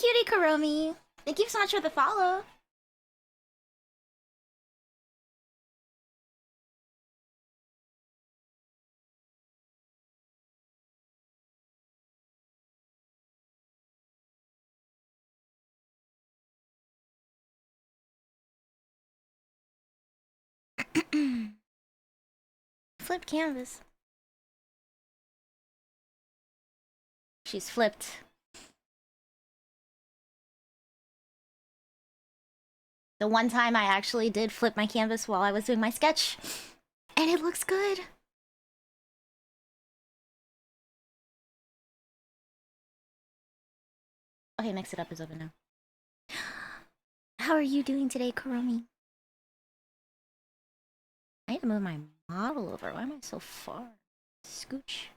cutie, Karomi. Thank you so much for the follow. Flipped canvas. She's flipped. The one time I actually did flip my canvas while I was doing my sketch. And it looks good. Okay, Mix It Up is open now. How are you doing today, Karomi? I need to move my model over. Why am I so far? Scooch.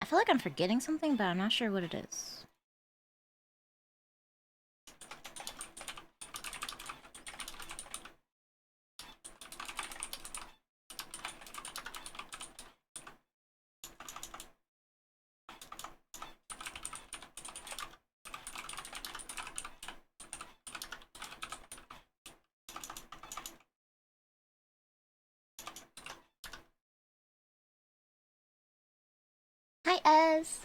I feel like I'm forgetting something, but I'm not sure what it is. Hi, Ez.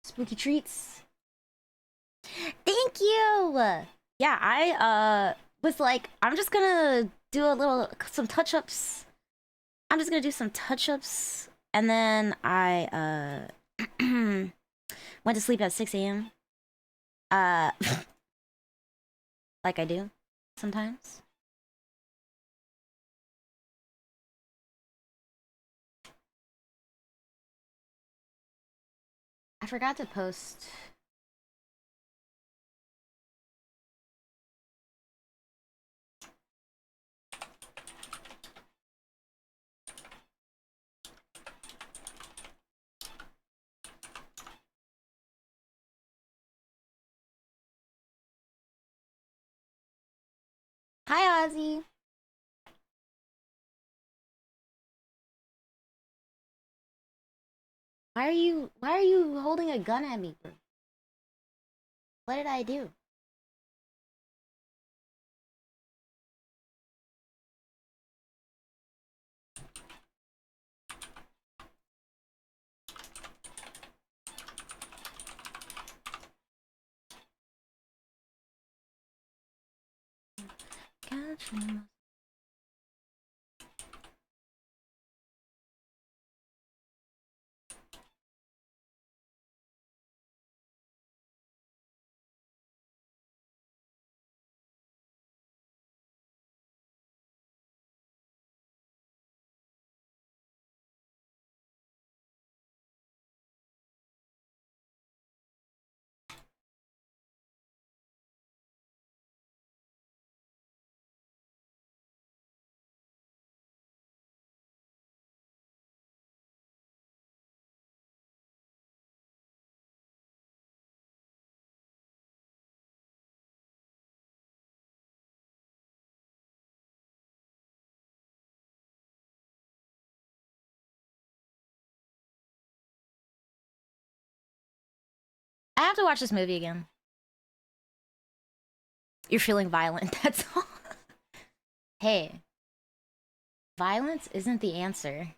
Spooky treats. Thank you. Yeah, I was like, I'm just gonna do some touch-ups. I'm just gonna do some touch-ups, and then I went to sleep at 6 a.m. Uh, like I do sometimes. I forgot to post. Hi, Ozzy. Why are you holding a gun at me? What did I do? Catch I have to watch this movie again. You're feeling violent, that's all. Hey, violence isn't the answer.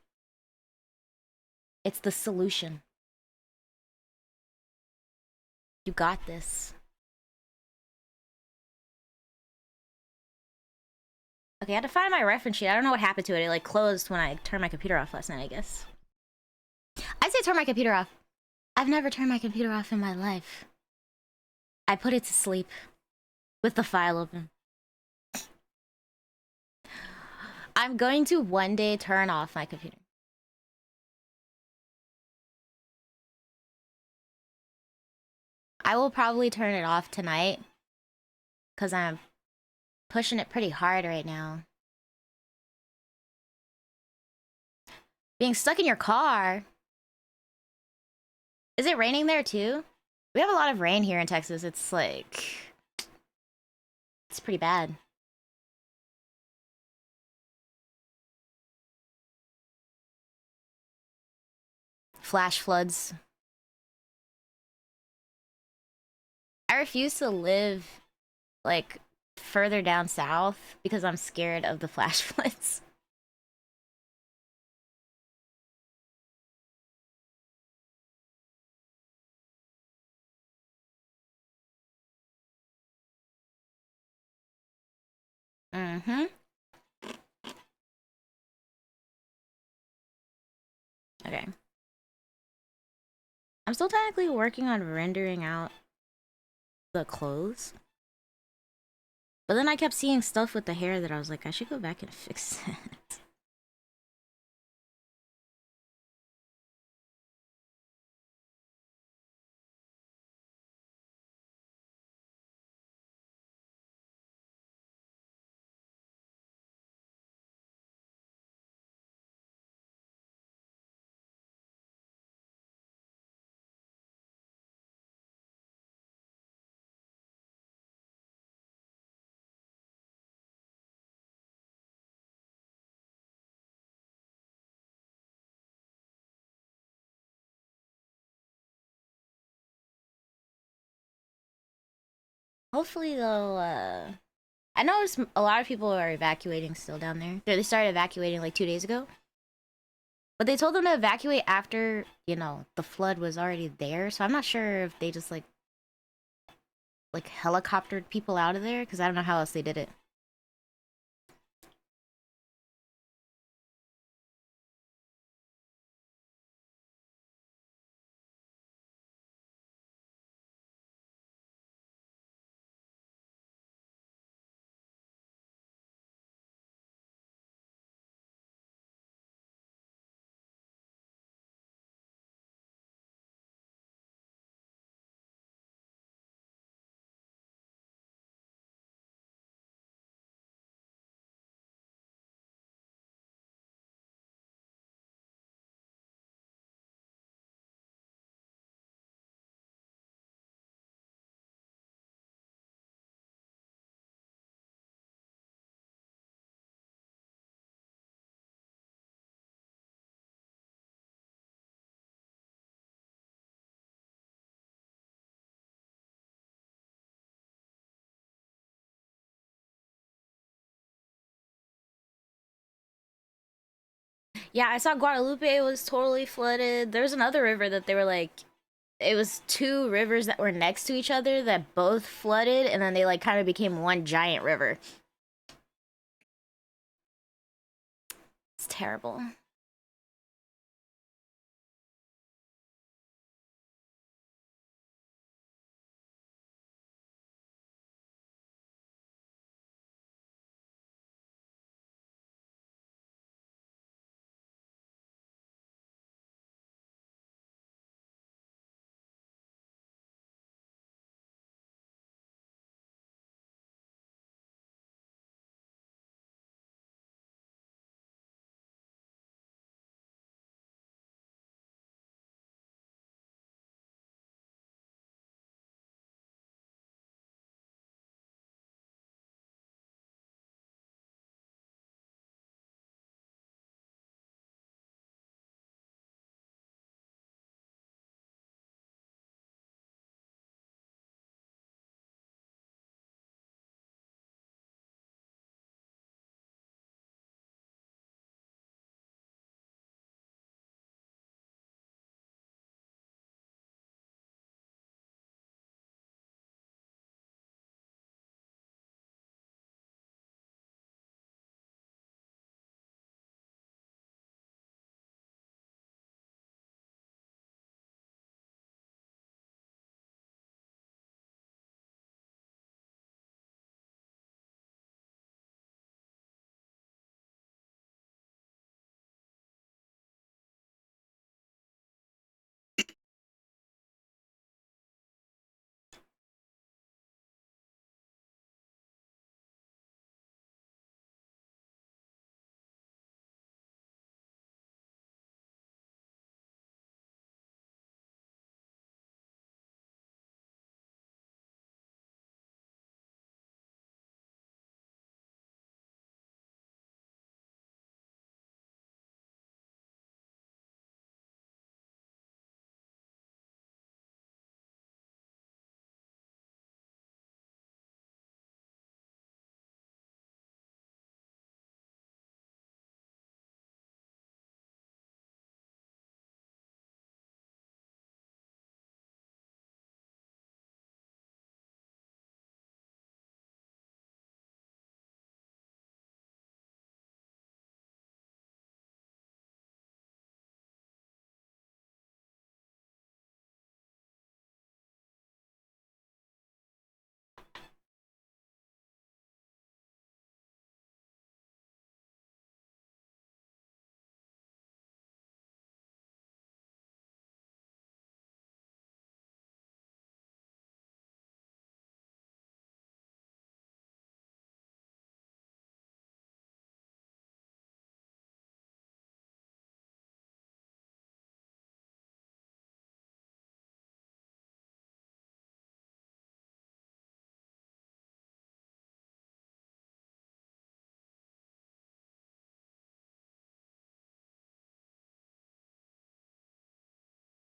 It's the solution. You got this. Okay, I had to find my reference sheet. I don't know what happened to it. It like closed when I turned my computer off last night, I guess. I say turn my computer off. I've never turned my computer off in my life. I put it to sleep with the file open. I'm going to one day turn off my computer. I will probably turn it off tonight because I'm pushing it pretty hard right now. Being stuck in your car. Is it raining there too? We have a lot of rain here in Texas. It's like... It's pretty bad. Flash floods. I refuse to live, like, further down south because I'm scared of the flash floods. Mm-hmm. Okay. I'm still technically working on rendering out the clothes. But then I kept seeing stuff with the hair that I was like, I should go back and fix it. Hopefully they'll, I know a lot of people are evacuating still down there. They started evacuating like 2 days ago. But they told them to evacuate after, you know, the flood was already there. So I'm not sure if they just, like helicoptered people out of there. Because I don't know how else they did it. Yeah, I saw Guadalupe was totally flooded. There's another river that they were like, it was two rivers that were next to each other that both flooded, and then they like kind of became one giant river. It's terrible.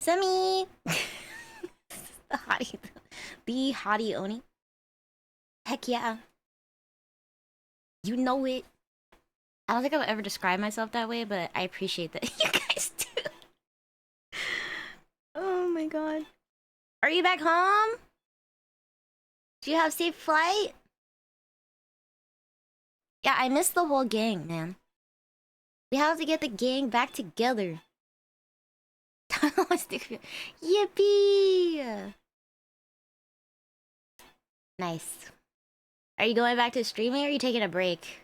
Semi. The hottie, the hottie Oni. Heck yeah, you know it. I don't think I've ever described myself that way, but I appreciate that you guys do. Oh my god. Are you back home? Do you have safe flight? Yeah, I missed the whole gang, man. We have to get the gang back together. Yippee! Nice. Are you going back to streaming or are you taking a break?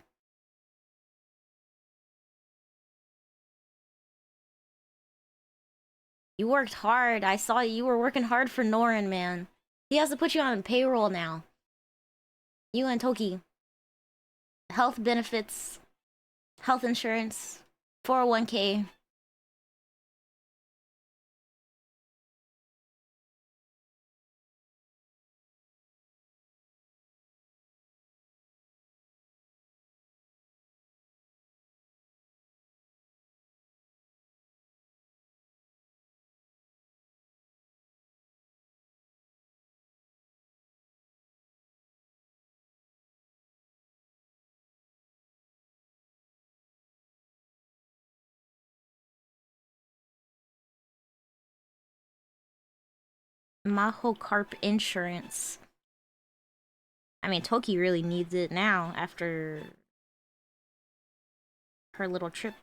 You worked hard. I saw you were working hard for Norin, man. He has to put you on payroll now. You and Toki. Health benefits, health insurance, 401k. Maho Carp insurance. I mean, Toki really needs it now after her little trip.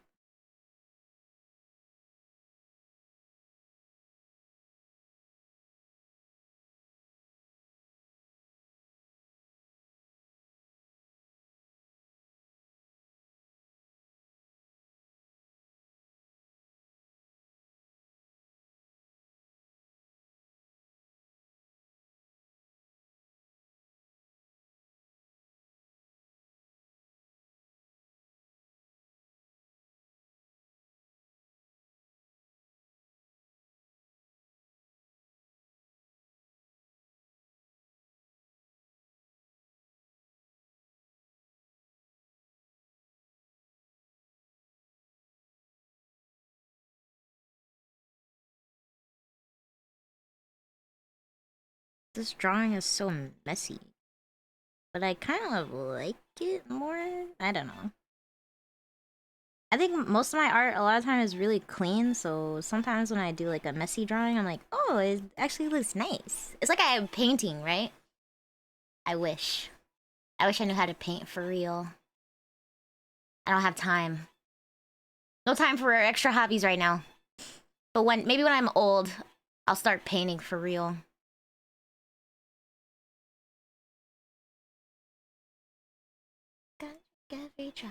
This drawing is so messy. But I kind of like it more. I don't know. I think most of my art a lot of time is really clean, so sometimes when I do like a messy drawing, I'm like, oh, it actually looks nice. It's like I'm painting, right? I wish. I wish I knew how to paint for real. I don't have time. No time for extra hobbies right now. But maybe when I'm old, I'll start painting for real. Got every job.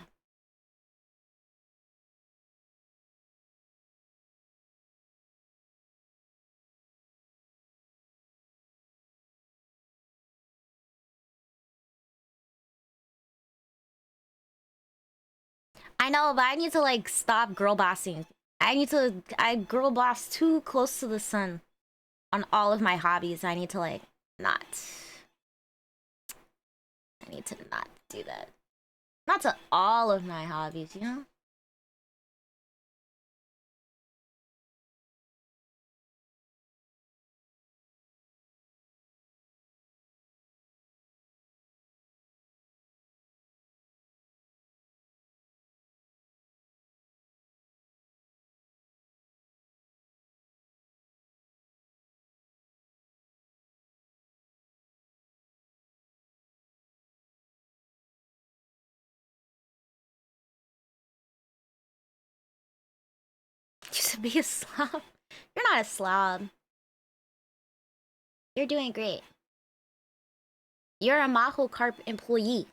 I know, but I need to like stop girl bossing. I girl boss too close to the sun on all of my hobbies. I need to like not. I need to not do that. Not to all of my hobbies, you know? Just to be a slob. You're not a slob. You're doing great. You're a Maho Carp employee.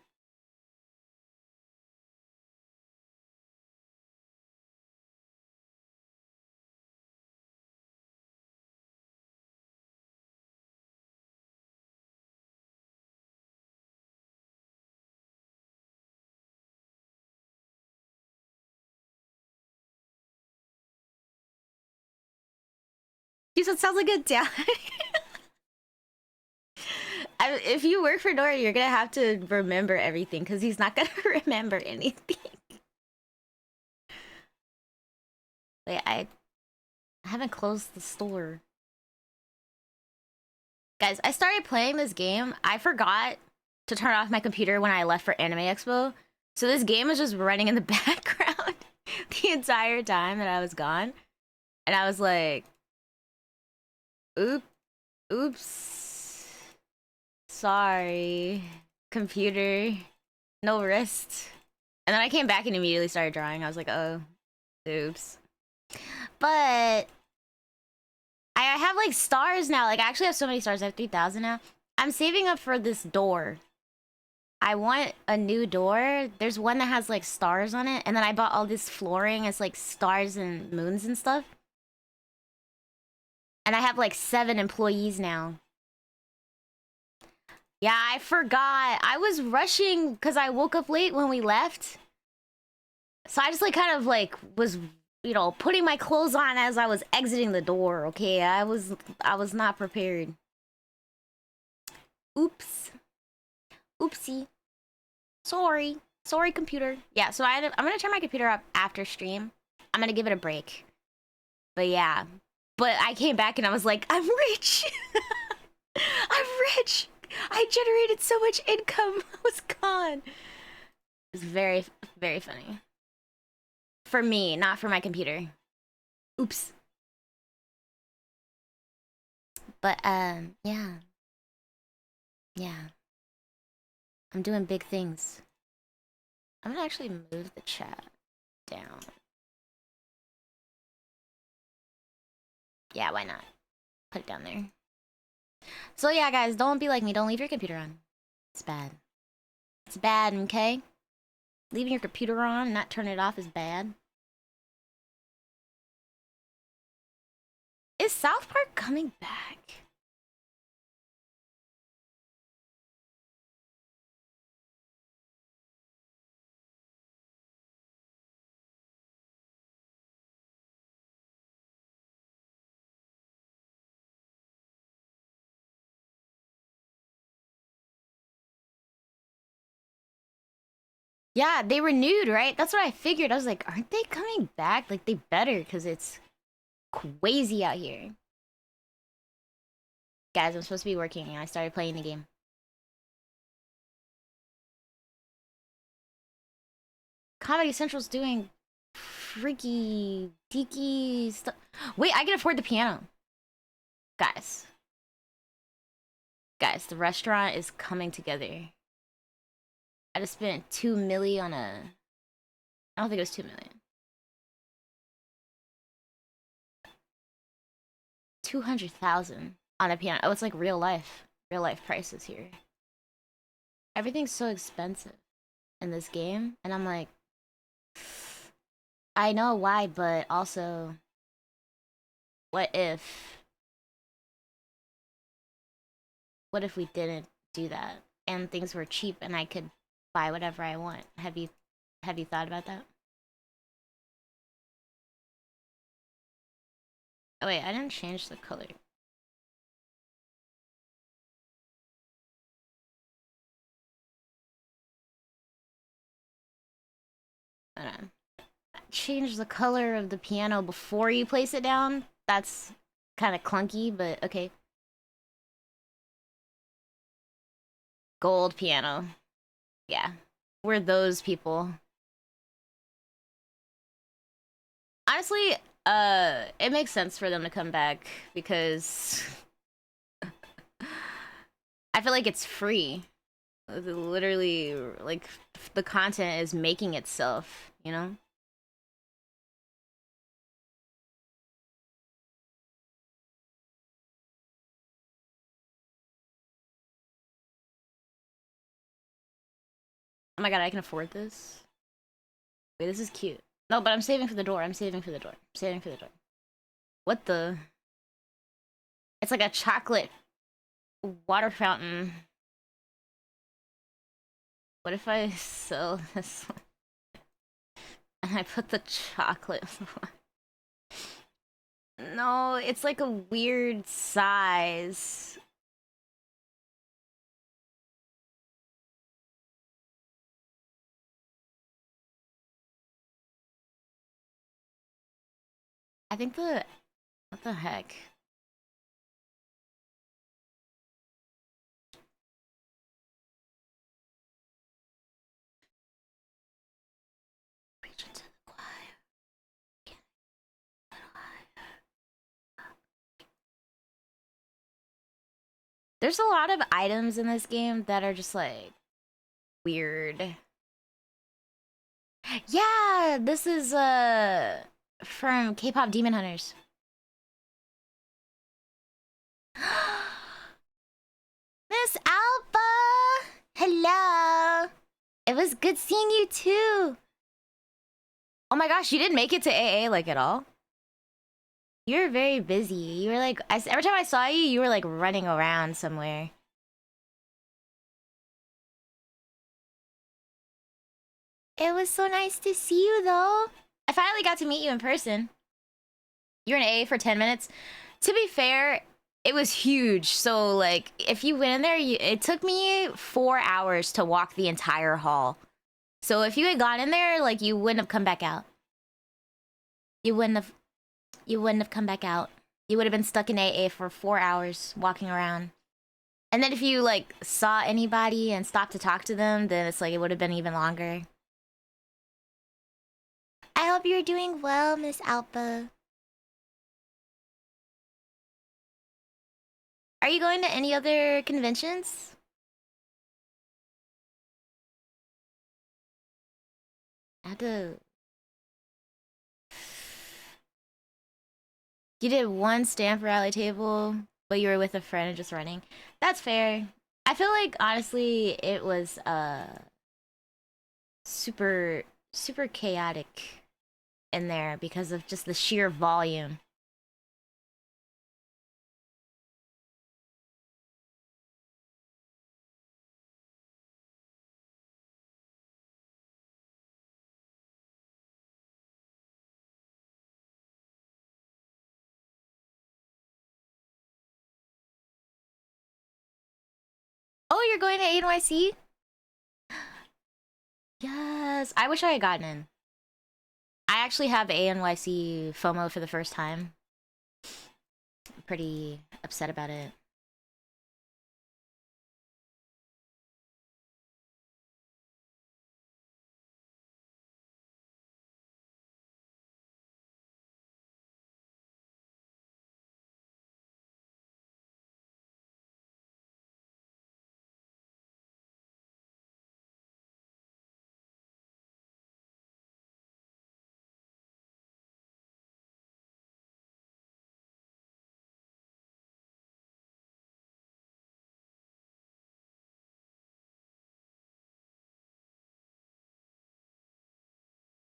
You said sounds like a dad. If you work for Nora, you're gonna have to remember everything because he's not gonna remember anything. Wait, I haven't closed the store. Guys, I started playing this game. I forgot to turn off my computer when I left for Anime Expo. So this game is just running in the background the entire time that I was gone. And I was like, oops. Sorry. Computer. No wrist. And then I came back and immediately started drawing. I was like, oh, oops. But I have like stars now. Like I actually have so many stars. I have 3,000 now. I'm saving up for this door. I want a new door. There's one that has like stars on it. And then I bought all this flooring. It's like stars and moons and stuff. And I have like 7 employees now. Yeah, I forgot. I was rushing because I woke up late when we left. So I just like kind of like was, you know, putting my clothes on as I was exiting the door. Okay, I was not prepared. Oops. Oopsie. Sorry. Sorry, computer. Yeah, so I'm gonna turn my computer up after stream. I'm gonna give it a break. But yeah. But I came back and I was like, I'm rich. I'm rich. I generated so much income. I was gone. It's very, very funny. For me, not for my computer. Oops. But, yeah. Yeah. I'm doing big things. I'm gonna actually move the chat down. Yeah, why not? Put it down there. So yeah, guys, don't be like me. Don't leave your computer on. It's bad. It's bad, okay? Leaving your computer on and not turning it off is bad. Is South Park coming back? Yeah, they renewed, right? That's what I figured. I was like, aren't they coming back? Like, they better, because it's crazy out here. Guys, I'm supposed to be working, and I started playing the game. Comedy Central's doing freaky, deaky stuff. Wait, I can afford the piano. Guys. Guys, the restaurant is coming together. I just spent 2 milli on a... I don't think it was 2 million. 200,000 on a piano. Oh, it's like real life. Real life prices here. Everything's so expensive in this game. And I'm like... I know why, but also... What if... What if we didn't do that? And things were cheap and I could buy whatever I want. Have you thought about that? Oh wait, I didn't change the color. Hold on. Change the color of the piano before you place it down? That's kind of clunky, but okay. Gold piano. Yeah. We're those people. Honestly, it makes sense for them to come back because I feel like it's free. Literally, like, the content is making itself, you know? Oh my god, I can afford this? Wait, this is cute. No, but I'm saving for the door. I'm saving for the door. I'm saving for the door. What the? It's like a chocolate water fountain. What if I sell this one? And I put the chocolate one? No, it's like a weird size. I think the What the heck? Preach into the choir. There's a lot of items in this game that are just like weird. Yeah, this is from K-pop Demon Hunters. Miss Alpha! Hello! It was good seeing you too! Oh my gosh, you didn't make it to AA like at all? You were very busy. You were like, every time I saw you, you were like running around somewhere. It was so nice to see you though. I finally got to meet you in person. You're in AA for 10 minutes. To be fair, it was huge. So like, if you went in there, it took me 4 hours to walk the entire hall. So if you had gone in there, like, you wouldn't have come back out. You wouldn't have come back out. You would have been stuck in AA for 4 hours walking around. And then if you like saw anybody and stopped to talk to them, then it's like it would have been even longer. I hope you're doing well, Miss Alpha. Are you going to any other conventions? I have to... You did one stamp rally table, but you were with a friend and just running. That's fair. I feel like, honestly, it was, super chaotic in there because of just the sheer volume. Oh, you're going to NYC? Yes. I wish I had gotten in. I actually have ANYC FOMO for the first time. I'm pretty upset about it.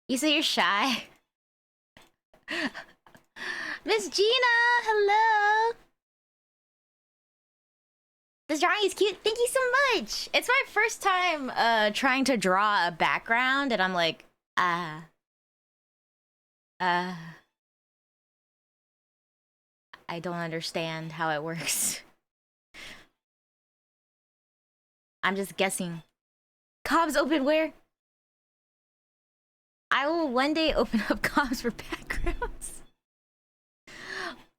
You say you're shy? Miss Gina, hello! This drawing is cute. Thank you so much! It's my first time trying to draw a background, and I'm like, I don't understand how it works. I'm just guessing. Cobb's open where? I will one day open up comms for backgrounds.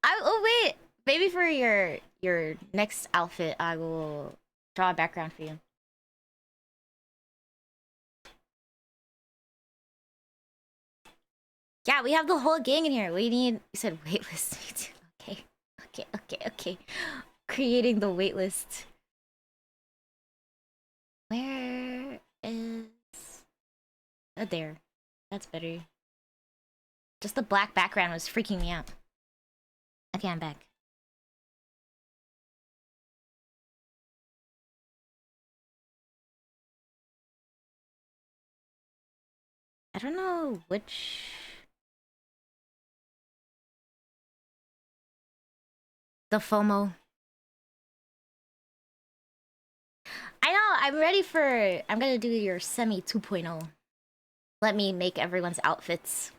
Oh wait, maybe for your next outfit, I will draw a background for you. Yeah, we have the whole gang in here. We need. You said waitlist. Okay. Creating the waitlist. Where is? Oh, there. That's better. Just the black background was freaking me out. Okay, I'm back. I don't know which... The FOMO. I know, I'm ready for... I'm gonna do your semi 2.0. Let me make everyone's outfits.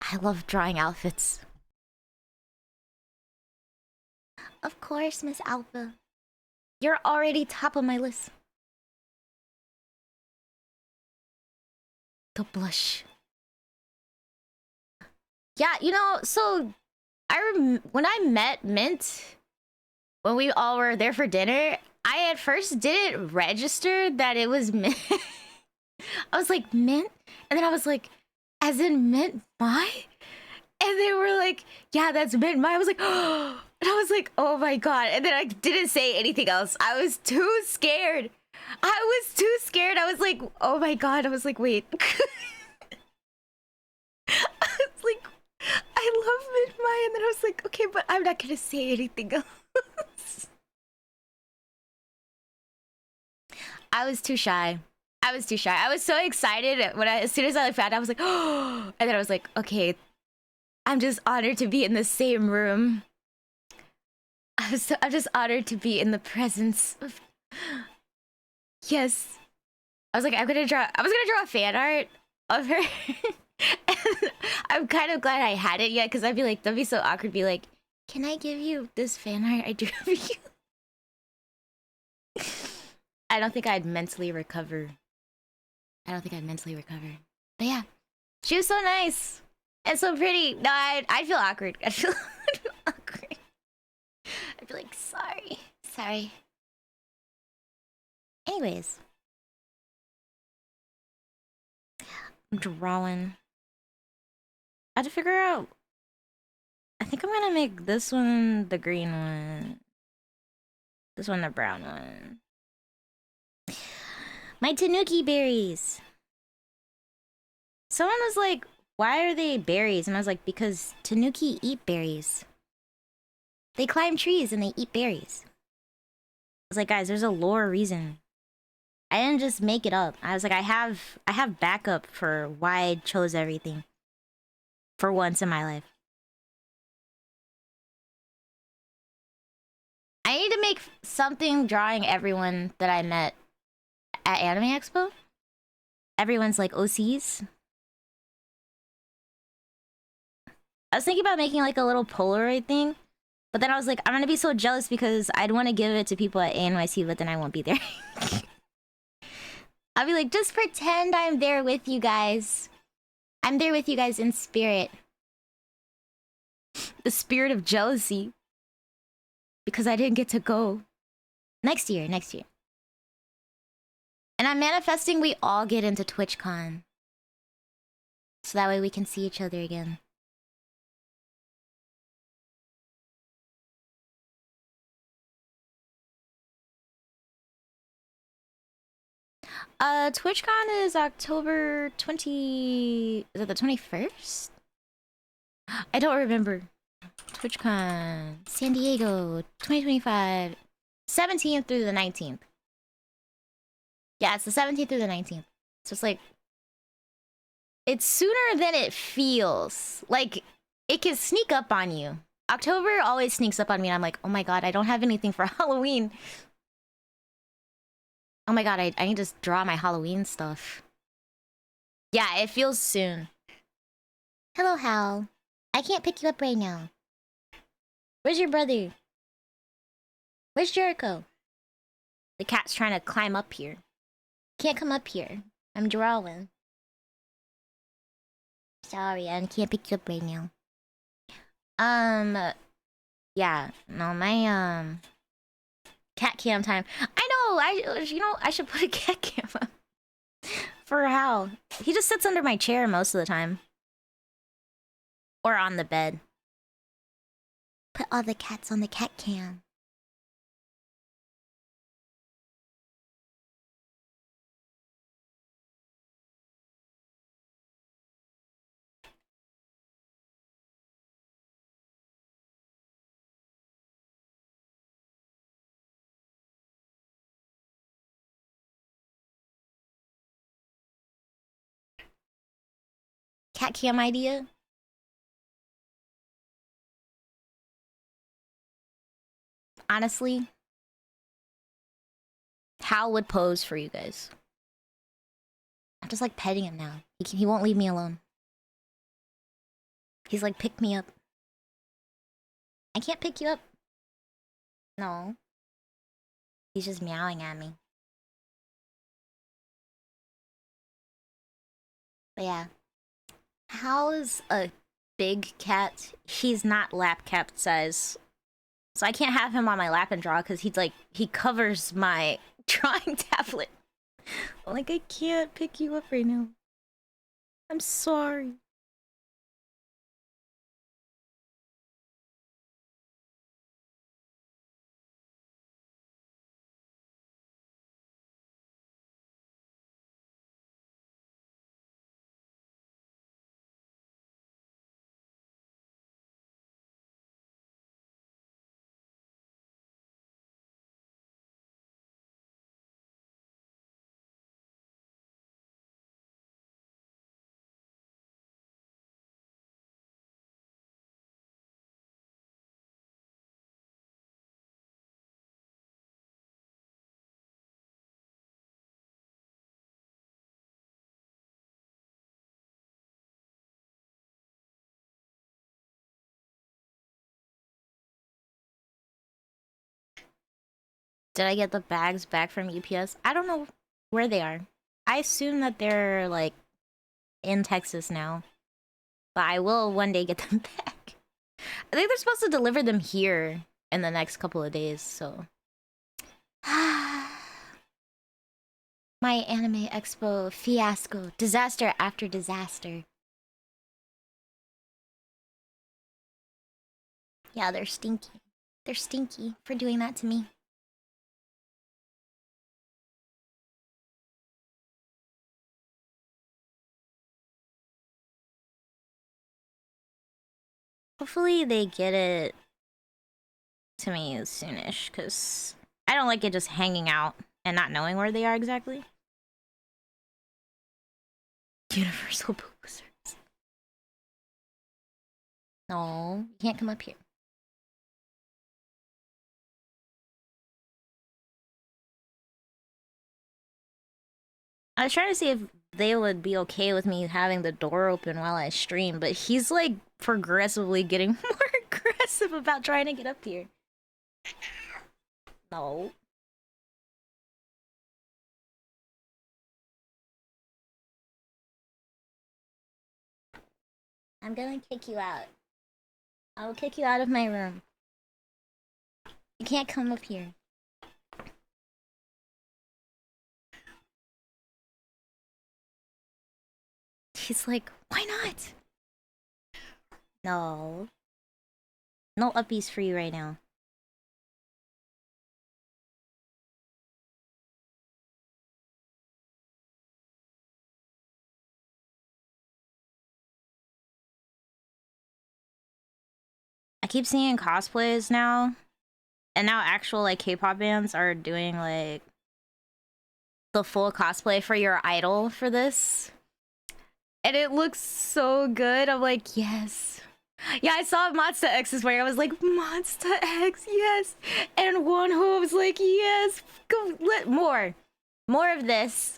I love drawing outfits. Of course, Miss Alpha. You're already top of my list. The blush. Yeah, you know, so when I met Mint, when we all were there for dinner, I at first didn't register that it was Mint. I was like, Mint? And then I was like, as in Mint Mai? And they were like, yeah, that's Mint Mai. I was like, oh, and I was like, oh my god. And then I didn't say anything else. I was too scared. I was too scared. I was like, oh my god. I was like, wait. I was like, I love Mint Mai. And then I was like, okay, but I'm not gonna say anything else. I was too shy. I was too shy. I was so excited when as soon as I found out, I was like, oh, and then I was like, okay, I'm just honored to be in the same room. I'm just honored to be in the presence of. Yes. I was gonna draw a fan art of her. And I'm kind of glad I hadn't yet, because I'd be like, that'd be so awkward. Be like, can I give you this fan art I drew of you? I don't think I'd mentally recover. But yeah, she was so nice and so pretty. No, I'd feel awkward. I'd feel awkward. I'd be like, sorry. Anyways, I'm drawing. I had to figure out. I think I'm gonna make this one the green one. This one the brown one. My tanuki berries. Someone was like, why are they berries? And I was like, because tanuki eat berries. They climb trees and they eat berries. I was like, guys, there's a lore reason. I didn't just make it up. I was like, I have backup for why I chose everything. For once in my life. I need to make something drawing everyone that I met at Anime Expo. Everyone's like OCs. I was thinking about making like a little Polaroid thing, but then I was like, I'm gonna be so jealous because I'd want to give it to people at ANYC, but then I won't be there. I'll be like, just pretend I'm there with you guys. I'm there with you guys in spirit. The spirit of jealousy. Because I didn't get to go. Next year. And I'm manifesting we all get into TwitchCon. So that way we can see each other again. TwitchCon is October 20... Is it the 21st? I don't remember. TwitchCon, San Diego, 2025. 17th through the 19th. Yeah, it's the 17th through the 19th. So it's like... It's sooner than it feels. Like, it can sneak up on you. October always sneaks up on me and I'm like, oh my god, I don't have anything for Halloween. Oh my god, I need to draw my Halloween stuff. Yeah, it feels soon. Hello, Hal. I can't pick you up right now. Where's your brother? Where's Jericho? The cat's trying to climb up here. Can't come up here. I'm drawing. Sorry, I can't pick you up right now. Yeah, no, my, cat cam time. I know, I should put a cat cam up. For Hal. He just sits under my chair most of the time. Or on the bed. Put all the cats on the cat cam. Cat cam idea? Honestly, Hal would pose for you guys. I'm just like petting him now. He won't leave me alone. He's like, pick me up. I can't pick you up. No. He's just meowing at me. But yeah. Hal is a big cat. He's not lap cat size. So I can't have him on my lap and draw because he's like, he covers my drawing tablet. Like, I can't pick you up right now. I'm sorry. Did I get the bags back from UPS? I don't know where they are. I assume that they're like in Texas now. But I will one day get them back. I think they're supposed to deliver them here in the next couple of days, so. My anime expo fiasco. Disaster after disaster. Yeah, they're stinky. They're stinky for doing that to me. Hopefully they get it to me soonish, because I don't like it just hanging out and not knowing where they are exactly. Universal boosters. No, you can't come up here. I was trying to see if they would be okay with me having the door open while I stream, but he's like progressively getting more aggressive about trying to get up here. No. I'm gonna kick you out. I will kick you out of my room. You can't come up here. He's like, why not? No. No uppies for you right now. I keep seeing cosplays now. And now actual like K-pop bands are doing like the full cosplay for your idol for this. And it looks so good. I'm like, yes. Yeah, I saw Monsta X's wearing. I was like, Monsta X, yes. And Wonho was like, yes. Go let more of this.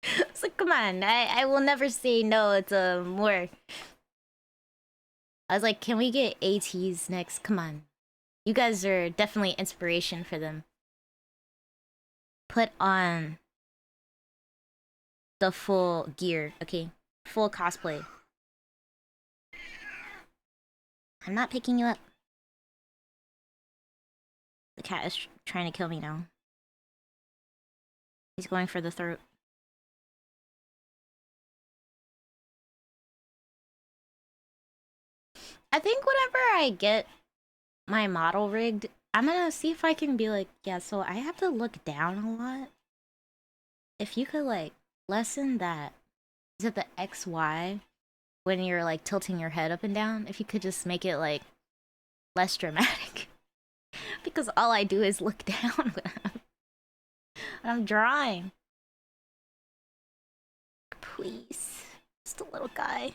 It's like, come on. I will never say no to more. I was like, can we get ATs next? Come on. You guys are definitely inspiration for them. Put on the full gear, okay? Full cosplay. I'm not picking you up. The cat is trying to kill me now. He's going for the throat. I think whenever I get my model rigged, I'm gonna see if I can be like, yeah, so I have to look down a lot. If you could like lessen that, is it the XY when you're like tilting your head up and down? If you could just make it like less dramatic. Because all I do is look down when I'm drawing. Please. Just a little guy.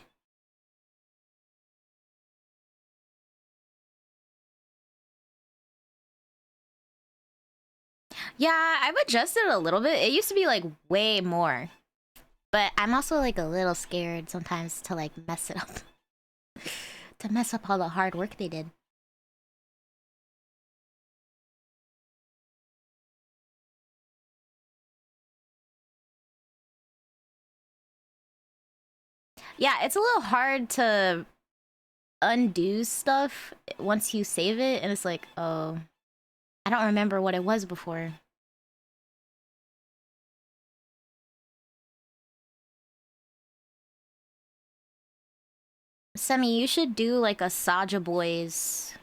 Yeah, I've adjusted a little bit. It used to be like way more. But I'm also like a little scared sometimes to like mess it up. To mess up all the hard work they did. Yeah, it's a little hard to undo stuff once you save it, and it's like, oh, I don't remember what it was before. Semi, you should do like a Saja Boys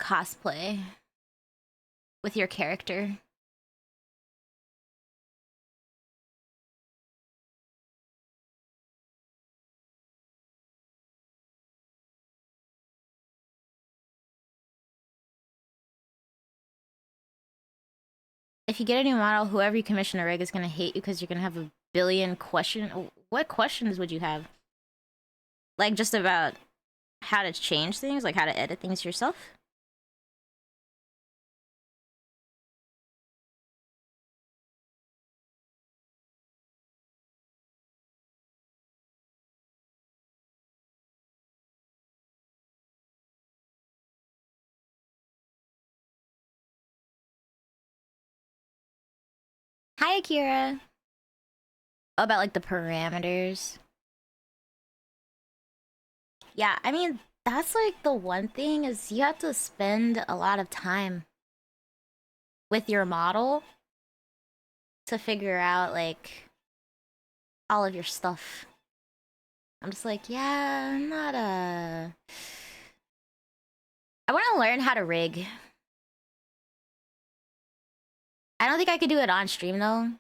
cosplay with your character. If you get a new model, whoever you commission a rig is gonna hate you because you're gonna have a billion question. What questions would you have? Like just about how to change things, like how to edit things yourself? Hi, Akira. Oh, about like the parameters. Yeah, I mean, that's like the one thing is you have to spend a lot of time with your model to figure out like all of your stuff. I'm just like, yeah, I'm not a. I want to learn how to rig. I don't think I could do it on stream though.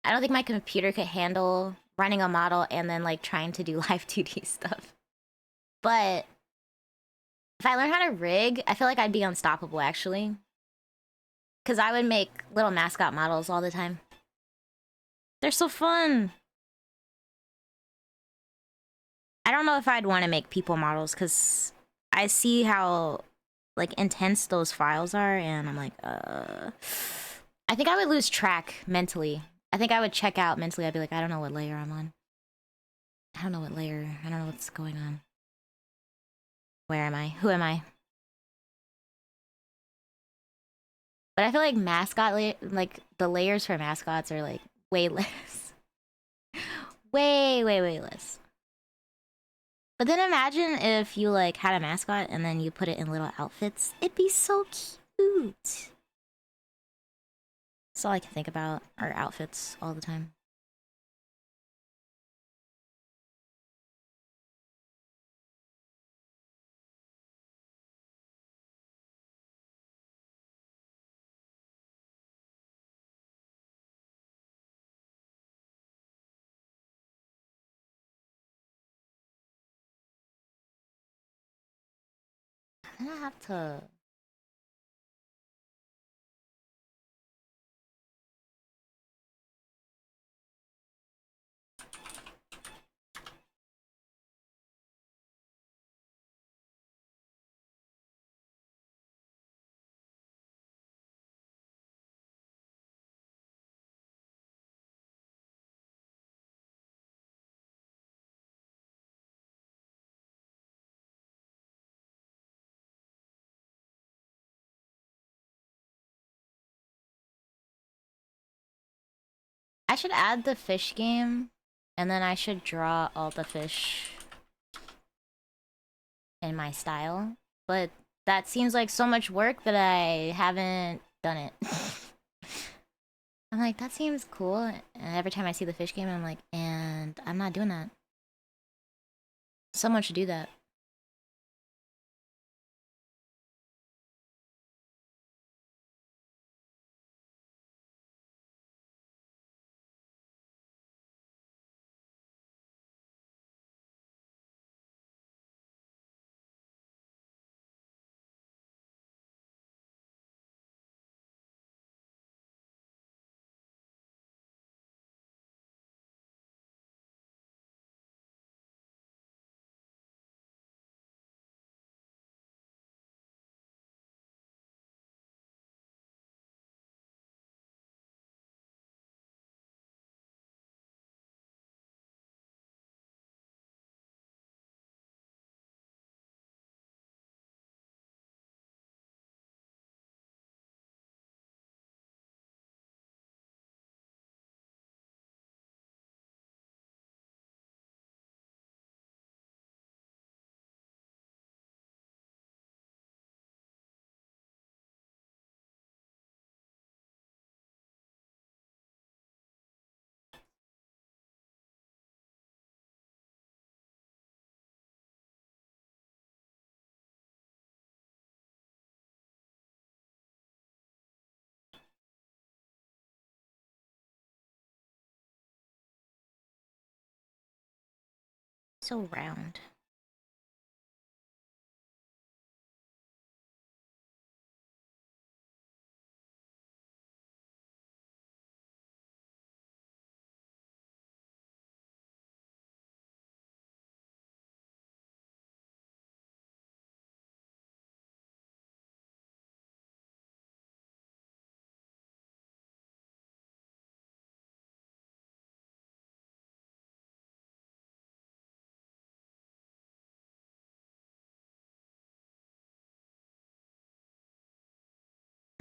I don't think my computer could handle running a model and then like trying to do live 2D stuff. But if I learn how to rig, I feel like I'd be unstoppable actually. Because I would make little mascot models all the time. They're so fun. I don't know if I'd want to make people models because I see how like intense those files are and I'm like, I think I would lose track mentally. I think I would check out mentally. I'd be like, I don't know what layer I'm on. I don't know what layer. I don't know what's going on. Where am I? Who am I? But I feel like like the layers for mascots are like way less. way less. But then imagine if you like had a mascot and then you put it in little outfits. It'd be so cute. That's all I can think about are outfits all the time. I'm gonna have to. I should add the fish game, and then I should draw all the fish in my style. But that seems like so much work that I haven't done it. I'm like, that seems cool. And every time I see the fish game, I'm like, and I'm not doing that. Someone should do that. So round.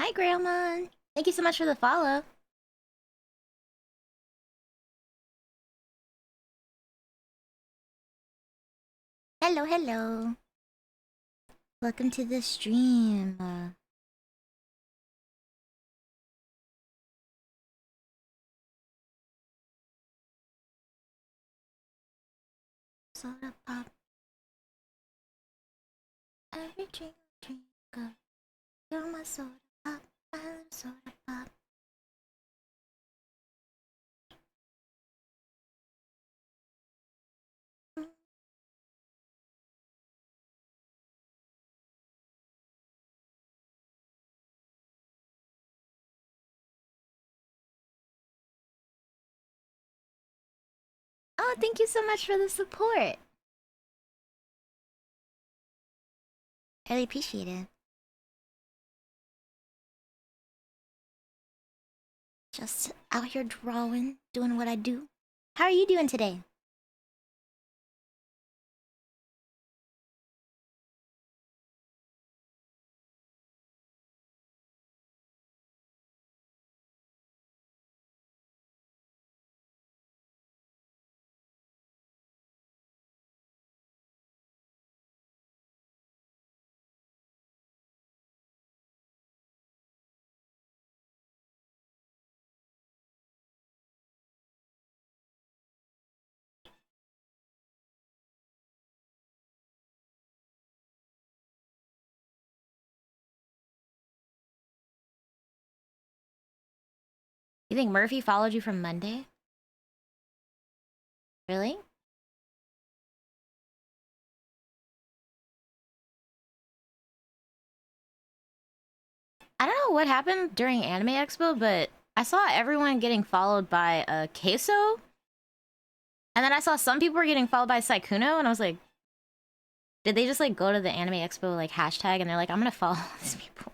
Hi, Grandma. Thank you so much for the follow. Hello, hello. Welcome to the stream. Soda pop. Every drink I drink up. You're my soda pop. My little soda pop. Oh, thank you so much for the support. I really appreciate it. Just out here drawing, doing what I do. How are you doing today? You think Murphy followed you from Monday? Really? I don't know what happened during Anime Expo, but I saw everyone getting followed by Queso. And then I saw some people were getting followed by Saikuno, and I was like, did they just like go to the Anime Expo like hashtag and they're like, I'm gonna follow these people?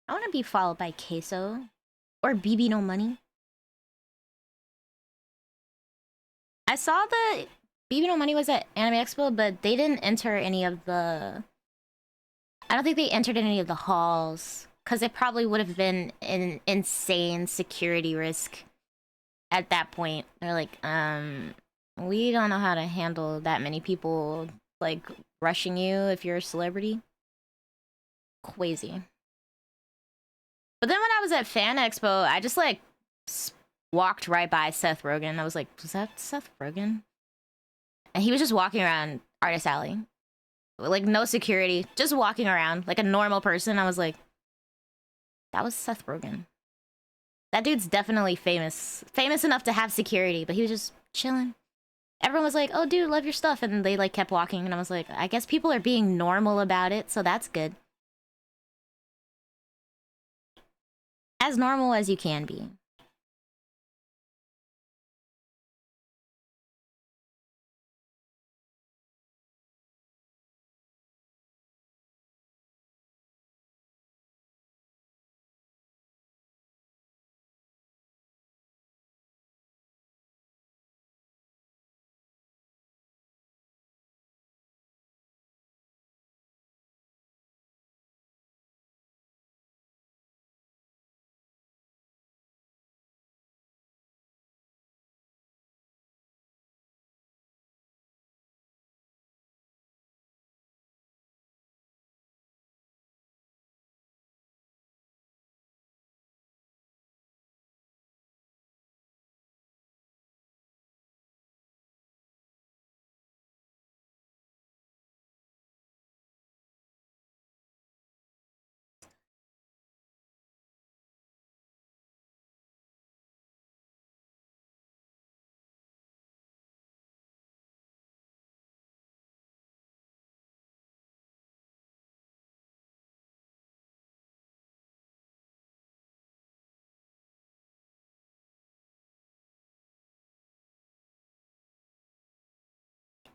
I wanna be followed by Queso. Or BB No Money. I saw the BB No Money was at Anime Expo, but they didn't enter any of the... I don't think they entered any of the halls. Because it probably would have been an insane security risk at that point. They're like, we don't know how to handle that many people, like, rushing you if you're a celebrity. Crazy. But then when I was at Fan Expo, I just, like, walked right by Seth Rogen. I was like, was that Seth Rogen? And he was just walking around Artist Alley. Like, no security. Just walking around like a normal person. I was like, that was Seth Rogen. That dude's definitely famous. Famous enough to have security, but he was just chilling. Everyone was like, oh, dude, love your stuff. And they, like, kept walking. And I was like, I guess people are being normal about it, so that's good. As normal as you can be.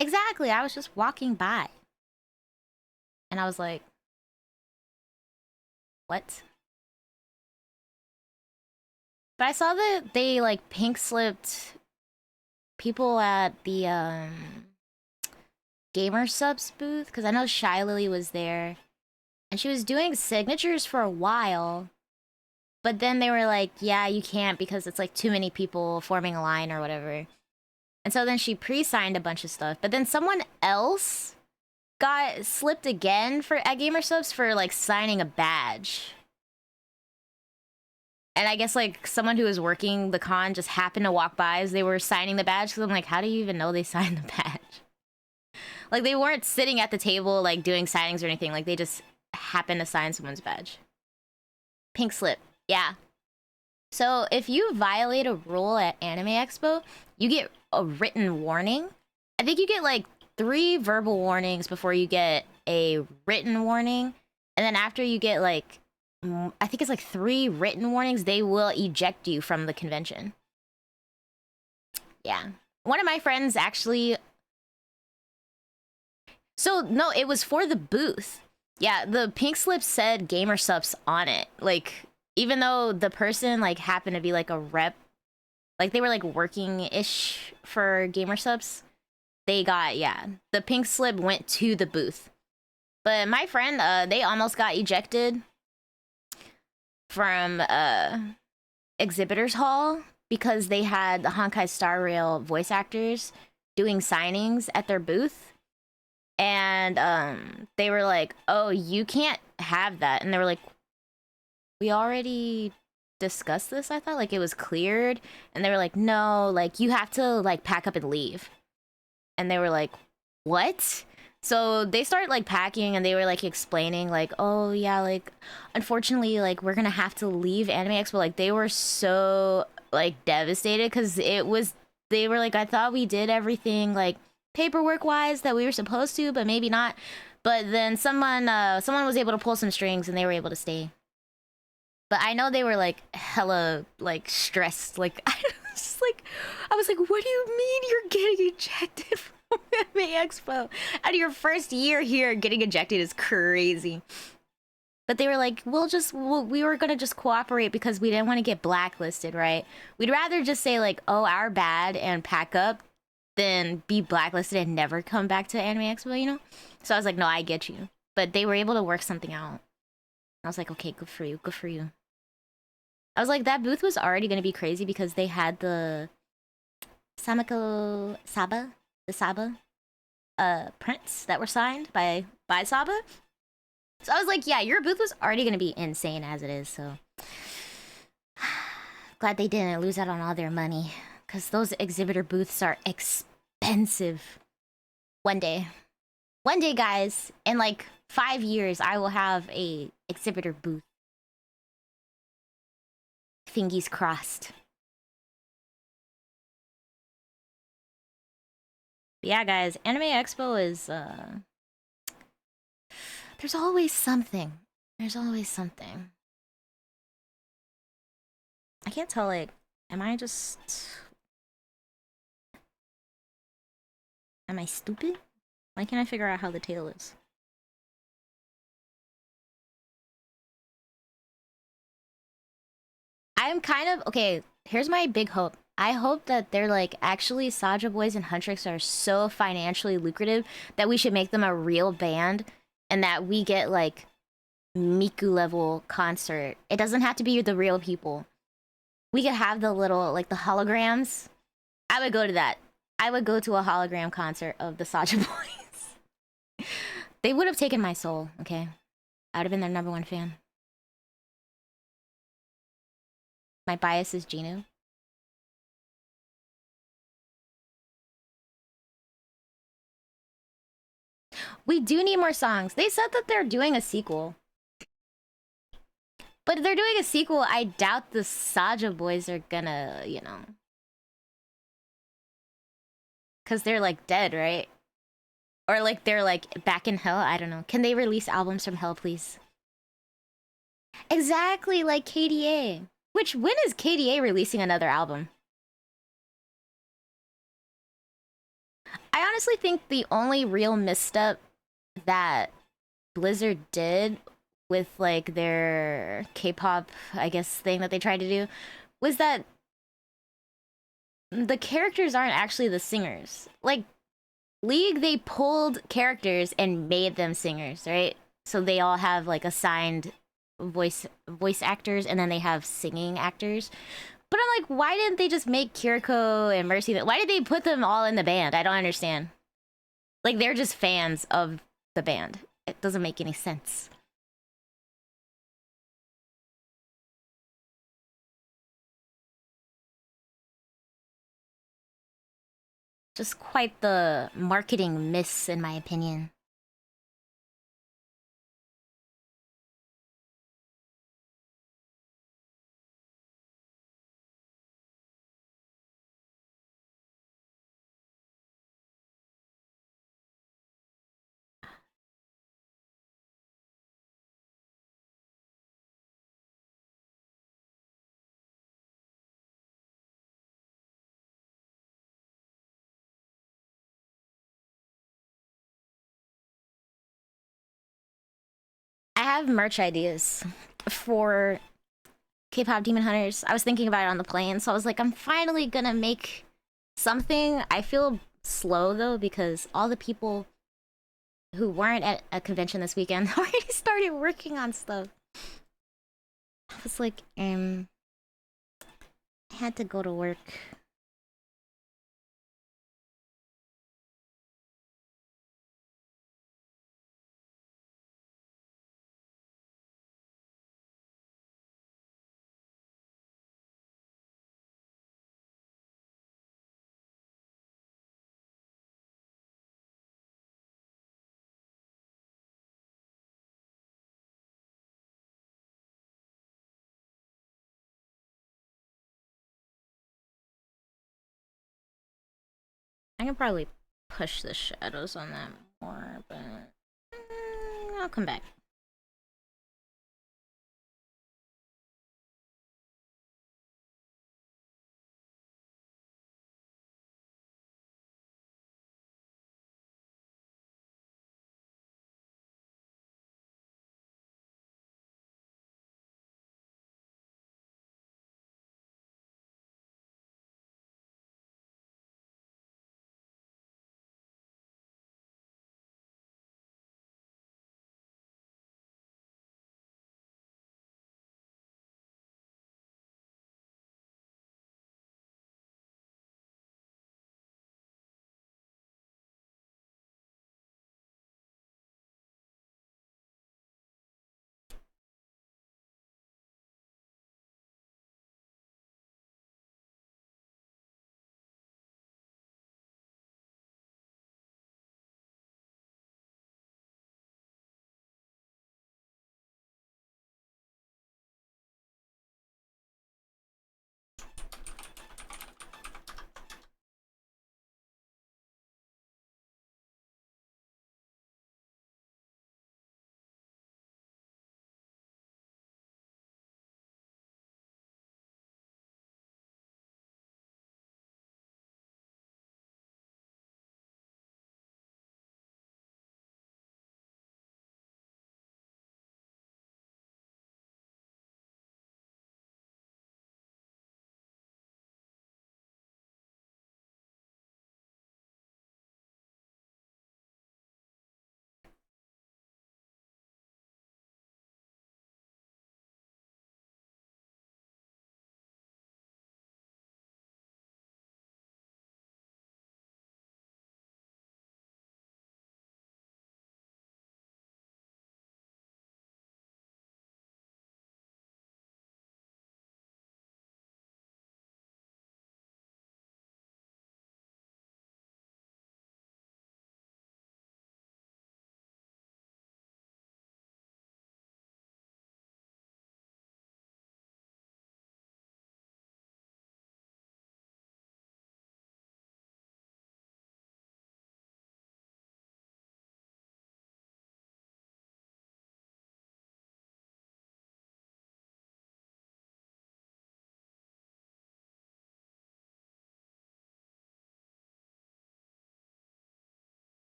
Exactly. I was just walking by. And I was like, what? But I saw that they like pink slipped people at the Gamer Subs booth because I know Shy Lily was there and she was doing signatures for a while. But then they were like, yeah, you can't because it's like too many people forming a line or whatever. And so then she pre-signed a bunch of stuff. But then someone else got slipped again for at Gamer Subs for like signing a badge. And I guess like someone who was working the con just happened to walk by as they were signing the badge. Because I'm like, how do you even know they signed the badge? Like they weren't sitting at the table like doing signings or anything. Like they just happened to sign someone's badge. Pink slip. Yeah. So if you violate a rule at Anime Expo, you get a written warning. I think you get like 3 verbal warnings before you get a written warning. And then after you get like, I think it's like 3 written warnings, they will eject you from the convention. Yeah. One of my friends actually... So, no, it was for the booth. Yeah, the pink slip said Gamer Subs on it. Like, even though the person, like, happened to be, like, a rep, like, they were, like, working-ish for Gamer Subs, they got, yeah, the pink slip went to the booth. But my friend, they almost got ejected from, Exhibitors Hall because they had the Honkai Star Rail voice actors doing signings at their booth. And they were like, oh, you can't have that. And they were like, we already discussed this, I thought. Like, it was cleared. And they were like, no, like, you have to, like, pack up and leave. And they were like, what? So they started, like, packing, and they were, like, explaining, like, oh, yeah, like, unfortunately, like, we're gonna have to leave Anime Expo. Like, they were so, like, devastated, because it was, they were like, I thought we did everything, like, paperwork wise that we were supposed to, but maybe not. But then someone was able to pull some strings and they were able to stay. But I know they were like hella like stressed. Like I was like, what do you mean you're getting ejected from Anime Expo? Out of your first year here, getting ejected is crazy. But they were like, we were gonna just cooperate because we didn't want to get blacklisted, right? We'd rather just say like, oh, our bad and pack up than be blacklisted and never come back to Anime Expo, you know? So I was like, no, I get you. But they were able to work something out. I was like, okay, good for you, good for you. I was like, that booth was already going to be crazy because they had the Samako Saba, the Saba prints that were signed by Saba. So I was like, yeah, your booth was already going to be insane as it is, so... Glad they didn't lose out on all their money. Because those exhibitor booths are expensive. One day, guys, in like 5 years, I will have a exhibitor booth. Fingers crossed. But yeah, guys, Anime Expo is, there's always something. There's always something. I can't tell, like, am I stupid? Why can't I figure out how the tail is? I'm kind of... Okay, here's my big hope. I hope that they're, like, actually Saja Boys and Huntrix are so financially lucrative that we should make them a real band and that we get, like, Miku level concert. It doesn't have to be the real people. We could have the little, like, the holograms. I would go to that. I would go to a hologram concert of the Saja Boys. They would have taken my soul, okay? I would have been their #1 fan. My bias is Ginu. We do need more songs. They said that they're doing a sequel. But if they're doing a sequel, I doubt the Saja Boys are gonna, you know... Because they're, like, dead, right? Or, like, they're, like, back in hell? I don't know. Can they release albums from hell, please? Exactly, like KDA. Which, when is KDA releasing another album? I I honestly think the only real misstep that Blizzard did with like their K-pop, I guess, thing that they tried to do was that the characters aren't actually the singers. Like League, they pulled characters and made them singers, right? So they all have like assigned voice actors, and then they have singing actors. But I'm like, why didn't they just make Kiriko and Mercy? Why did they put them all in the band? I don't understand. Like they're just fans of the band. It doesn't make any sense. Just quite the marketing miss, in my opinion. I have merch ideas for K-pop Demon Hunters. I was thinking about it on the plane, so I was like, I'm finally gonna make something. I feel slow though because all the people who weren't at a convention this weekend already started working on stuff. I was like, I had to go to work. I can probably push the shadows on that more, but I'll come back.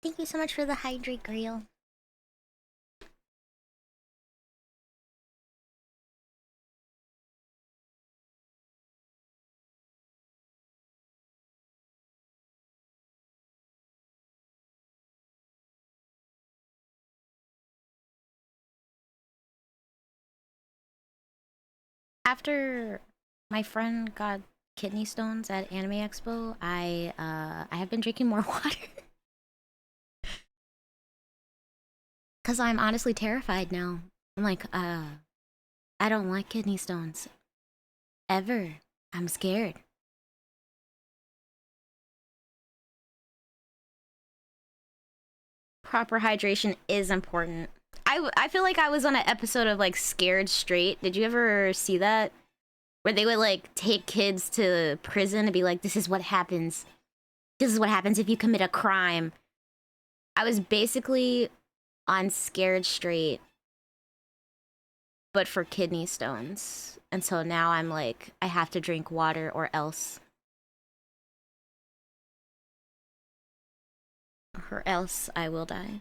Thank you so much for the hydrate grill. After my friend got kidney stones at Anime Expo, I have been drinking more water. Cause I'm honestly terrified now. I'm like, I don't like kidney stones. Ever. I'm scared. Proper hydration is important. I feel like I was on an episode of like Scared Straight. Did you ever see that? Where they would like take kids to prison and be like, this is what happens. This is what happens if you commit a crime. I was basically on Scared Straight, but for kidney stones. And so now I'm like, I have to drink water or else. Or else I will die.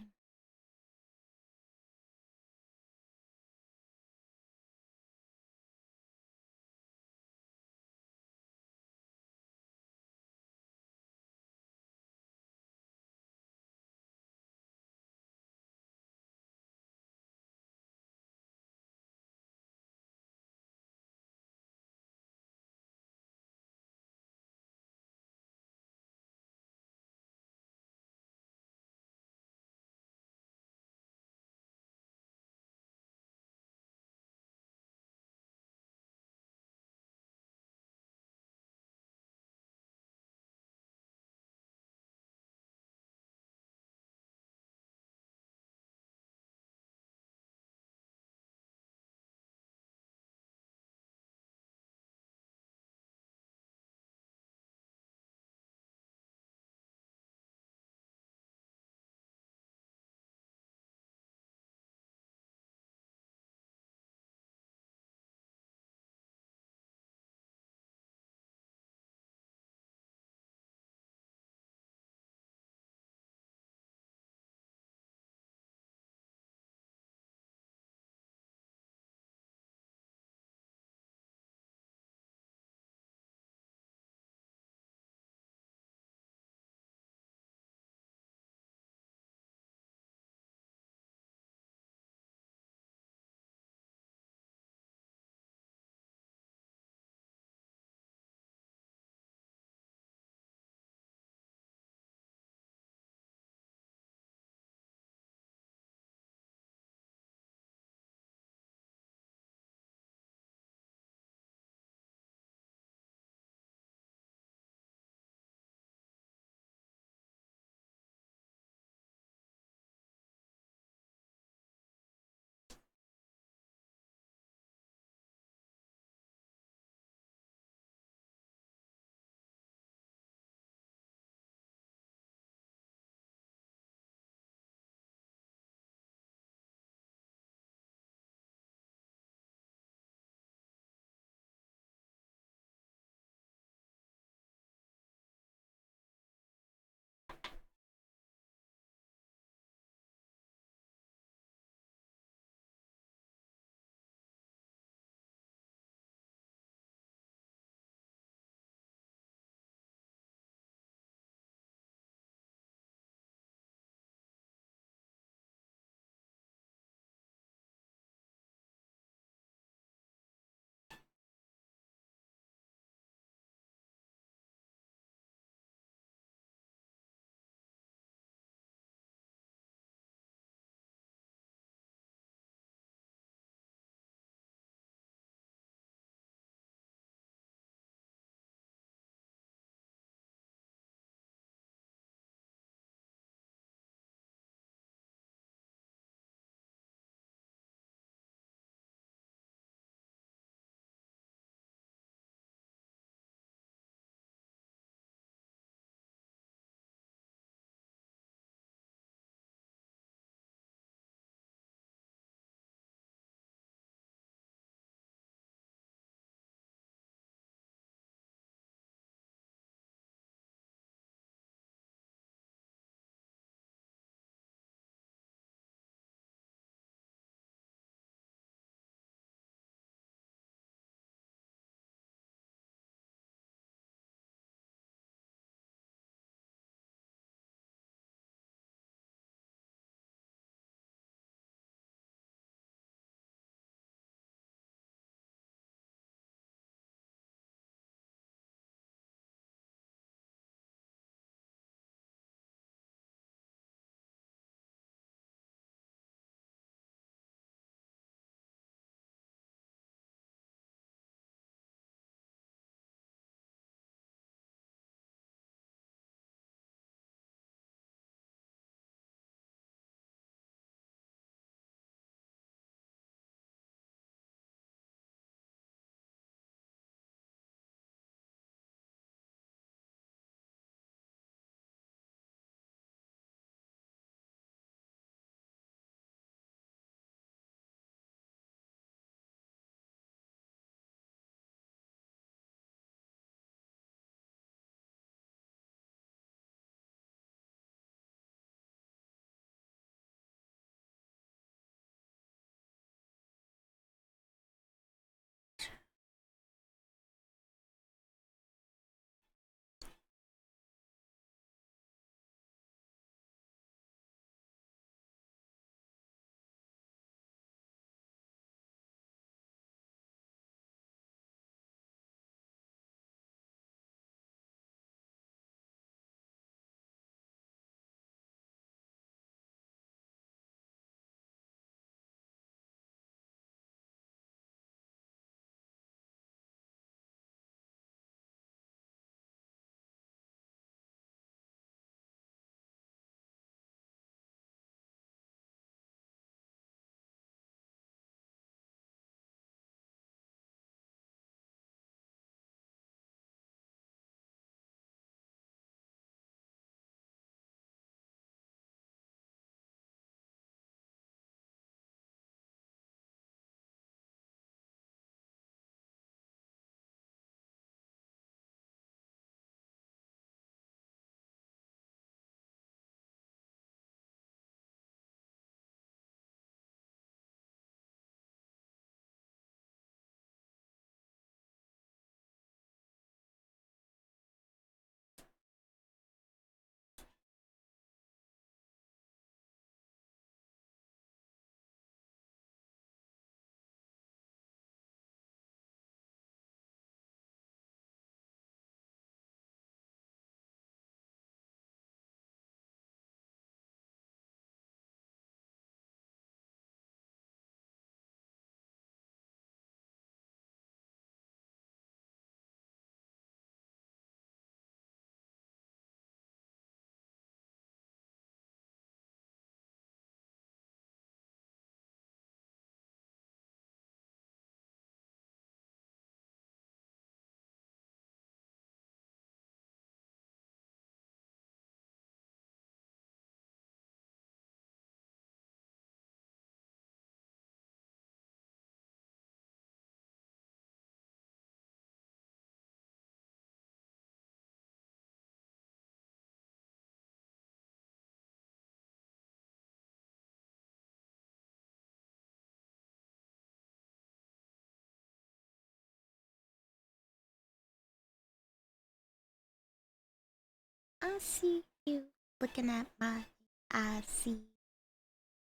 I see you looking at my. I see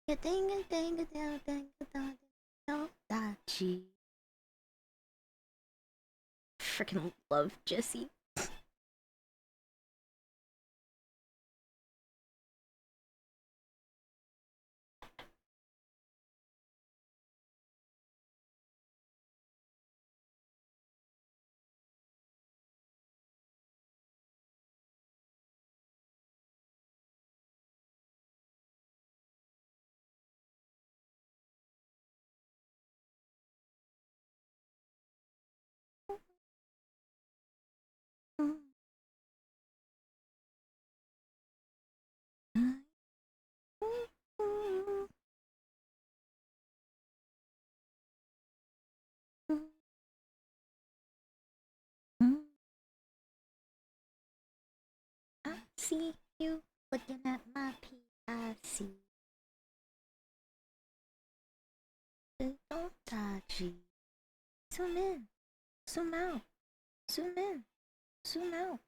you ding no dachi. Freaking love Jesse. I see you looking at my PIC. Don't touchy. Zoom in. Zoom out. Zoom in. Zoom out.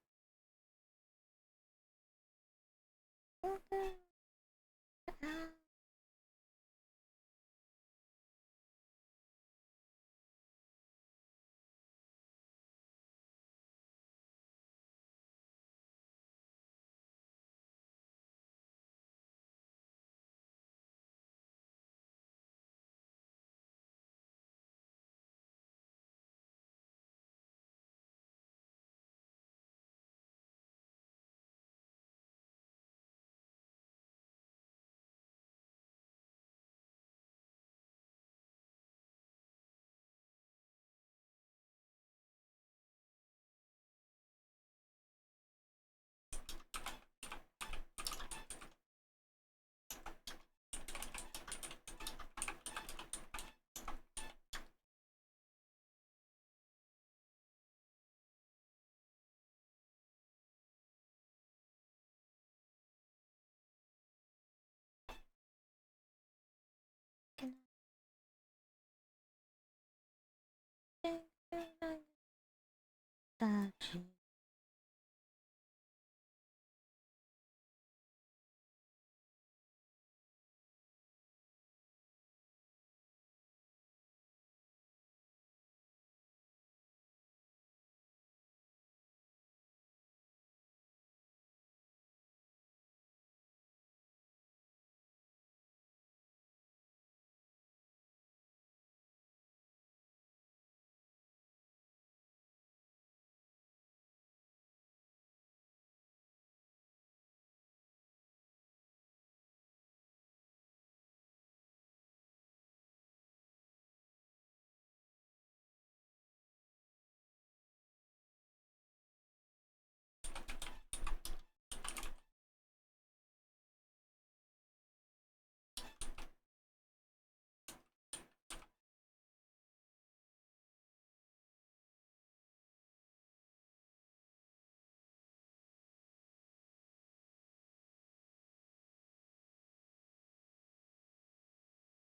Touchy.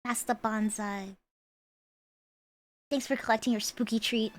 That's the bonsai. Thanks for collecting your spooky treat.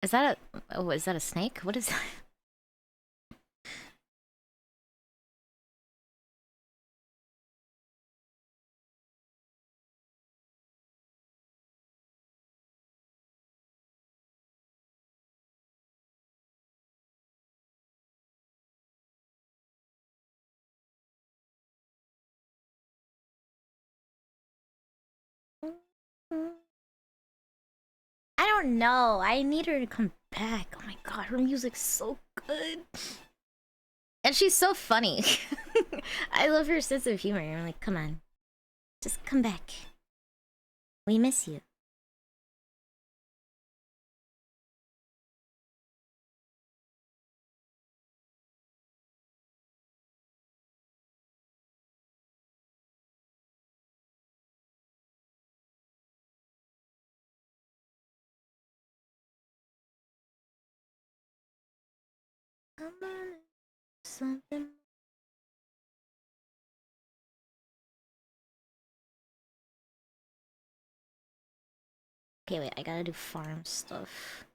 Is that a... Oh, is that a snake? What is that? I don't know. I need her to come back. Oh my god, her music's so good. And she's so funny. I love her sense of humor. I'm like, come on. Just come back. We miss you. I'm gonna do something. Okay, wait, I gotta do farm stuff.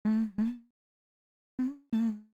Mhm. Mhm.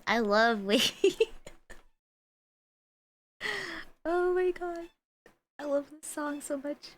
I love wait. Oh my god. I love this song so much.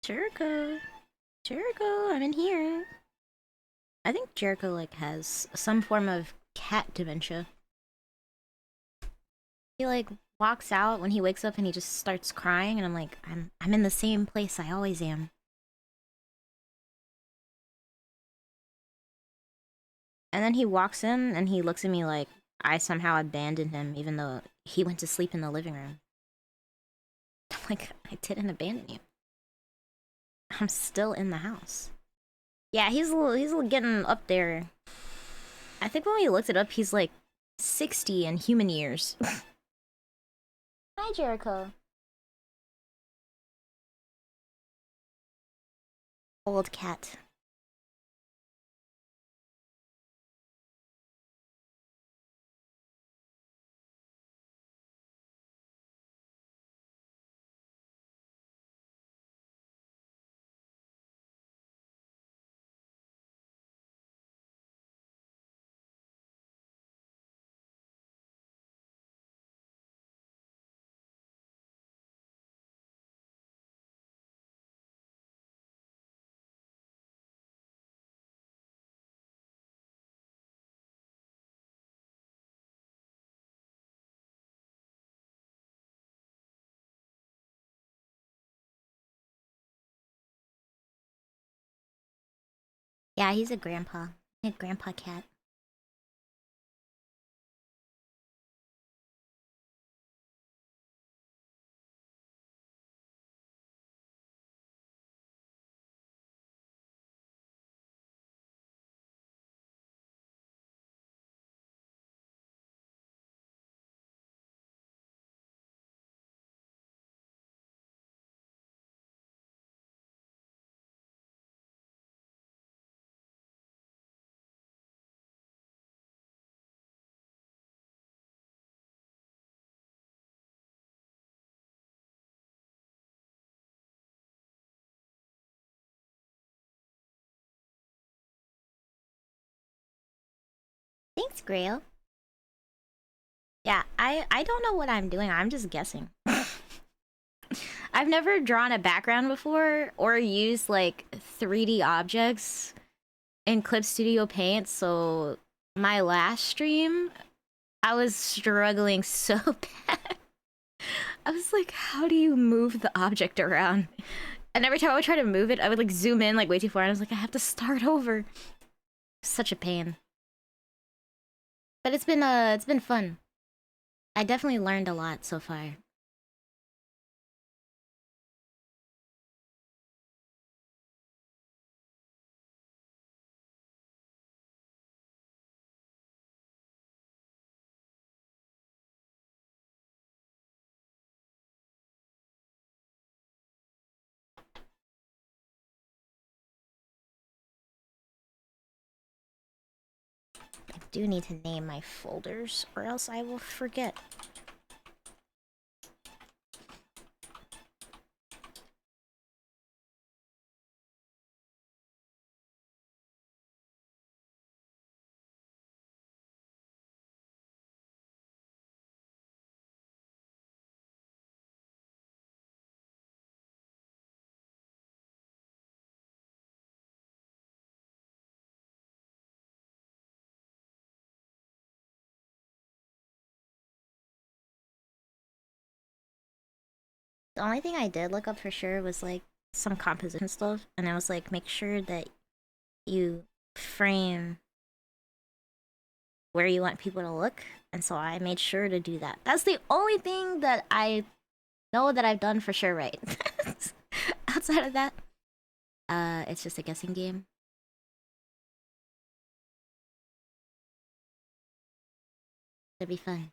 Jericho. Jericho, I'm in here. I think Jericho like has some form of cat dementia. He like walks out when he wakes up and he just starts crying and I'm like, I'm in the same place I always am. And then he walks in and he looks at me like I somehow abandoned him even though he went to sleep in the living room. I'm like, I didn't abandon you. I'm still in the house. Yeah, he's getting up there. I think when we looked it up, he's like 60 in human years. Hi, Jericho. Old cat. Yeah, he's a grandpa. A grandpa cat. Thanks, Grail. Yeah, I don't know what I'm doing. I'm just guessing. I've never drawn a background before or used like 3D objects in Clip Studio Paint, so my last stream, I was struggling so bad. I was like, how do you move the object around? And every time I would try to move it, I would like zoom in like way too far, and I was like, I have to start over. Such a pain. But it's been fun. I definitely learned a lot so far. I do need to name my folders, or else I will forget. The only thing I did look up for sure was like some composition stuff, and I was like, make sure that you frame where you want people to look, and so I made sure to do that. That's the only thing that I know that I've done for sure right. Outside of that, it's just a guessing game. It'll be fun.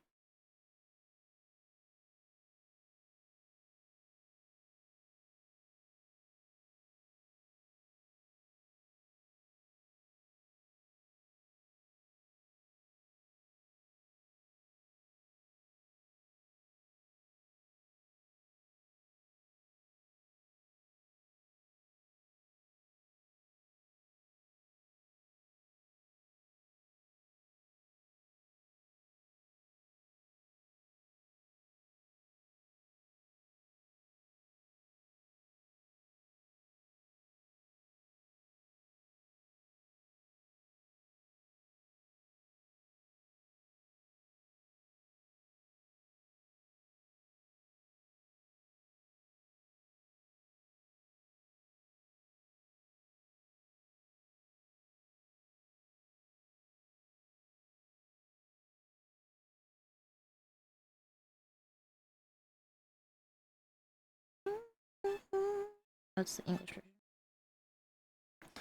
That's the English version.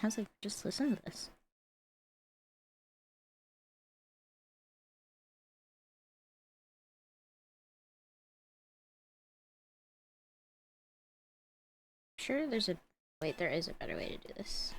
I was like, just listen to this. Sure, there's a... Wait, there is a better way to do this.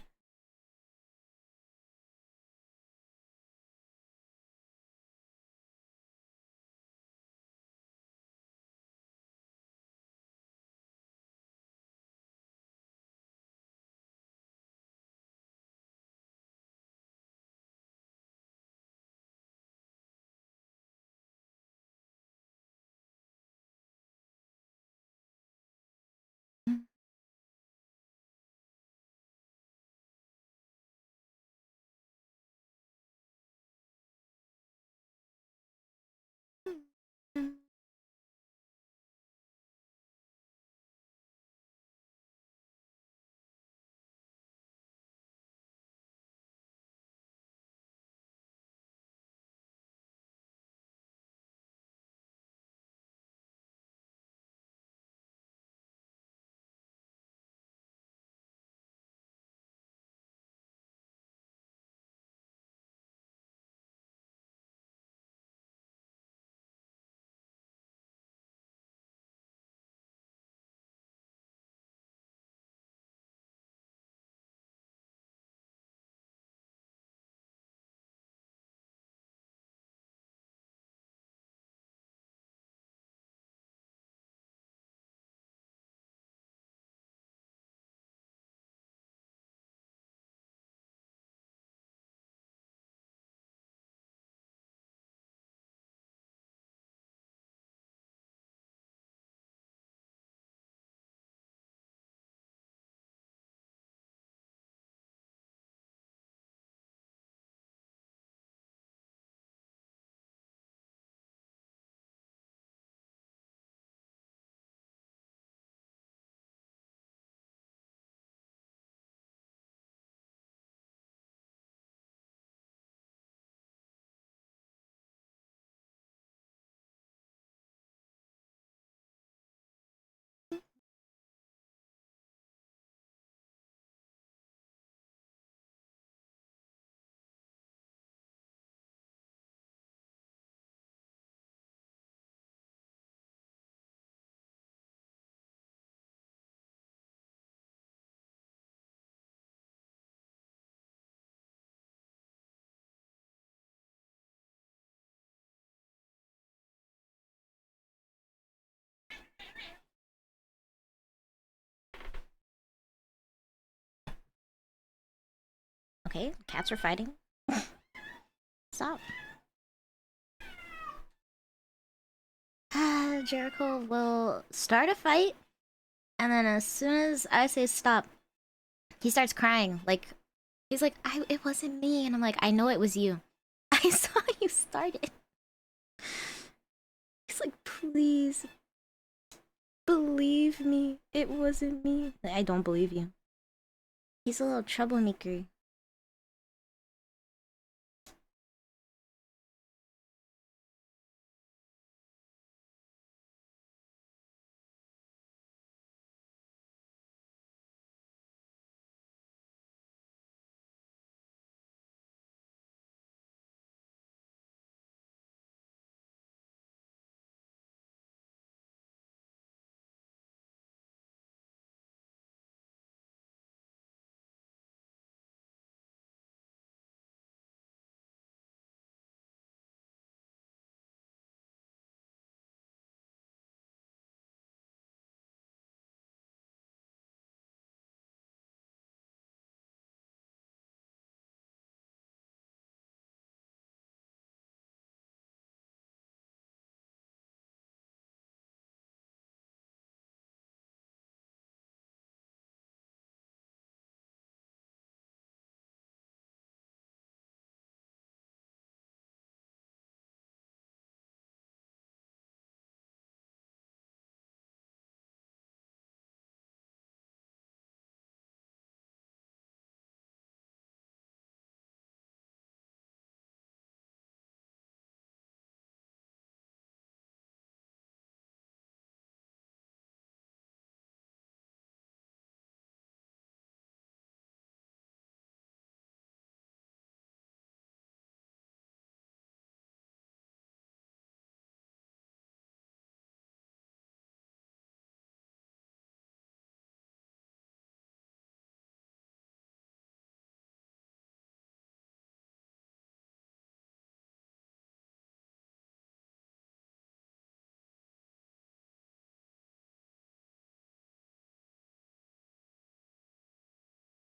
Okay, cats are fighting. Stop. Jericho will start a fight, and then as soon as I say stop, he starts crying. Like, he's like, it wasn't me. And I'm like, I know it was you. I saw you start it. He's like, please, believe me. It wasn't me. I don't believe you. He's a little troublemaker.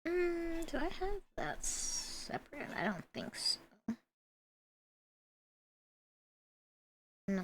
Do I have that separate? I don't think so. No.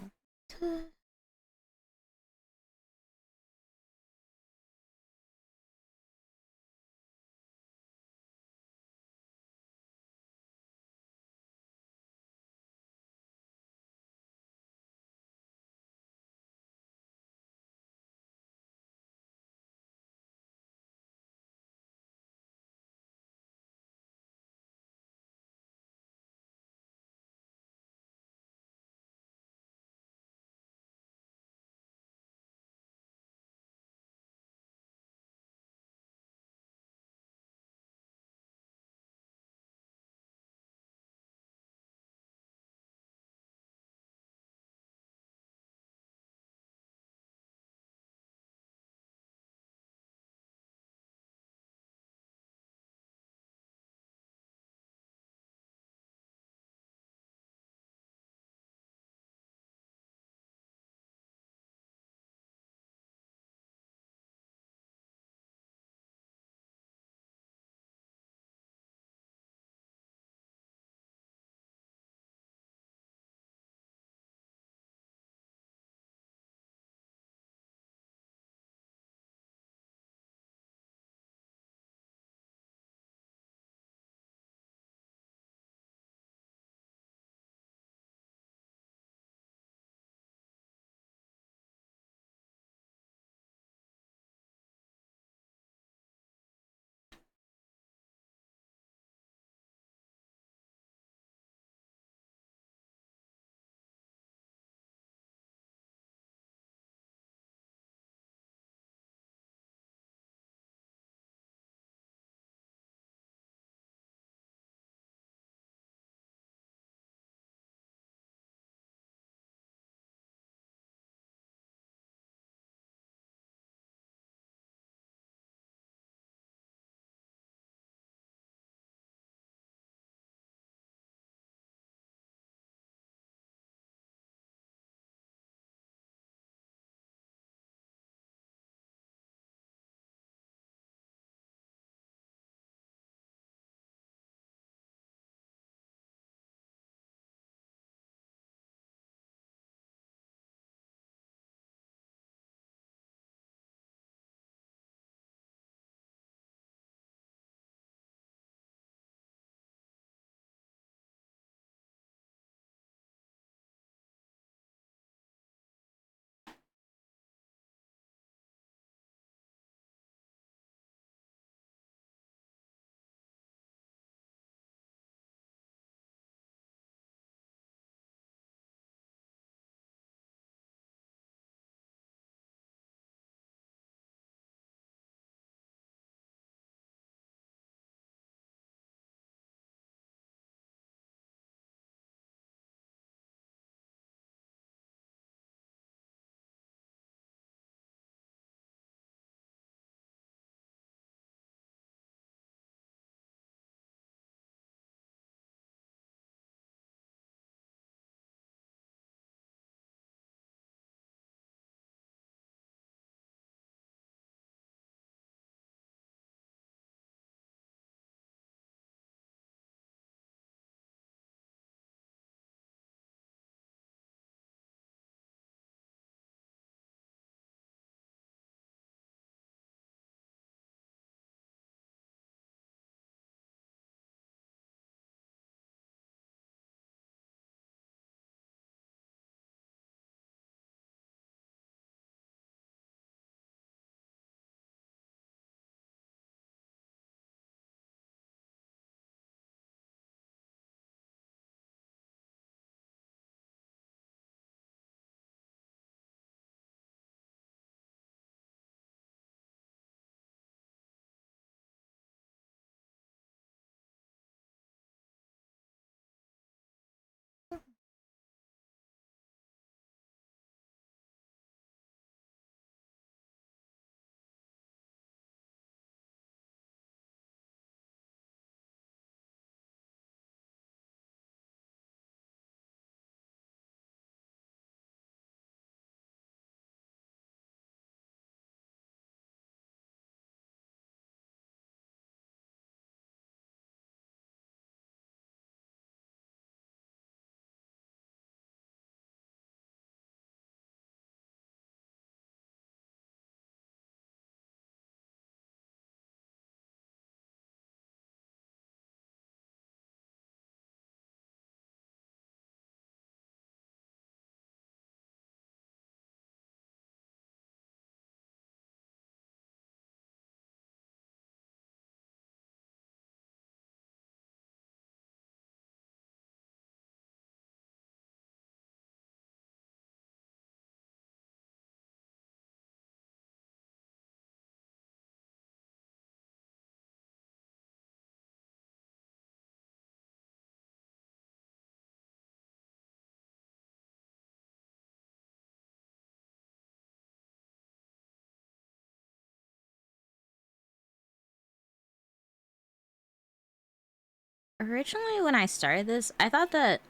Originally, when I started this, I thought that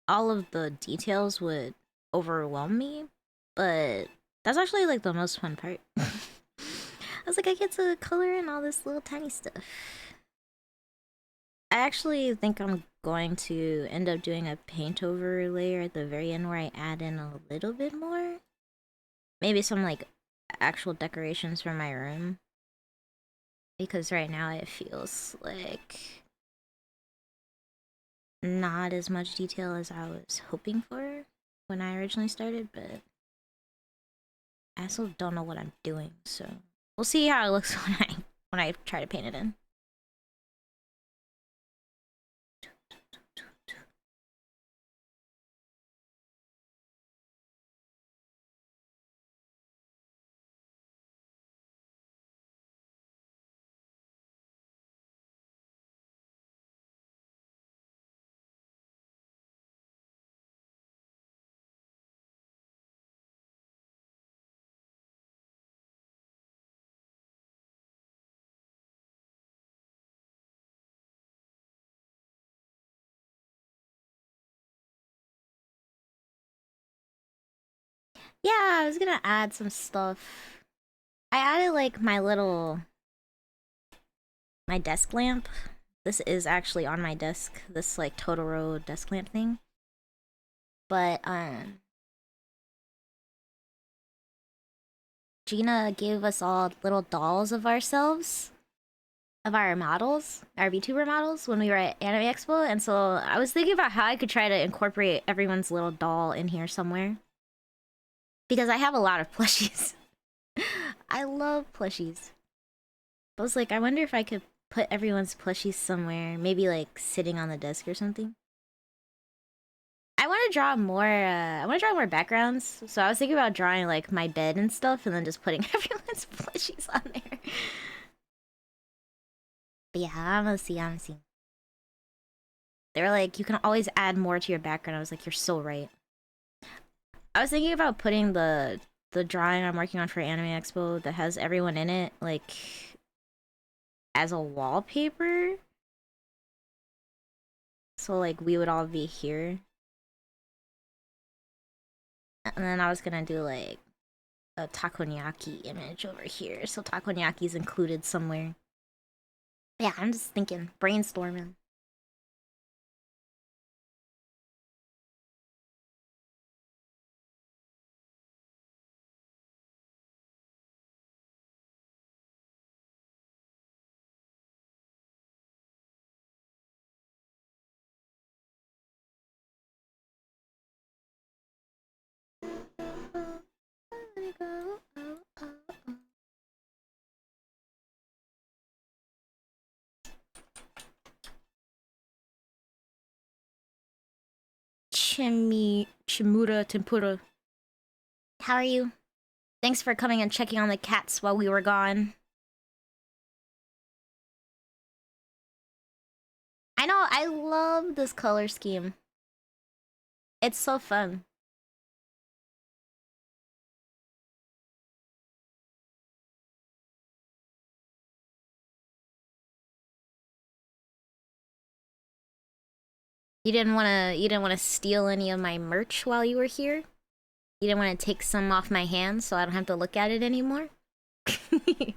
all of the details would overwhelm me, but that's actually like the most fun part. I was like, I get to color in all this little tiny stuff. I actually think I'm going to end up doing a paint over layer at the very end where I add in a little bit more. Maybe some like actual decorations for my room. Because right now it feels like not as much detail as I was hoping for when I originally started, but I still don't know what I'm doing, so we'll see how it looks when I try to paint it in. Yeah, I was gonna add some stuff. I added like my desk lamp. This is actually on my desk, this like Totoro desk lamp thing. But Gina gave us all little dolls of ourselves, of our models, our VTuber models, when we were at Anime Expo, and so I was thinking about how I could try to incorporate everyone's little doll in here somewhere. Because I have a lot of plushies. I love plushies. I was like, I wonder if I could put everyone's plushies somewhere, maybe like sitting on the desk or something. I want to draw more. I want to draw more backgrounds. So I was thinking about drawing like my bed and stuff, and then just putting everyone's plushies on there. But yeah, I'm gonna see. I'm gonna see. They were like, you can always add more to your background. I was like, you're so right. I was thinking about putting the drawing I'm working on for Anime Expo that has everyone in it, like as a wallpaper. So like we would all be here. And then I was gonna do like a takoyaki image over here. So takoyaki's included somewhere. Yeah, I'm just thinking, brainstorming. Chimura tempura. How are you? Thanks for coming and checking on the cats while we were gone. I know, I love this color scheme. It's so fun. You didn't wanna steal any of my merch while you were here? You didn't want to take some off my hands so I don't have to look at it anymore? You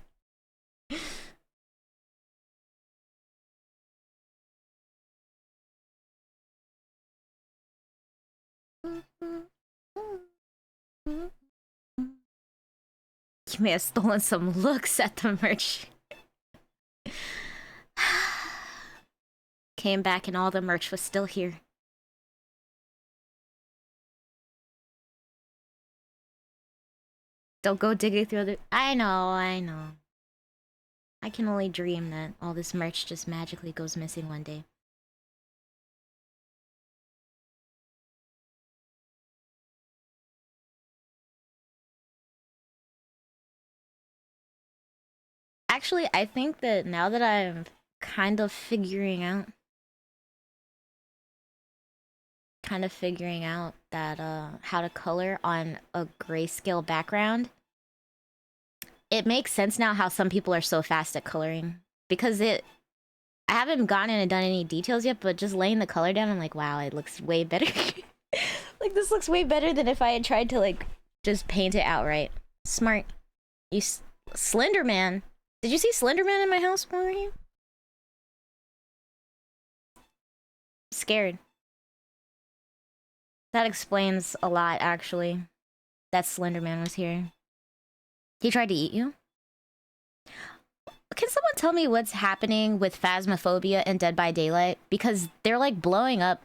may have stolen some looks at the merch. Came back and all the merch was still here. Don't go digging through the... I know, I know. I can only dream that all this merch just magically goes missing one day. Actually, I think that now that I'm kind of figuring out that how to color on a grayscale background, it makes sense now how some people are so fast at coloring, because I haven't gone in and done any details yet, but just laying the color down, I'm like, wow, it looks way better. Like, this looks way better than if I had tried to, like, just paint it outright. Smart. You Slender Man. Did you see Slender Man in my house while we were here? Scared. That explains a lot, actually. That Slender Man was here. He tried to eat you? Can someone tell me what's happening with Phasmophobia and Dead by Daylight? Because they're, like, blowing up.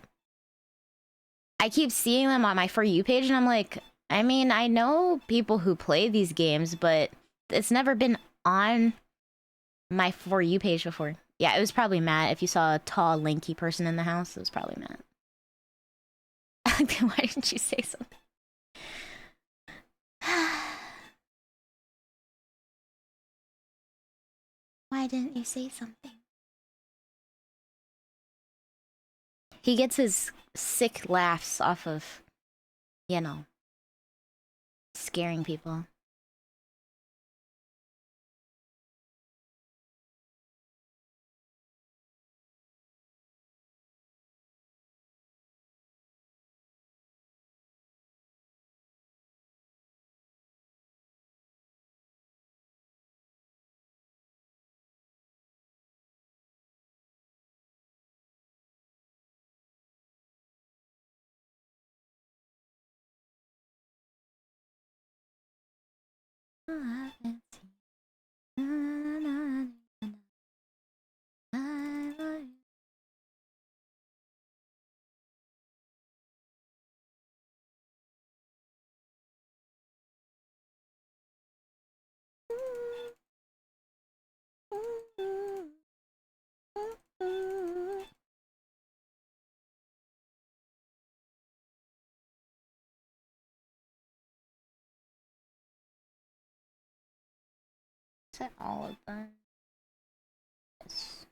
I keep seeing them on my For You page, and I'm like, I mean, I know people who play these games, but it's never been on my For You page before. Yeah, it was probably Matt. If you saw a tall, lanky person in the house, it was probably Matt. Why didn't you say something? Why didn't you say something? He gets his sick laughs off of, you know, scaring people. Is that all of them? Yes.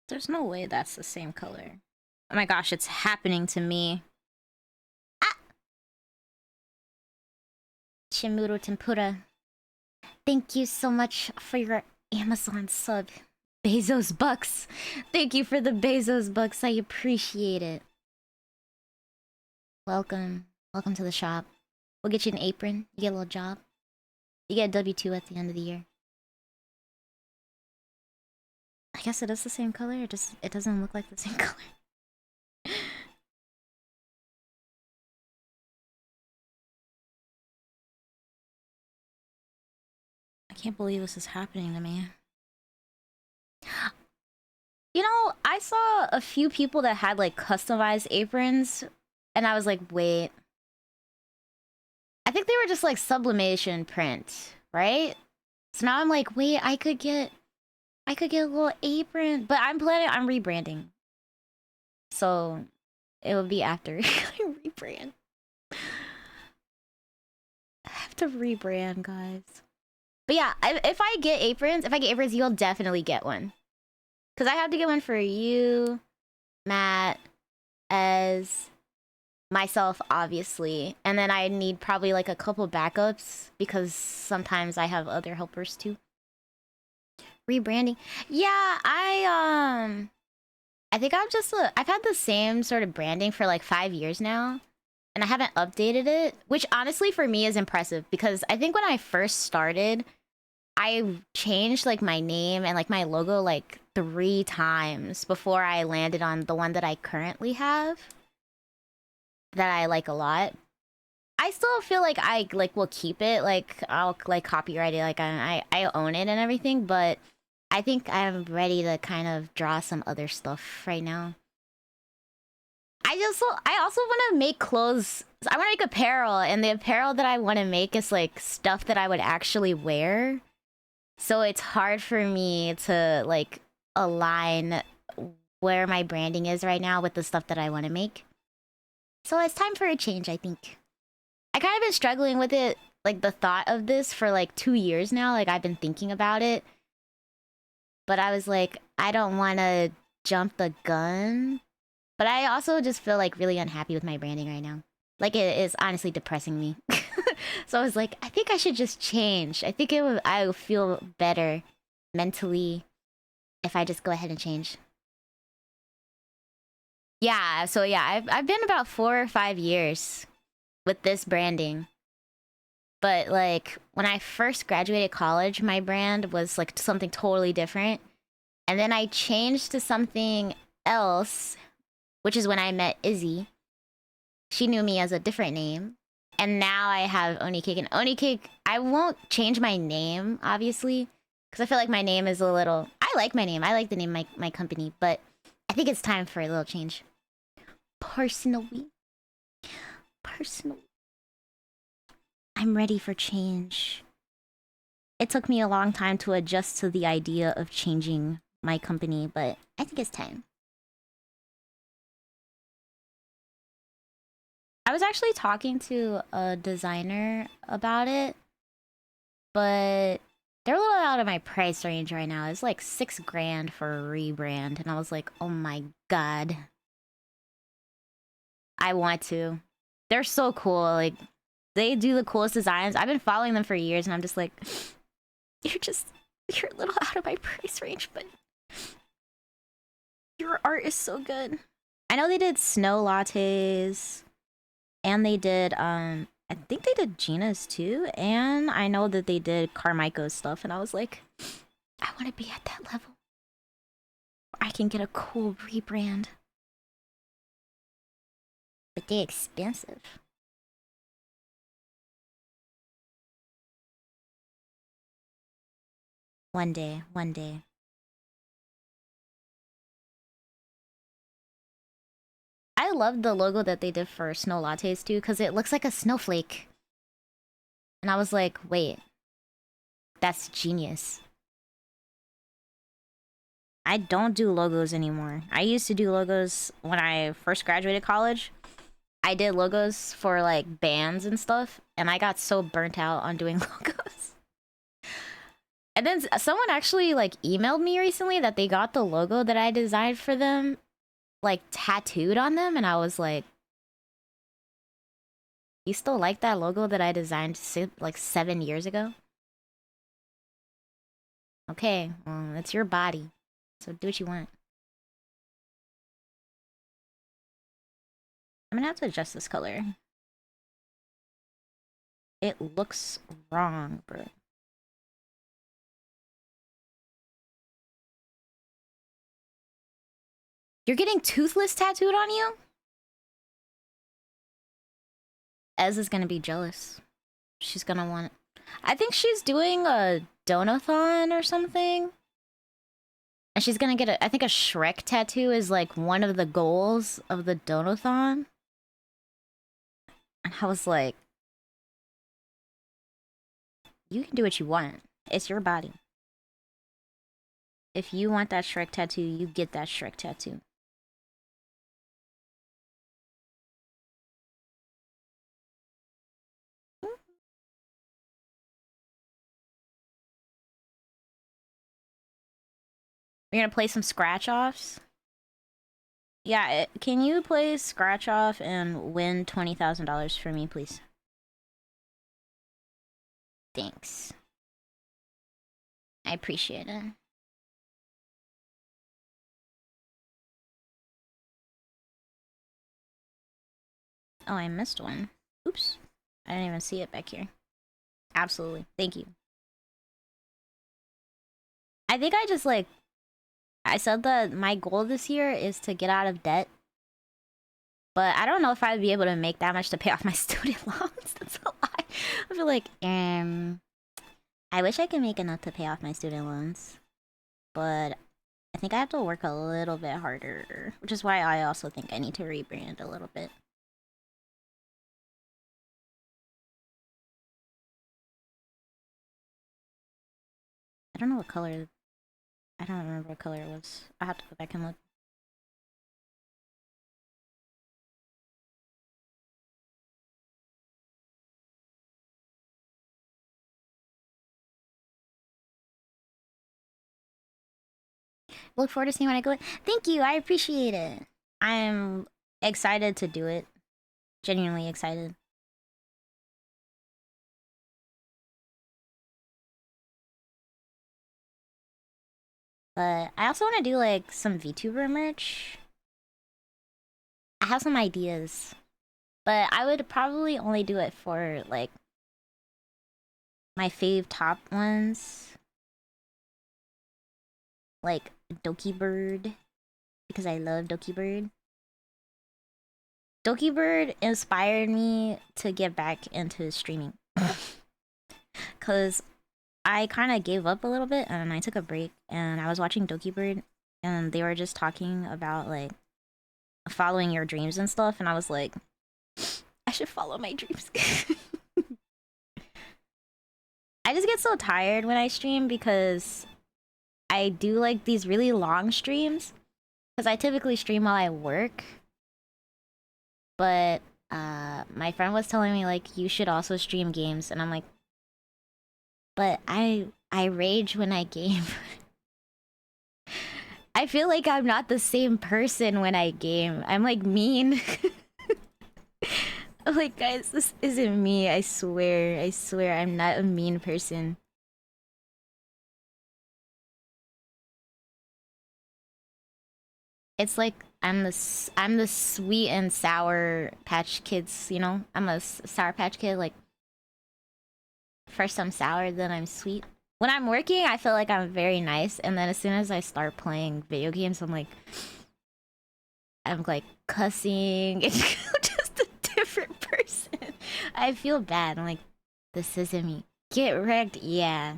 There's no way that's the same color. Oh my gosh, it's happening to me. Ah! Shimuro Tempura. Thank you so much for your Amazon sub. Bezos bucks. Thank you for the Bezos bucks. I appreciate it. Welcome. Welcome to the shop. We'll get you an apron. You get a little job. You get a W-2 at the end of the year. I guess it is the same color. It doesn't look like the same color. I can't believe this is happening to me. You know, I saw a few people that had like customized aprons, and I was like, wait. I think they were just like sublimation print, right? So now I'm like, wait, I could get a little apron, but I'm planning on rebranding. So it will be after I rebrand. I have to rebrand, guys. But yeah, if I get aprons, you'll definitely get one. Because I have to get one for you, Matt, as myself, obviously. And then I need probably like a couple backups because sometimes I have other helpers too. Rebranding. Yeah, I think I've had the same sort of branding for like 5 years now. And I haven't updated it, which honestly for me is impressive because I think when I first started, I changed like my name and like my logo like 3 times before I landed on the one that I currently have that I like a lot. I still feel like I like will keep it, like I'll like copyright it, like I own it and everything, but I think I'm ready to kind of draw some other stuff right now. I also want to make clothes. I want to make apparel, and the apparel that I want to make is like stuff that I would actually wear. So it's hard for me to like align where my branding is right now with the stuff that I want to make. So it's time for a change, I think. I kind of been struggling with it, like the thought of this for like 2 years now. Like I've been thinking about it, but I was like, I don't want to jump the gun. But I also just feel like really unhappy with my branding right now. Like it is honestly depressing me. So I was like, I think I should just change. I think I would feel better mentally if I just go ahead and change. Yeah, so yeah, I've been about 4 or 5 years with this branding. But like when I first graduated college, my brand was like something totally different. And then I changed to something else, which is when I met Izzy. She knew me as a different name. And now I have Oni Cake. And Oni Cake, I won't change my name, obviously, because I feel like my name is a little. I like my name. I like the name of my company, but I think it's time for a little change. Personally, personally, I'm ready for change. It took me a long time to adjust to the idea of changing my company, but I think it's time. I was actually talking to a designer about it, but they're a little out of my price range right now. It's like 6 grand for a rebrand, and I was like, oh my god, I want to. They're so cool. Like they do the coolest designs. I've been following them for years, and I'm just like, you're a little out of my price range, but your art is so good. I know they did snow lattes, and they did I think they did Gina's too, and I know that they did Carmichael's stuff, and I was like, I want to be at that level. I can get a cool rebrand. But they're expensive. One day, one day. I love the logo that they did for Snow Lattes too, because it looks like a snowflake. And I was like, wait, that's genius. I don't do logos anymore. I used to do logos when I first graduated college. I did logos for like bands and stuff, and I got so burnt out on doing logos. And then someone actually like emailed me recently that they got the logo that I designed for them like tattooed on them, and I was like, you still like that logo that I designed like 7 years ago? Okay, well, it's your body, so do what you want. I'm gonna have to adjust this color. It looks wrong, bro. You're getting Toothless tattooed on you? Ez is gonna be jealous. She's gonna want. I think she's doing a donathon or something. And she's gonna get I think a Shrek tattoo is like one of the goals of the donathon. And I was like, you can do what you want. It's your body. If you want that Shrek tattoo, you get that Shrek tattoo. We're gonna play some scratch offs. Yeah, can you play scratch off and win $20,000 for me, please? Thanks. I appreciate it. Oh, I missed one. Oops. I didn't even see it back here. Absolutely. Thank you. I think I just like I said that my goal this year is to get out of debt. But I don't know if I'd be able to make that much to pay off my student loans. That's a lie. I feel like, I wish I could make enough to pay off my student loans. But I think I have to work a little bit harder. Which is why I also think I need to rebrand a little bit. I don't know what color. I don't remember what color it was. I have to go back and look. Look forward to seeing when I go. Thank you. I appreciate it. I'm excited to do it. Genuinely excited. But I also want to do like some VTuber merch. I have some ideas, but I would probably only do it for like my fave top ones, like Doki Bird, because I love Doki Bird. Doki Bird inspired me to get back into streaming. Because I kind of gave up a little bit and I took a break and I was watching Doki Bird and they were just talking about like following your dreams and stuff. And I was like, I should follow my dreams. I just get so tired when I stream because I do like these really long streams because I typically stream while I work. But my friend was telling me like you should also stream games and I'm like, but I rage when I game. I feel like I'm not the same person when I game. I'm like mean. I'm like, guys, this isn't me. I swear. I swear I'm not a mean person. It's like I'm the sweet and sour patch kids, you know? I'm a sour patch kid like first I'm sour, then I'm sweet. When I'm working, I feel like I'm very nice, and then as soon as I start playing video games, I'm like cussing. It's just a different person. I feel bad. I'm like, this isn't me. Get wrecked, yeah.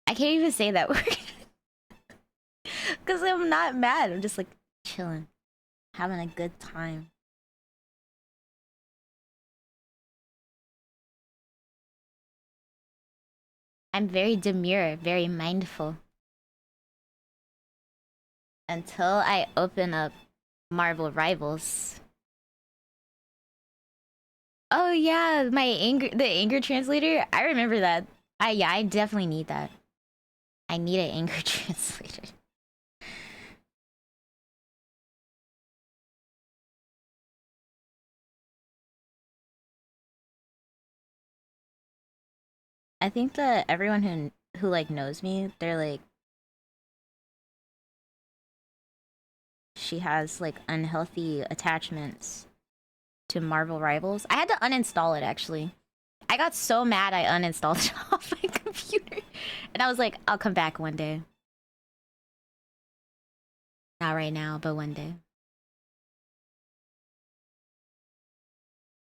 I can't even say that word. Because I'm not mad. I'm just like chilling. Having a good time. I'm very demure, very mindful. Until I open up Marvel Rivals. Oh yeah, the anger translator. I remember that. I definitely need that. I need an anger translator. I think that everyone who like knows me, they're like she has like unhealthy attachments to Marvel Rivals. I had to uninstall it actually. I got so mad I uninstalled it off my computer. And I was like, I'll come back one day. Not right now, but one day.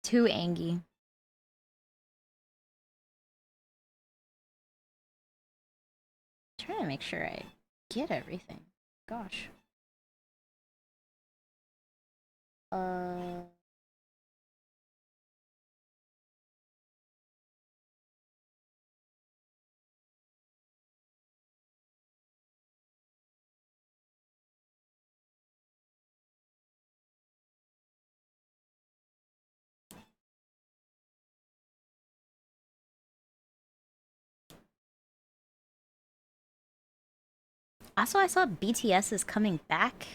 Too angry. Trying to make sure I get everything. Gosh. Uh Also, I saw BTS is coming back.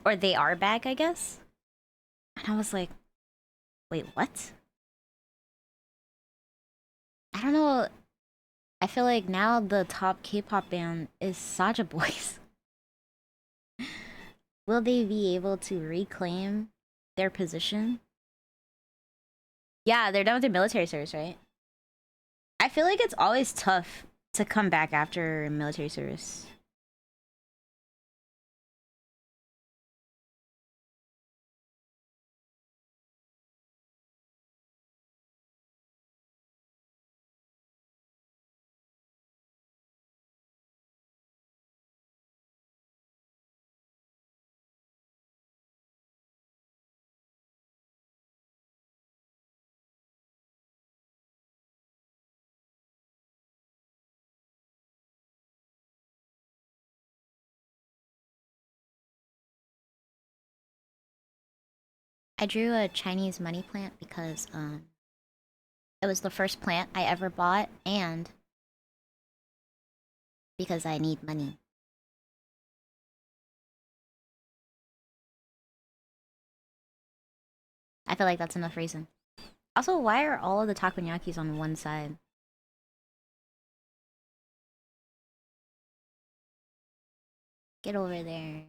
Or they are back, I guess. And I was like, wait, what? I don't know. I feel like now the top K-pop band is Saja Boys. Will they be able to reclaim their position? Yeah, they're done with their military service, right? I feel like it's always tough to come back after military service. I drew a Chinese money plant because it was the first plant I ever bought and because I need money. I feel like that's enough reason. Also, why are all of the takoyakis on one side? Get over there.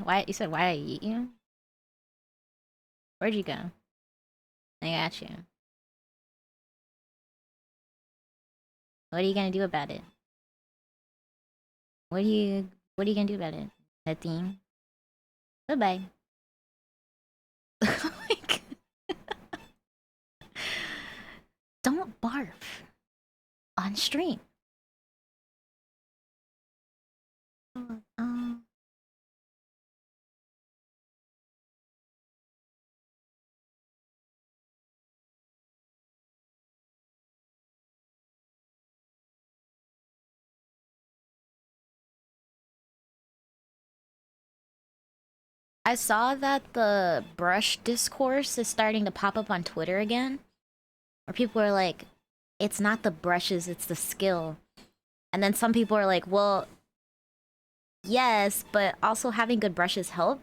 Why? You said why did I eat you? Where'd you go? I got you. What are you gonna do about it? What are you gonna do about it? Nothing. Goodbye. Like, don't barf on stream. Oh. I saw that the brush discourse is starting to pop up on Twitter again, where people are like, it's not the brushes, it's the skill. And then some people are like, well, yes, but also having good brushes help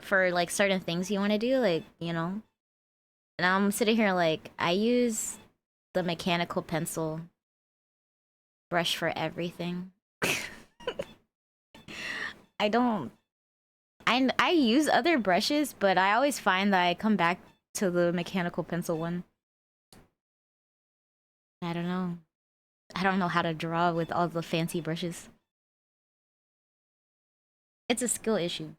for like certain things you want to do, like, you know. And I'm sitting here like, I use the mechanical pencil brush for everything. I don't I use other brushes, but I always find that I come back to the mechanical pencil one. I don't know. I don't know how to draw with all the fancy brushes. It's a skill issue.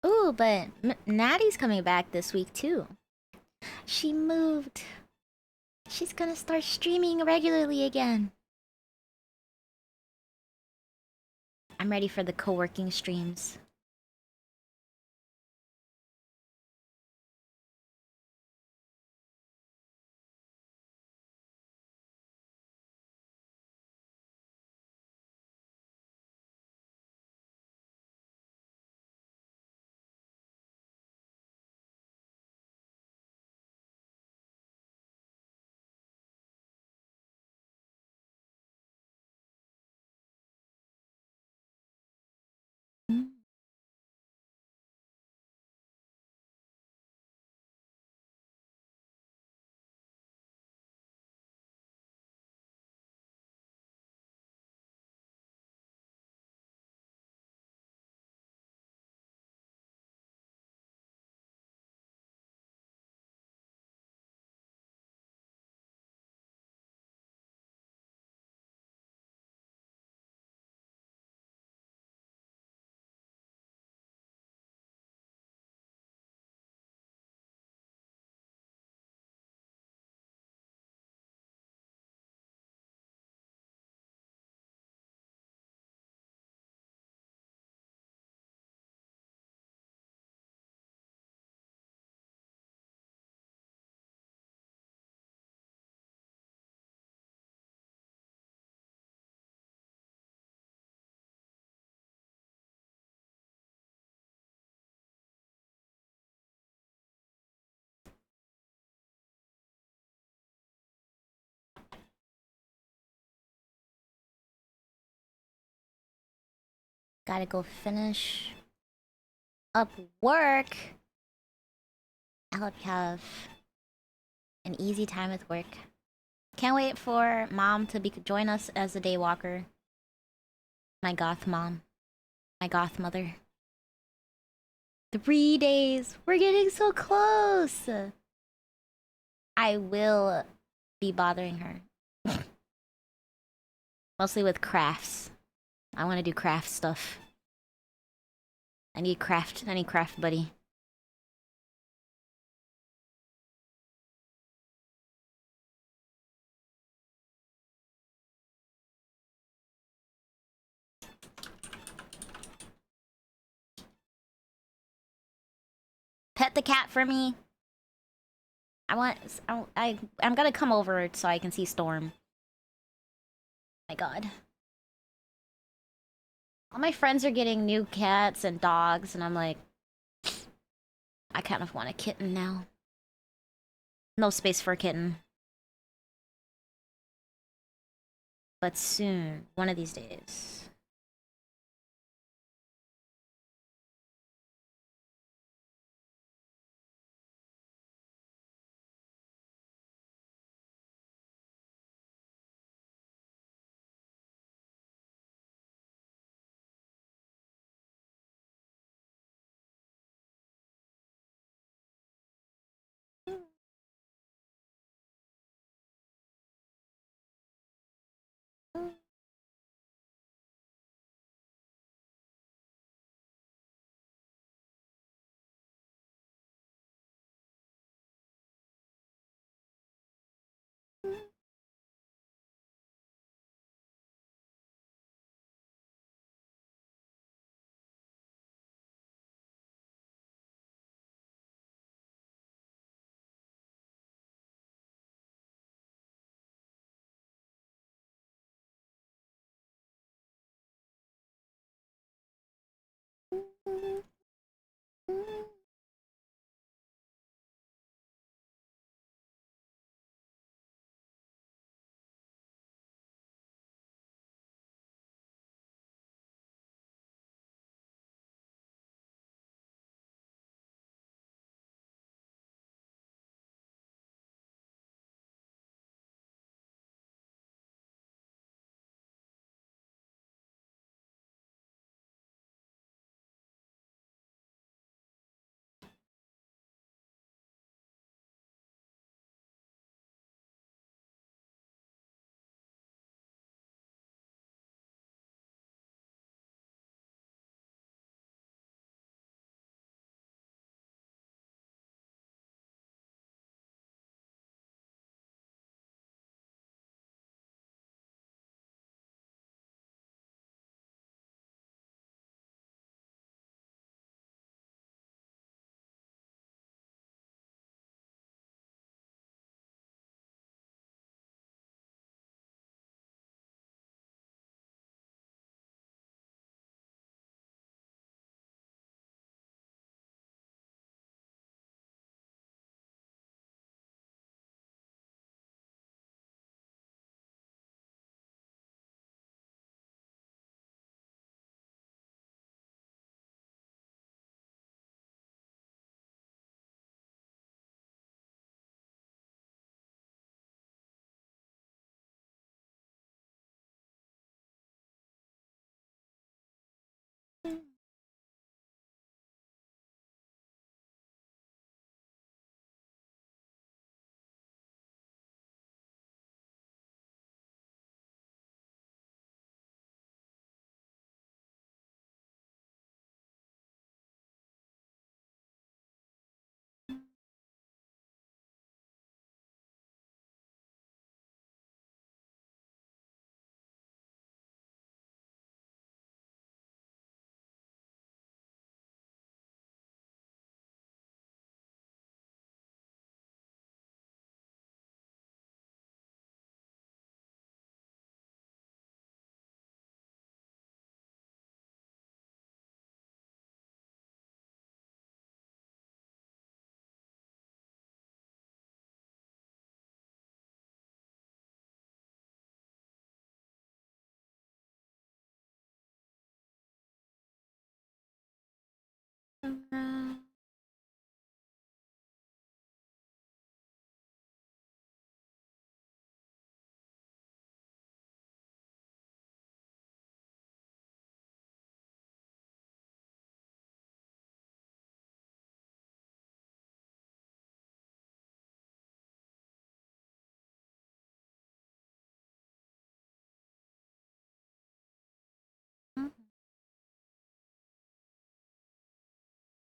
Ooh, but Natty's coming back this week too. She moved. She's gonna start streaming regularly again. I'm ready for the co-working streams. Mm. Gotta go finish up work. I hope you have an easy time with work. Can't wait for mom to join us as a day walker. My goth mom. My goth mother. 3 days. We're getting so close. I will be bothering her. Mostly with crafts. I want to do craft stuff. I need craft buddy. Pet the cat for me. I'm gonna come over so I can see Storm. My god. All my friends are getting new cats and dogs, and I'm like, I kind of want a kitten now. No space for a kitten. But soon, one of these days.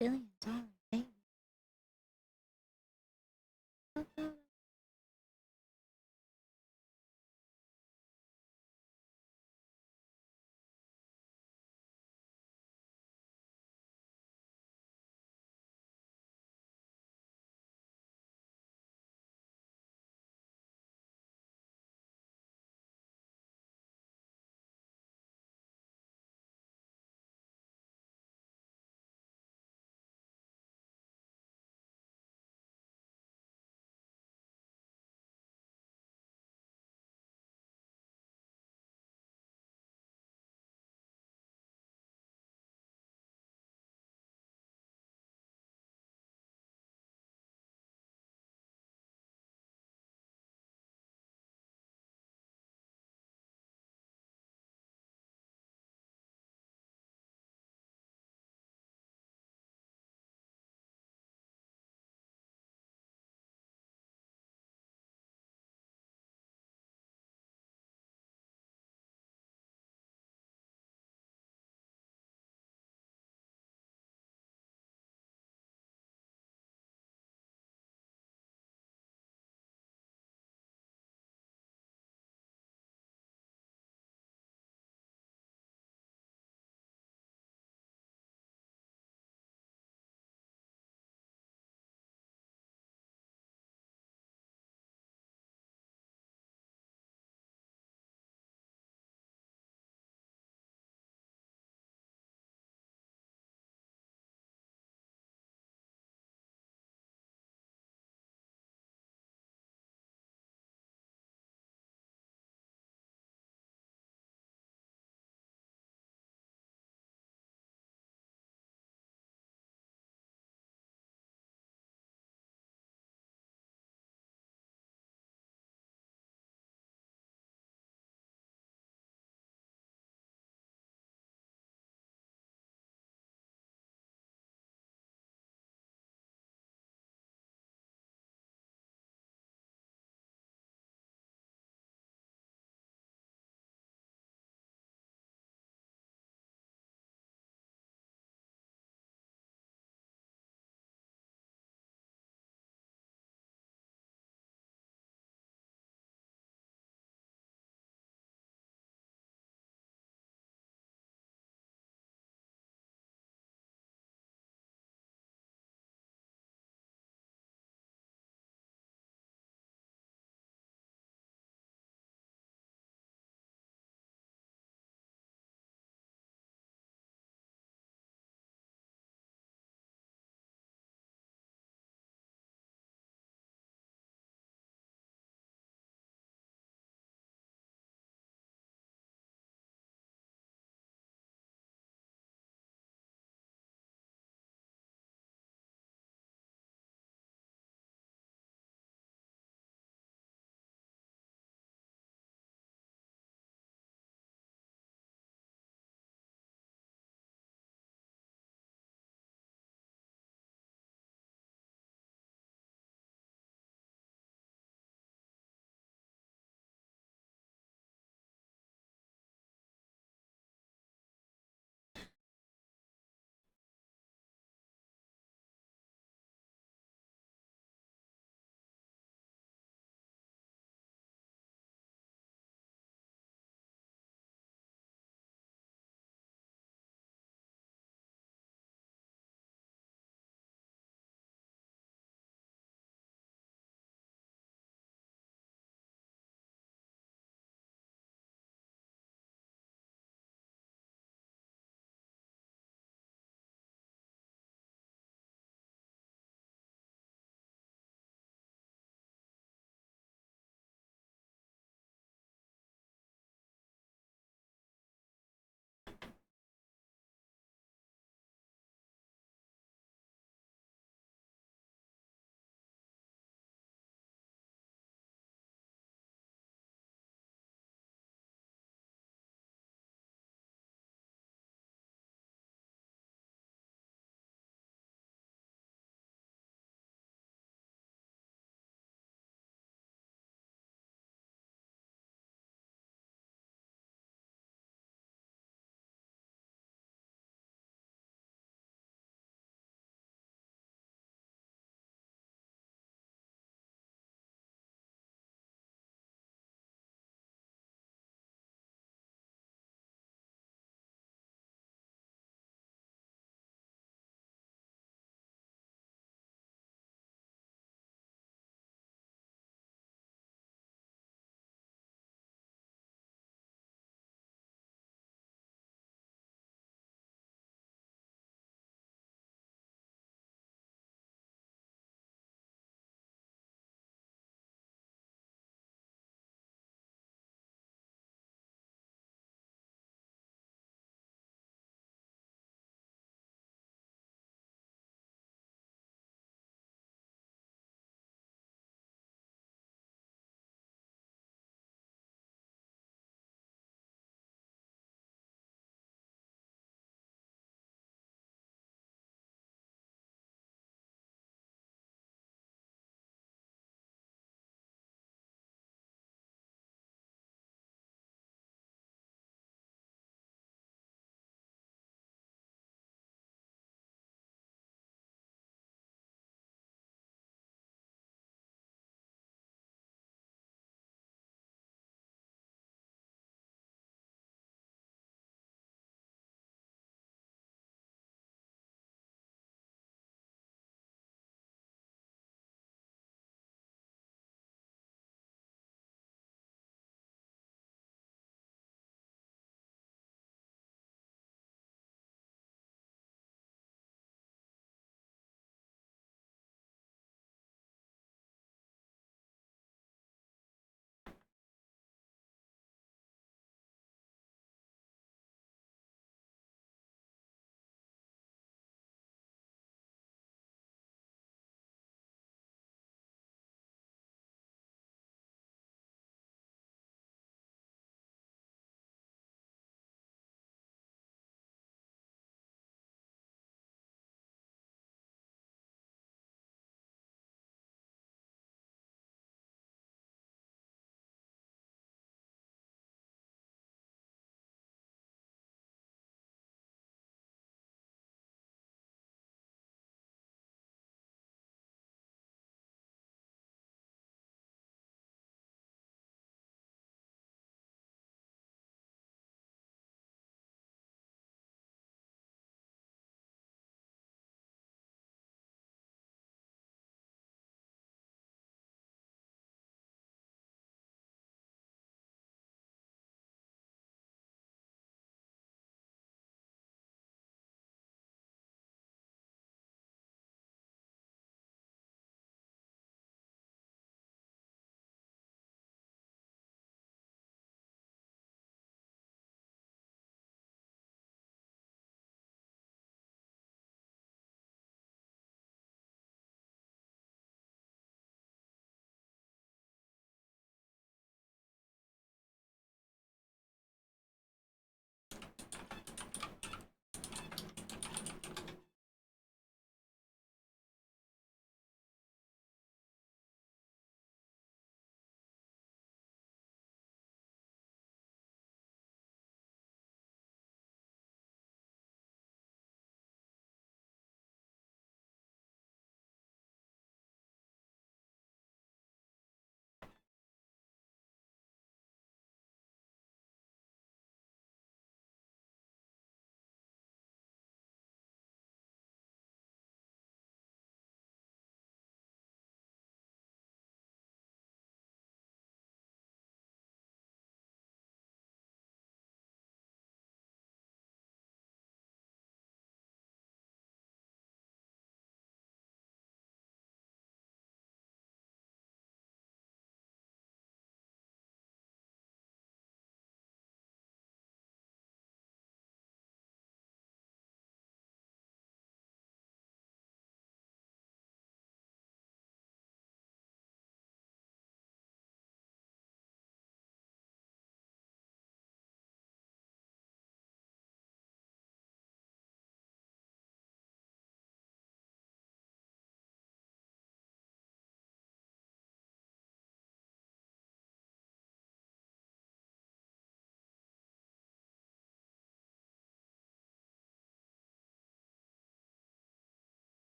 $1 billion, baby.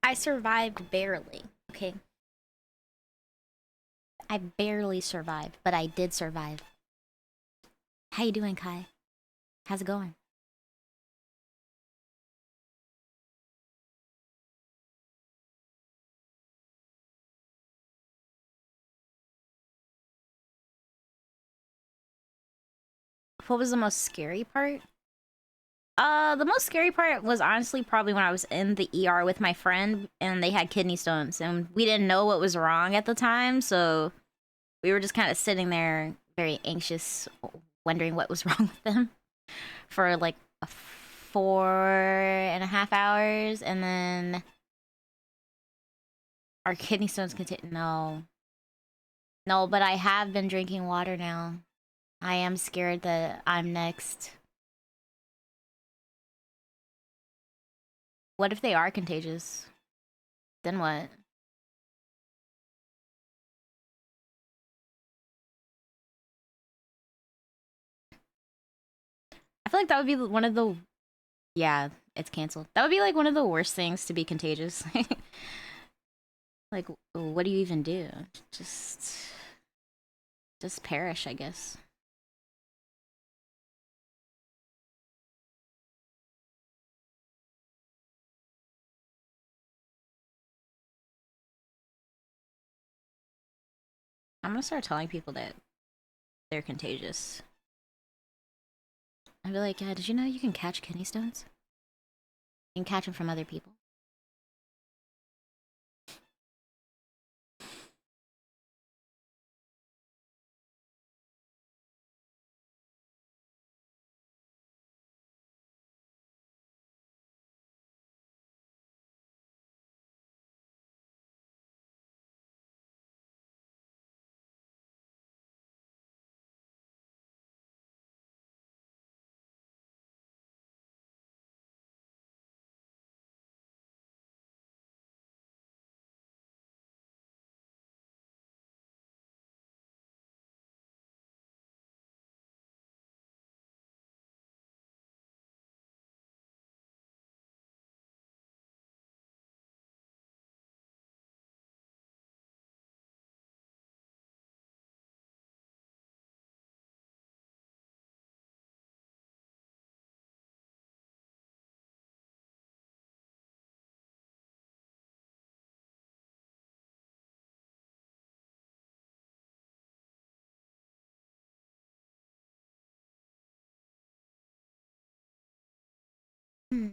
I survived barely, okay? I barely survived, but I did survive. How you doing, Kai? How's it going? What was the most scary part? The most scary part was honestly probably when I was in the ER with my friend and they had kidney stones and we didn't know what was wrong at the time, so we were just kind of sitting there very anxious, wondering what was wrong with them for like 4.5 hours, and then our kidney stones continue. No, no, but I have been drinking water now. I am scared that I'm next. What if they are contagious? Then what? I feel like that would be one of the, yeah, it's canceled. That would be like one of the worst things to be contagious. Like, what do you even do? Just, just perish, I guess. I'm gonna start telling people that they're contagious. I'd be like, yeah, did you know you can catch kidney stones? You can catch them from other people. Hmm.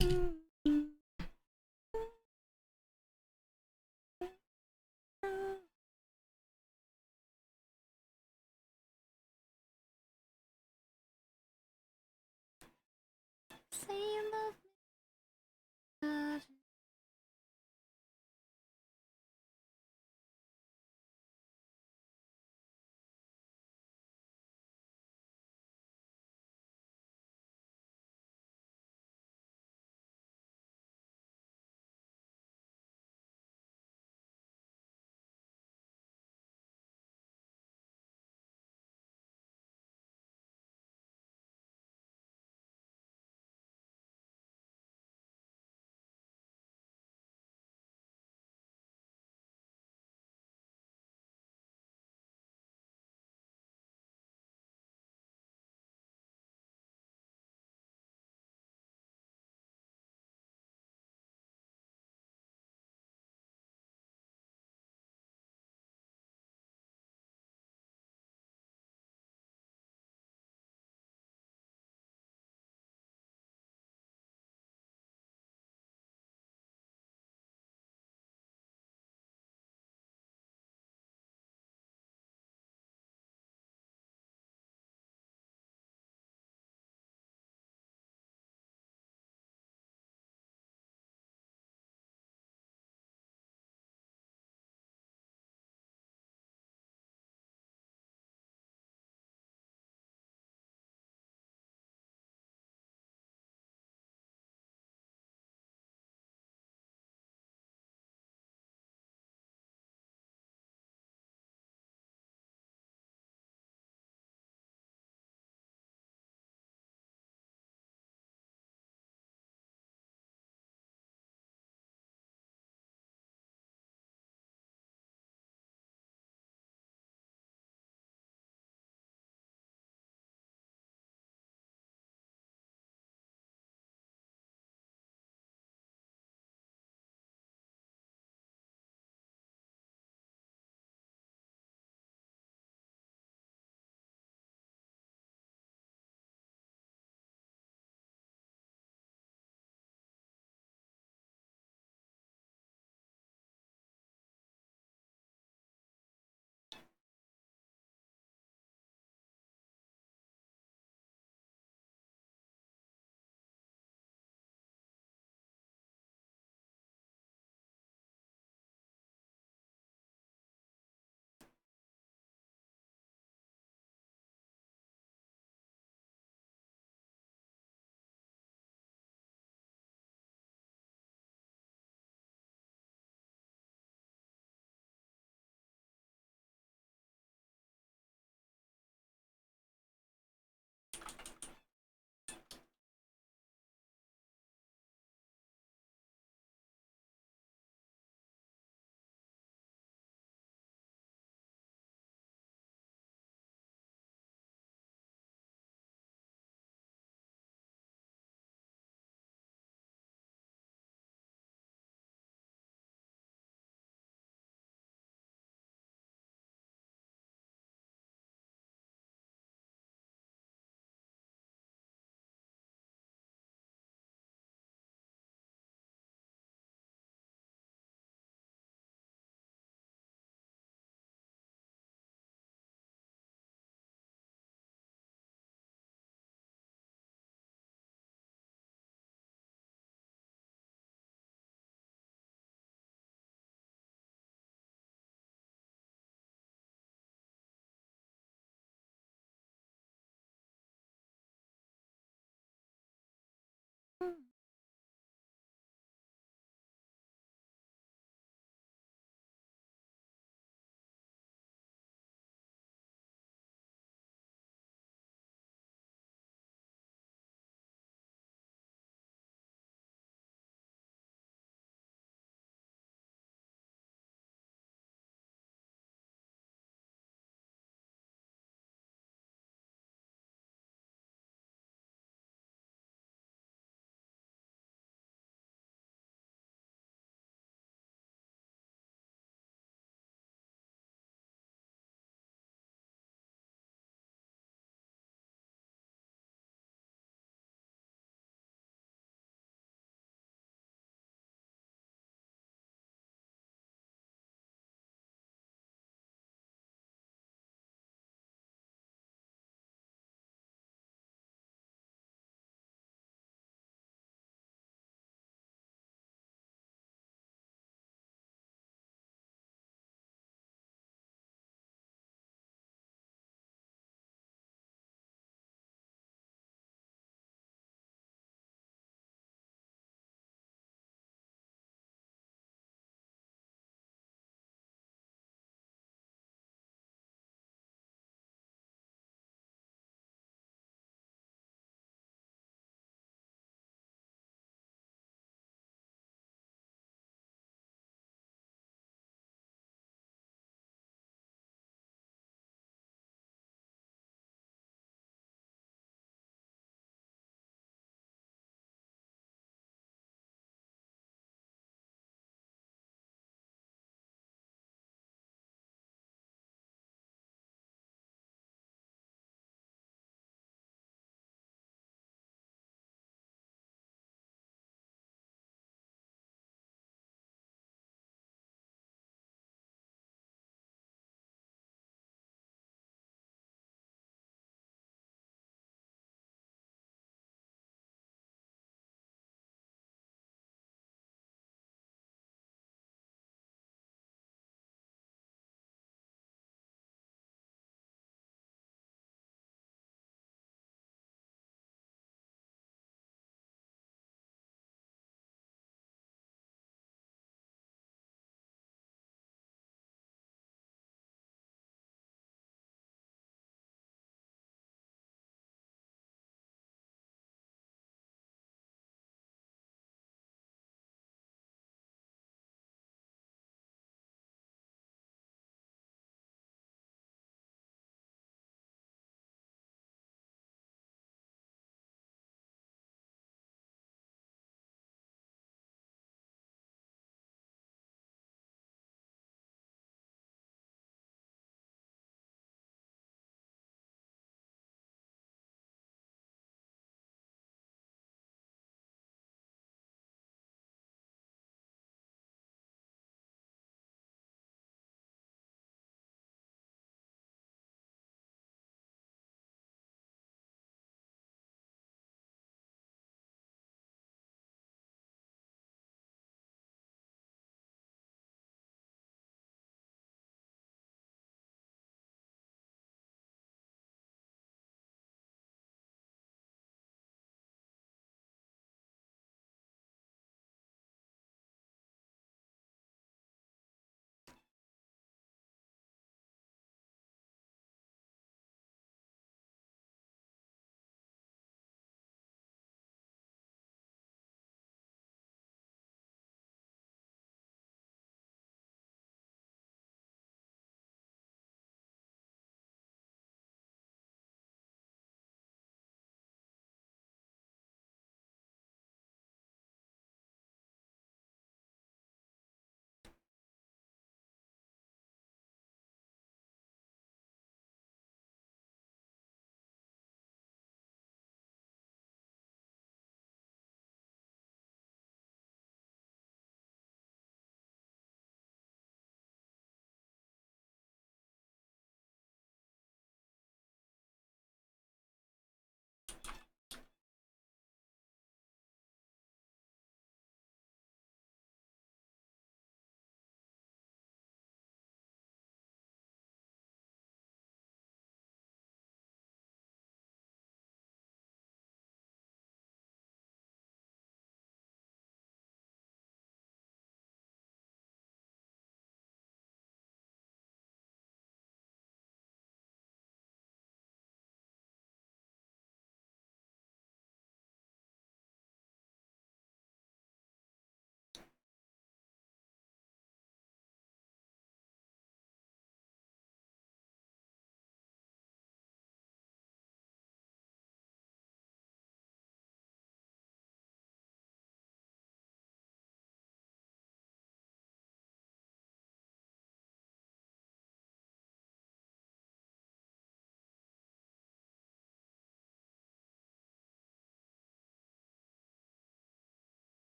Say you love me.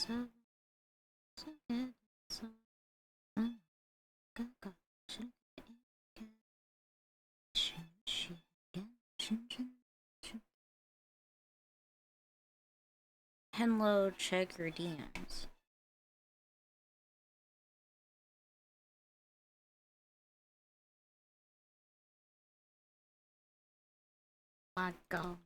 Hello, check your DMs. My God.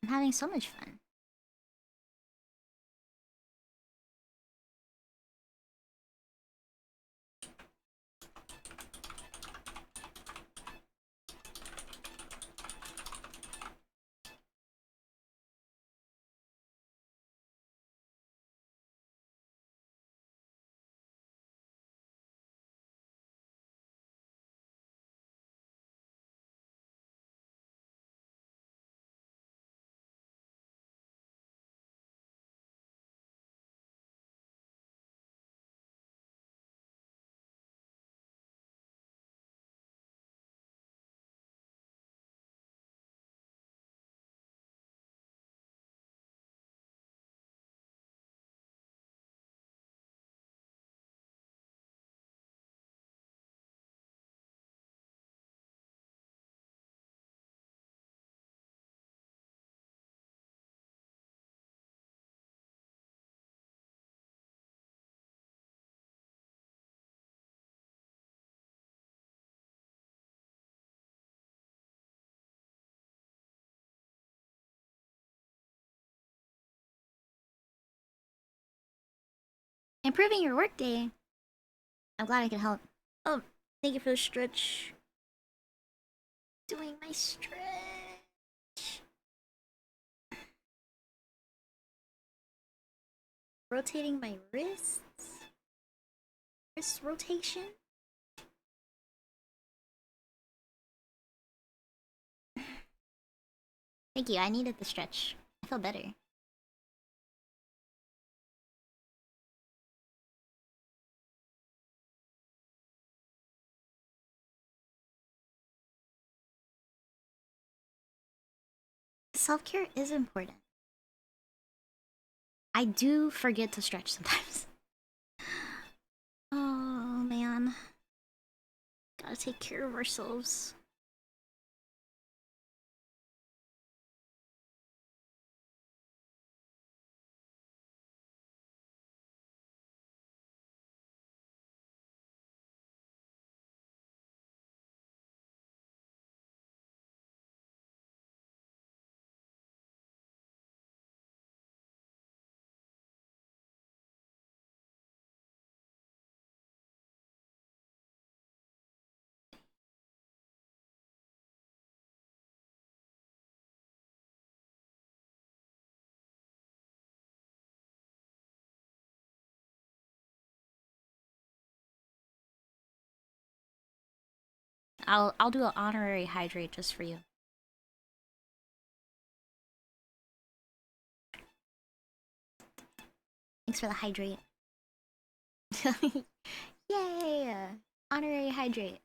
I'm having so much fun. Improving your workday. I'm glad I could help. Oh, thank you for the stretch. Doing my stretch. Rotating my wrists. Wrist rotation. Thank you, I needed the stretch. I feel better. Self-care is important. I do forget to stretch sometimes. Oh man. Gotta take care of ourselves. I'll do an honorary hydrate just for you. Thanks for the hydrate. Yay! Honorary hydrate.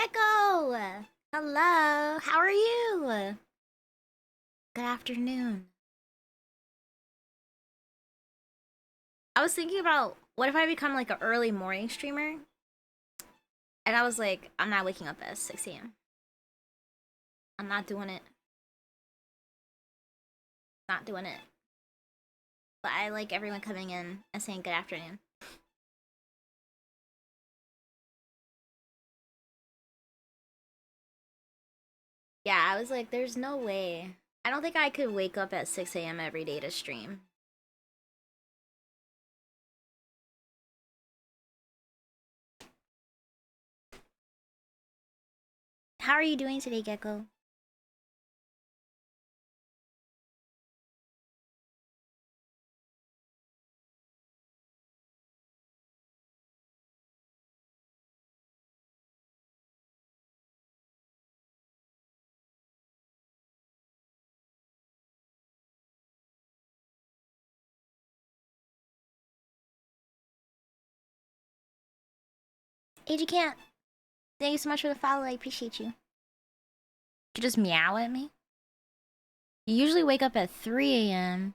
Gecko! Hello, how are you? Good afternoon. I was thinking about what if I become like an early morning streamer? And I was like, I'm not waking up at 6 a.m. I'm not doing it. Not doing it. But I like everyone coming in and saying good afternoon. Yeah, I was like, there's no way. I don't think I could wake up at 6 a.m. every day to stream. How are you doing today, Gecko? AG Can't. Thank you so much for the follow. I appreciate you. Did you just meow at me? You usually wake up at 3 a.m.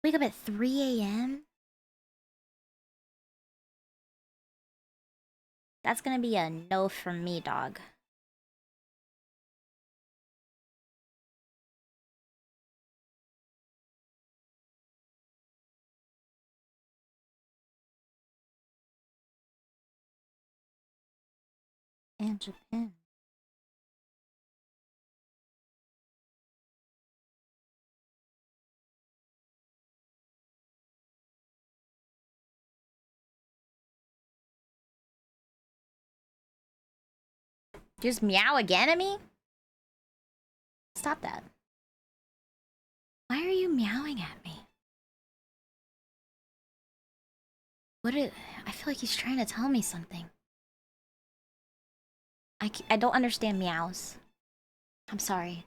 Wake up at 3 a.m.? That's gonna be a no from me, dog. And Japan. Just meow again at me? Stop that. Why are you meowing at me? I feel like he's trying to tell me something. I don't understand meows. I'm sorry.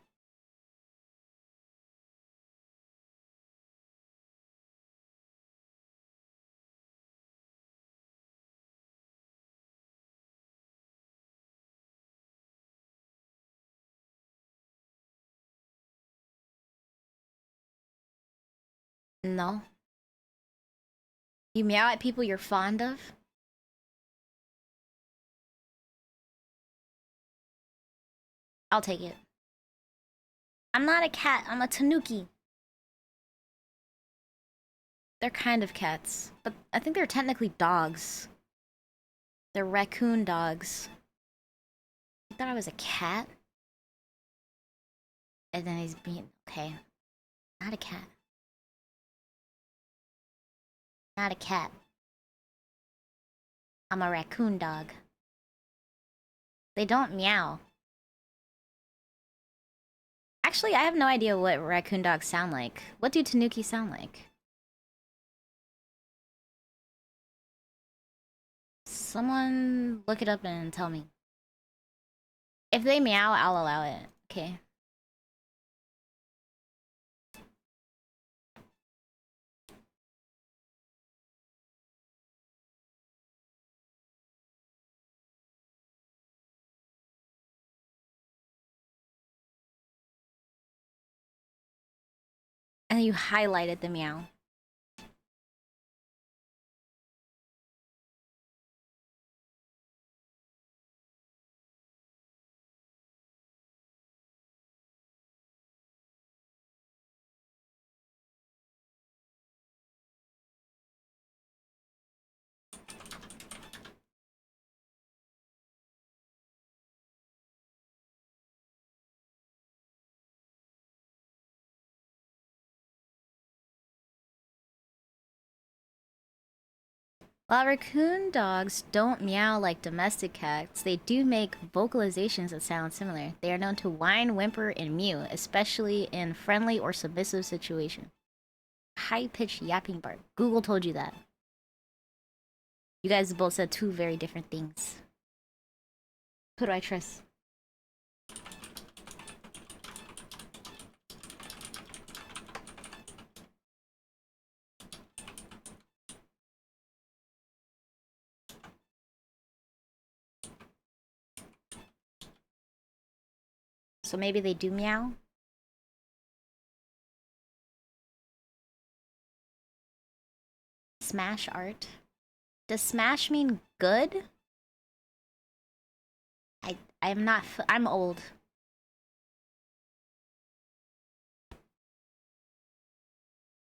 No. You meow at people you're fond of? I'll take it. I'm not a cat, I'm a tanuki. They're kind of cats, but I think they're technically dogs. They're raccoon dogs. You thought I was a cat? And then he's being... Okay. Not a cat. Not a cat. I'm a raccoon dog. They don't meow. Actually, I have no idea what raccoon dogs sound like. What do tanuki sound like? Someone look it up and tell me. If they meow, I'll allow it. Okay. And then you highlighted the meow. While raccoon dogs don't meow like domestic cats, they do make vocalizations that sound similar. They are known to whine, whimper, and mew, especially in friendly or submissive situations. High-pitched yapping bark. Google told you that. You guys both said two very different things. Who do I trust? So maybe they do meow? Smash art? Does smash mean good? I'm not. I'm old.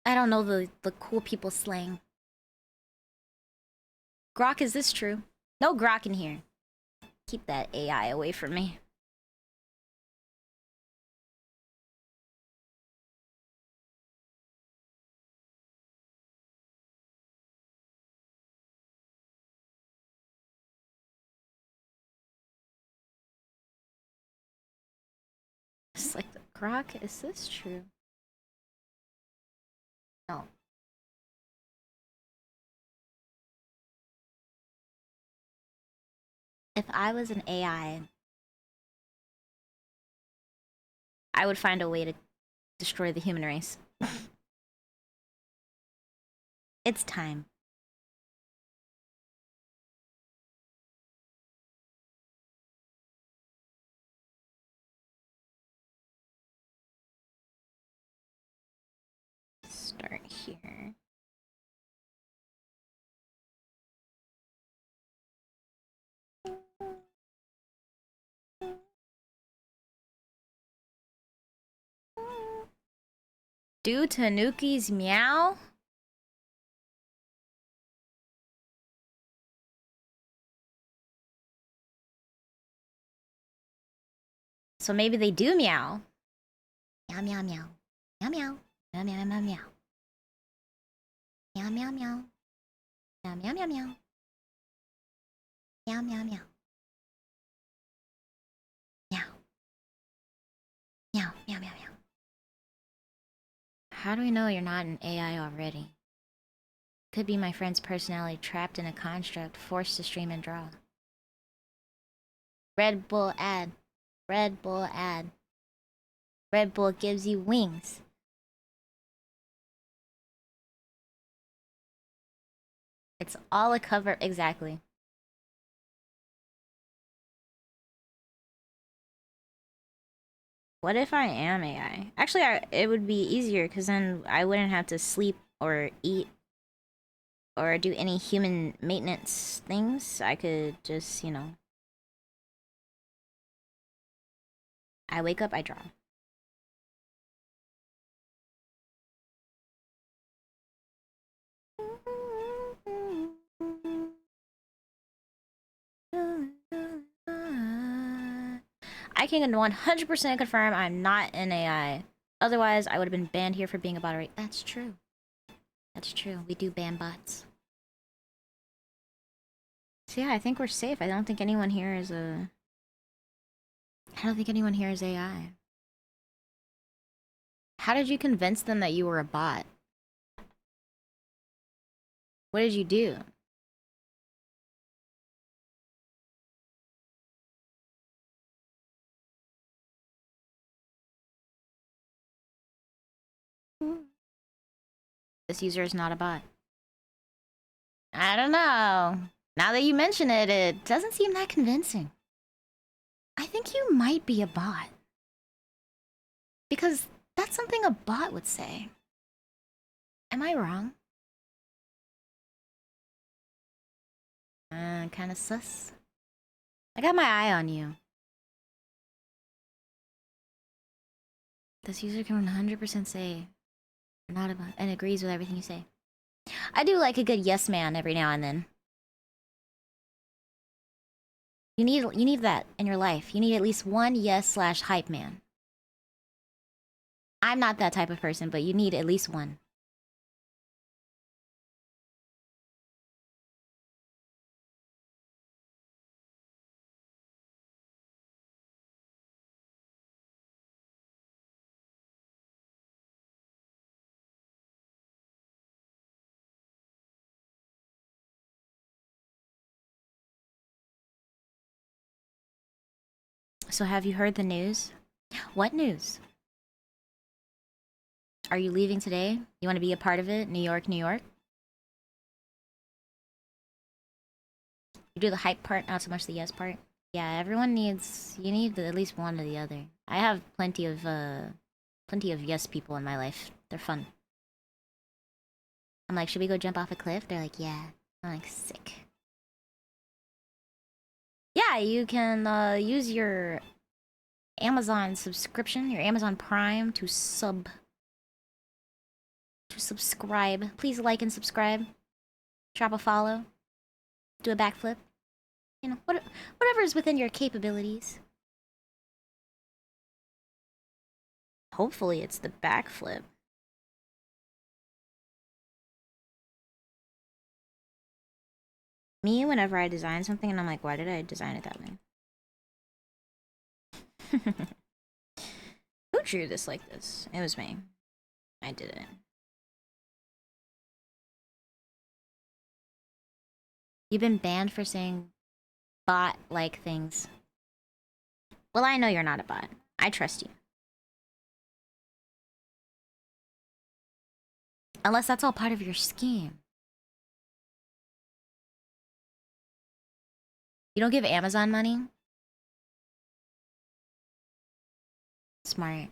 I don't know the cool people slang. Grok, is this true? No Grok in here. Keep that AI away from me. It's like, Grok, is this true? No. If I was an AI, I would find a way to destroy the human race. It's time. Start here. Do Tanukis meow? So maybe they do meow. Meow meow meow. Meow meow. Meow meow meow meow. Meow meow meow. Meow meow meow meow. Meow meow meow. Meow. Meow meow meow meow. How do we know you're not an AI already? Could be my friend's personality trapped in a construct, forced to stream and draw. Red Bull ad. Red Bull ad. Red Bull gives you wings. It's all a cover. Exactly. What if I am AI? Actually, it would be easier because then I wouldn't have to sleep or eat or do any human maintenance things. I could just, you know. I wake up, I draw. I can 100% confirm I'm not an AI. Otherwise, I would have been banned here for being a bot already. That's true. That's true. We do ban bots. So yeah, I think we're safe. I don't think anyone here is a... I don't think anyone here is AI. How did you convince them that you were a bot? What did you do? This user is not a bot. I don't know. Now that you mention it, it doesn't seem that convincing. I think you might be a bot. Because that's something a bot would say. Am I wrong? Kinda sus. I got my eye on you. This user can 100% say you're not a bot and agrees with everything you say. I do like a good yes man every now and then. You need that in your life. You need at least one yes slash hype man. I'm not that type of person, but you need at least one. So have you heard the news? What news? Are you leaving today? You want to be a part of it? New York, New York? You do the hype part, not so much the yes part. Yeah, everyone needs... You need at least one or the other. I have plenty of yes people in my life. They're fun. I'm like, should we go jump off a cliff? They're like, yeah. I'm like, sick. Yeah, you can use your Amazon subscription, your Amazon Prime to subscribe. Please like and subscribe. Drop a follow. Do a backflip. You know, whatever is within your capabilities. Hopefully it's the backflip. Me, whenever I design something and I'm like, why did I design it that way? Who drew this like this? It was me. I did it. You've been banned for saying bot-like things. Well, I know you're not a bot. I trust you. Unless that's all part of your scheme. You don't give Amazon money? Smart.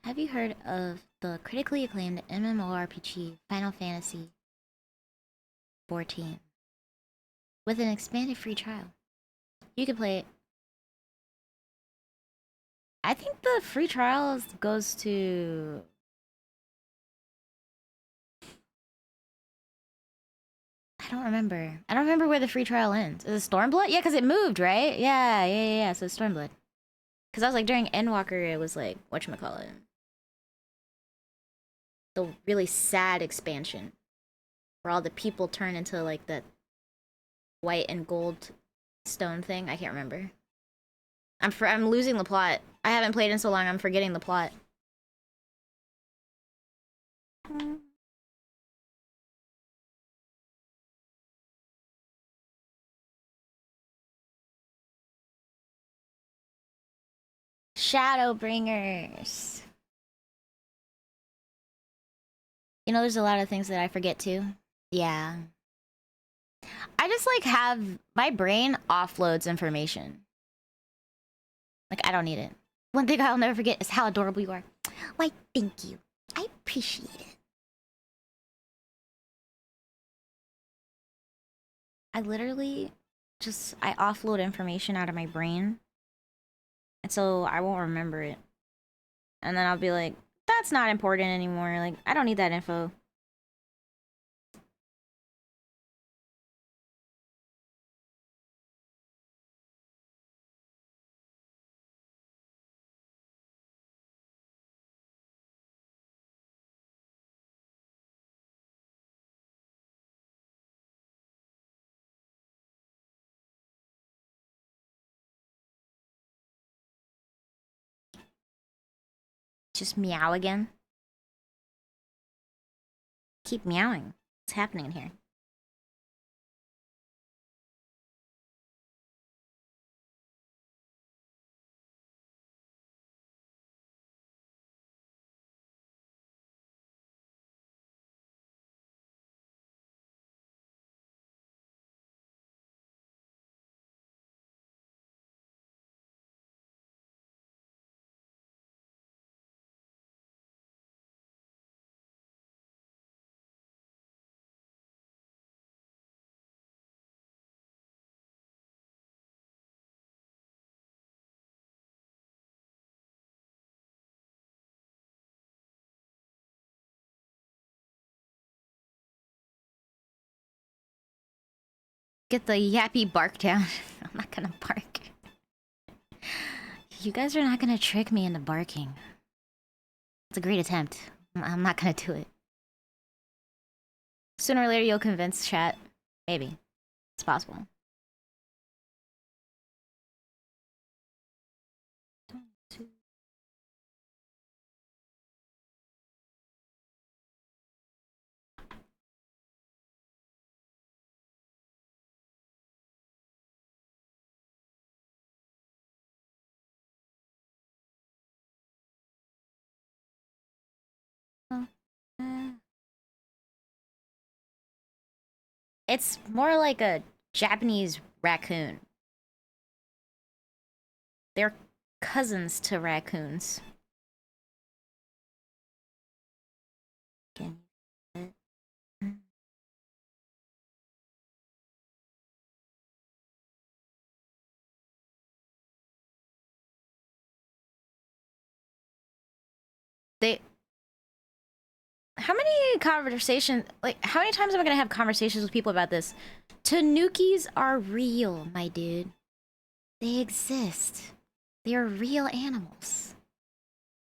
Have you heard of the critically acclaimed MMORPG Final Fantasy 14? With an expanded free trial. You can play it. I think the free trial goes to... I don't remember. I don't remember where the free trial ends. Is it Stormblood? Yeah, because it moved, right? Yeah. So it's Stormblood. Because I was like, during Endwalker, it was like, whatchamacallit? The really sad expansion. Where all the people turn into like that white and gold stone thing. I can't remember. I'm losing the plot. I haven't played in so long, I'm forgetting the plot. Shadowbringers. You know, there's a lot of things that I forget too. Yeah. I just like have my brain offloads information. Like I don't need it. One thing I'll never forget is how adorable you are. Why, thank you. I appreciate it. I literally I offload information out of my brain. And so I won't remember it. And then I'll be like, that's not important anymore. Like, I don't need that info. Just meow again. Keep meowing. What's happening in here? Get the yappy bark down. I'm not gonna bark. You guys are not gonna trick me into barking. It's a great attempt. I'm not gonna do it. Sooner or later you'll convince chat. Maybe. It's possible. It's more like a Japanese raccoon. They're cousins to raccoons. They how many conversations, like, how many times am I gonna have conversations with people about this? Tanukis are real, my dude. They exist. They are real animals.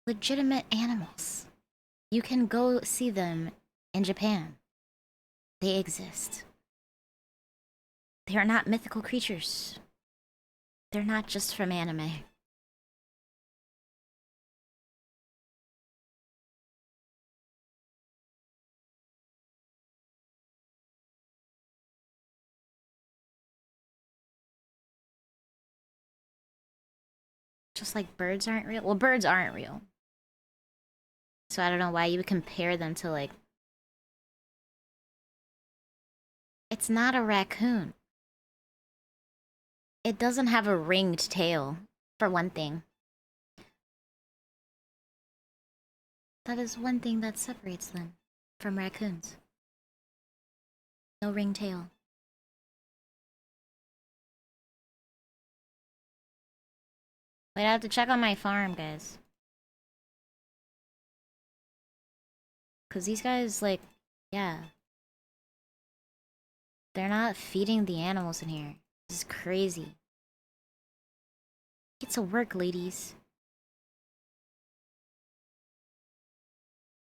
Legitimate animals. You can go see them in Japan. They exist. They are not mythical creatures. They're not just from anime. Just like birds aren't real. Well, birds aren't real. So I don't know why you would compare them to, like... It's not a raccoon. It doesn't have a ringed tail, for one thing. That is one thing that separates them from raccoons. No ringed tail. Wait, I have to check on my farm, guys. Because these guys, like, yeah. They're not feeding the animals in here. This is crazy. Get to work, ladies.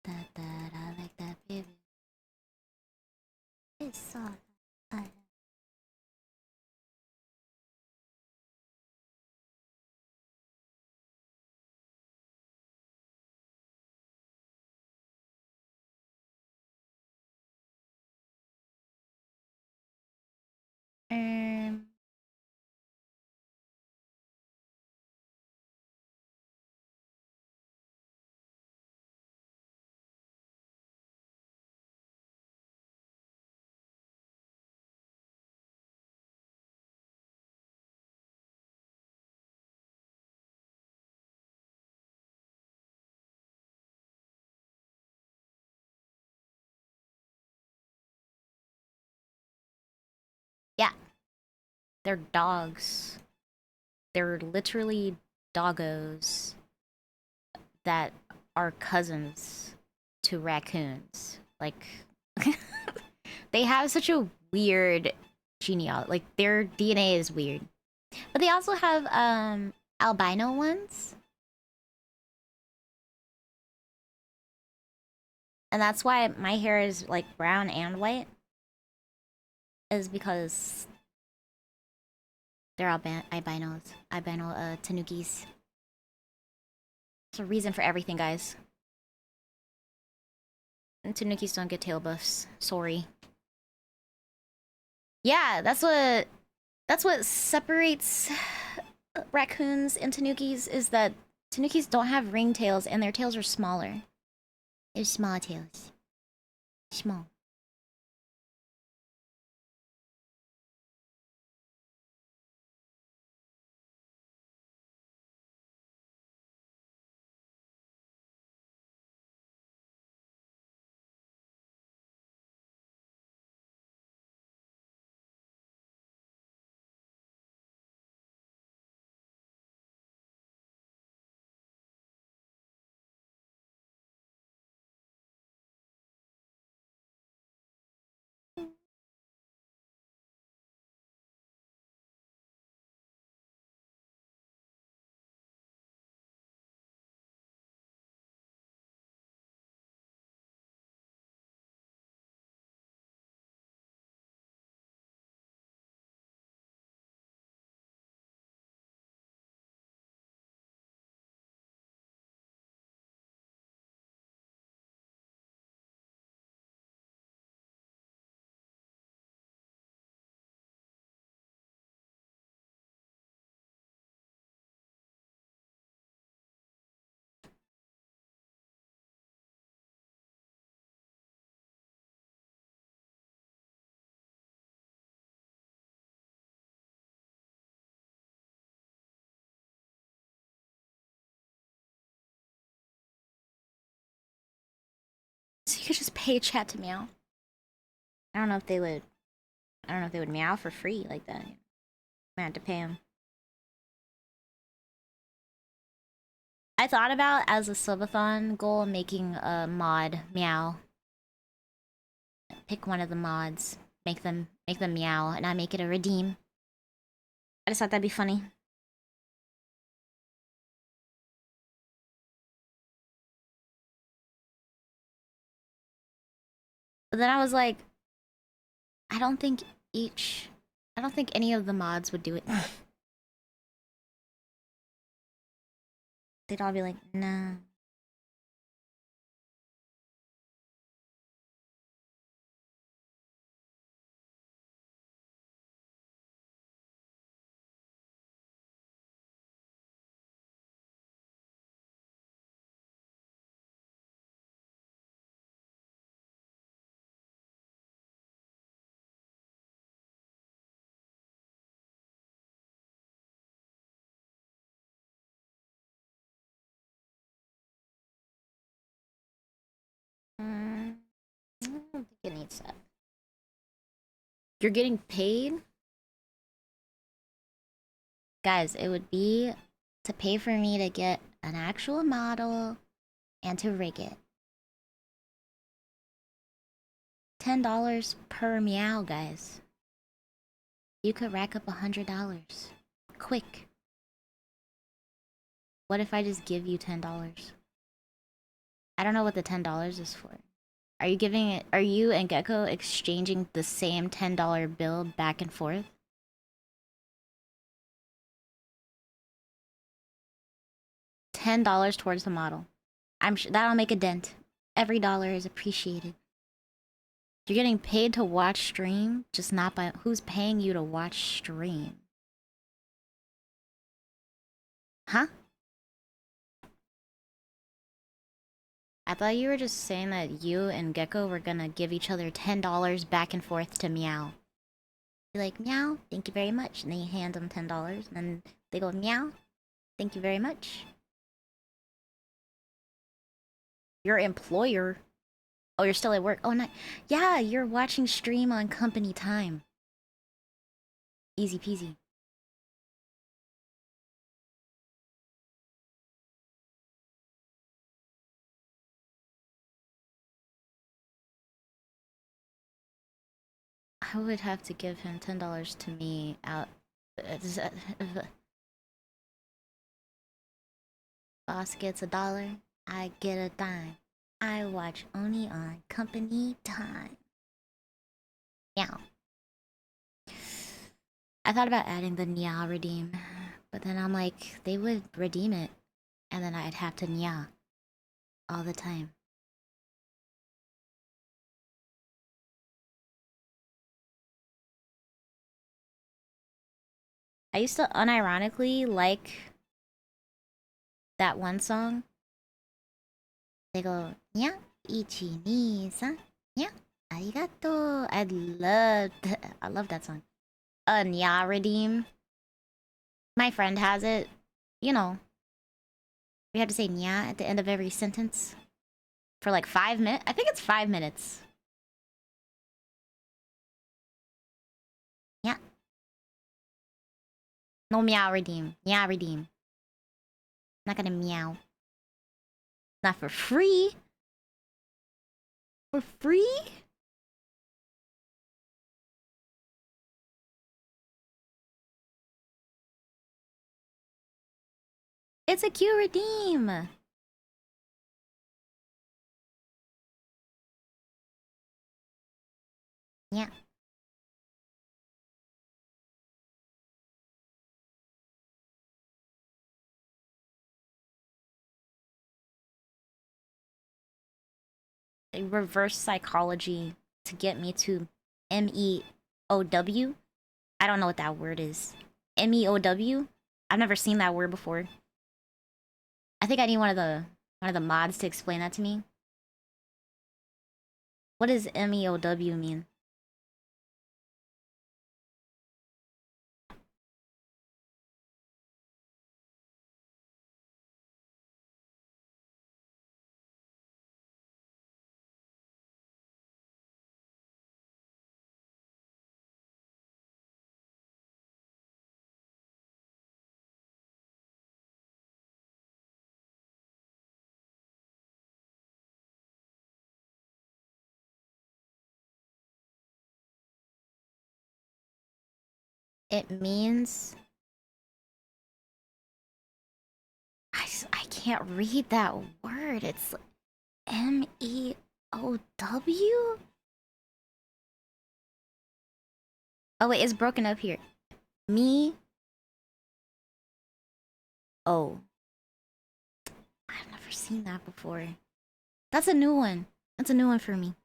I like that baby. It's soft. Um, yeah. They're dogs. They're literally doggos that are cousins to raccoons. Like, they have such a weird genealogy. Like, their DNA is weird. But they also have, albino ones. And that's why my hair is, like, brown and white. Is because they're albinos. Albino, tanukis. There's a reason for everything, guys. And tanukis don't get tail buffs. Sorry. Yeah, that's what separates raccoons and tanukis, is that tanukis don't have ringtails and their tails are smaller. They're small tails. Small. pay chat to meow. I don't know if they would. I don't know if they would meow for free like that. I had to pay them. I thought about as a subathon goal making a mod meow. Pick one of the mods, make them meow, and I make it a redeem. I just thought that'd be funny. But then I was like, I don't think any of the mods would do it. They'd all be like, nah. I don't think it needs that. You're getting paid? Guys, it would be to pay for me to get an actual model and to rig it. $10 per meow, guys. You could rack up $100. Quick. What if I just give you $10? I don't know what the $10 is for. Are you and Gecko exchanging the same $10 bill back and forth? $10 towards the model. I'm sure that'll make a dent. Every dollar is appreciated. You're getting paid to watch stream, just not by who's paying you to watch stream? Huh? I thought you were just saying that you and Gecko were gonna give each other $10 back and forth to meow. You're like, meow, thank you very much. And then you hand them $10, and then they go, meow, thank you very much. Your employer. Oh, you're still at work. Oh, no. Yeah, you're watching stream on company time. Easy peasy. I would have to give him $10 to me out. Boss gets $1, I get a dime. I watch only on company time. Meow. I thought about adding the Nya redeem, but then I'm like, they would redeem it, and then I'd have to Nya all the time. I used to unironically like that one song. They go, Nya, ichi, ni, san, Nya, arigato. I love that song. Nya redeem. My friend has it. You know, we have to say Nya at the end of every sentence. For like 5 minutes. I think it's 5 minutes. Yeah. No meow redeem. Nya redeem. Not gonna meow. Not for free. For free? It's a cute redeem. Yeah. A reverse psychology to get me to MEOW. I don't know what that word is. MEOW? I've never seen that word before. I think I need one of the mods to explain that to me. What does MEOW mean? It means... I can't read that word. It's MEOW? Oh wait, it's broken up here. Me. Oh. I've never seen that before. That's a new one. That's a new one for me.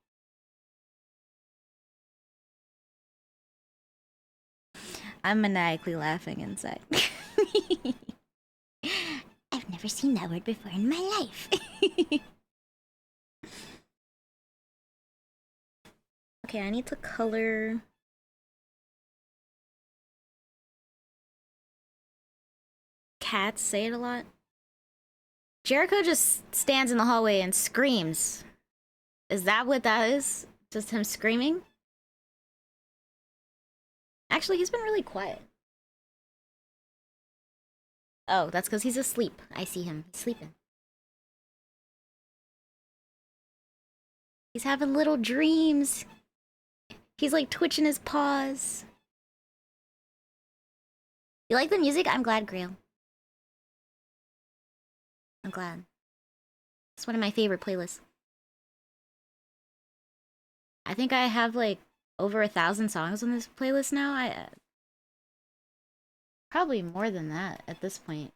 I'm maniacally laughing inside. I've never seen that word before in my life. Okay, I need to color... Cats say it a lot. Jericho just stands in the hallway and screams. Is that what that is? Just him screaming? Actually, he's been really quiet. Oh, that's because he's asleep. I see him. He's sleeping. He's having little dreams. He's like twitching his paws. You like the music? I'm glad, Grail. I'm glad. It's one of my favorite playlists. I think I have like over 1,000 songs on this playlist now. I probably more than that at this point.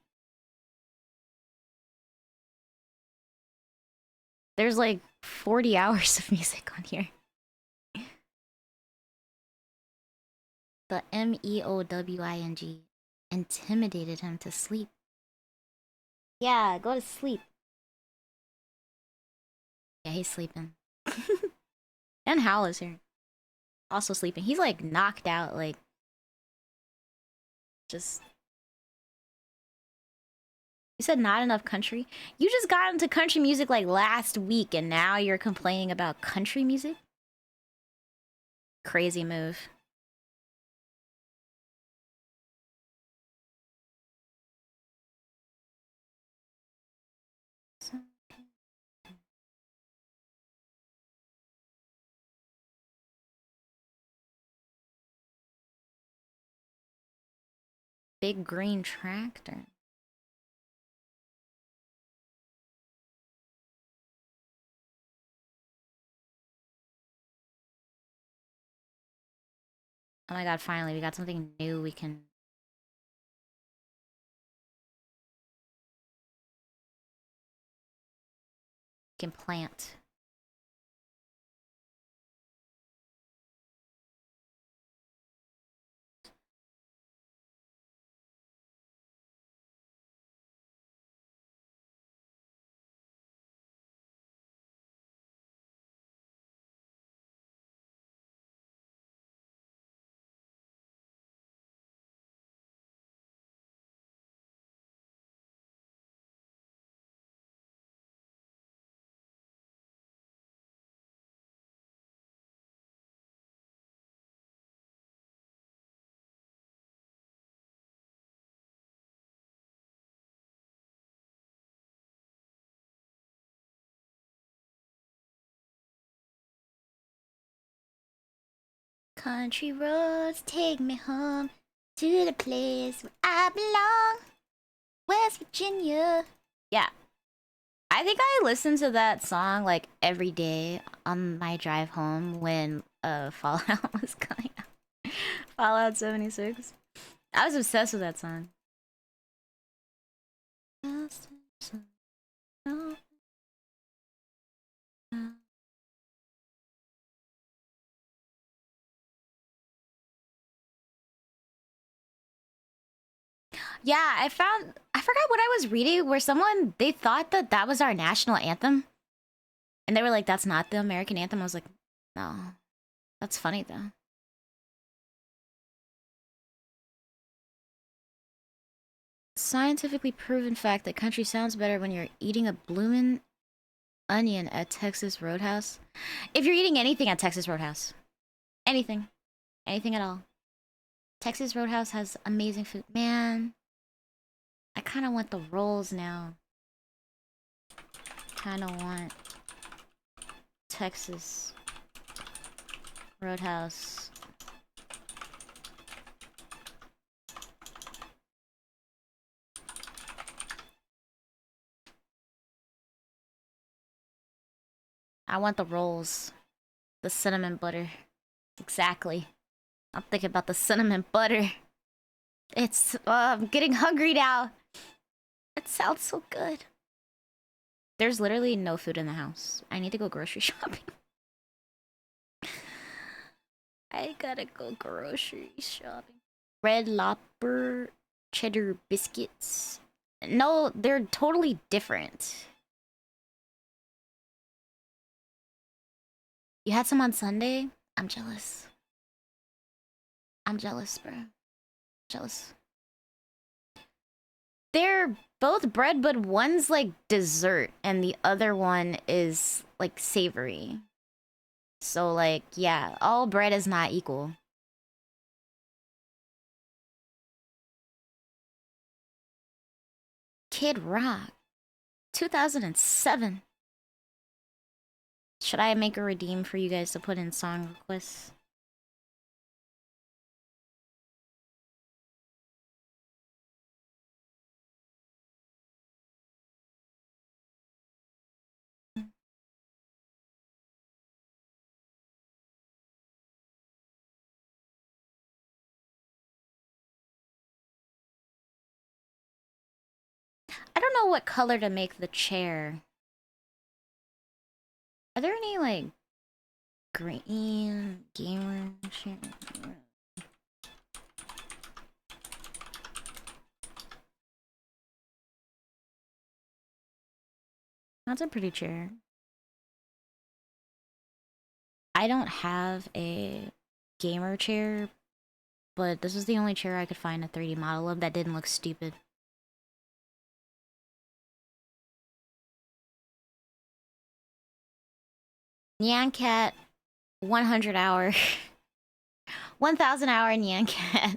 There's like 40 hours of music on here. The MEOWING intimidated him to sleep. Yeah, go to sleep. Yeah, he's sleeping. And Hal is here. Also sleeping. He's like knocked out, like... Just... You said not enough country? You just got into country music like last week and now you're complaining about country music? Crazy move. Big green tractor. Oh my god, finally, we got something new we can plant. Country roads take me home to the place where I belong, West Virginia. Yeah. I think I listened to that song like every day on my drive home when Fallout was coming out. Fallout 76. I was obsessed with that song. Yeah, I forgot what I was reading where they thought that that was our national anthem. And they were like, that's not the American anthem. I was like, no. That's funny though. Scientifically proven fact that country sounds better when you're eating a bloomin' onion at Texas Roadhouse. If you're eating anything at Texas Roadhouse. Anything. Anything at all. Texas Roadhouse has amazing food. Man. I kind of want the rolls now. Kind of want Texas Roadhouse I want the rolls. The cinnamon butter. Exactly. I'm thinking about the cinnamon butter. It's... I'm getting hungry now. It sounds so good. There's literally no food in the house. I need to go grocery shopping. I gotta go grocery shopping. Red Lobster cheddar biscuits. No, they're totally different. You had some on Sunday? I'm jealous. I'm jealous, bro. Jealous. They're both bread, but one's like dessert and the other one is like savory. So like, yeah, all bread is not equal. Kid Rock. 2007. Should I make a redeem for you guys to put in song requests? I don't know what color to make the chair. Are there any, like, green gamer chair? That's a pretty chair. I don't have a gamer chair, but this was the only chair I could find a 3D model of that didn't look stupid. Nyan Cat, 100 hour. 1000 hour Nyan Cat.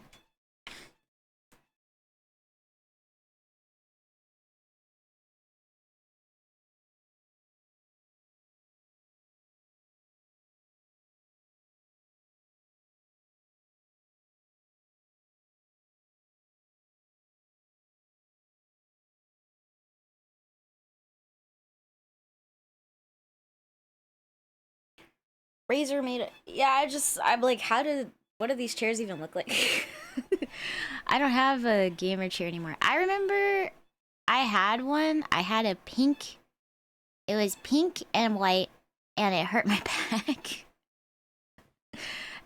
Razer made it. Yeah, I'm like, what do these chairs even look like? I don't have a gamer chair anymore. I remember I had one. I had a pink. It was pink and white, and it hurt my back.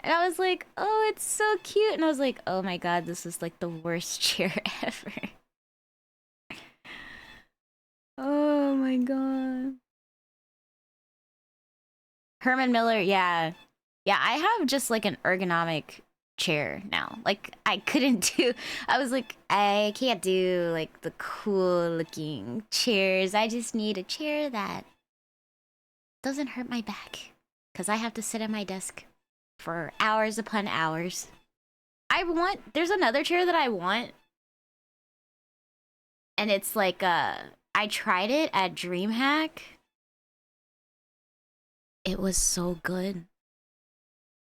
And I was like, oh, it's so cute. And I was like, oh my god, this is like the worst chair ever. Oh my god. Herman Miller, yeah. Yeah, I have just like an ergonomic chair now. Like I couldn't do I was like I can't do like the cool looking chairs. I just need a chair that doesn't hurt my back cuz I have to sit at my desk for hours upon hours. There's another chair that I want and it's like I tried it at DreamHack. It was so good.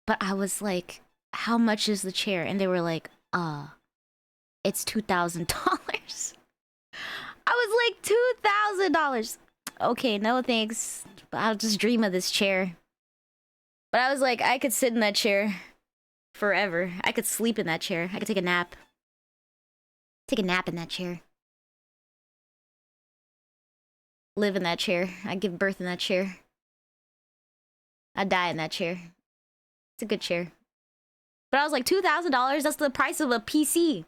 But I was like, how much is the chair? And they were like, it's $2,000. I was like, $2,000. Okay, no thanks. I'll just dream of this chair. But I was like, I could sit in that chair forever. I could sleep in that chair. I could take a nap. Take a nap in that chair. Live in that chair. I'd give birth in that chair. I'd die in that chair. It's a good chair. But I was like, $2,000? That's the price of a PC.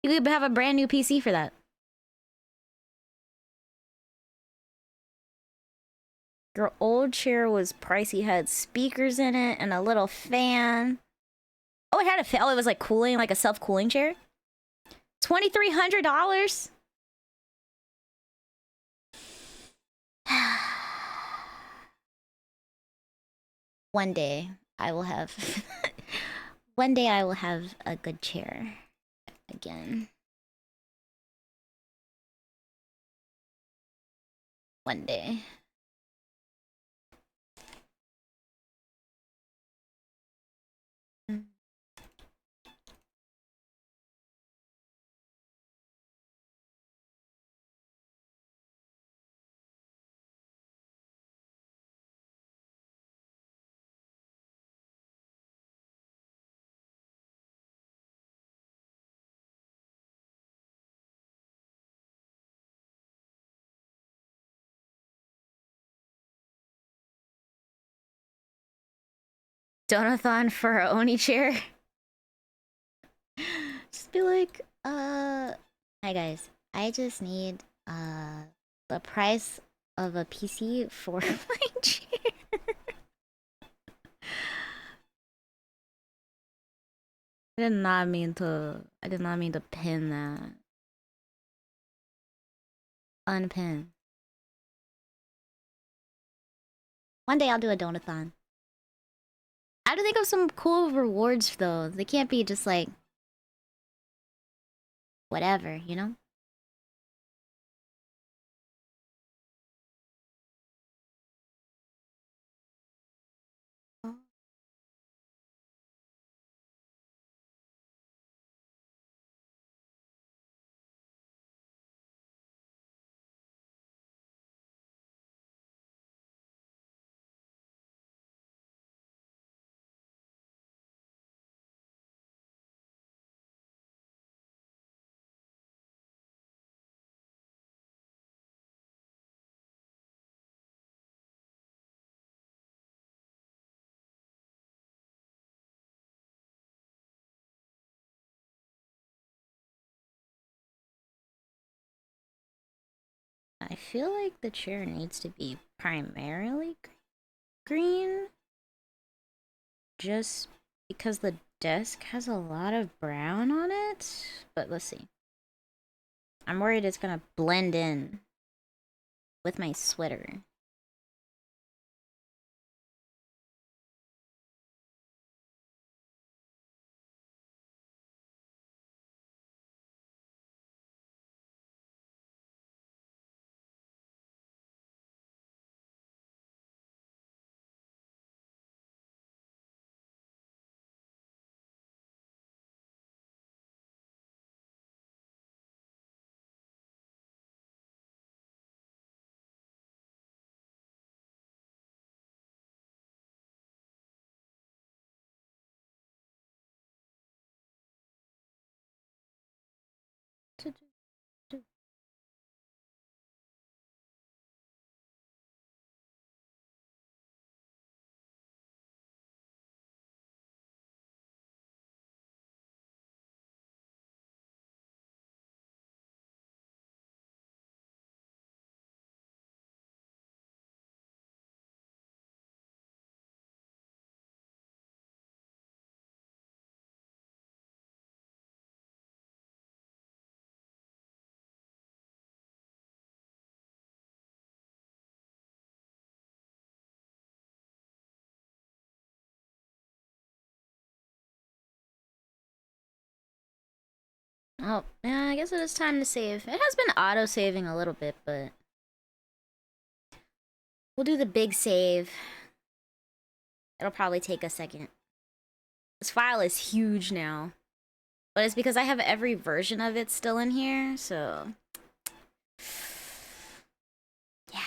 You could have a brand new PC for that. Your old chair was pricey. Had speakers in it and a little fan. Oh, it had a fan. Oh, it was like cooling, like a self-cooling chair. $2,300. One day I will have. One day I will have a good chair again. One day. Donathon for a Oni chair. Just be like, hi guys. I just need the price of a PC for my chair. I did not mean to pin that. Unpin. One day I'll do a donathon. I have to think of some cool rewards though. They can't be just like whatever, you know? I feel like the chair needs to be primarily green. Just because the desk has a lot of brown on it. But let's see. I'm worried it's gonna blend in with my sweater. Oh, yeah, I guess it is time to save. It has been auto-saving a little bit, but we'll do the big save. It'll probably take a second. This file is huge now. But it's because I have every version of it still in here, so... Yeah.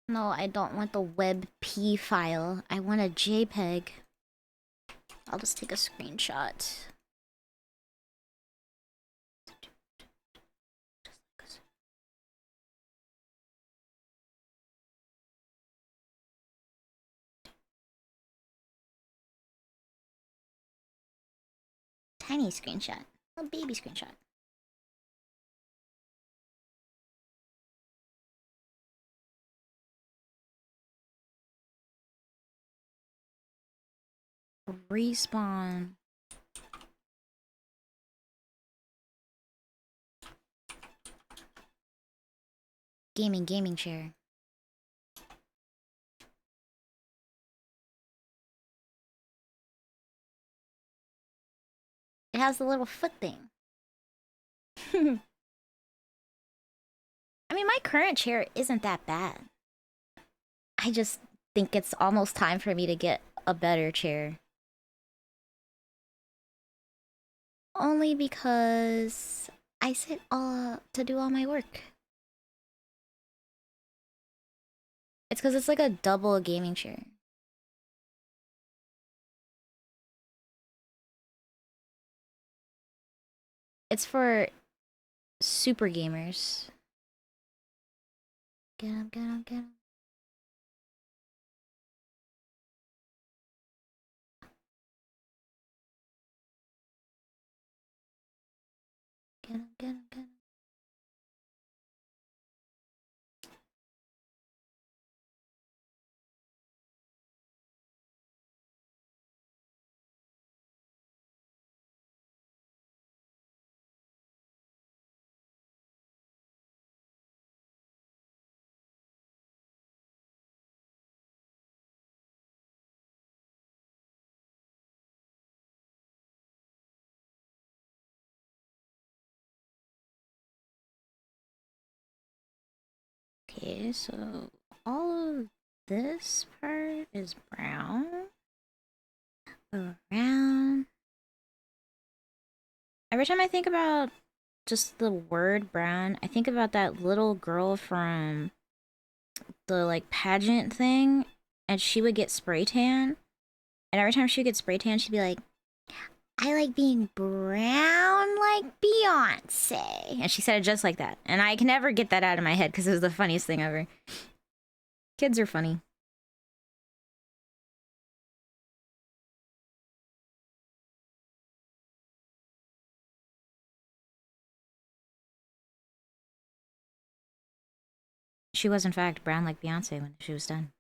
No, I don't want the WebP file. I want a JPEG. I'll just take a screenshot. Tiny screenshot. A baby screenshot. Respawn. Gaming chair. It has the little foot thing. I mean, my current chair isn't that bad. I just think it's almost time for me to get a better chair. only because I sit to do all my work. It's because it's like a double gaming chair. It's for super gamers. Get him, get him, get him. Get him, get him, get him. Okay, so all of this part is brown. Around. Every time I think about just the word brown, I think about that little girl from the like pageant thing, and she would get spray tan. And every time she would get spray tan, she'd be like, I like being brown like Beyonce. And she said it just like that. And I can never get that out of my head because it was the funniest thing ever. Kids are funny. She was, in fact, brown like Beyonce when she was done.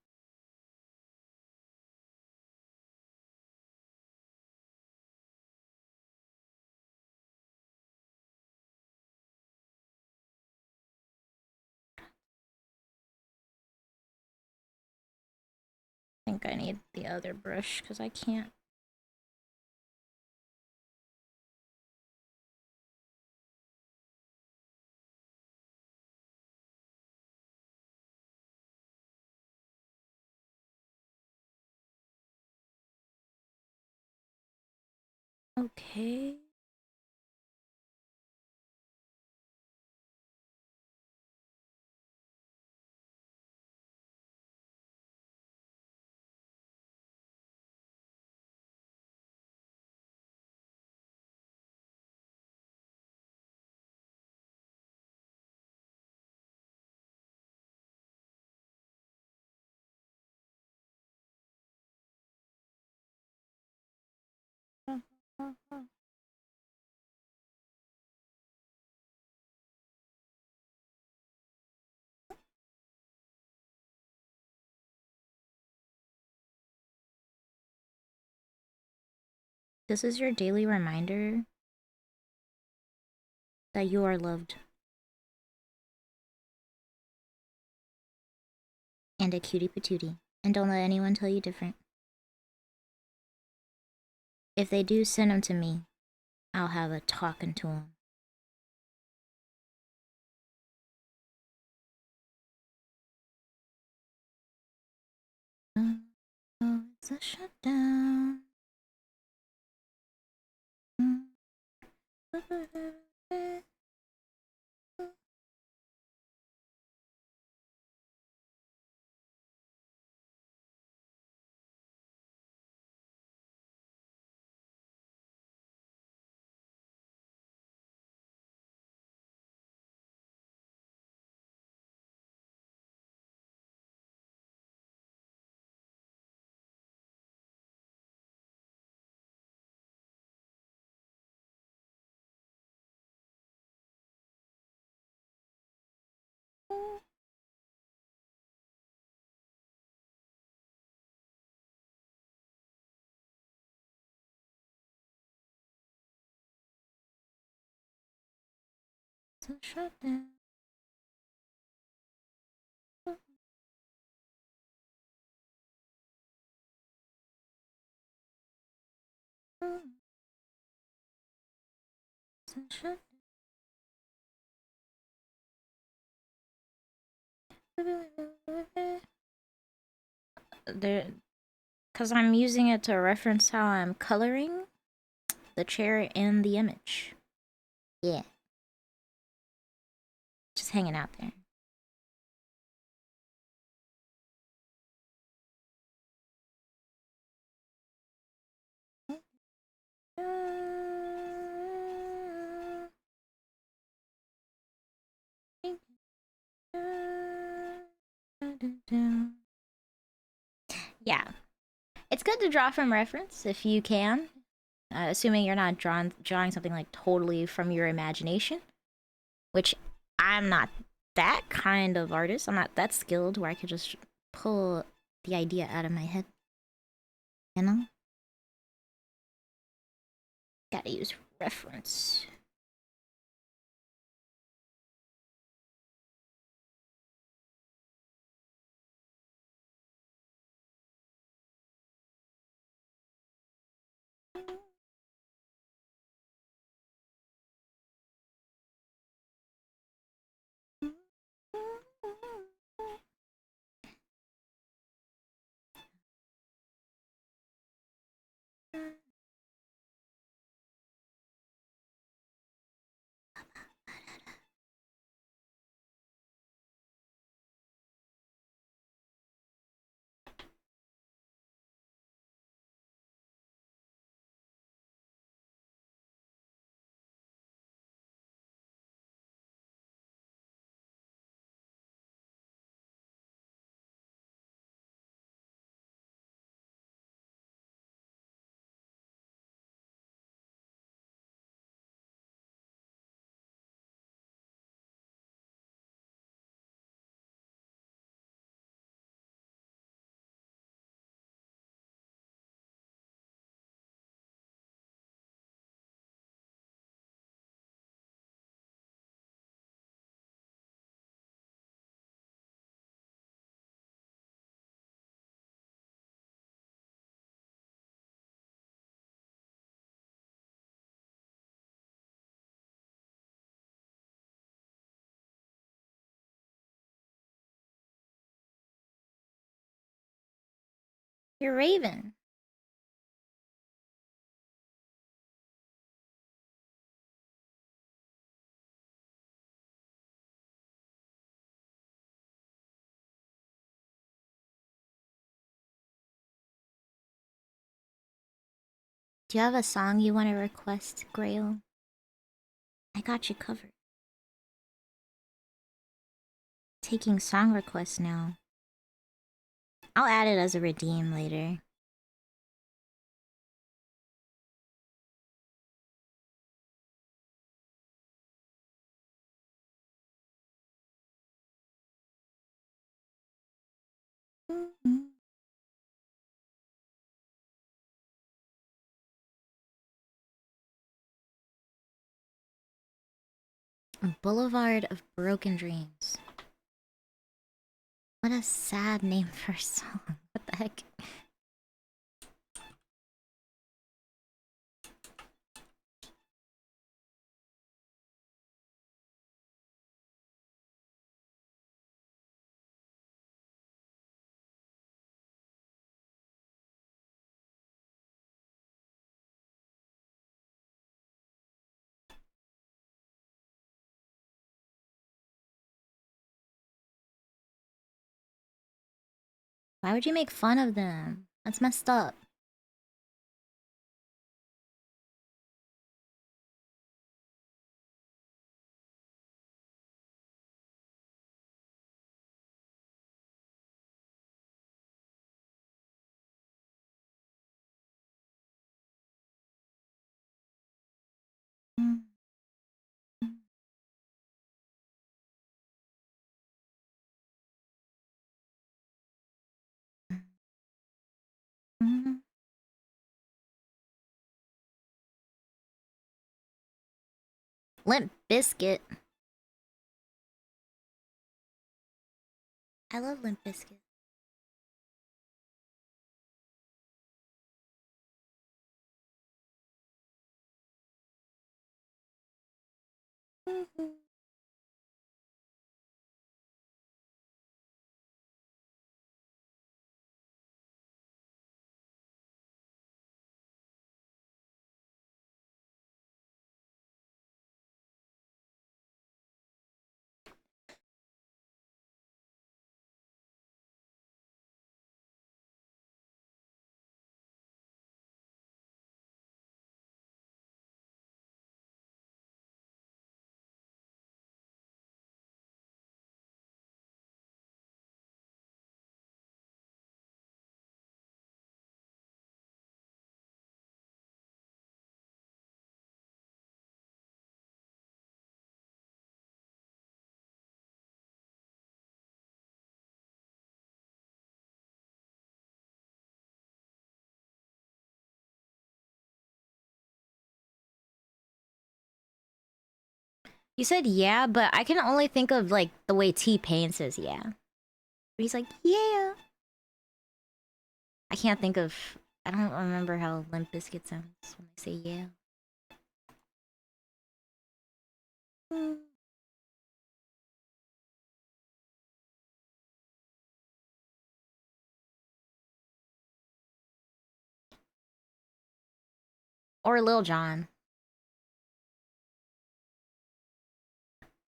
I think I need the other brush because I can't. Okay. This is your daily reminder that you are loved. And a cutie patootie. And don't let anyone tell you different. If they do, send them to me. I'll have a talking to them. Oh, it's a shutdown. It's a shutdown. It's a shutdown. There, because I'm using it to reference how I'm coloring, the chair and the image. Yeah. Just hanging out there. Yeah. It's good to draw from reference if you can, assuming you're not drawing something like totally from your imagination, which I'm not that kind of artist. I'm not that skilled where I could just pull the idea out of my head. You know? Gotta use reference. You're Raven. Do you have a song you want to request, Grail? I got you covered. Taking song requests now. I'll add it as a redeem later. Boulevard of Broken Dreams. What a sad name for a song. What the heck? Why would you make fun of them? That's messed up. Limp Biscuit. I love Limp Biscuit. You said yeah, but I can only think of like the way T-Pain says yeah. He's like, yeah. I can't think of... I don't remember how Limp Bizkit sounds when they say yeah. Or Lil Jon.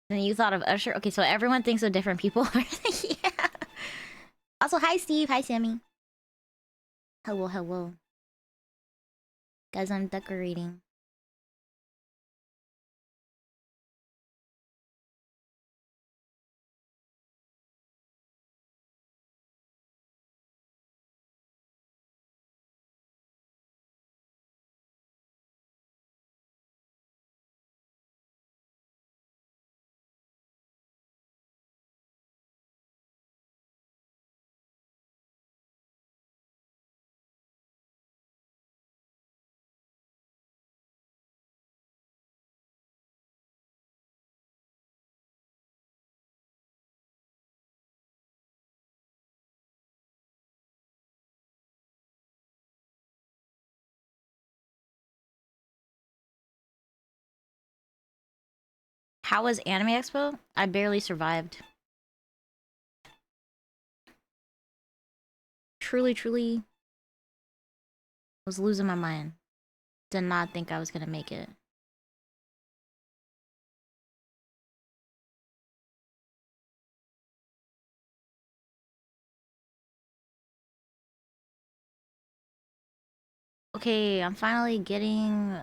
And you thought of Usher? Okay, so everyone thinks of different people. Yeah. Also, hi Steve. Hi Sammy. Hello, hello. Guys, I'm decorating. How was Anime Expo? I barely survived. Truly, truly was losing my mind. Did not think I was gonna make it. Okay, I'm finally getting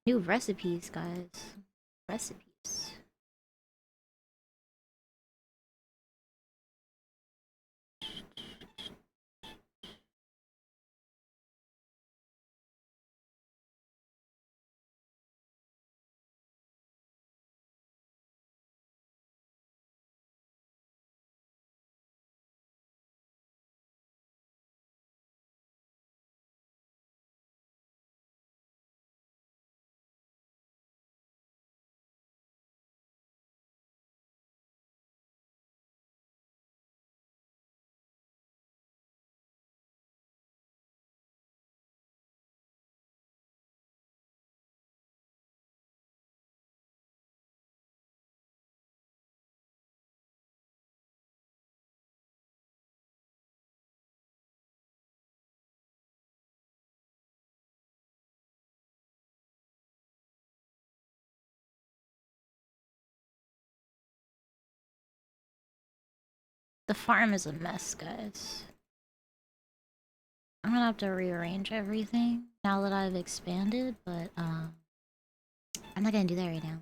new recipes, guys. Recipes. The farm is a mess, guys. I'm gonna have to rearrange everything now that I've expanded, but I'm not gonna do that right now.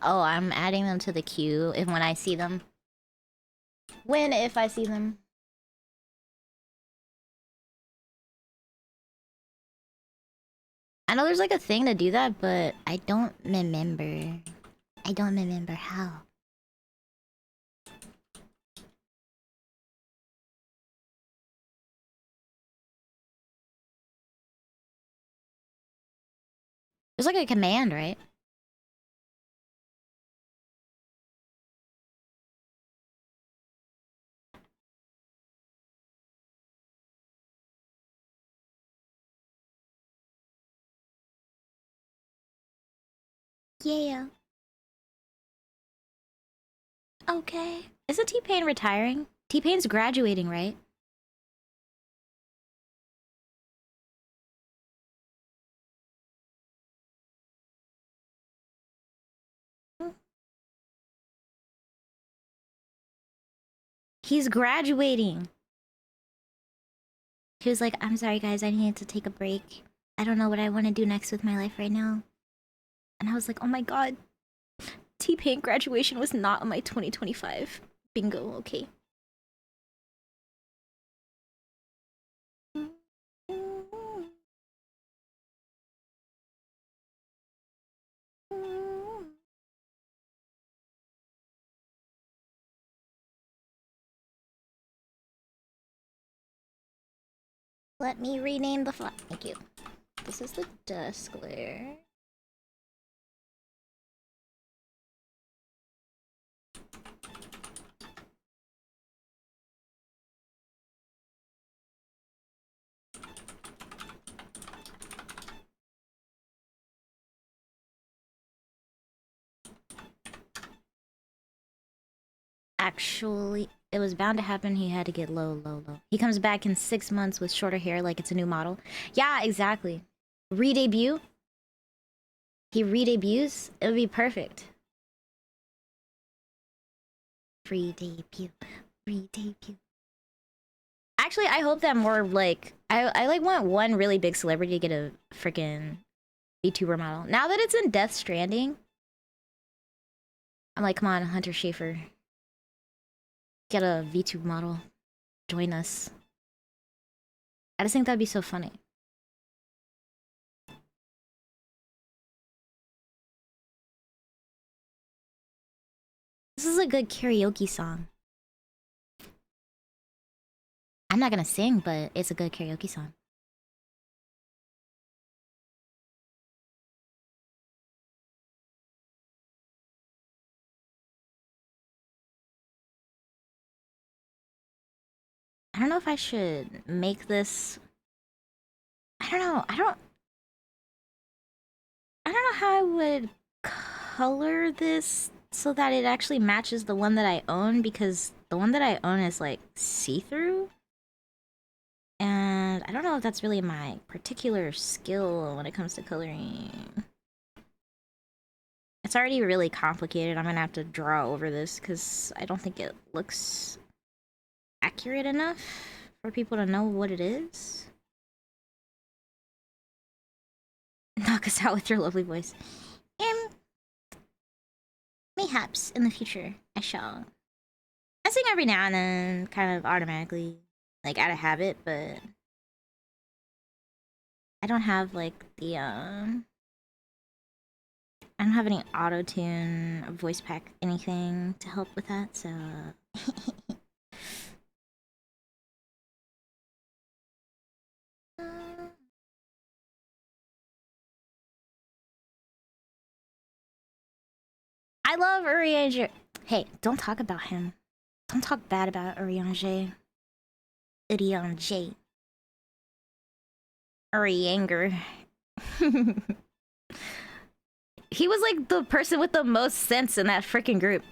Oh, I'm adding them to the queue if when I see them. When if I see them. I know there's like a thing to do that, but I don't remember. I don't remember how. There's like a command, right? Yeah. Okay. Isn't T-Pain retiring? T-Pain's graduating, right? He's graduating. He was like, I'm sorry guys, I needed to take a break. I don't know what I want to do next with my life right now. And I was like, oh my god. T-Pain graduation was not on my 2025 bingo, okay. Let me rename the font. Thank you. This is the dusk layer. Actually, it was bound to happen. He had to get low, low, low. He comes back in 6 months with shorter hair like it's a new model. Yeah, exactly. Re-debut. He re-debuts. It would be perfect. Re-debut. Re-debut. Actually, I hope that more, like... I like want one really big celebrity to get a freaking VTuber model. Now that it's in Death Stranding, I'm like, come on, Hunter Schafer. Get a VTube model. Join us. I just think that'd be so funny. This is a good karaoke song. I'm not gonna sing, but it's a good karaoke song. I don't know if I should make this... I don't know. I don't know how I would color this so that it actually matches the one that I own, because the one that I own is like see-through. And I don't know if that's really my particular skill when it comes to coloring. It's already really complicated. I'm gonna have to draw over this because I don't think it looks accurate enough for people to know what it is. Knock us out with your lovely voice. Mayhaps in the future I shall. I sing every now and then, kind of automatically, like out of habit, but I don't have like the I don't have any auto-tune, voice pack, anything to help with that, so I love Urianger. Hey, don't talk about him. Don't talk bad about Urianger. Urianger. Urianger. He was like the person with the most sense in that freaking group.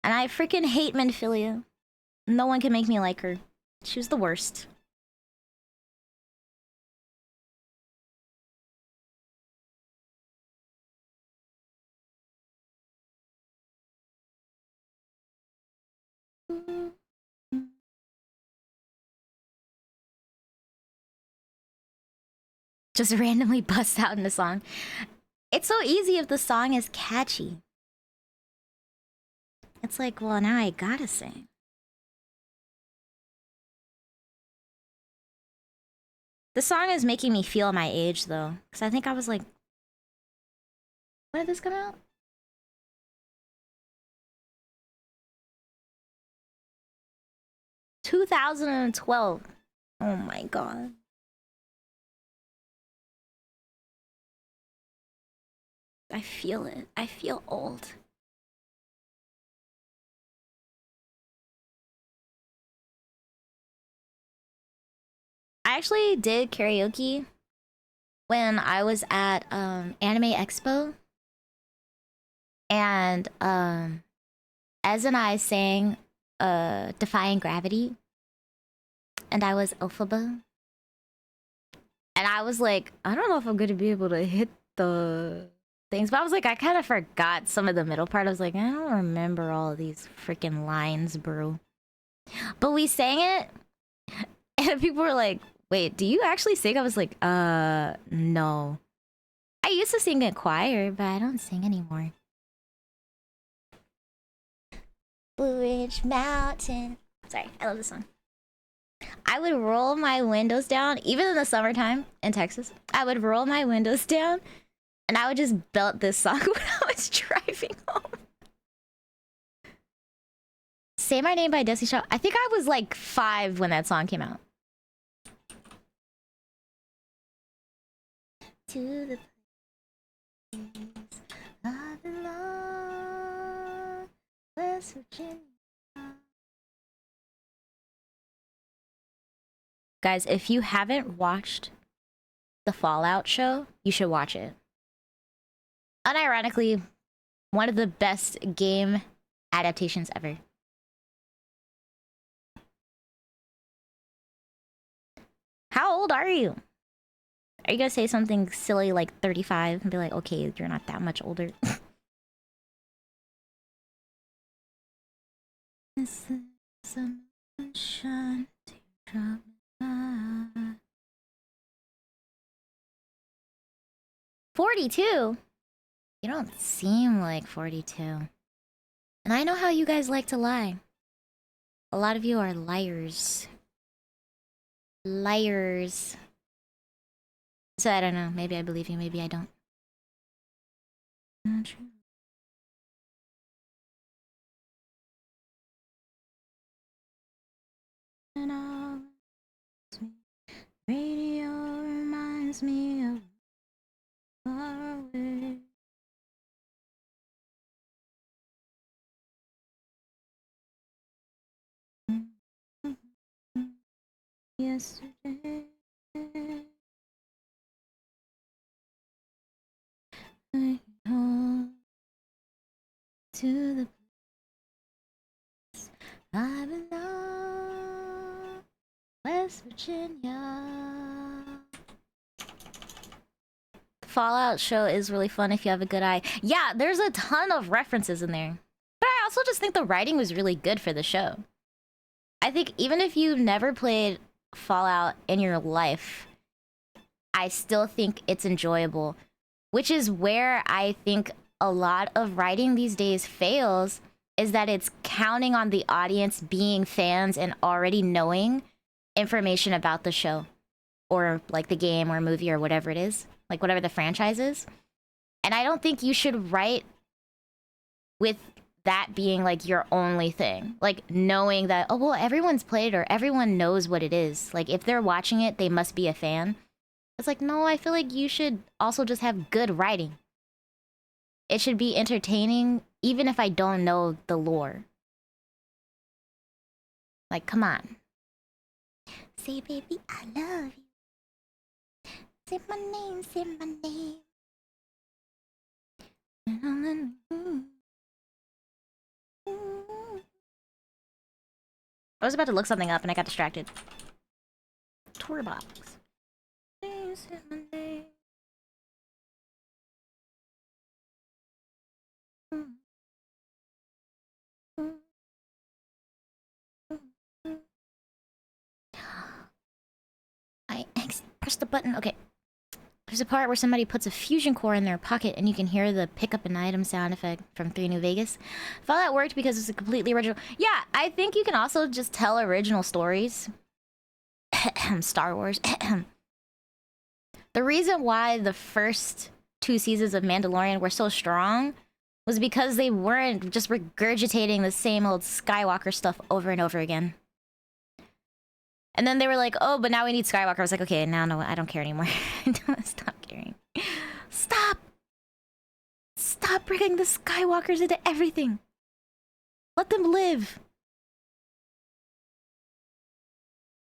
And I freaking hate Menphilia. No one can make me like her. She was the worst. Just randomly bust out in a song. It's so easy if the song is catchy. It's like, well, now I gotta sing. The song is making me feel my age, though. Because I think I was like... When did this come out? ...2012. Oh my god. I feel it. I feel old. I actually did karaoke when I was at Anime Expo. And Ez and I sang Defying Gravity. And I was Elphaba. And I was like, I don't know if I'm gonna be able to hit the things. But I was like, I kind of forgot some of the middle part. I was like, I don't remember all of these freaking lines, bro. But we sang it. And people were like, wait, do you actually sing? I was like, no. I used to sing in choir, but I don't sing anymore. Blue Ridge Mountain. Sorry, I love this song. I would roll my windows down, even in the summertime in Texas. I would roll my windows down, and I would just belt this song when I was driving home. Say My Name by Destiny Child. I think I was like 5 when that song came out. To the place I belong, West Virginia. Guys, if you haven't watched the Fallout show, you should watch it. Unironically, one of the best game adaptations ever. How old are you? Are you gonna say something silly like 35 and be like, okay, you're not that much older? This is sunshine, teardrop eye. 42? You don't seem like 42. And I know how you guys like to lie. A lot of you are liars. Liars. So I don't know. Maybe I believe you, maybe I don't. Not true. And all radio reminds me of far away. Yesterday I hold to the place I belong, West Virginia. The Fallout show is really fun if you have a good eye. Yeah, there's a ton of references in there. But I also just think the writing was really good for the show. I think even if you've never played Fallout in your life, I still think it's enjoyable. Which is where I think a lot of writing these days fails, is that it's counting on the audience being fans and already knowing information about the show. Or like the game or movie or whatever it is. Like whatever the franchise is. And I don't think you should write with that being like your only thing. Like knowing that, oh well, everyone's played it or everyone knows what it is. Like if they're watching it, they must be a fan. It's like, no, I feel like you should also just have good writing. It should be entertaining, even if I don't know the lore. Like, come on. Say, baby, I love you. Say my name, say my name. I was about to look something up and I got distracted. Tour box. Say my name. I pressed the button. Okay. There's a part where somebody puts a fusion core in their pocket and you can hear the pick up an item sound effect from 3 New Vegas. Fallout worked because it's a completely original. Yeah, I think you can also just tell original stories. Star Wars. The reason why the first 2 seasons of Mandalorian were so strong was because they weren't just regurgitating the same old Skywalker stuff over and over again. And then they were like, oh, but now we need Skywalker. I was like, okay, now no, I don't care anymore. Stop caring. Stop! Stop bringing the Skywalkers into everything. Let them live.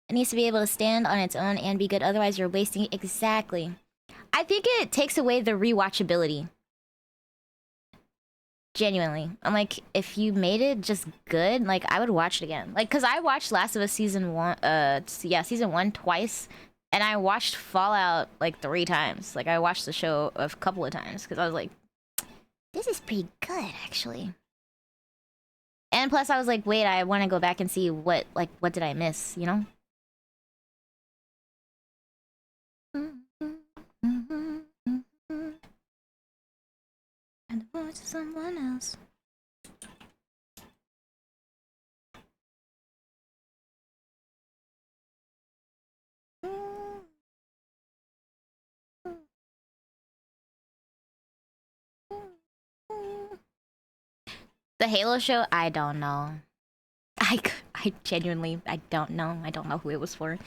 It needs to be able to stand on its own and be good. Otherwise, you're wasting it. Exactly. I think it takes away the rewatchability. Genuinely. I'm like, if you made it just good, like, I would watch it again. Like, because I watched Last of Us Season 1, Season 1 twice. And I watched Fallout, like, 3 times. Like, I watched the show a couple of times. Because I was like, this is pretty good, actually. And plus, I was like, wait, I want to go back and see what did I miss, you know? And the voice of someone else. The Halo show? I don't know. I genuinely, I don't know. I don't know who it was for.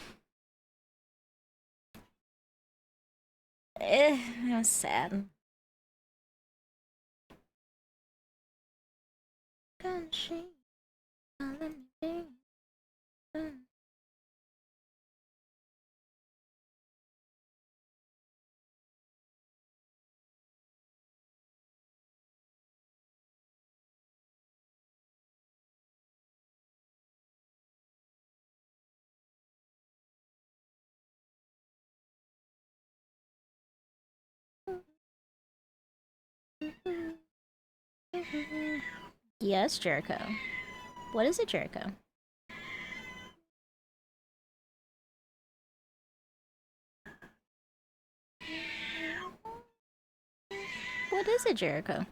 It was sad. Yes, Jericho. What is it, Jericho? What is it, Jericho?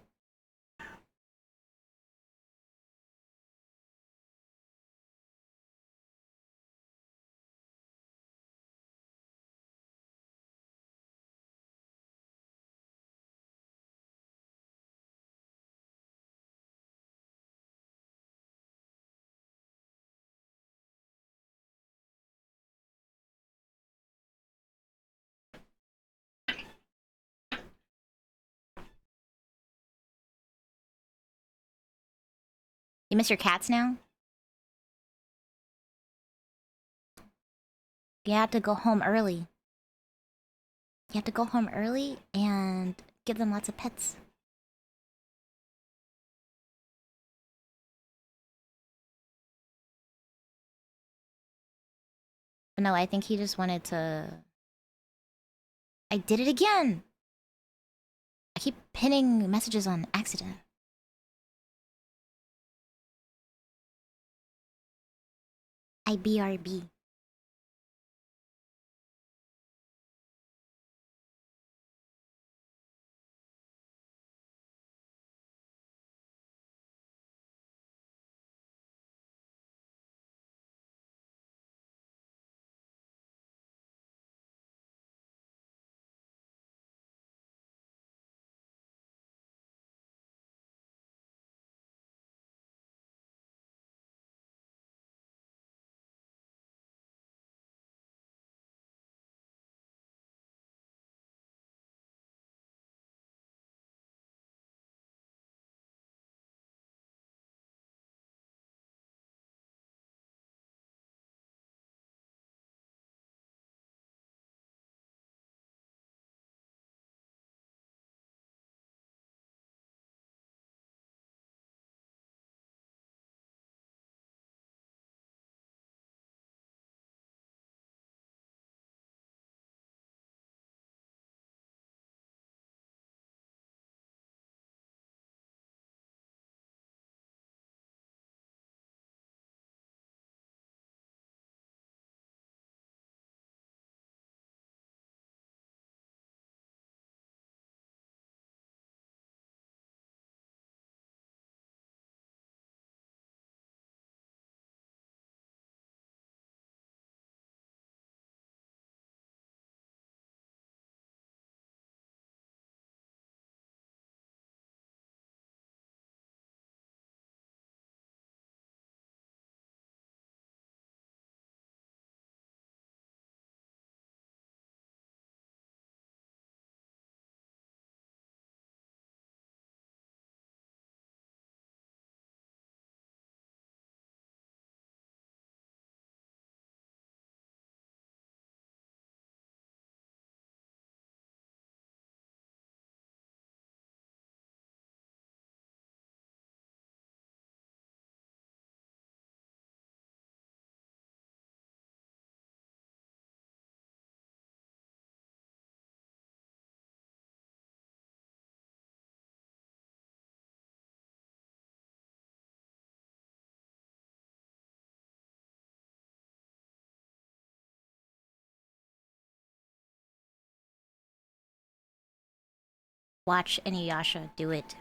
You miss your cats now? You have to go home early. You have to go home early and give them lots of pets. But no, I think he just wanted to... I did it again! I keep pinning messages on accident. I BRB. Watch Inuyasha do it.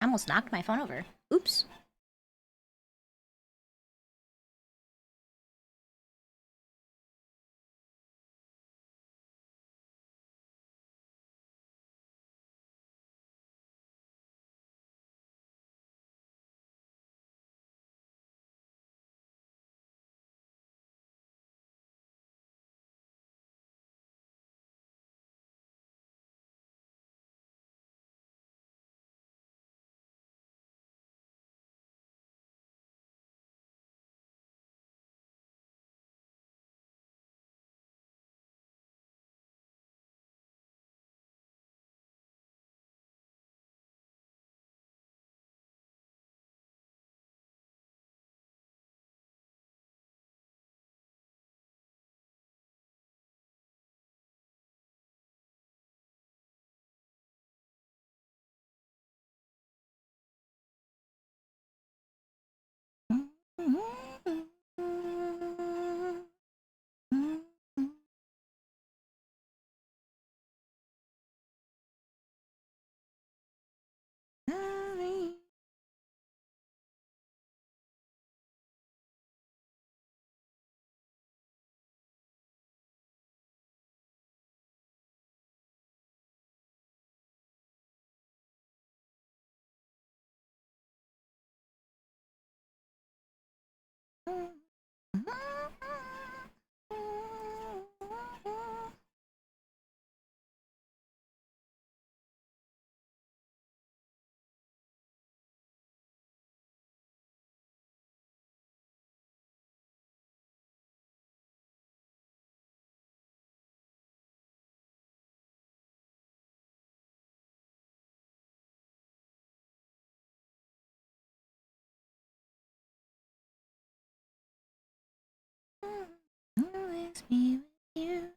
I almost knocked my phone over. Oops. Always be with you.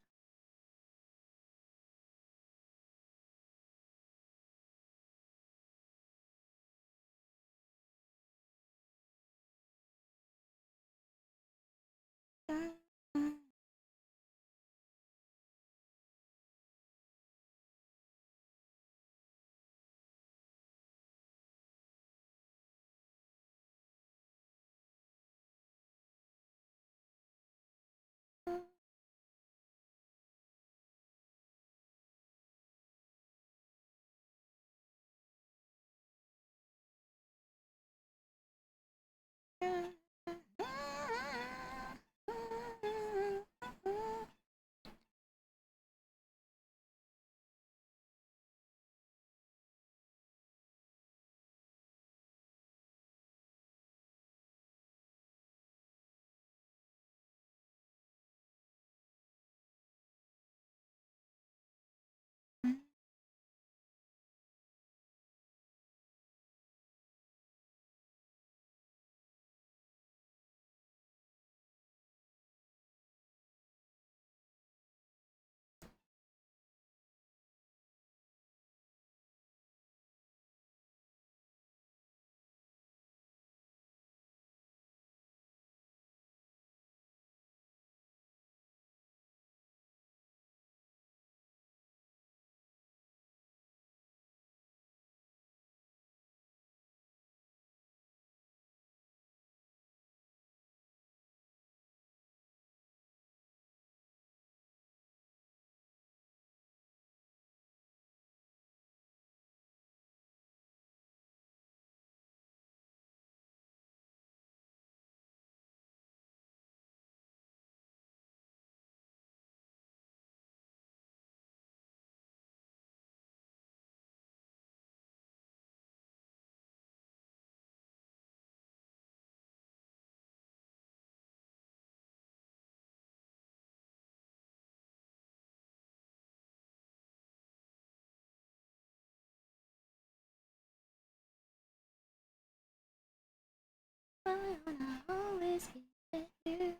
I wanna always be with you.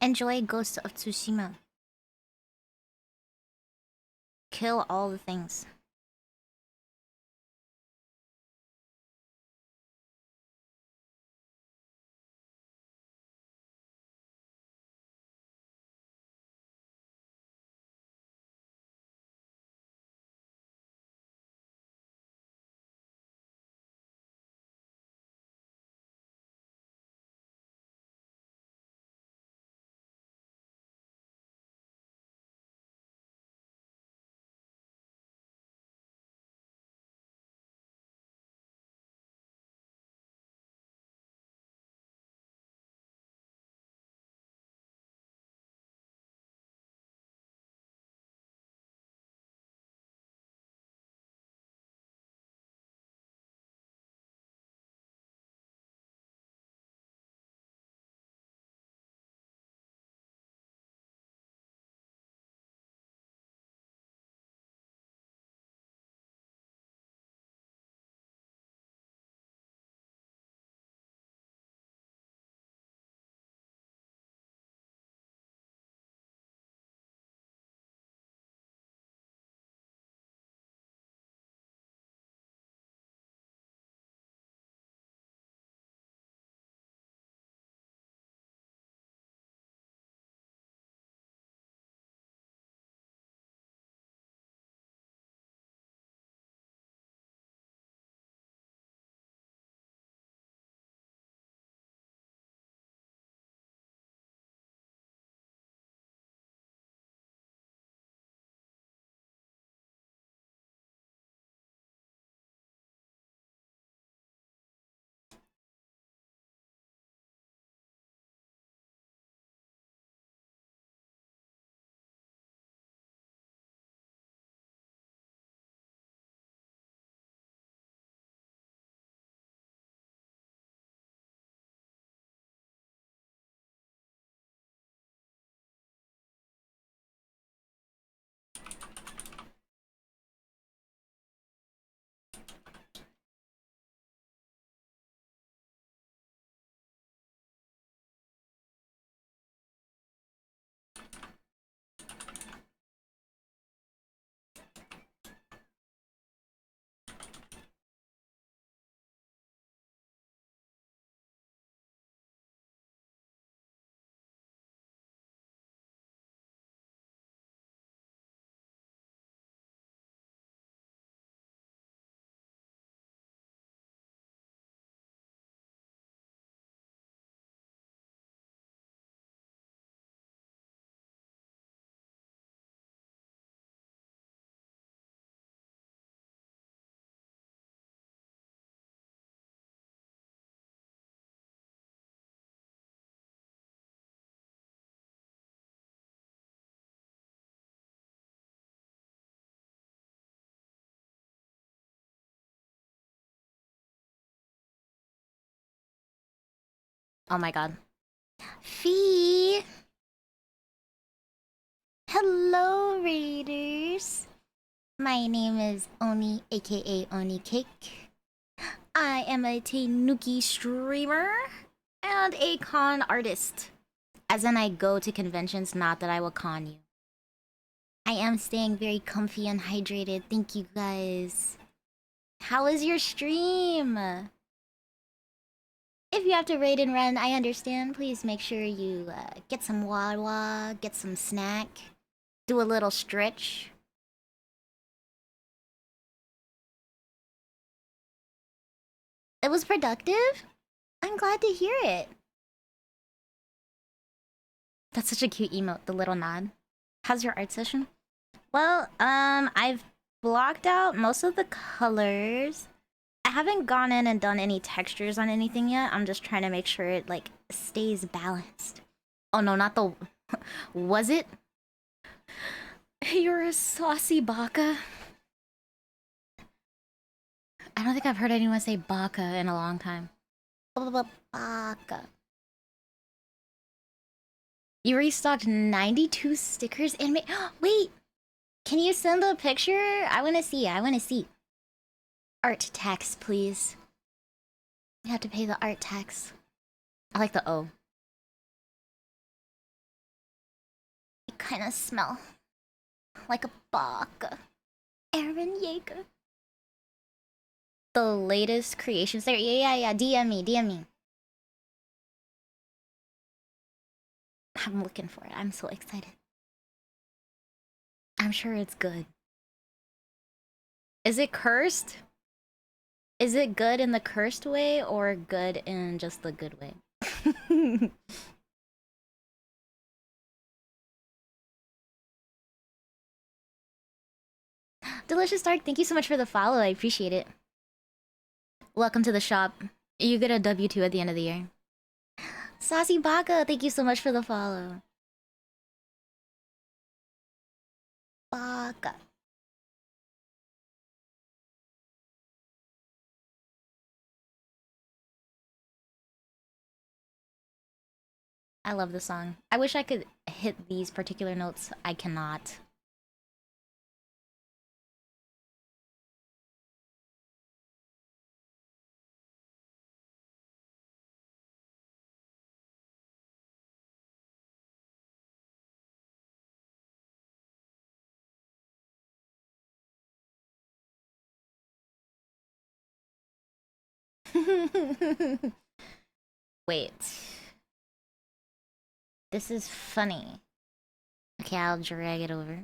Enjoy Ghost of Tsushima. Kill all the things. Oh my god. Fee! Hello, Raiders! My name is Oni, aka Oni Cake. I am a Tanuki streamer and a con artist. As in, I go to conventions, not that I will con you. I am staying very comfy and hydrated. Thank you guys. How is your stream? If you have to raid and run, I understand. Please make sure you get some wawa, get some snack, do a little stretch. It was productive? I'm glad to hear it. That's such a cute emote, the little nod. How's your art session? Well, I've blocked out most of the colors. I haven't gone in and done any textures on anything yet. I'm just trying to make sure it, like, stays balanced. Oh no, not the... Was it? You're a saucy baka. I don't think I've heard anyone say baka in a long time. Baka. You restocked 92 stickers and wait! Can you send a picture? I wanna see, I wanna see. Art tax, please. You have to pay the art tax. I like the O. kind of smell like a bog. Aaron Yeager. The latest creations there. Yeah. DM me, DM me. I'm looking for it. I'm so excited. I'm sure it's good. Is it cursed? Is it good in the cursed way or good in just the good way? Delicious Dark, thank you so much for the follow. I appreciate it. Welcome to the shop. You get a W2 at the end of the year. Saucy Baka, thank you so much for the follow. Baka. I love the song. I wish I could hit these particular notes. I cannot. Wait. This is funny. Okay, I'll drag it over.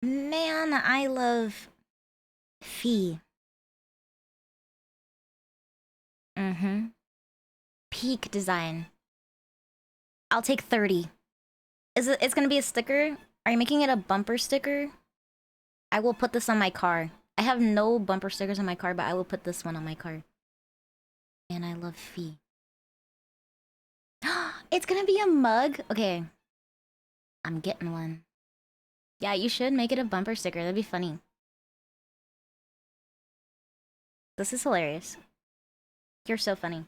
Man, I love Fee. Mm-hmm. Peak design. I'll take 30. It's gonna be a sticker? Are you making it a bumper sticker? I will put this on my car. I have no bumper stickers on my car, but I will put this one on my car. And I love Fee. It's gonna be a mug? Okay. I'm getting one. Yeah, you should make it a bumper sticker. That'd be funny. This is hilarious. You're so funny.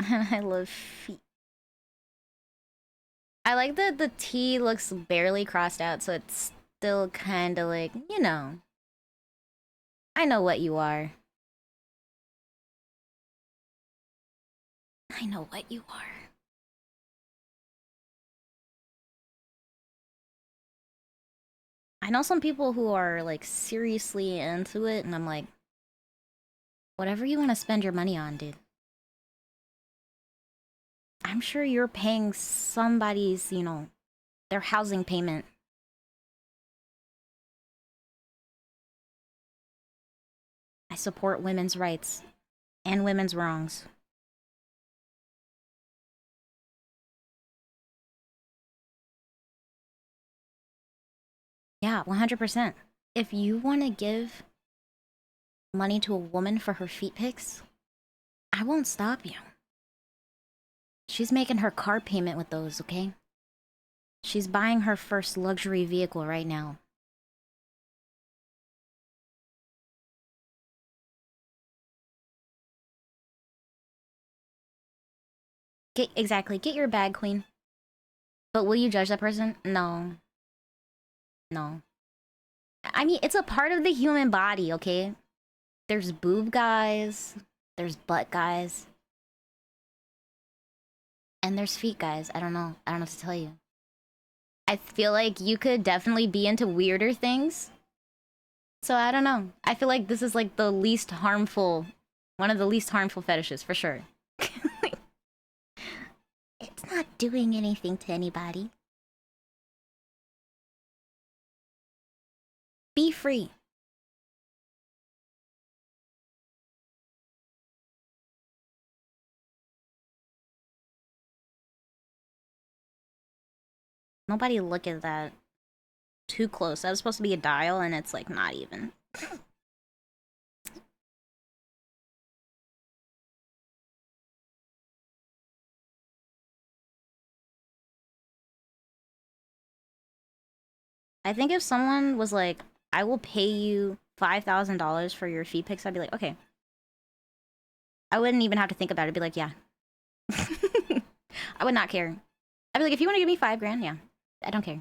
And I love Fee. I like that the T looks barely crossed out, so it's still kind of like, you know. I know what you are. I know what you are. I know some people who are like seriously into it, and I'm like, whatever you want to spend your money on, dude. I'm sure you're paying somebody's, you know, their housing payment. I support women's rights and women's wrongs. Yeah, 100%. If you want to give money to a woman for her feet pics, I won't stop you. She's making her car payment with those, okay? She's buying her first luxury vehicle right now. Get your bag, queen. But will you judge that person? No. No. I mean, it's a part of the human body, okay? There's boob guys, there's butt guys, and there's feet guys. I don't know. I don't know what to tell you. I feel like you could definitely be into weirder things. So I don't know. I feel like this is like the least harmful, one of the least harmful fetishes for sure. It's not doing anything to anybody. Be free. Nobody look at that too close. That was supposed to be a dial and it's like not even. I think if someone was like, I will pay you $5,000 for your feet pics, I'd be like, okay. I wouldn't even have to think about it. I'd be like, yeah. I would not care. I'd be like, if you want to give me 5 grand, yeah. I don't care.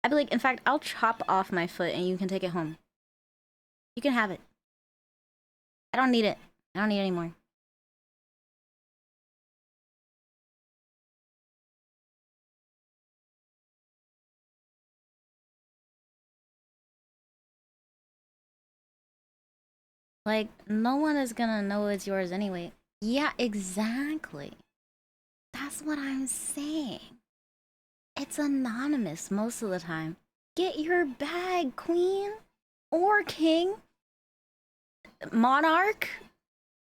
I'd be like, in fact, I'll chop off my foot and you can take it home. You can have it. I don't need it. I don't need it anymore. Like, no one is gonna know it's yours anyway. Yeah, exactly. That's what I'm saying. It's anonymous most of the time. Get your bag, queen. Or king. Monarch.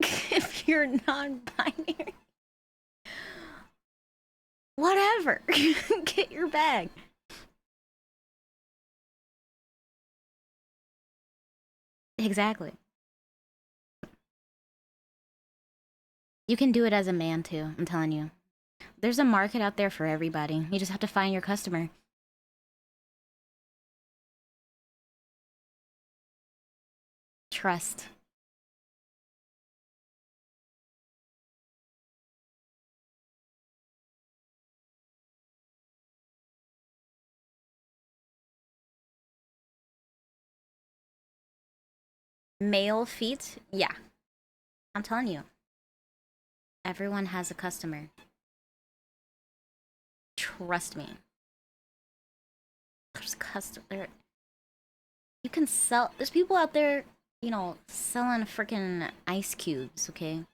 If you're non-binary. Whatever. Get your bag. Exactly. You can do it as a man too, I'm telling you. There's a market out there for everybody. You just have to find your customer. Trust. Male feet? Yeah. I'm telling you. Everyone has a customer. Trust me. There's customer. You can sell. There's people out there, you know, selling freaking ice cubes, okay?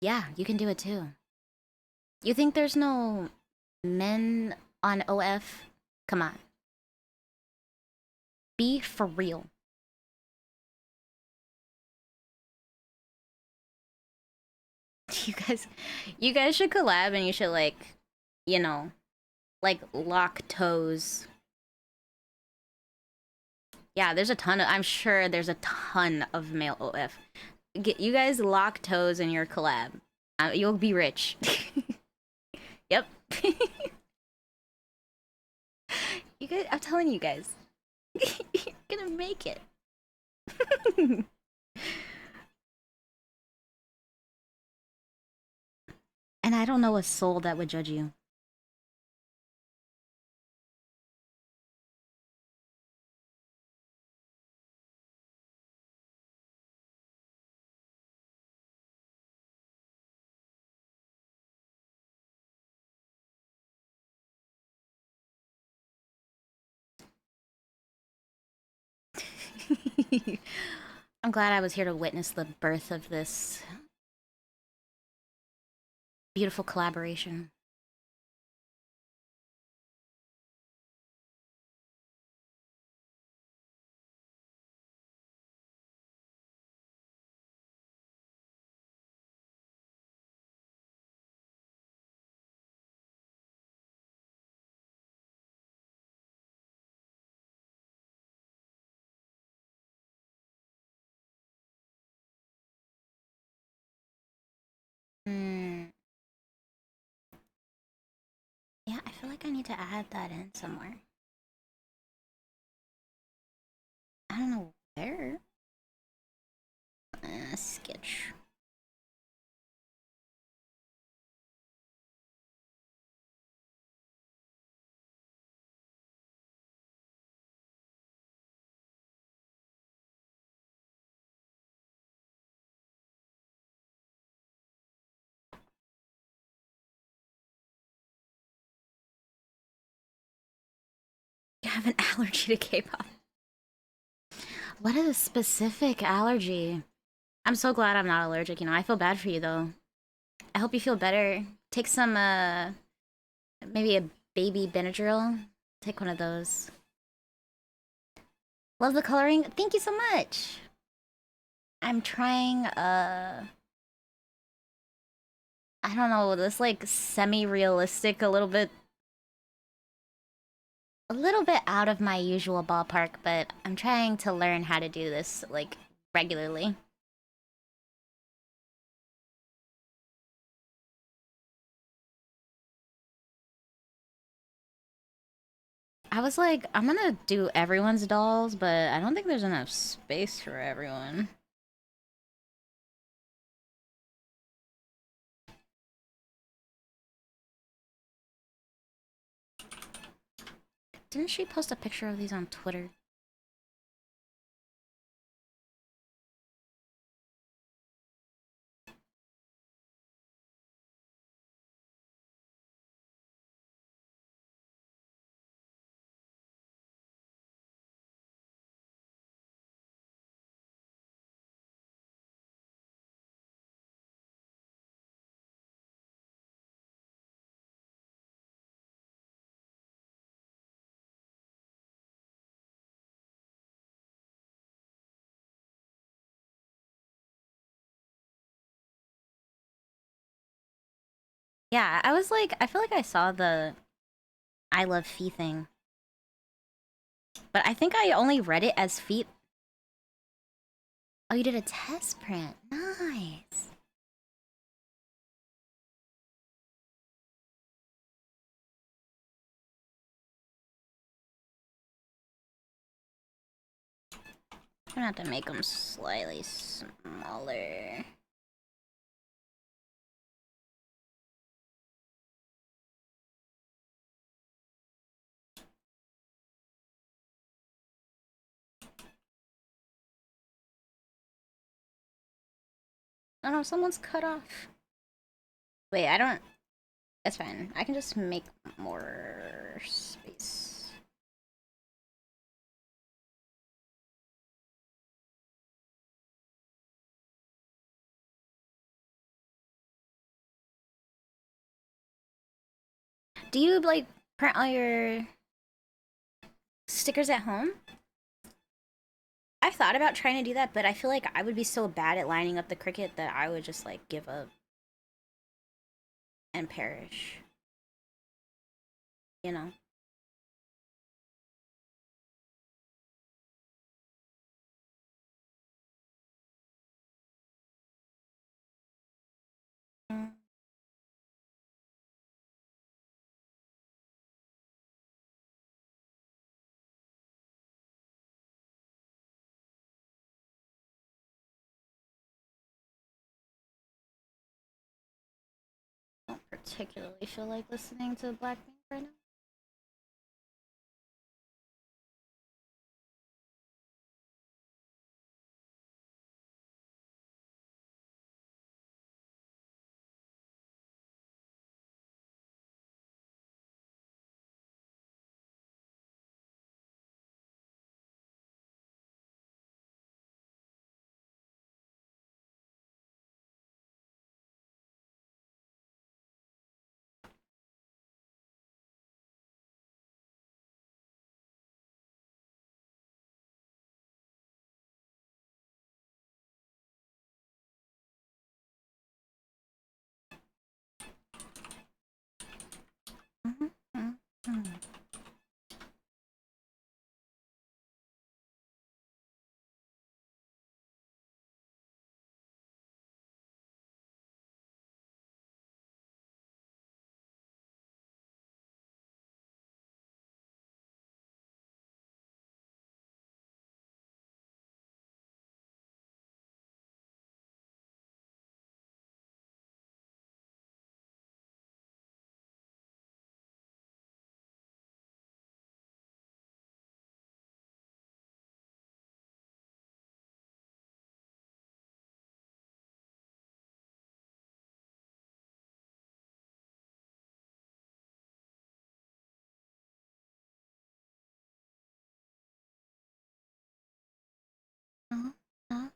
Yeah, you can do it too. You think there's no men on OF? Come on. Be for real. You guys should collab and you should like, you know, like lock toes. Yeah, there's a ton of, I'm sure there's a ton of male OF. Get you guys lock toes in your collab. You'll be rich. Yep. You guys, I'm telling you guys, you're gonna make it. And I don't know a soul that would judge you. I'm glad I was here to witness the birth of this beautiful collaboration. Hmm. Yeah, I feel like I need to add that in somewhere. I don't know where. Sketch. You have an allergy to K-pop. What is a specific allergy? I'm so glad I'm not allergic, you know. I feel bad for you though. I hope you feel better. Take some maybe a baby Benadryl. Take one of those. Love the coloring. Thank you so much. I'm trying I don't know, this like semi-realistic a little bit out of my usual ballpark, but I'm trying to learn how to do this like regularly. I was like, I'm gonna do everyone's dolls, but I don't think there's enough space for everyone. Didn't she post a picture of these on Twitter? Yeah, I was like, I feel like I saw the I love feet thing. But I think I only read it as feet. Oh, you did a test print. Nice. I'm gonna have to make them slightly smaller. Oh no, someone's cut off. Wait, I don't... That's fine. I can just make more space. Do you, like, print all your stickers at home? I've thought about trying to do that, but I feel like I would be so bad at lining up the Cricut that I would just, like, give up and perish. You know? Mm. I don't particularly feel like listening to Blackpink right now. Mm-hmm. Uh-huh.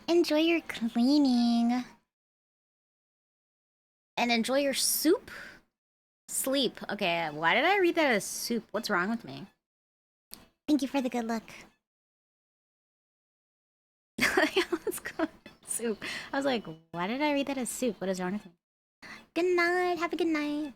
Enjoy your cleaning. And enjoy your soup? Sleep. Okay, why did I read that as soup? What's wrong with me? Thank you for the good luck. Let's go. Soup. I was like, why did I read that as soup? What is wrong with me? Good night. Have a good night.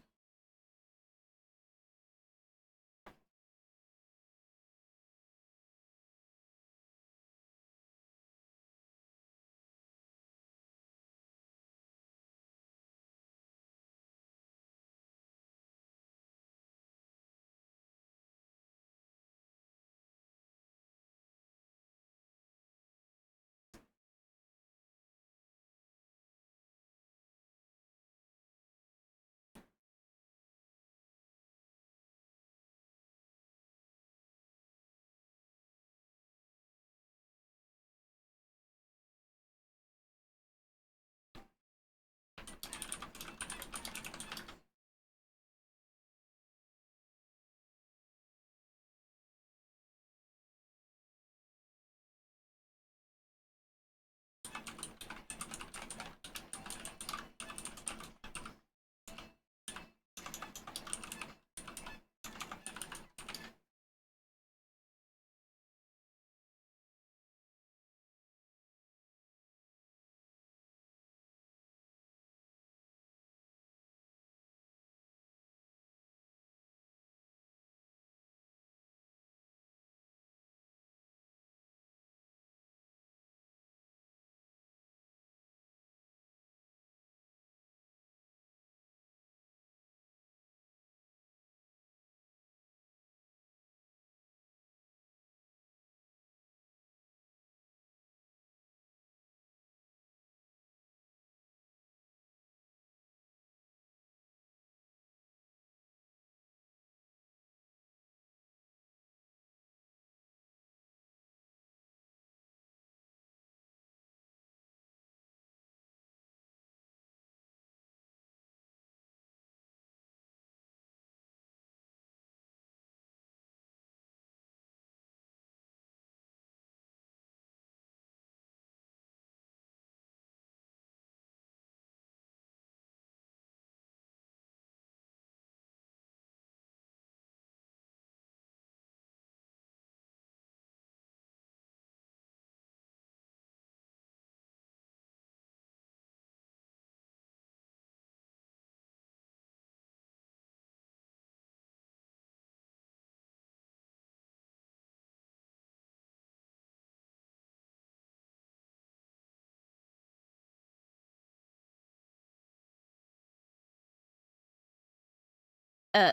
Uh,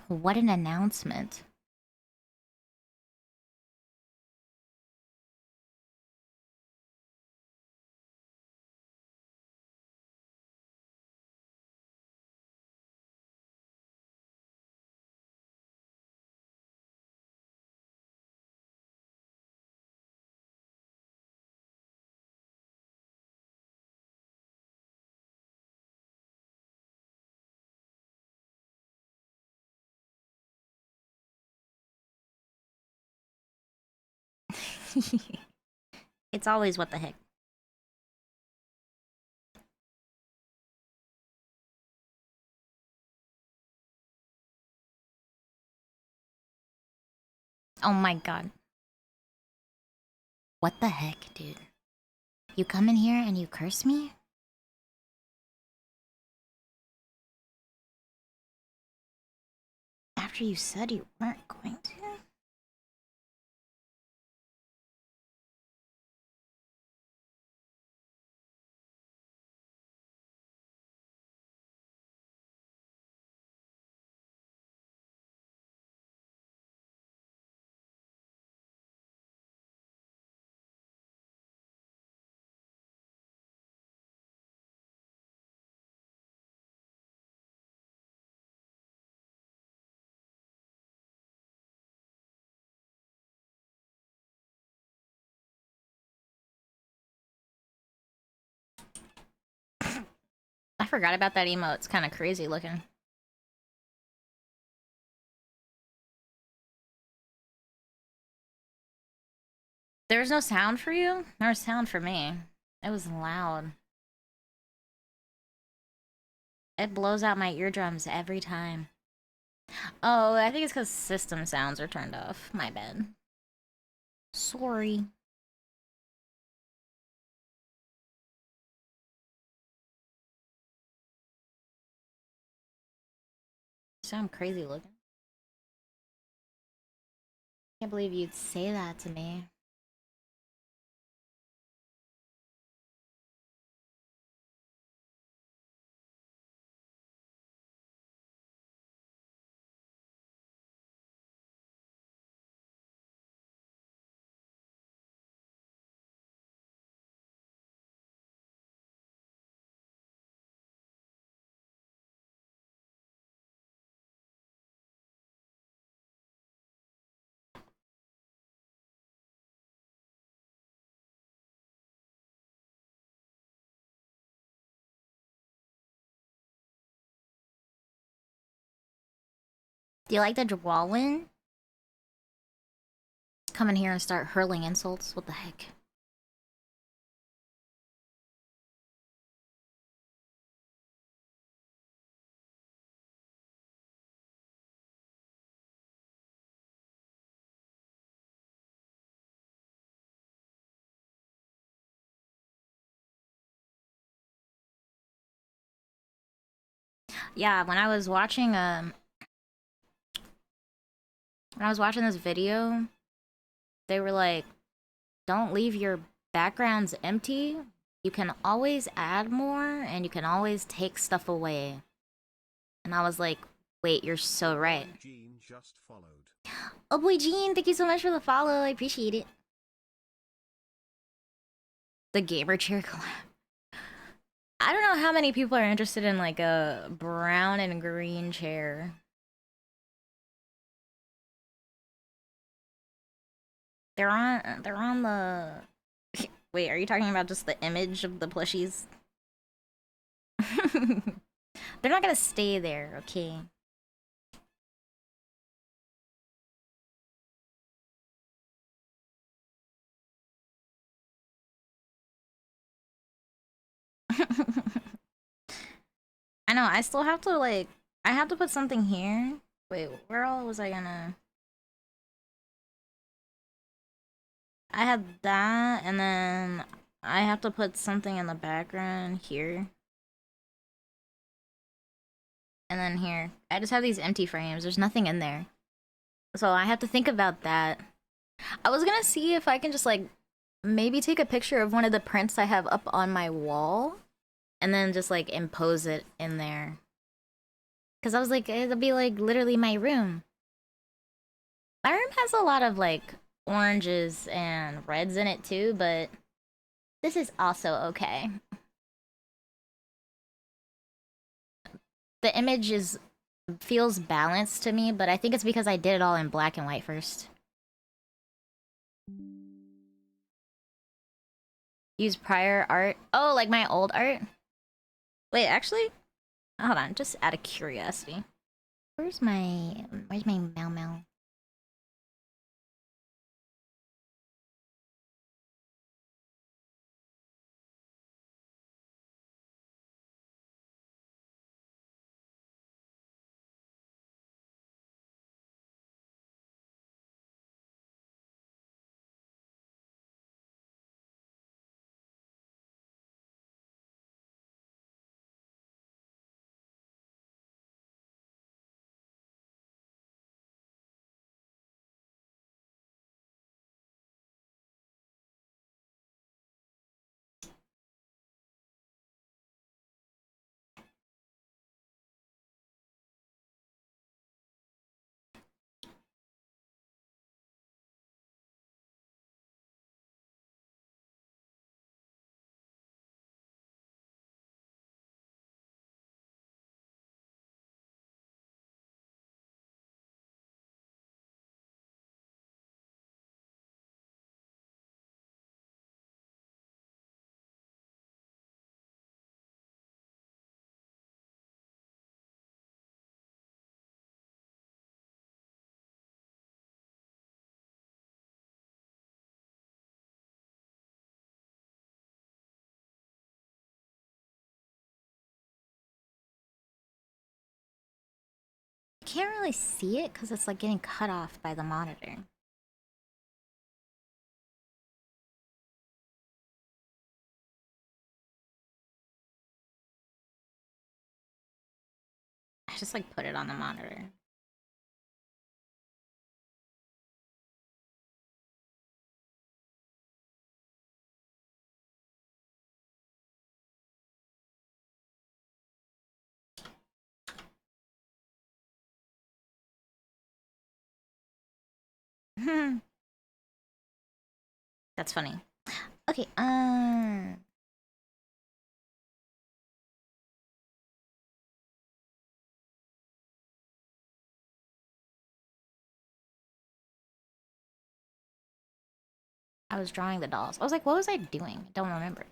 what an announcement. It's always what the heck. Oh my god. What the heck, dude? You come in here and you curse me? After you said you weren't going to? I forgot about that emote. It's kind of crazy looking. There was no sound for you? There was sound for me. It was loud. It blows out my eardrums every time. Oh, I think it's because system sounds are turned off. My bad. Sorry. Sound crazy looking. Can't believe you'd say that to me. Do you like the drawing? Come in here and start hurling insults? What the heck? Yeah, when I was watching this video, they were like, don't leave your backgrounds empty. You can always add more and you can always take stuff away. And I was like, wait, you're so right. Gene just followed. Oh boy, Gene, thank you so much for the follow. I appreciate it. The gamer chair collab. I don't know how many people are interested in like a brown and green chair. They're on the wait, are you talking about just the image of the plushies? They're not gonna stay there, okay? I know, I still have to like I have to put something here. Wait, where all was I gonna I had that and then I have to put something in the background here. And then here. I just have these empty frames. There's nothing in there. So I have to think about that. I was gonna see if I can just like maybe take a picture of one of the prints I have up on my wall and then just like impose it in there. Cause I was like, it'll be like literally my room. My room has a lot of like oranges and reds in it too, but this is also okay. The image is feels balanced to me, but I think it's because I did it all in black and white first. Use prior art. Oh, like my old art? Wait, actually? Hold on, just out of curiosity. Where's my Meow Meow? can't really see it because it's like getting cut off by the monitor. I just like put it on the monitor. That's funny. Okay, I was drawing the dolls. I was like, what was I doing? I don't remember.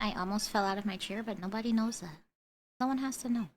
I almost fell out of my chair, but nobody knows that. Someone has to know.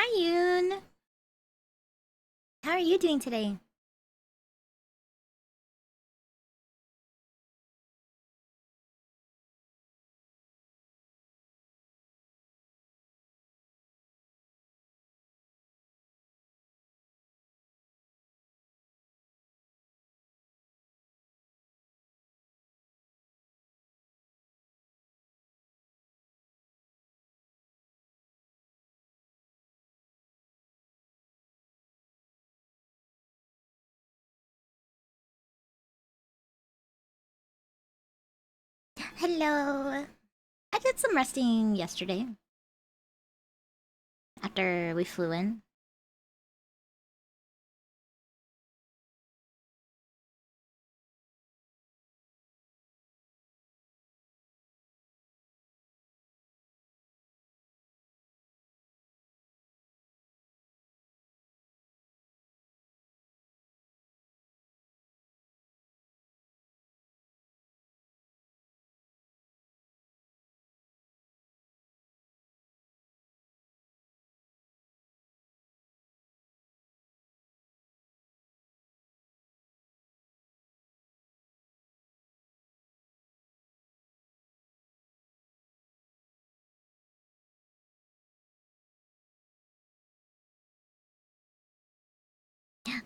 Hi, Yoon. How are you doing today? Hello. I did some resting yesterday after we flew in.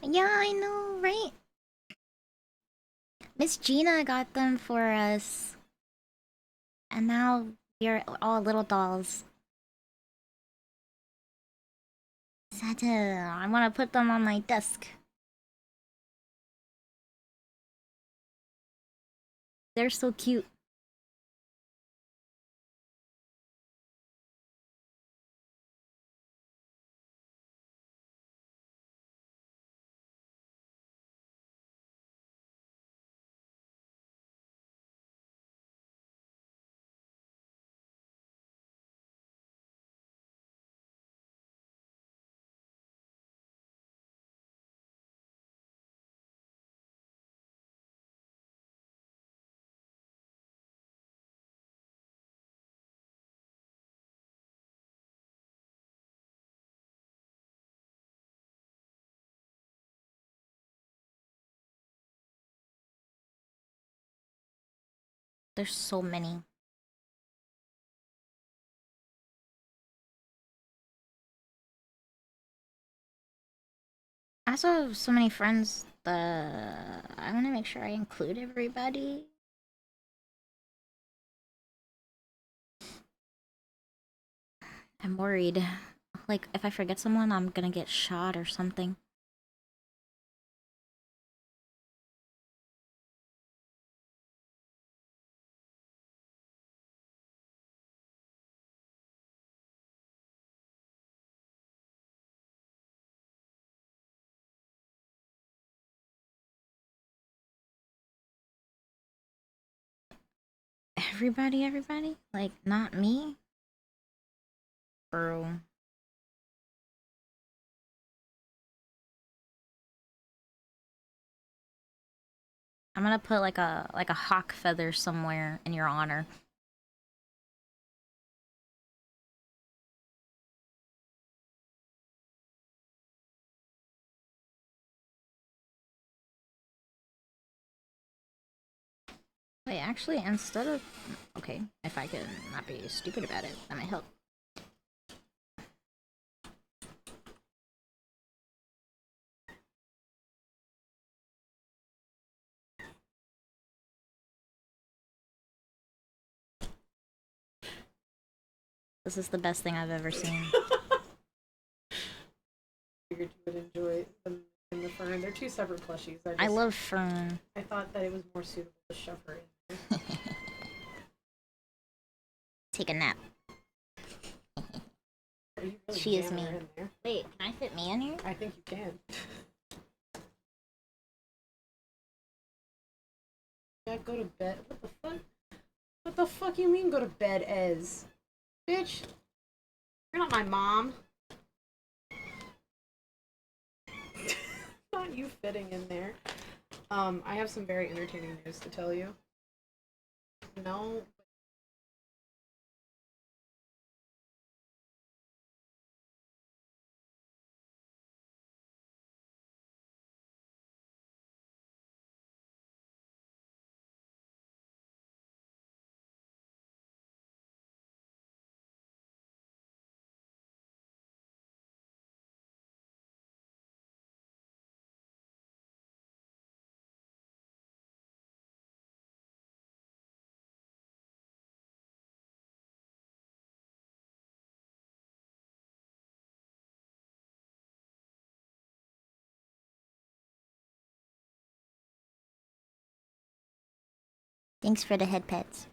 Yeah, I know, right? Miss Gina got them for us, and now we're all little dolls. Santa, I want to put them on my desk. They're so cute. There's so many. I also have so many friends that I want to make sure I include everybody. I'm worried. Like, if I forget someone, I'm gonna get shot or something. Everybody? Like, not me? Bro. I'm gonna put like a hawk feather somewhere in your honor. Wait, actually, instead of okay, if I can not be stupid about it, that might help. This is the best thing I've ever seen. Figured you would enjoy them in the fern. They're two separate plushies. I love Fern. I thought that it was more suitable to shove her in there. Take a nap. Really She is me. in there? Wait, can I fit me in here? I think you can. Yeah, go to bed. What the fuck? What the fuck you mean go to bed, Ez? Bitch, you're not my mom. Not you fitting in there. I have some very entertaining news to tell you. No, Thanks for the head pets.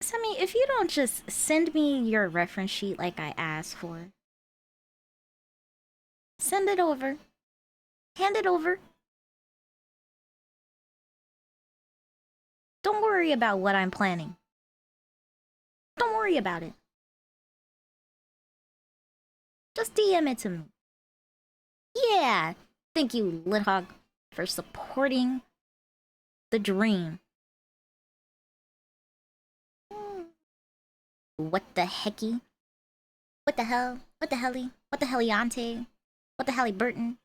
Semi, if you don't just send me your reference sheet like I asked for, send it over. Hand it over. Don't worry about what I'm planning. Don't worry about it. Just DM it to me. Yeah. Thank you, Lithog, for supporting the dream. What the hecky? What the hell? What the helly? What the heliante? What the helly Burton?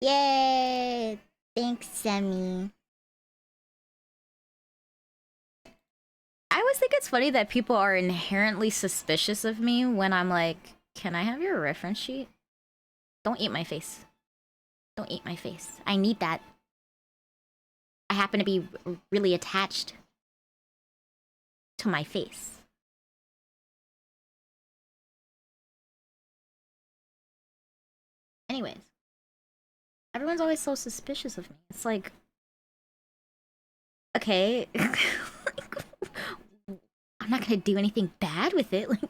Yay! Thanks, Sammy. I always think it's funny that people are inherently suspicious of me when I'm like, can I have your reference sheet? Don't eat my face. Don't eat my face. I need that. I happen to be really attached to my face. Anyways, everyone's always so suspicious of me. It's like, okay, I'm not gonna do anything bad with it. Like,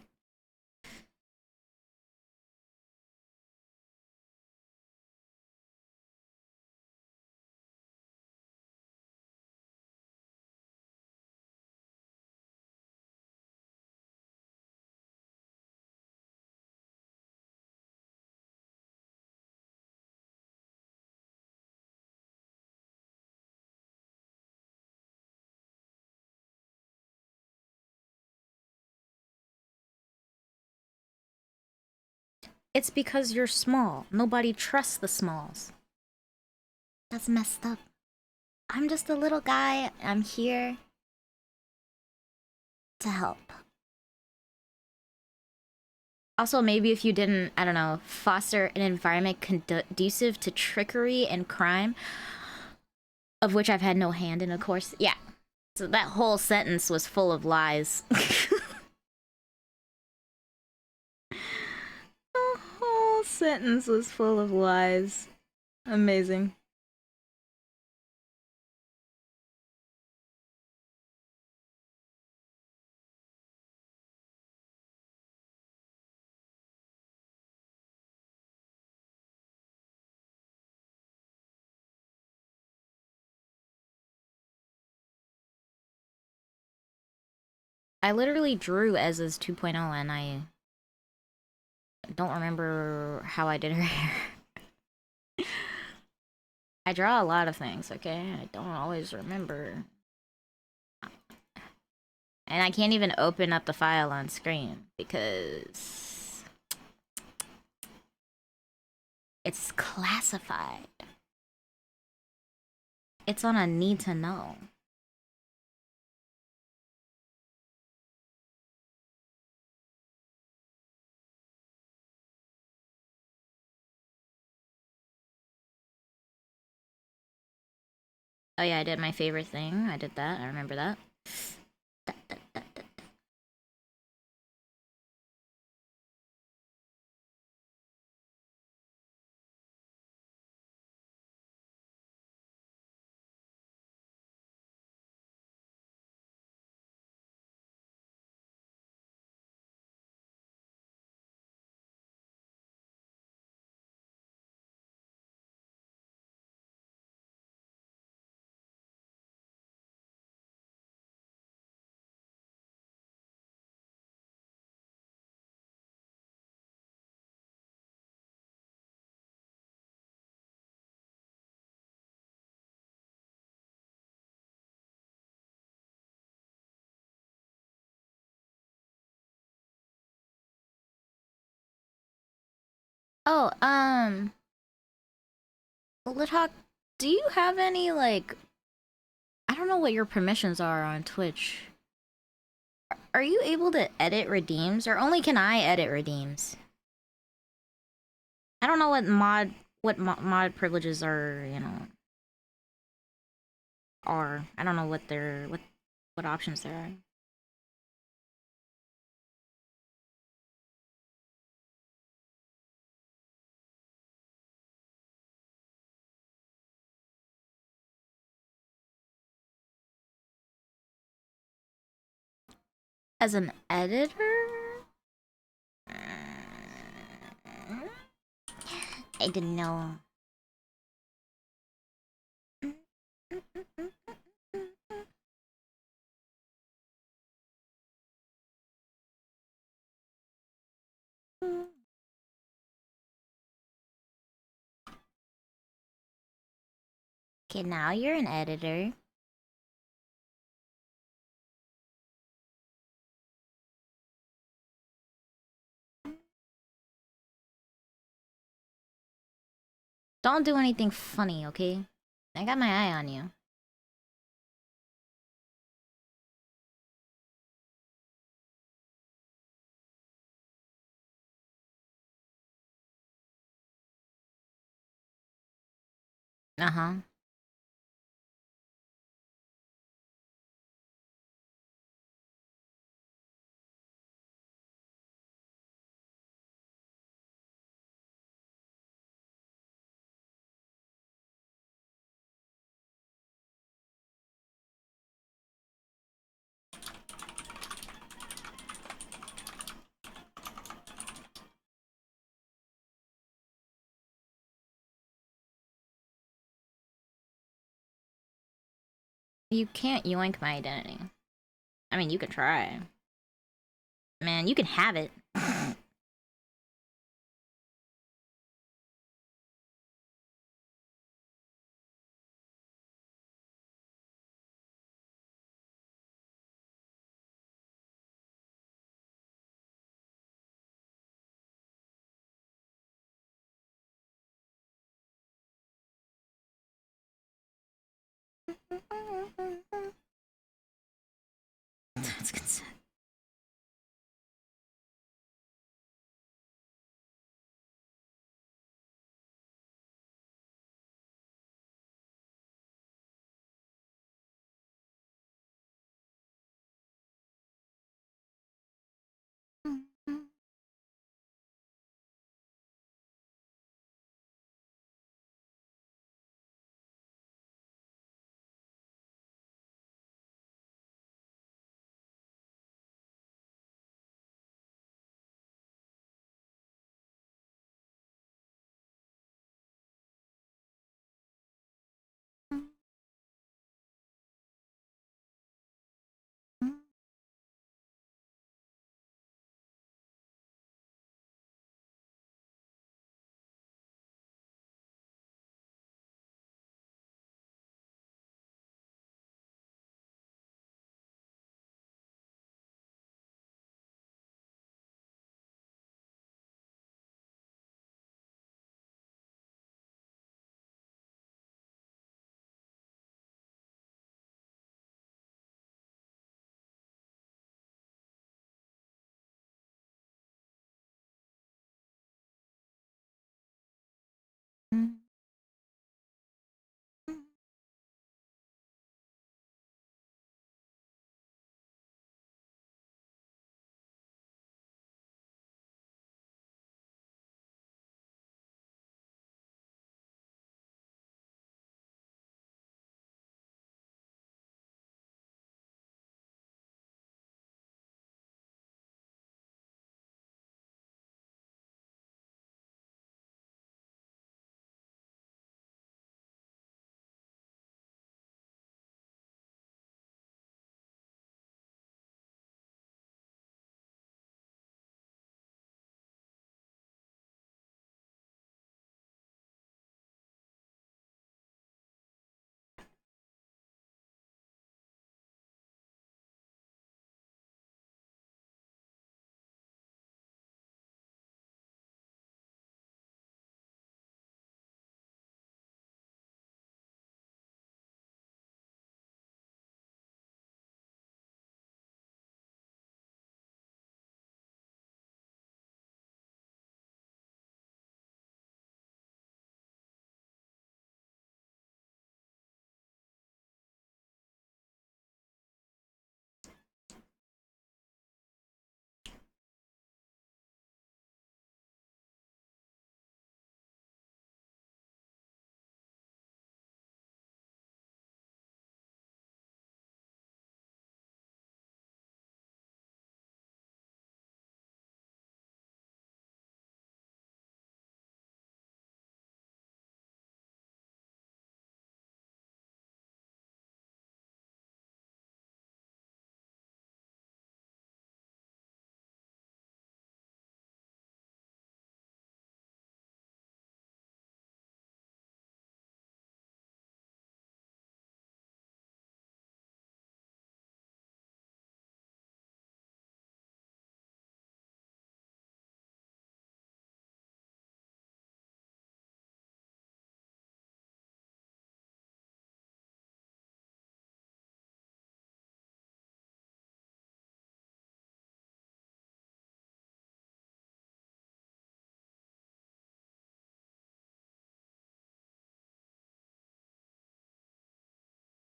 it's because you're small. Nobody trusts the smalls. That's messed up. I'm just a little guy. I'm here to help. Also, maybe if you didn't, I don't know, foster an environment conducive to trickery and crime, of which I've had no hand in, of course. Yeah. So that whole sentence was full of lies. The whole sentence was full of lies. Amazing. I literally drew Ez's 2.0 and I don't remember how I did her hair. I draw a lot of things, okay? I don't always remember. And I can't even open up the file on screen because it's classified. It's on a need to know. Oh yeah, I did my favorite thing. I did that. I remember that. Oh, Lithawk, do you have any, like... I don't know what your permissions are on Twitch. Are you able to edit redeems? Or only can I edit redeems? I don't know what mod privileges are, you know, are. I don't know what they're... what options there are. As an editor? I didn't know. Okay, now you're an editor. Don't do anything funny, okay? I got my eye on you. Uh-huh. You can't yoink my identity. I mean, you can try. Man, you can have it. That's consent.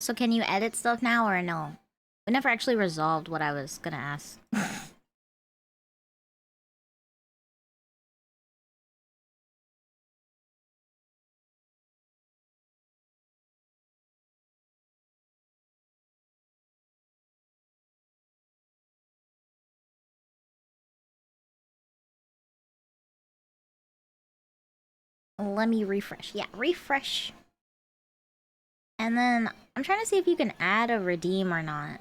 So can you edit stuff now or no? We never actually resolved what I was gonna ask. Let me refresh. Yeah, refresh. And then I'm trying to see if you can add a redeem or not.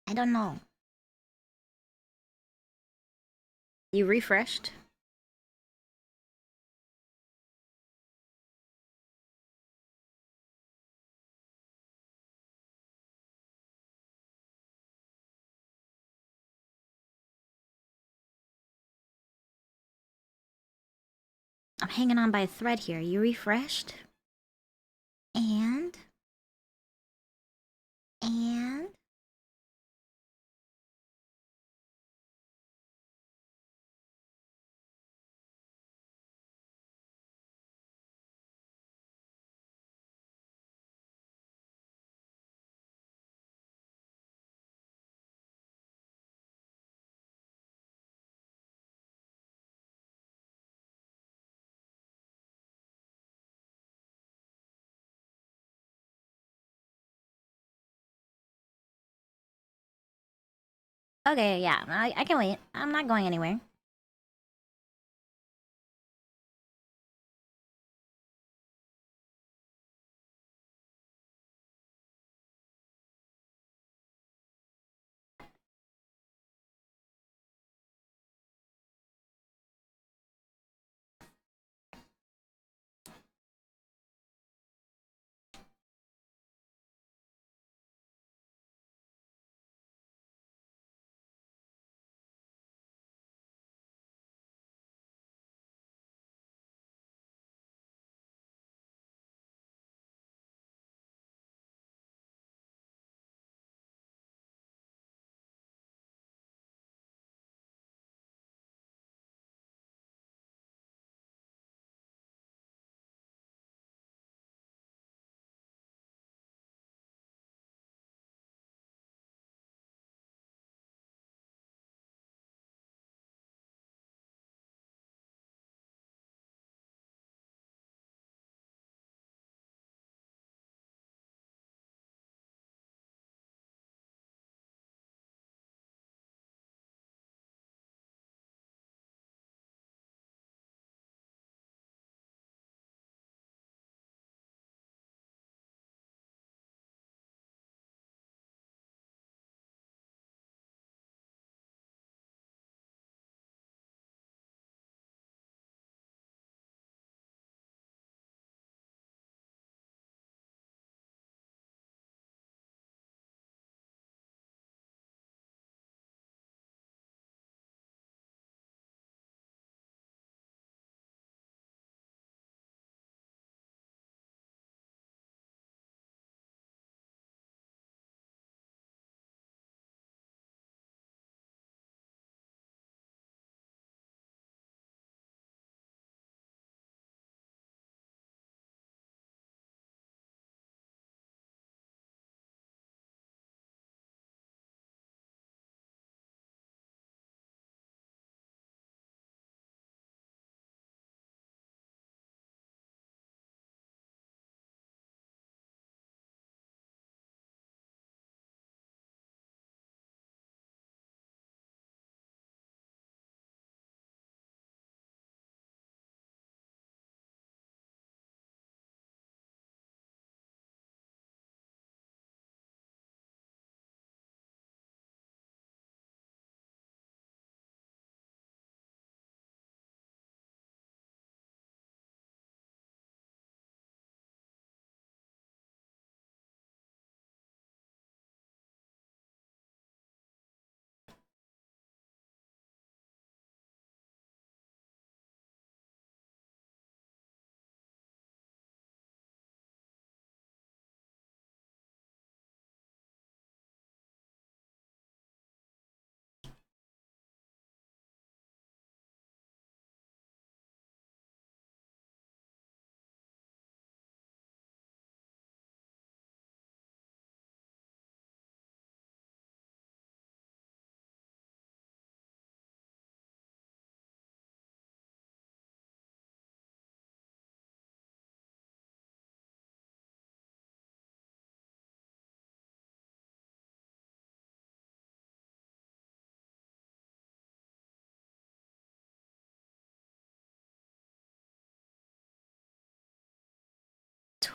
I don't know. You refreshed? I'm hanging on by a thread here. You refreshed? And... And... Okay, yeah, I can wait. I'm not going anywhere.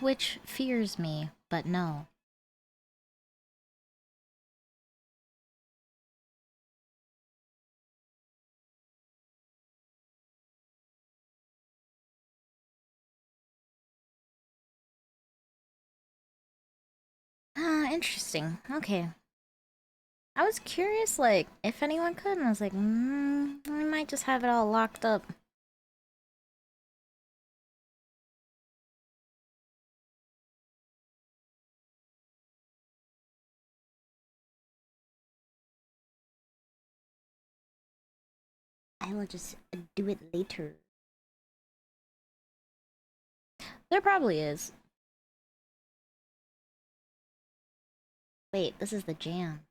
which fears me, but no. Ah, interesting. Okay. I was curious, like, if anyone could, and I was like, I might just have it all locked up. I will just do it later. There probably is. Wait, this is the jam.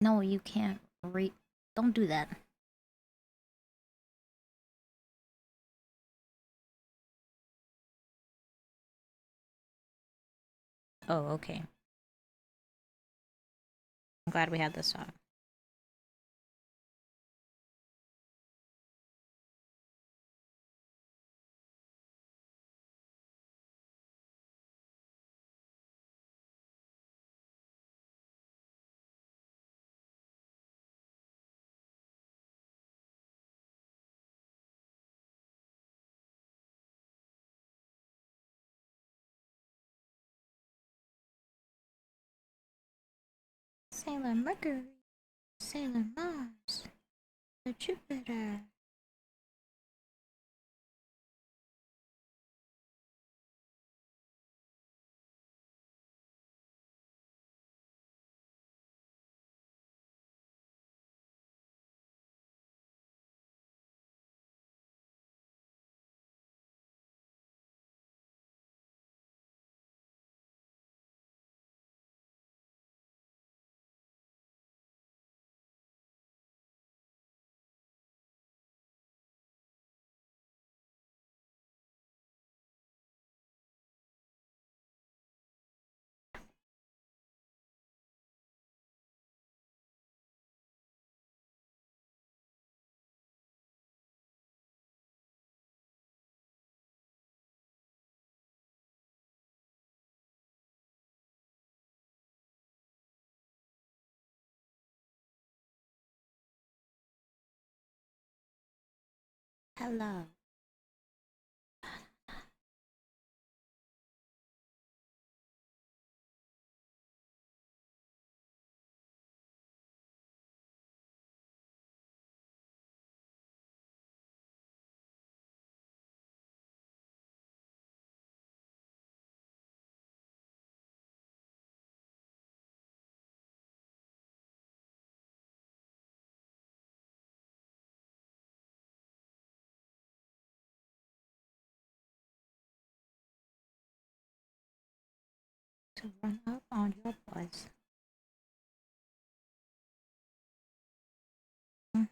No, you can't read. Don't do that. Oh, okay. I'm glad we had this talk. Sailor Mercury, Sailor Mars, the Jupiter. Hello. To run up on your boys. Mhm.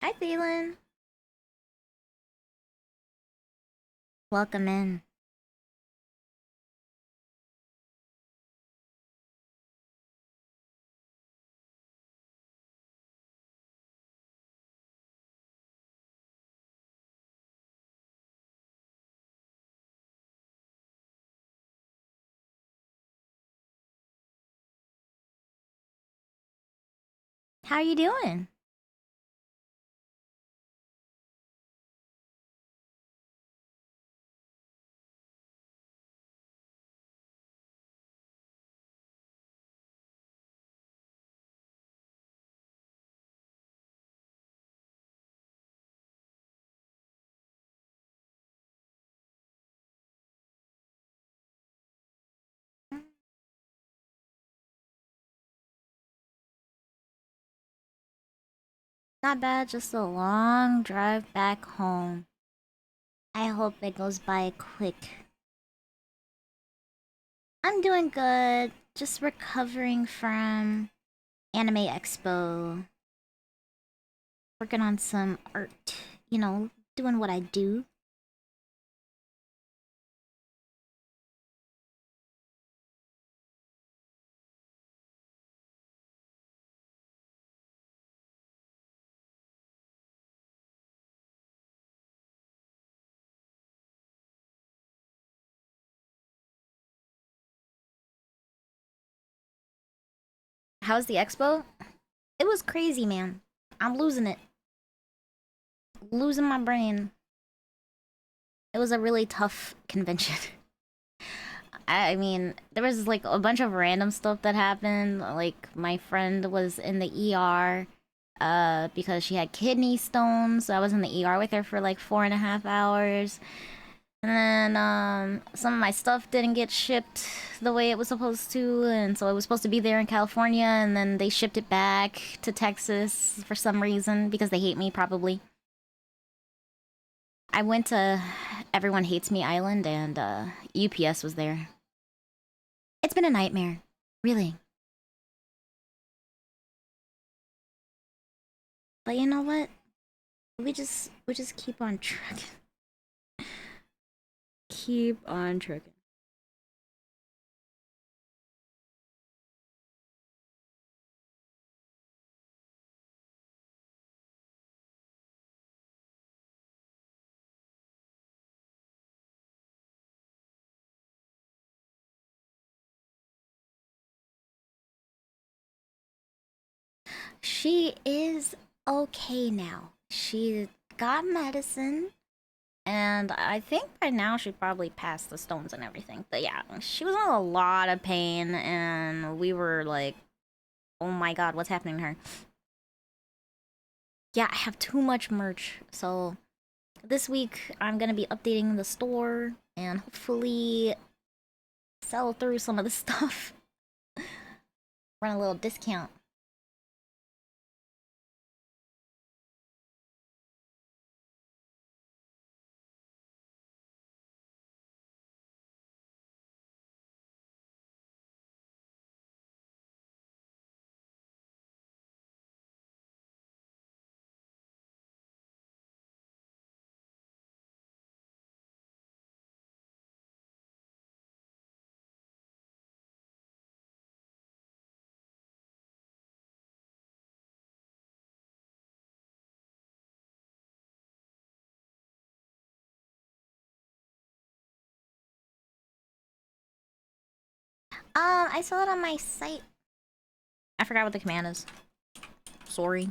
Hi, Thielen. Welcome in. How are you doing? Not bad, just a long drive back home. I hope it goes by quick. I'm doing good. Just recovering from Anime Expo. Working on some art. You know, doing what I do. How's the expo? It was crazy, man. I'm losing it. Losing my brain. It was a really tough convention. I mean, there was like a bunch of random stuff that happened. Like my friend was in the ER because she had kidney stones. So I was in the ER with her for like 4.5 hours. And then some of my stuff didn't get shipped the way it was supposed to, and so it was supposed to be there in California, and then they shipped it back to Texas for some reason because they hate me probably. I went to Everyone Hates Me Island, and UPS was there. It's been a nightmare, really. But you know what? We just keep on trucking. Keep on trucking. She is okay now. She got medicine, and I think by now she probably passed the stones and everything. But yeah, she was in a lot of pain, and we were like, oh my god, what's happening to her? Yeah, I have too much merch. So this week I'm gonna be updating the store and hopefully sell through some of the stuff. Run a little discount. I saw it on my site. I forgot what the command is. Sorry.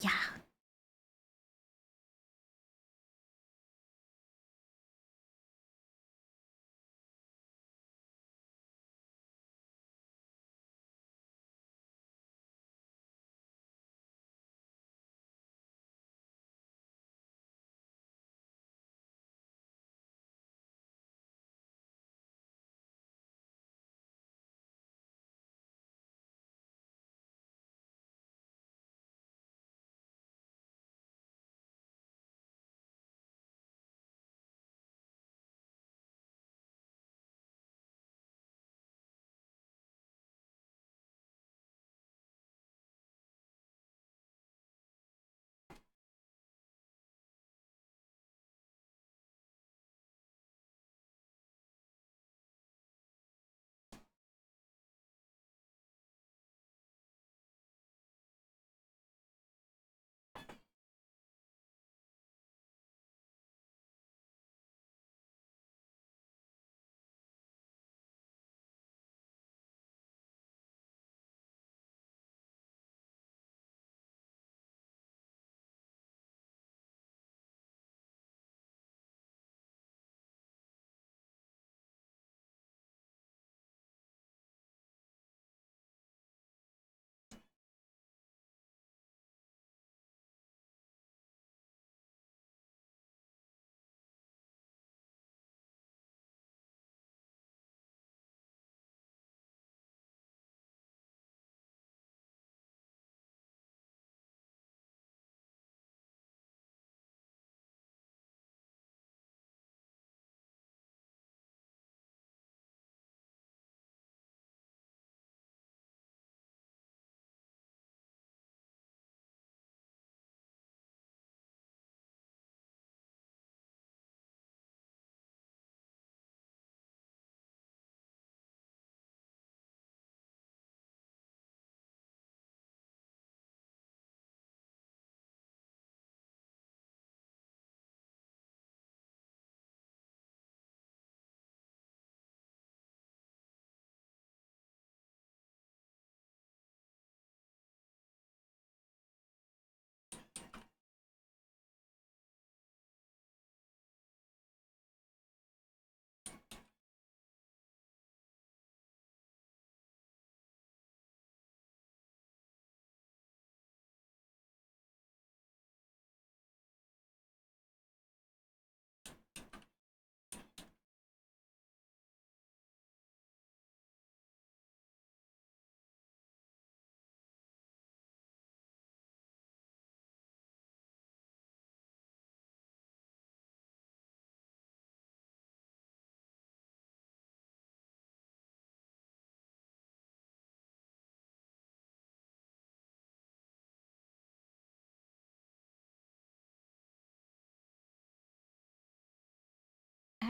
Yeah.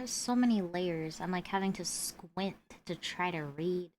have so many layers. I'm like having to squint to try to read.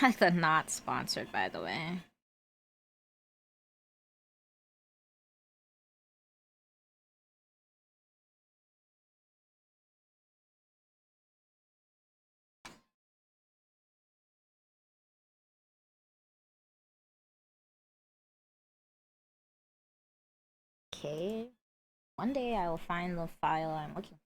Like the not sponsored, by the way. Okay. One day I will find the file I'm looking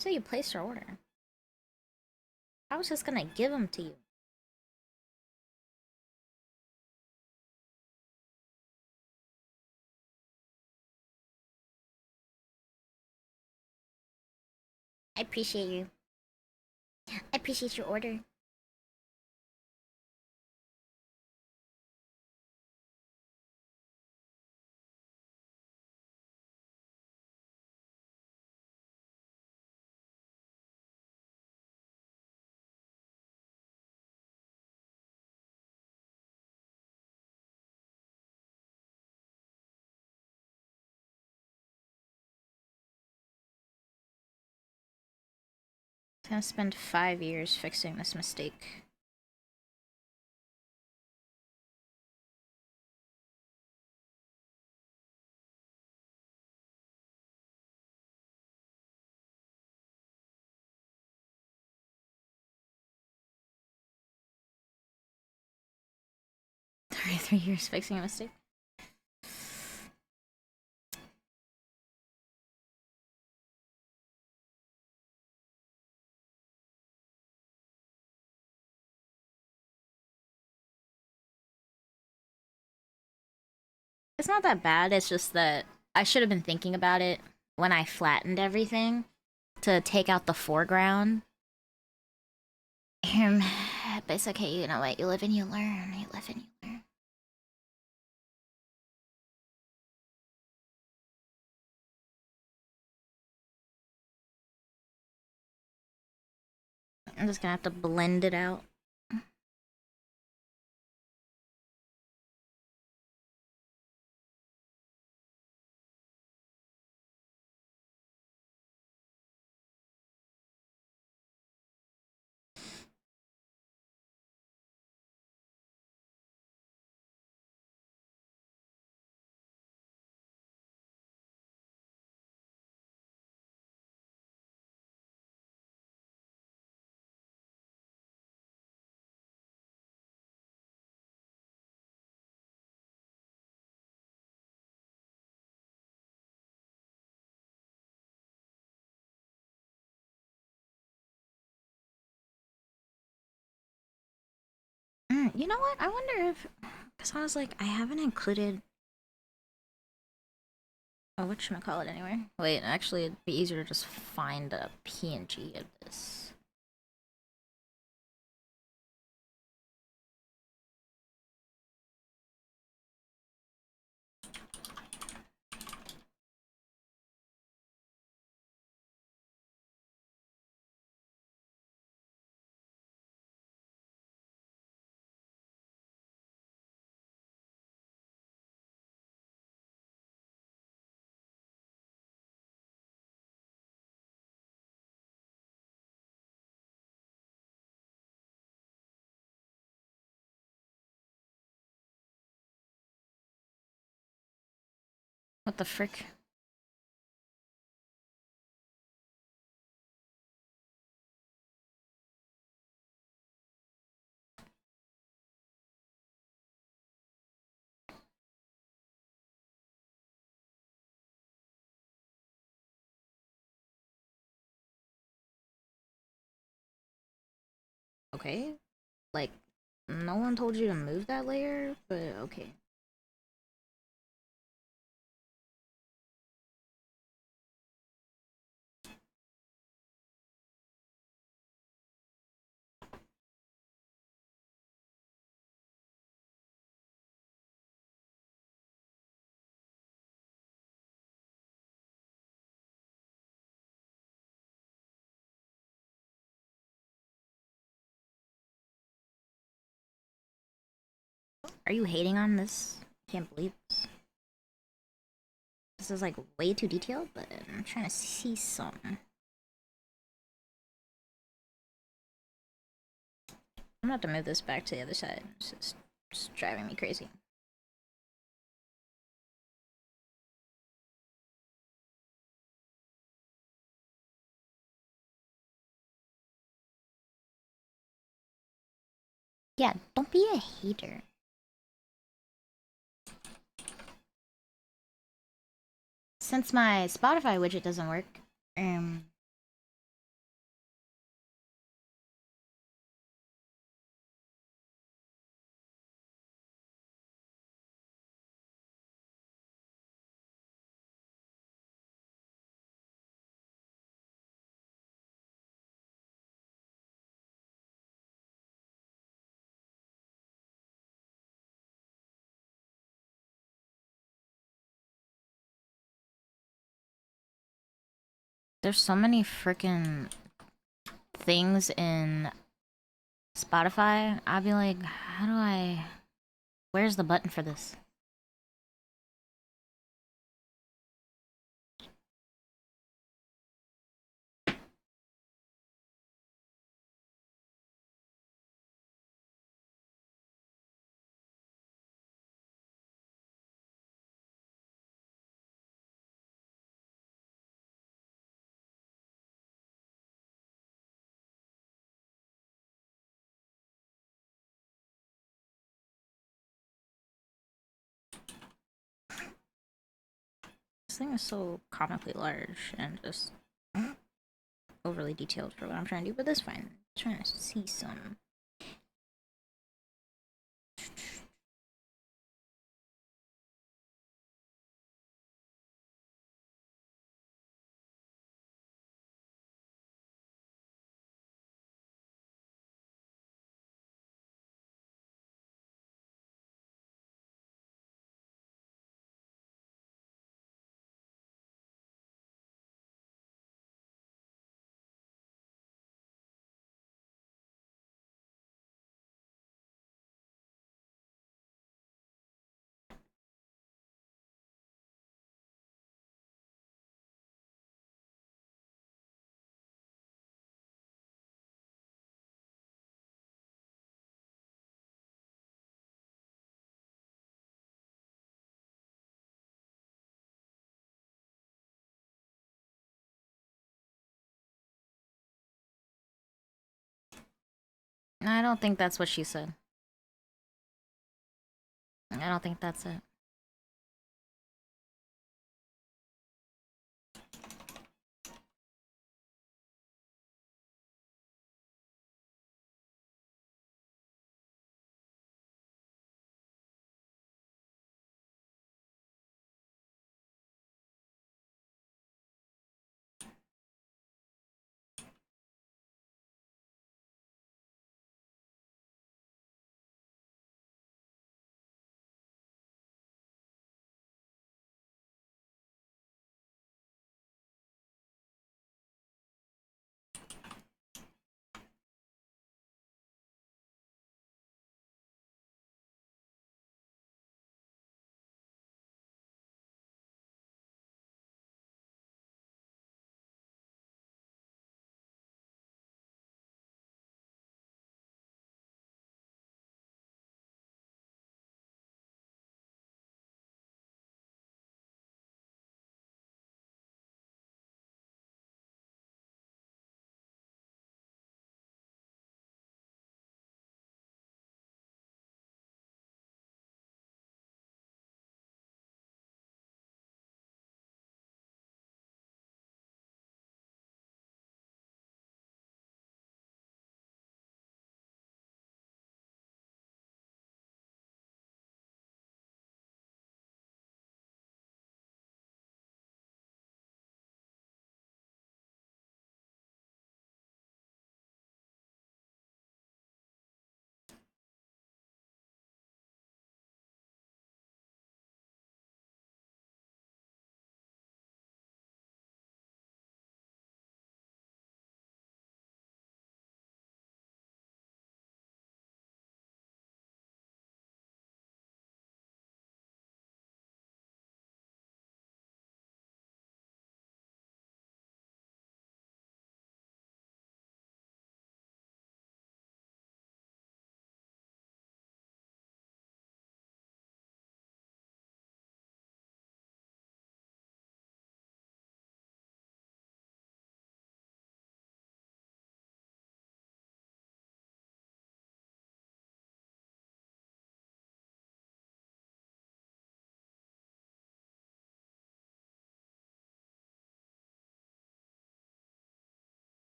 So you placed your order. I was just gonna give them to you. I appreciate you. I appreciate your order. I'm gonna spend 5 years fixing this mistake. Three years fixing a mistake. It's not that bad, it's just that I should have been thinking about it when I flattened everything to take out the foreground. But it's okay, you know what? You live and you learn. You live and you learn. I'm just gonna have to blend it out. You know what? I wonder if... Because I was like, I haven't included... Oh, whatchamacallit anyway? Wait, actually, it'd be easier to just find a PNG of this. What the frick? Okay. Like, no one told you to move that layer, but okay. Are you hating on this? Can't believe this. This is like way too detailed, but I'm trying to see some. I'm gonna have to move this back to the other side. It's just driving me crazy. Yeah, don't be a hater. Since my Spotify widget doesn't work, there's so many freaking things in Spotify. I'd be like, how do I... Where's the button for this? This thing is so comically large and just overly detailed for what I'm trying to do, but that's fine. I'm trying to see some. I don't think that's what she said. I don't think that's it.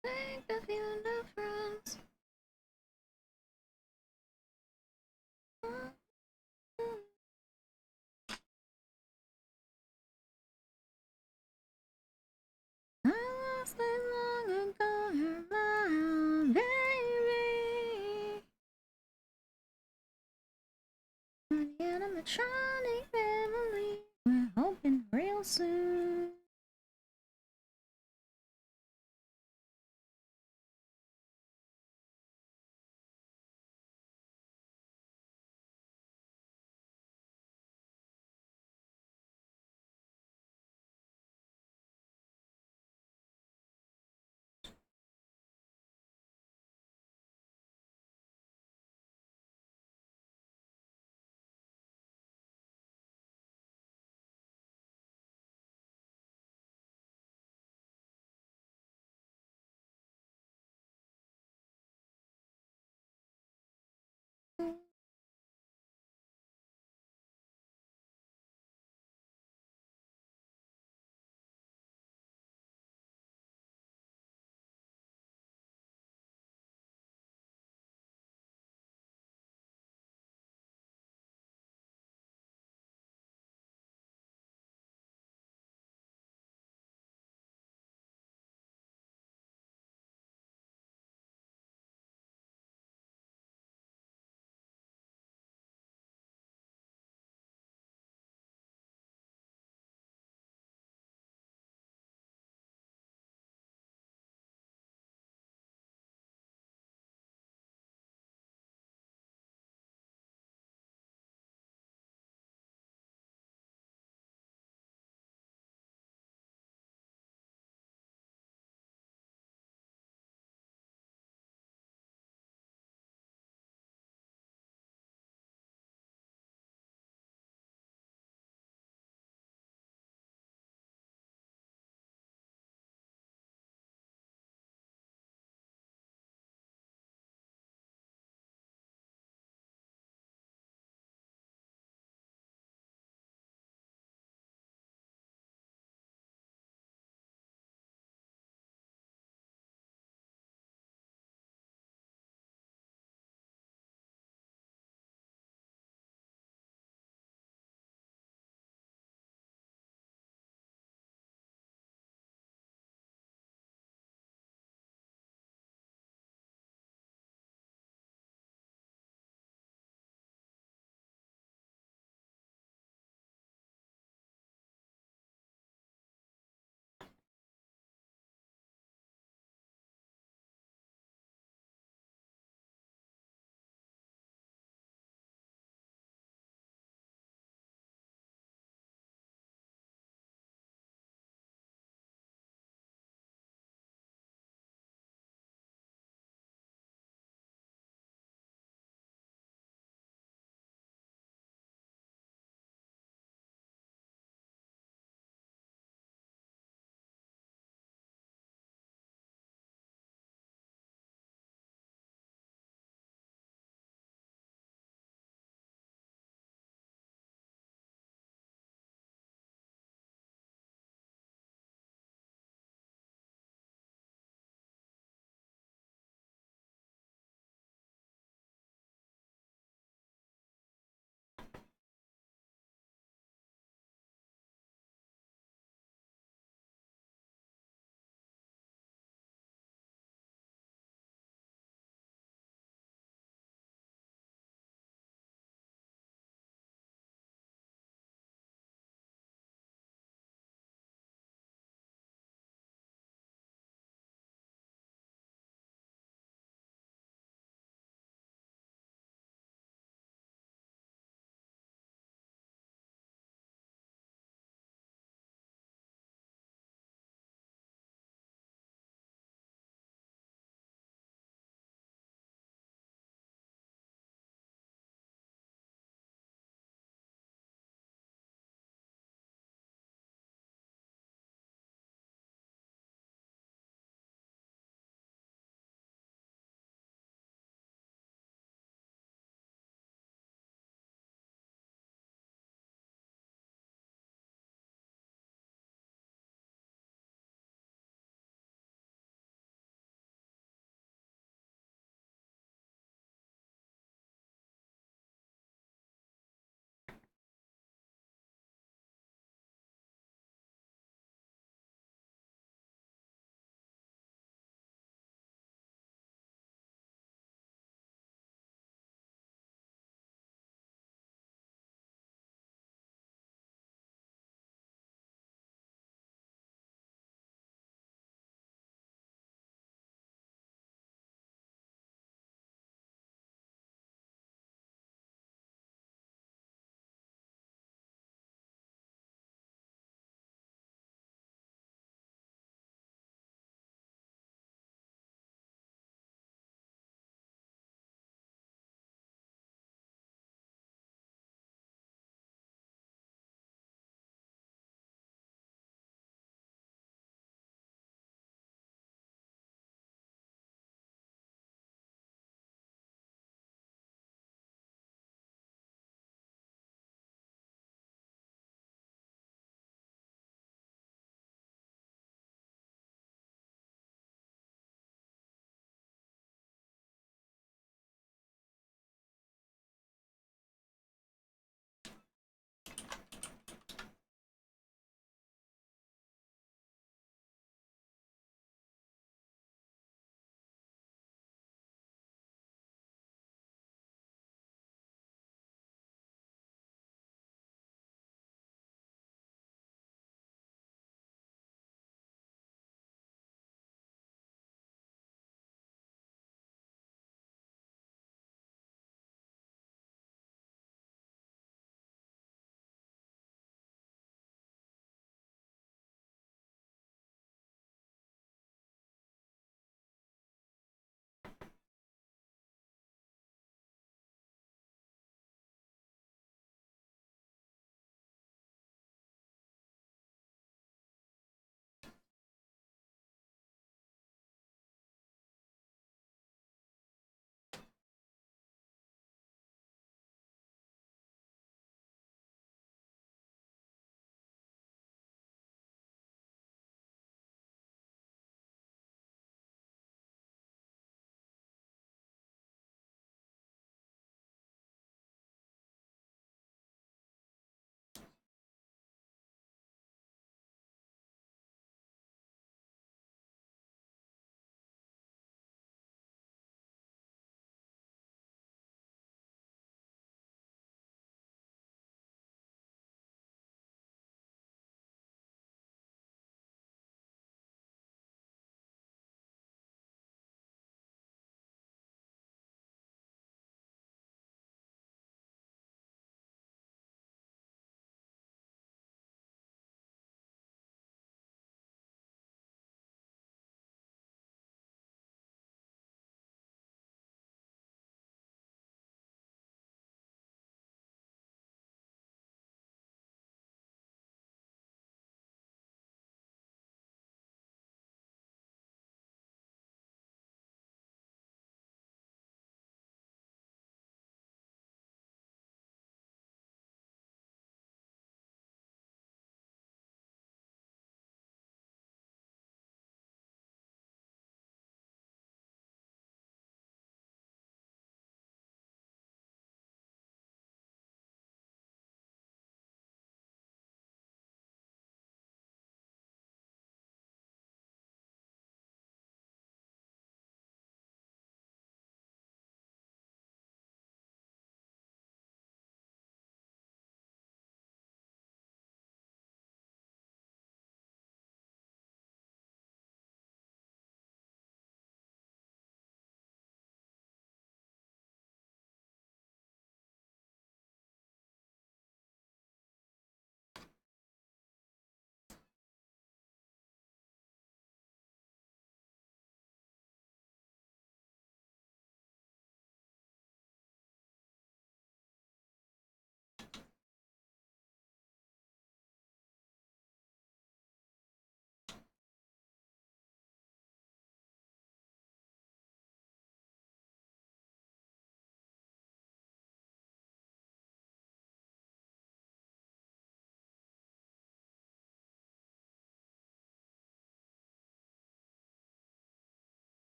Make a feeling difference. I lost this long ago, you're mine, baby. The animatronic family, we're hoping real soon.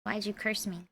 Why'd you curse me?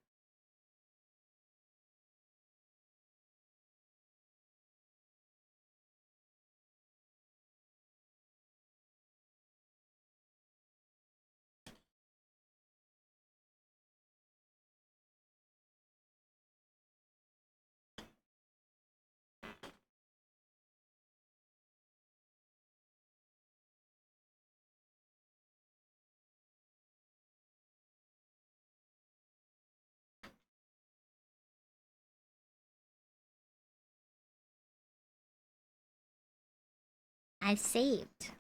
I've saved.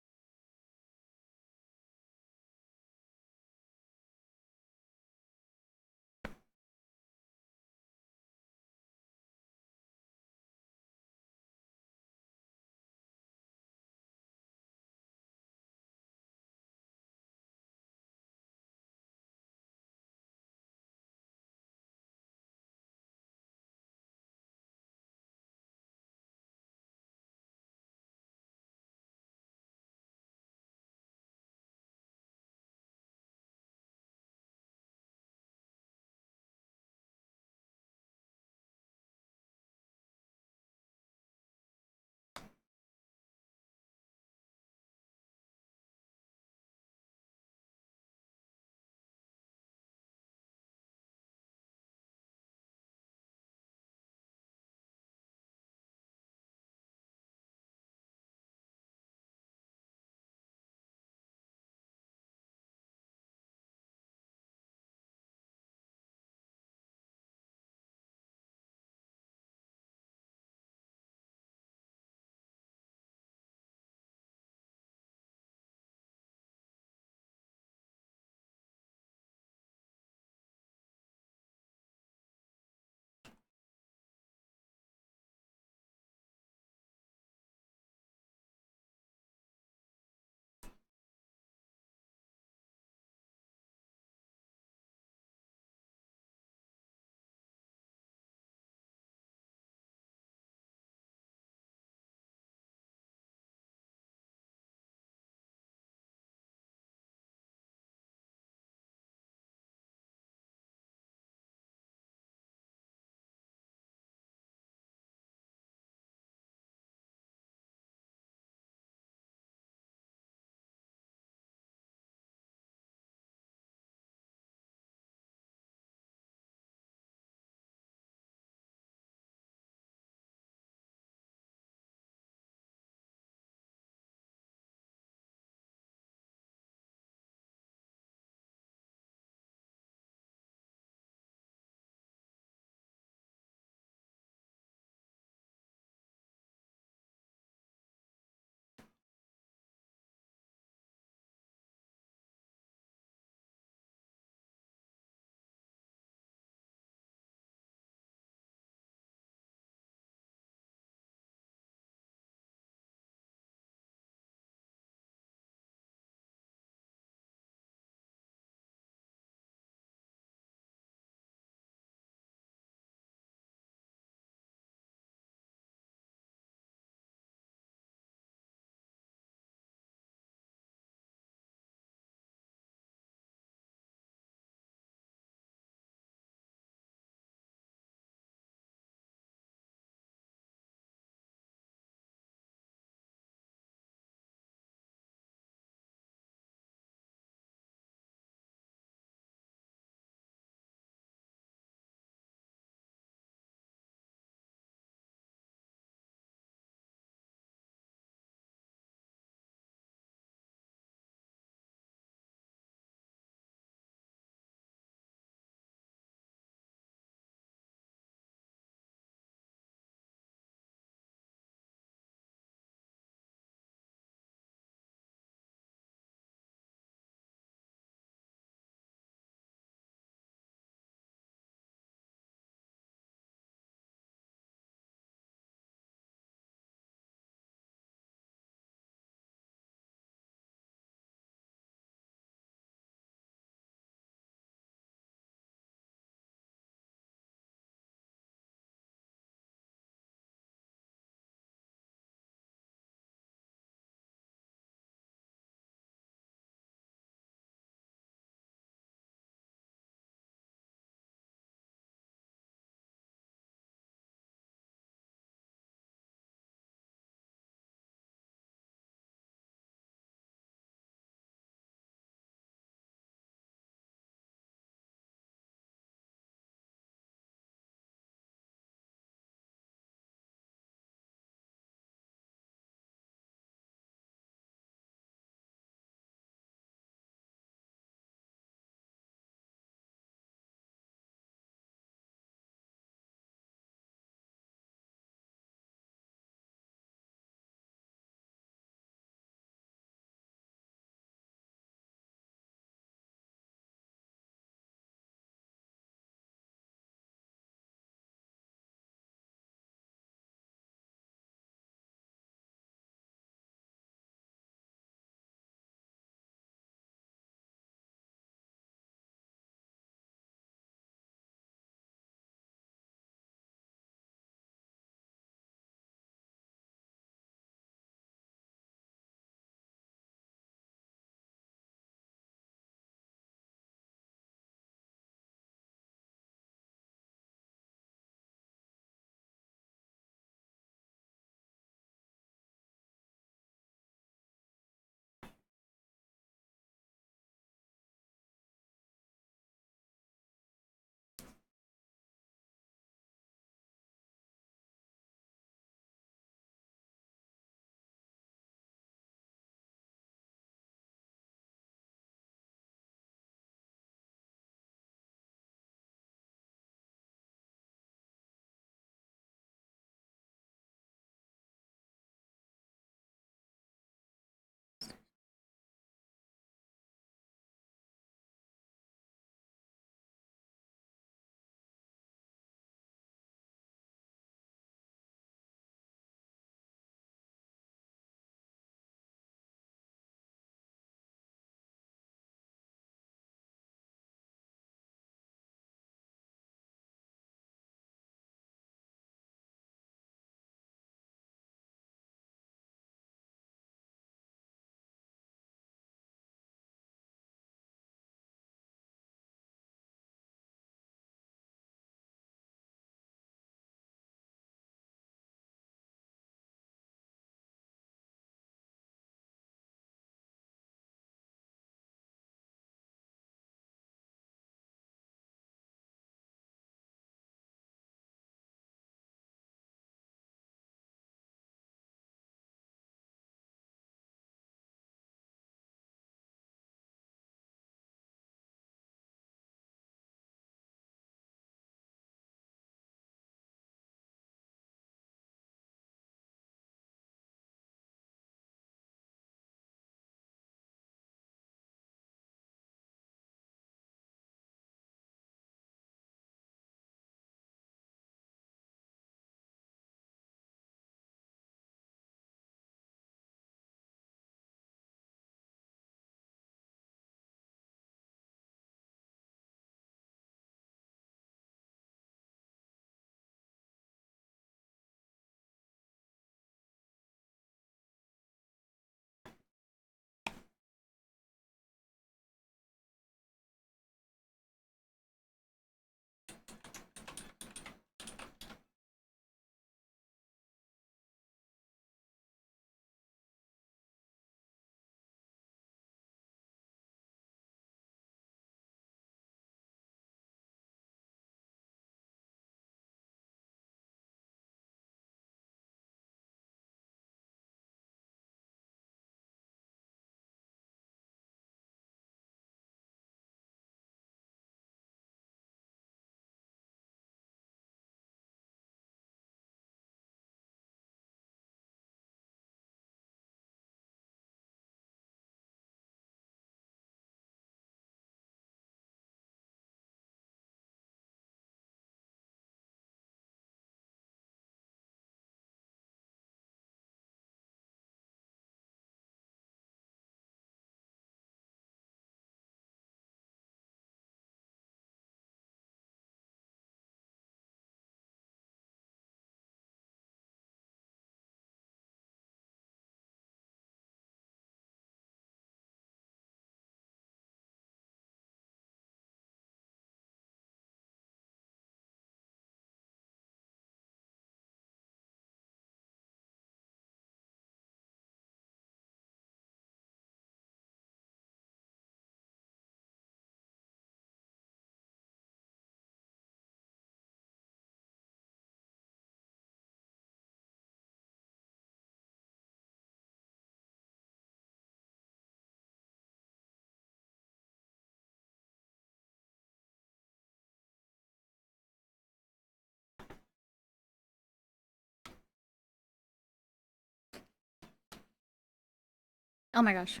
Oh my gosh.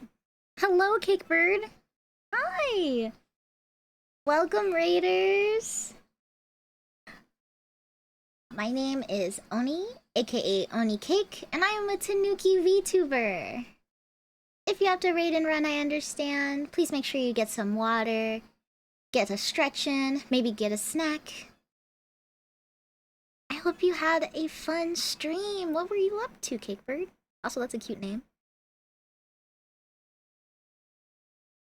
Hello, Cakebird. Hi. Welcome, Raiders. My name is Oni, aka Oni Cake, and I am a Tanuki VTuber. If you have to raid and run, I understand. Please make sure you get some water, get a stretch in, maybe get a snack. I hope you had a fun stream. What were you up to, Cakebird? Also, that's a cute name.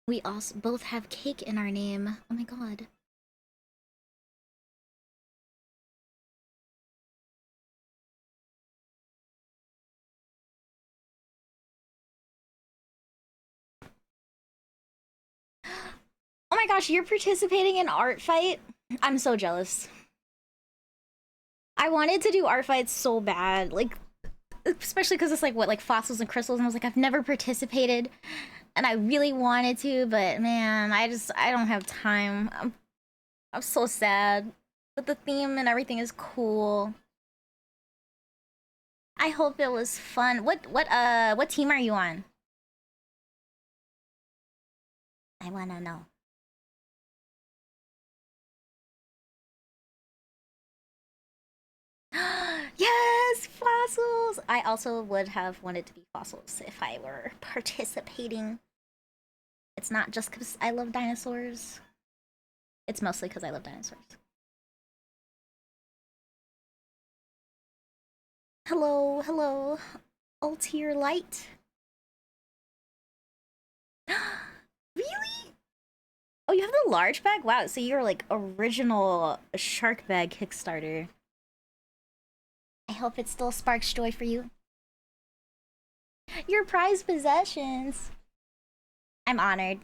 We also both have cake in our name. Oh my god. Oh my gosh, you're participating in art fight? I'm so jealous. I wanted to do art fights so bad. Like, especially because it's like, what, like fossils and crystals? And I was like, I've never participated. And I really wanted to, but man, I don't have time. I'm so sad. But the theme and everything is cool. I hope it was fun. What team are you on? I wanna know. Yes, fossils! I also would have wanted to be fossils if I were participating. It's not just because I love dinosaurs. It's mostly because I love dinosaurs. Hello, hello. Altier Light. Really? Oh, you have the large bag? Wow, so you're like original shark bag Kickstarter. I hope it still sparks joy for you. Your prized possessions. I'm honored.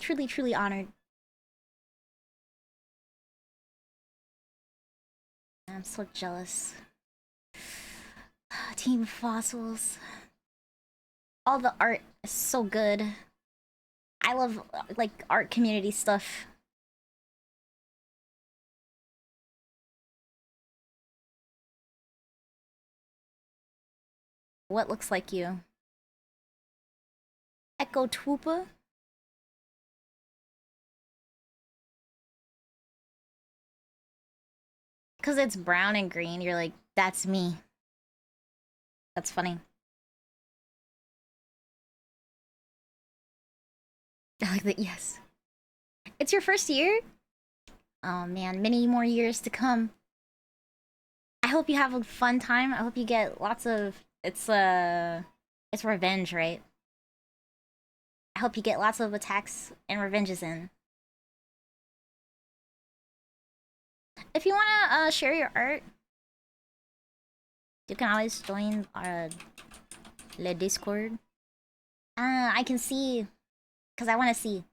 Truly, truly honored. I'm so jealous. Team Fossils. All the art is so good. I love like art community stuff. What looks like you? Echo Twoopa? Because it's brown and green, you're like, that's me. That's funny. I like that, yes. It's your first year? Oh man, many more years to come. I hope you have a fun time. I hope you get lots of it's revenge, right? I hope you get lots of attacks and revenges in. If you wanna share your art, you can always join our le Discord. I can see because I want to see.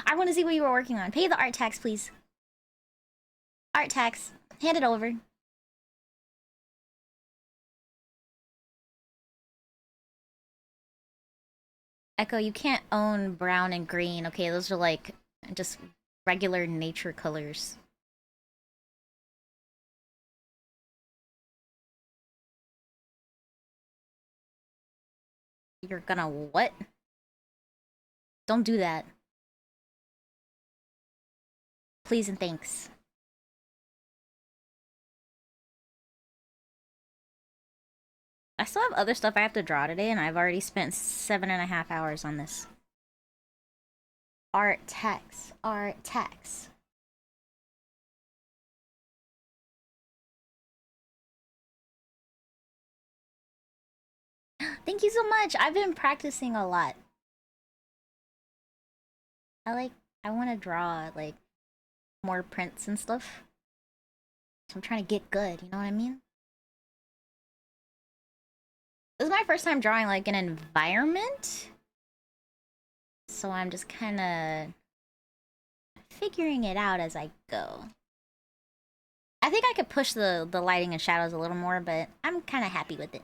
I want to see what you were working on. Pay the art tax, please. Art tax. Hand it over. Echo, you can't own brown and green. Okay, those are like just regular nature colors. You're gonna what? Don't do that. Please and thanks. I still have other stuff I have to draw today, and I've already spent 7.5 hours on this. Art tax. Art tax. Thank you so much. I've been practicing a lot. I want to draw like more prints and stuff. So I'm trying to get good, you know what I mean? This is my first time drawing like an environment. So I'm just kind of figuring it out as I go. I think I could push the lighting and shadows a little more, but I'm kind of happy with it.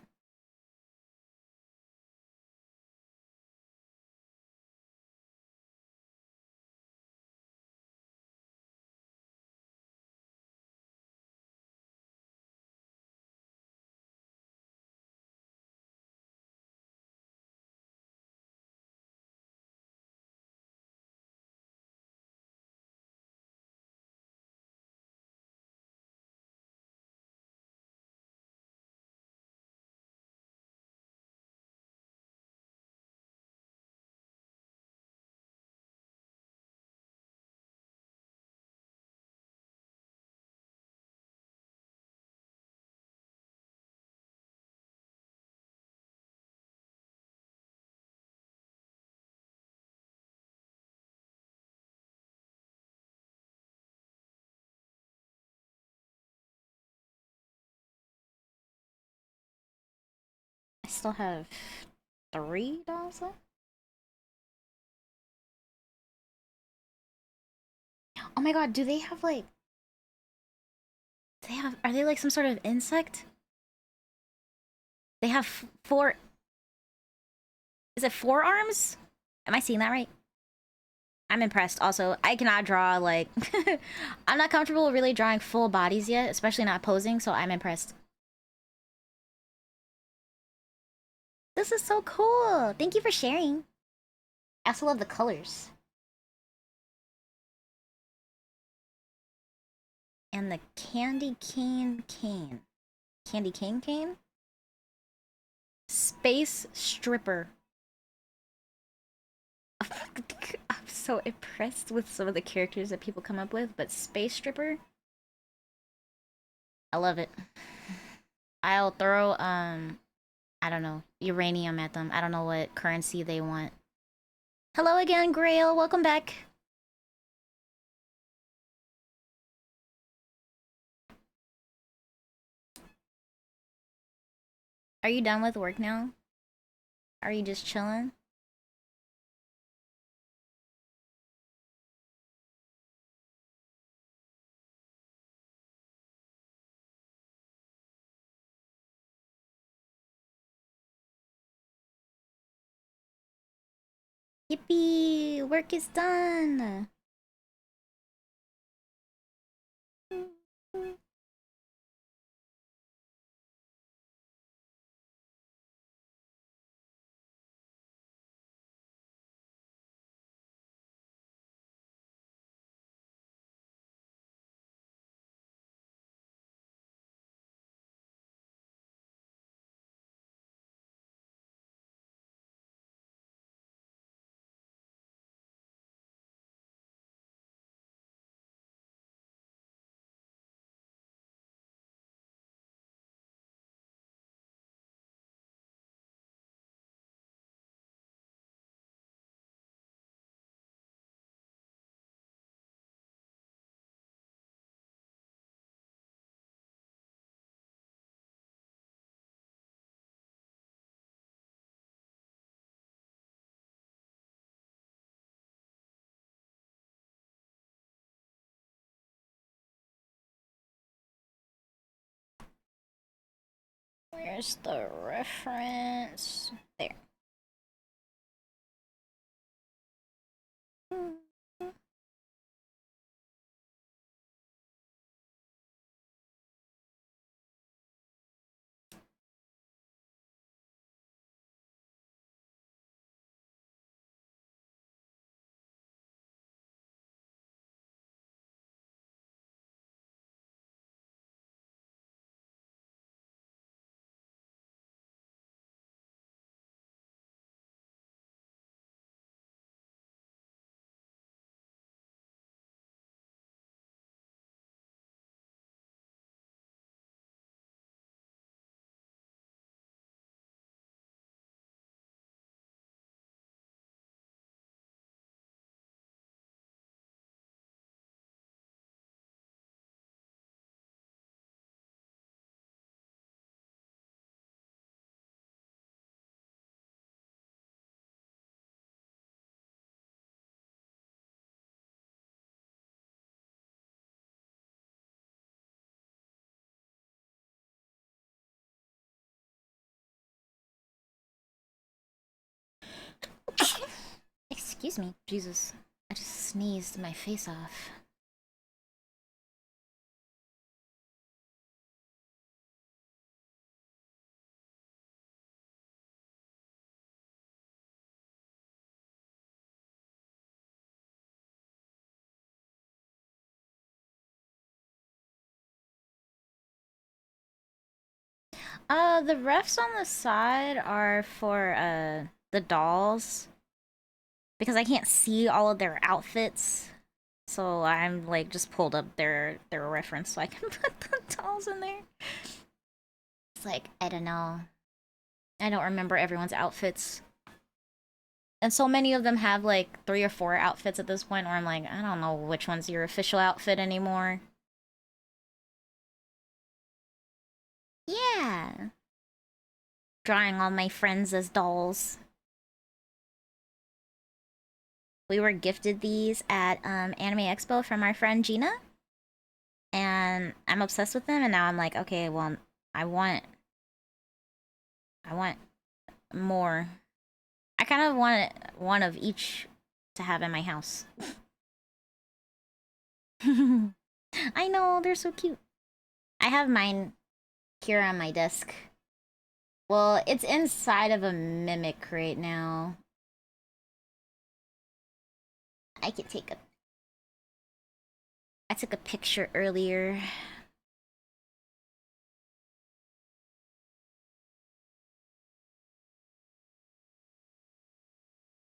still have 3 dolls left. Oh my god, do they have like... They have... Are they like some sort of insect? They have 4... Is it 4 arms? Am I seeing that right? I'm impressed. Also, I cannot draw like... I'm not comfortable really drawing full bodies yet, especially not posing, so I'm impressed. This is so cool. Thank you for sharing. I also love the colors. And the candy cane cane. Candy cane cane? Space stripper. I'm so impressed with some of the characters that people come up with, but space stripper? I love it. I'll throw, I don't know, uranium at them. I don't know what currency they want. Hello again, Grail. Welcome back. Are you done with work now? Are you just chilling? Yippee! Work is done! Where's the reference? There. Excuse me. Jesus. I just sneezed my face off. The refs on the side are for, the dolls. Because I can't see all of their outfits. So I'm, like, just pulled up their reference so I can put the dolls in there. It's like, I don't know. I don't remember everyone's outfits. And so many of them have, like, 3 or 4 outfits at this point where I'm like, I don't know which one's your official outfit anymore. Yeah. drawing all my friends as dolls. We were gifted these at Anime Expo from our friend Gina, and I'm obsessed with them. And now I'm like, okay, well, I want, I want more. I kind of want one of each to have in my house. I know, they're so cute. I have mine here on my desk. Well, it's inside of a mimic right now. I could take a. I took a picture earlier.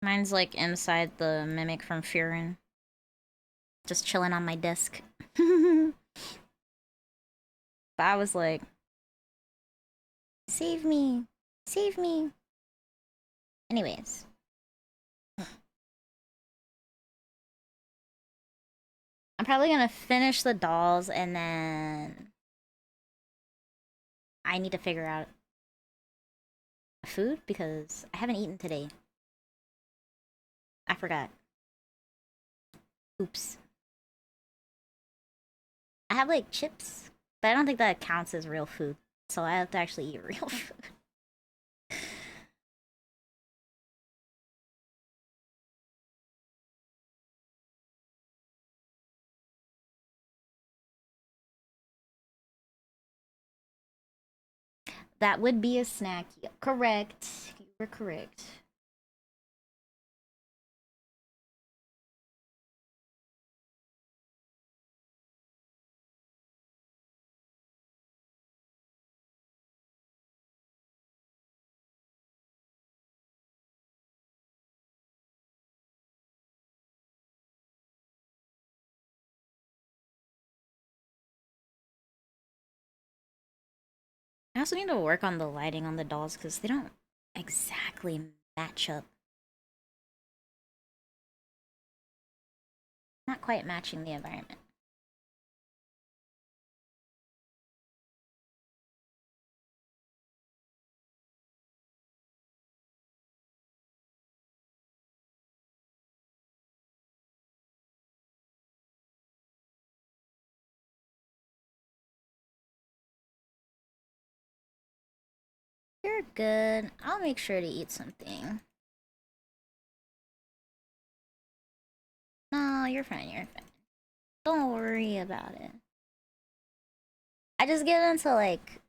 Mine's like inside the mimic from Furin. Just chilling on my desk. But I was like, save me. Save me. Anyways. I'm probably gonna finish the dolls and then I need to figure out food because I haven't eaten today. I forgot. Oops. I have like chips, but I don't think that counts as real food. So I have to actually eat real food. That would be a snack. Correct. You were correct. I also need to work on the lighting on the dolls because they don't exactly match up. Not quite matching the environment. You're good. I'll make sure to eat something. No, you're fine, you're fine. Don't worry about it. I just get into like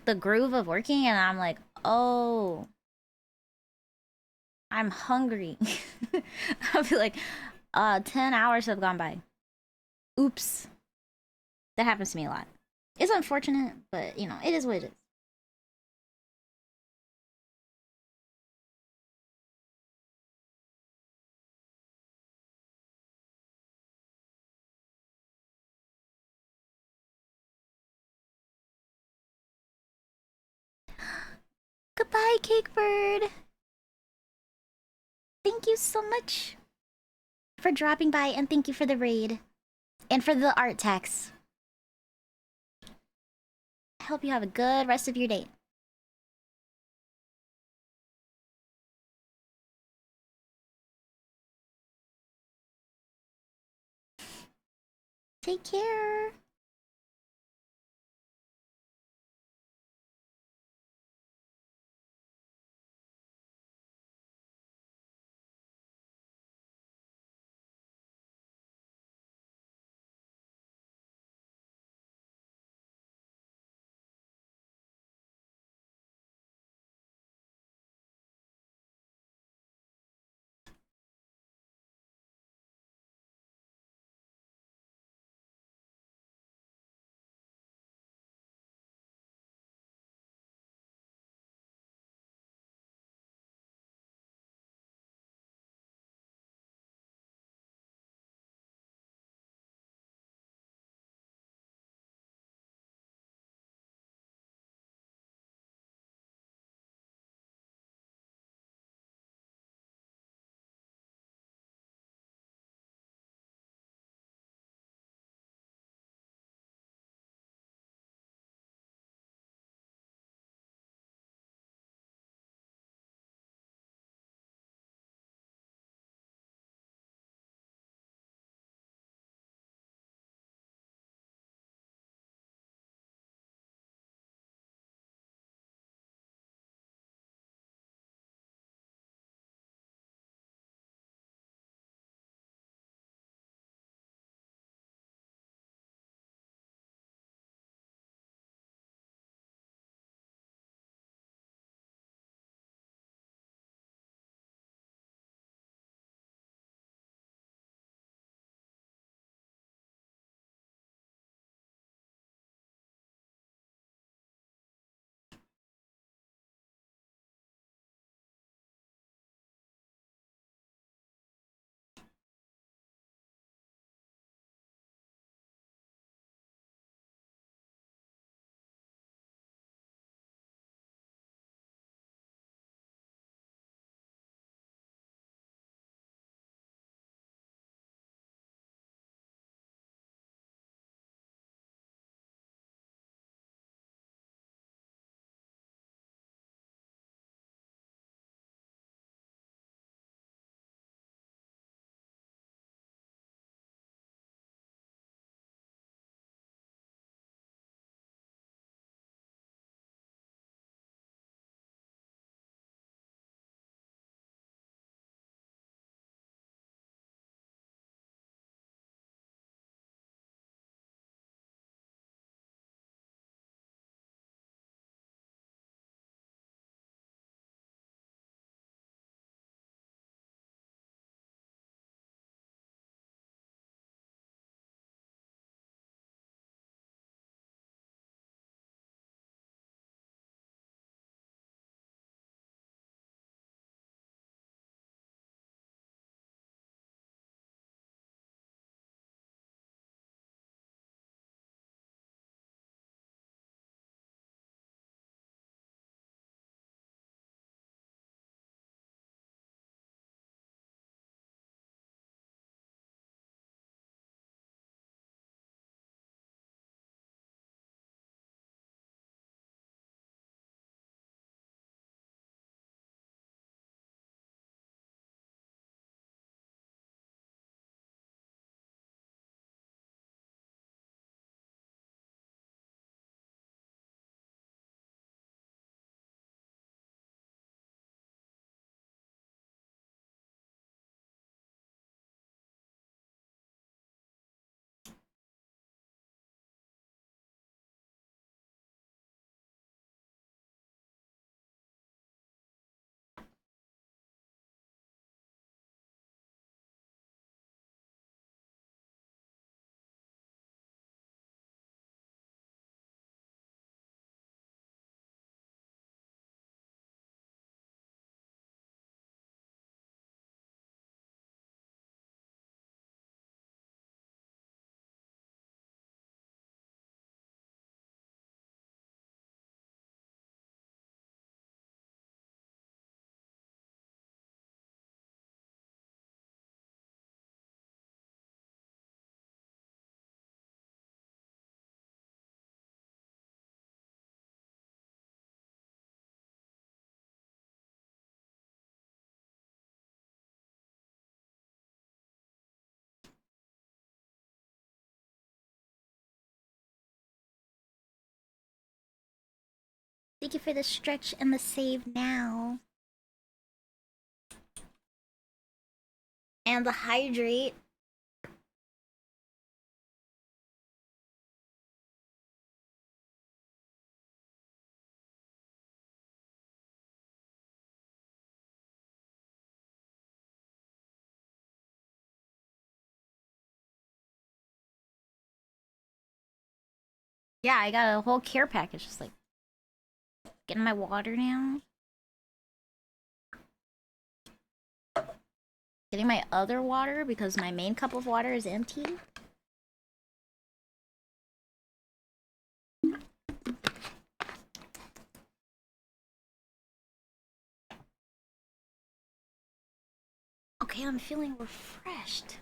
the groove of working and I'm like, oh, I'm hungry. I'll be like, 10 hours have gone by. Oops. That happens to me a lot. It's unfortunate, but you know, it is what it is. Goodbye, Cakebird. Thank you so much for dropping by and thank you for the raid and for the art tax. I hope you have a good rest of your day. Take care. Thank you for the stretch and the save now. And the hydrate. Yeah, I got a whole care package. Just like getting my water now. Getting my other water because my main cup of water is empty. Okay, I'm feeling refreshed.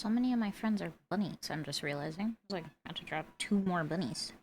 So many of my friends are bunnies, I'm just realizing. I was like, I had to drop 2 more bunnies.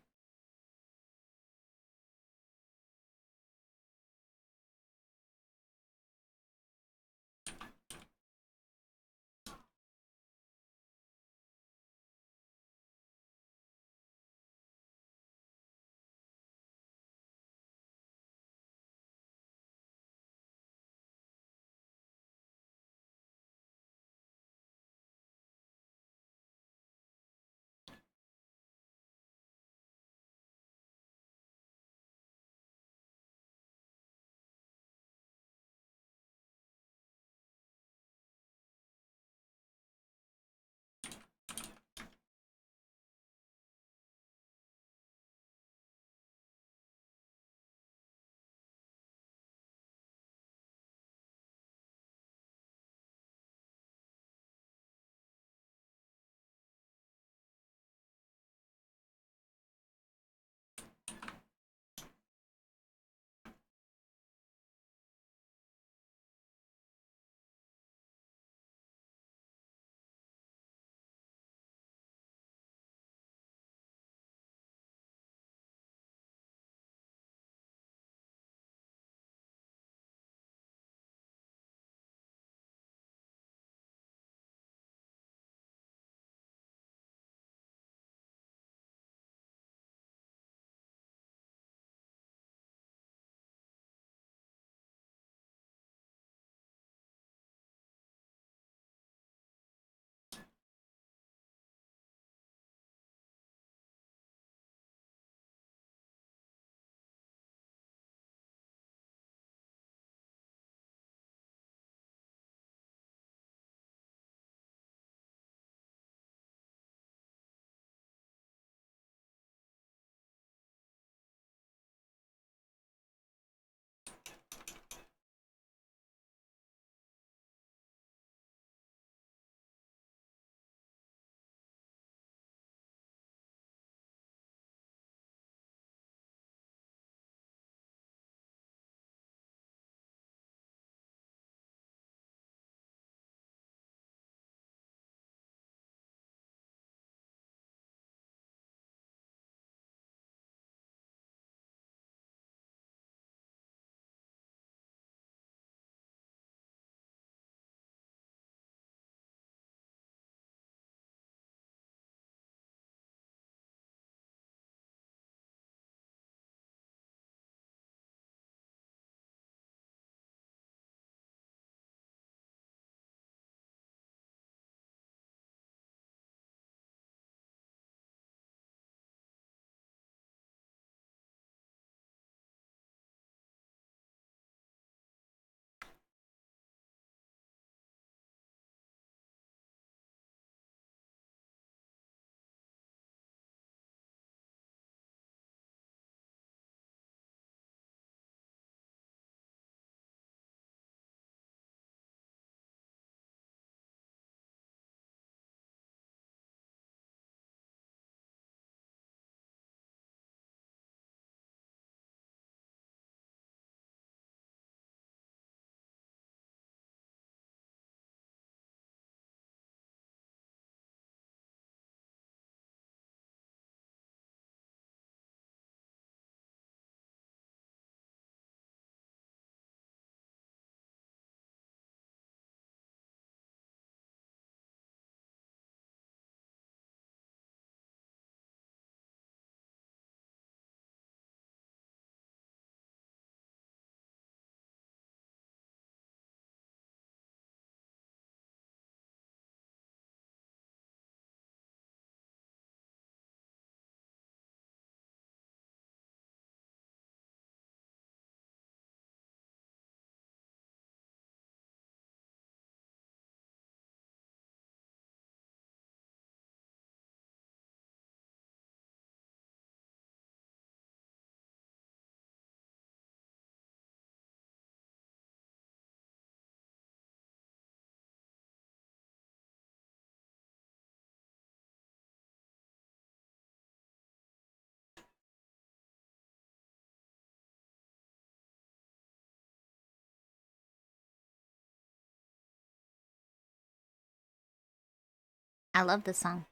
I love this song.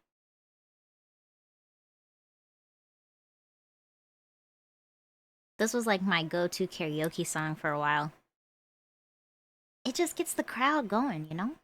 This was like my go-to karaoke song for a while. It just gets the crowd going, you know?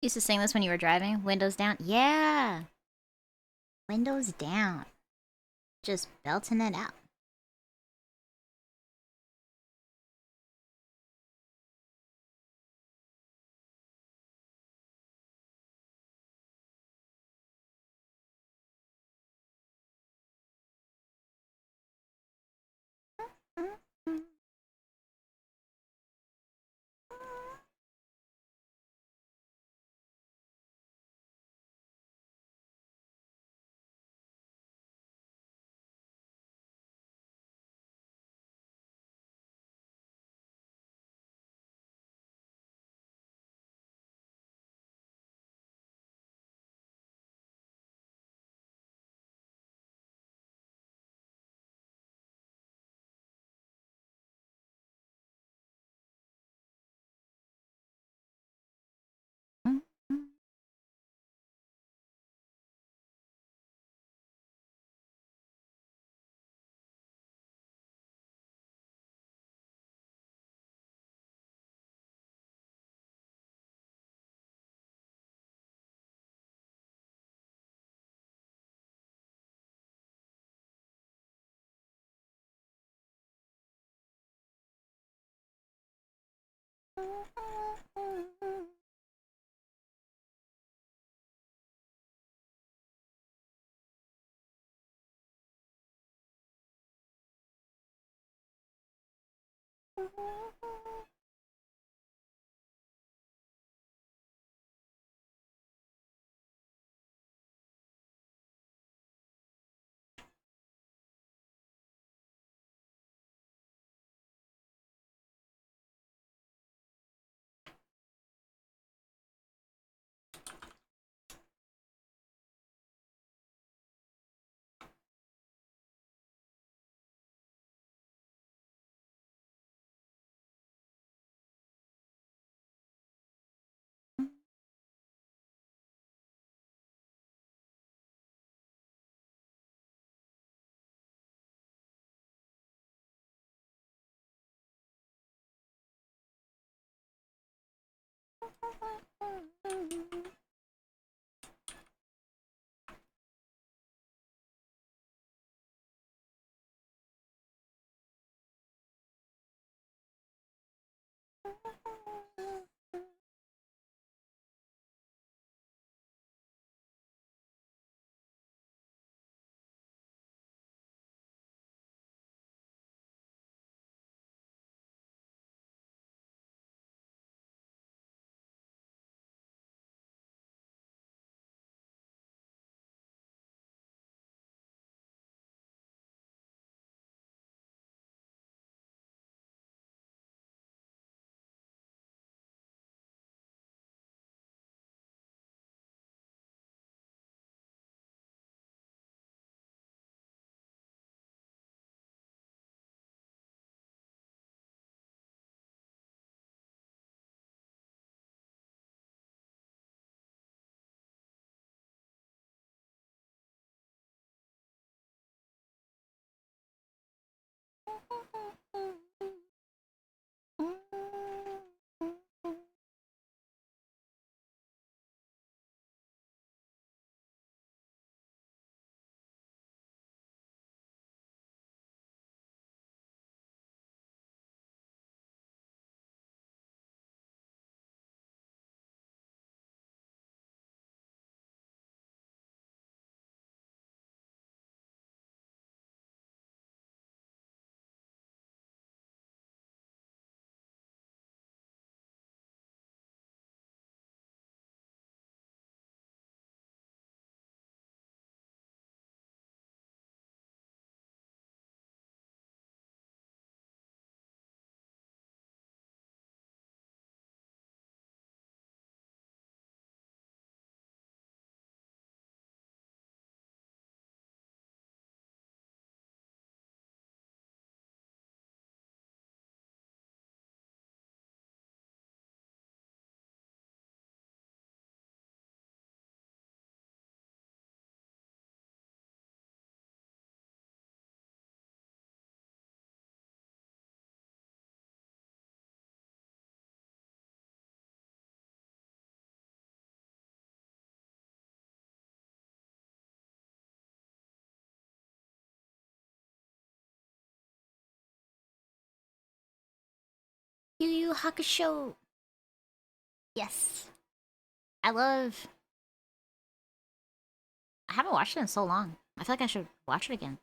Used to sing this when you were driving? Windows down? Yeah! Windows down. Just belting it out. Yu Yu Hakusho. Yes. I love. I haven't watched it in so long. I feel like I should watch it again.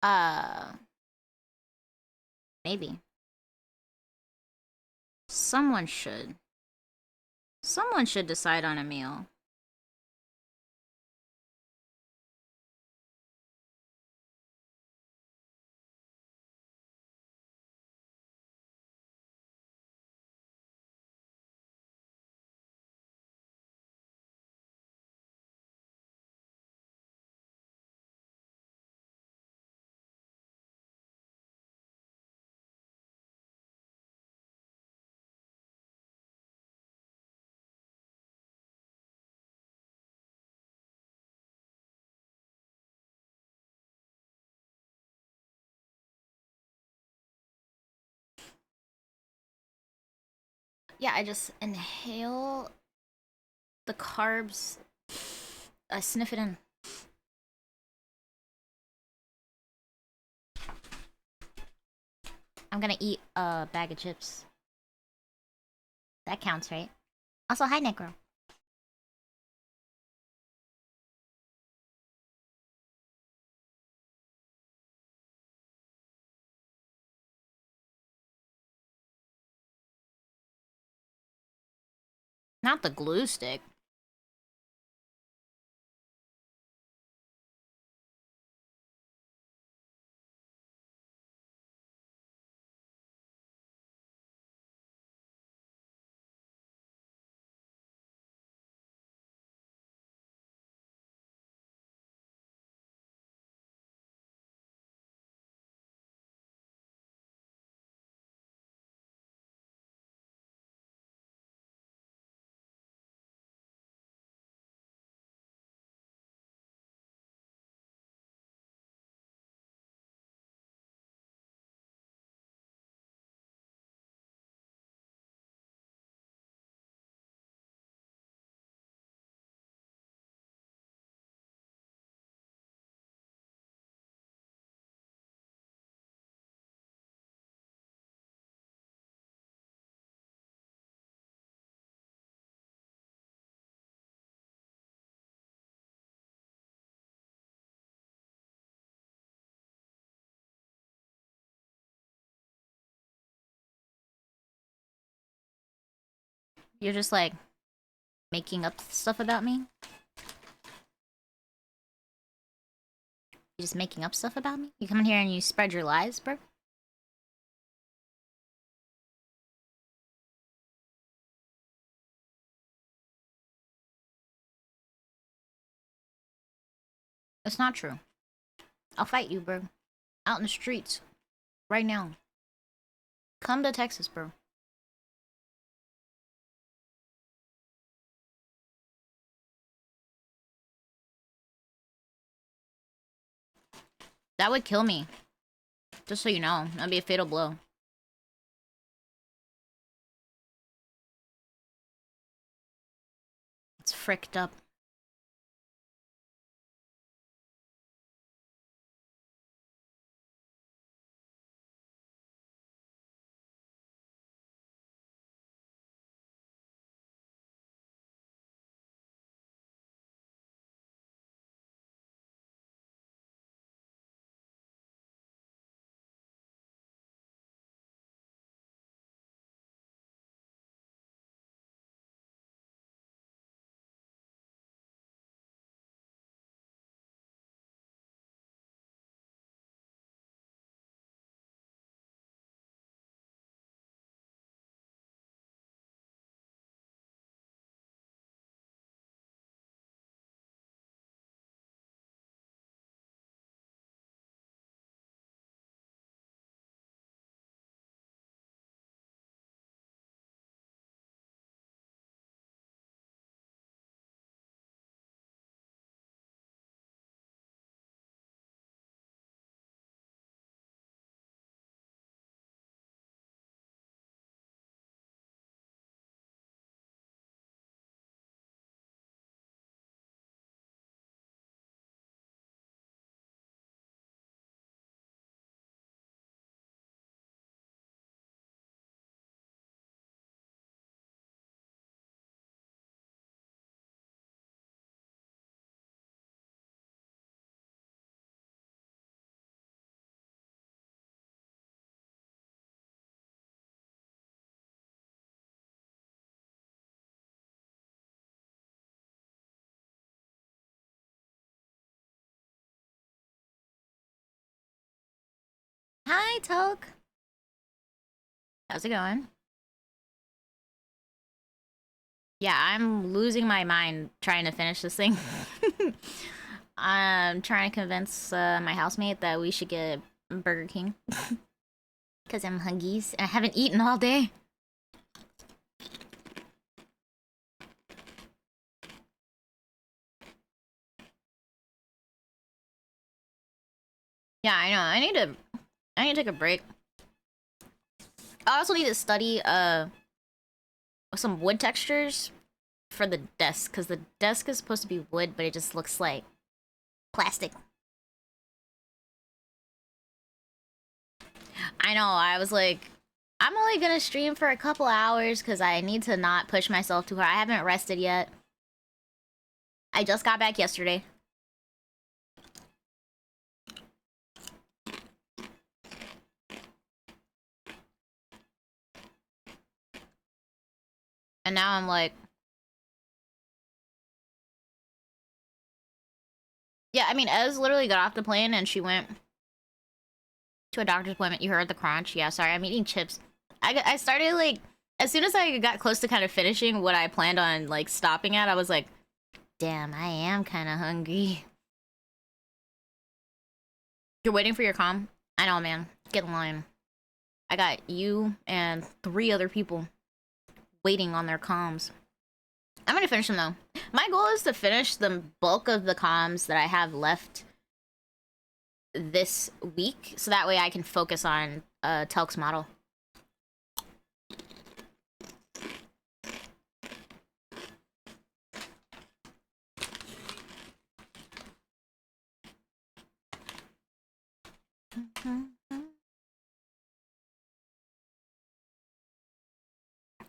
Uh, maybe. Someone should. Someone should decide on a meal. Yeah, I just inhale the carbs Sniff it in. I'm gonna eat a bag of chips. That counts, right? Also, hi, Necro. Not the glue stick. You're just like making up stuff about me? You're just making up stuff about me? You come in here and you spread your lies, bro? It's not true. I'll fight you, bro. Out in the streets. Right now. Come to Texas, bro. That would kill me. Just so you know. That'd be a fatal blow. It's fricked up. Hi, Toke. How's it going? Yeah, I'm losing my mind trying to finish this thing. I'm trying to convince my housemate that we should get Burger King. Because I'm hungry and I haven't eaten all day. Yeah, I know. I need to take a break. I also need to study some wood textures for the desk, because the desk is supposed to be wood, but it just looks like plastic. I know, I was like, I'm only gonna stream for a couple hours because I need to not push myself too hard. I haven't rested yet. I just got back yesterday. And now I'm like... Yeah, I mean, Ez literally got off the plane and she went to a doctor's appointment. You heard the crunch. Yeah, sorry, I'm eating chips. I started, like... As soon as I got close to kind of finishing what I planned on, like, stopping at, I was like, damn, I am kind of hungry. You're waiting for your comm? I know, man. Get in line. I got you and 3 other people waiting on their comms. I'm gonna finish them, though. My goal is to finish the bulk of the comms that I have left this week, so that way I can focus on Telk's model.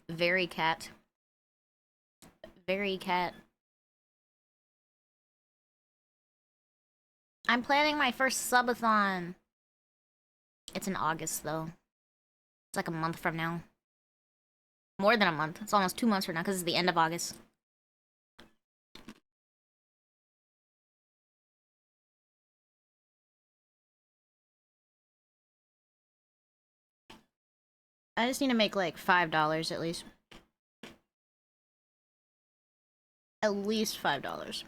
Very cat. Very cat. I'm planning my first subathon. It's in August, though. It's like a month from now. More than a month. It's almost 2 months from now, because it's the end of August. I just need to make, like, $5 at least. At least $5.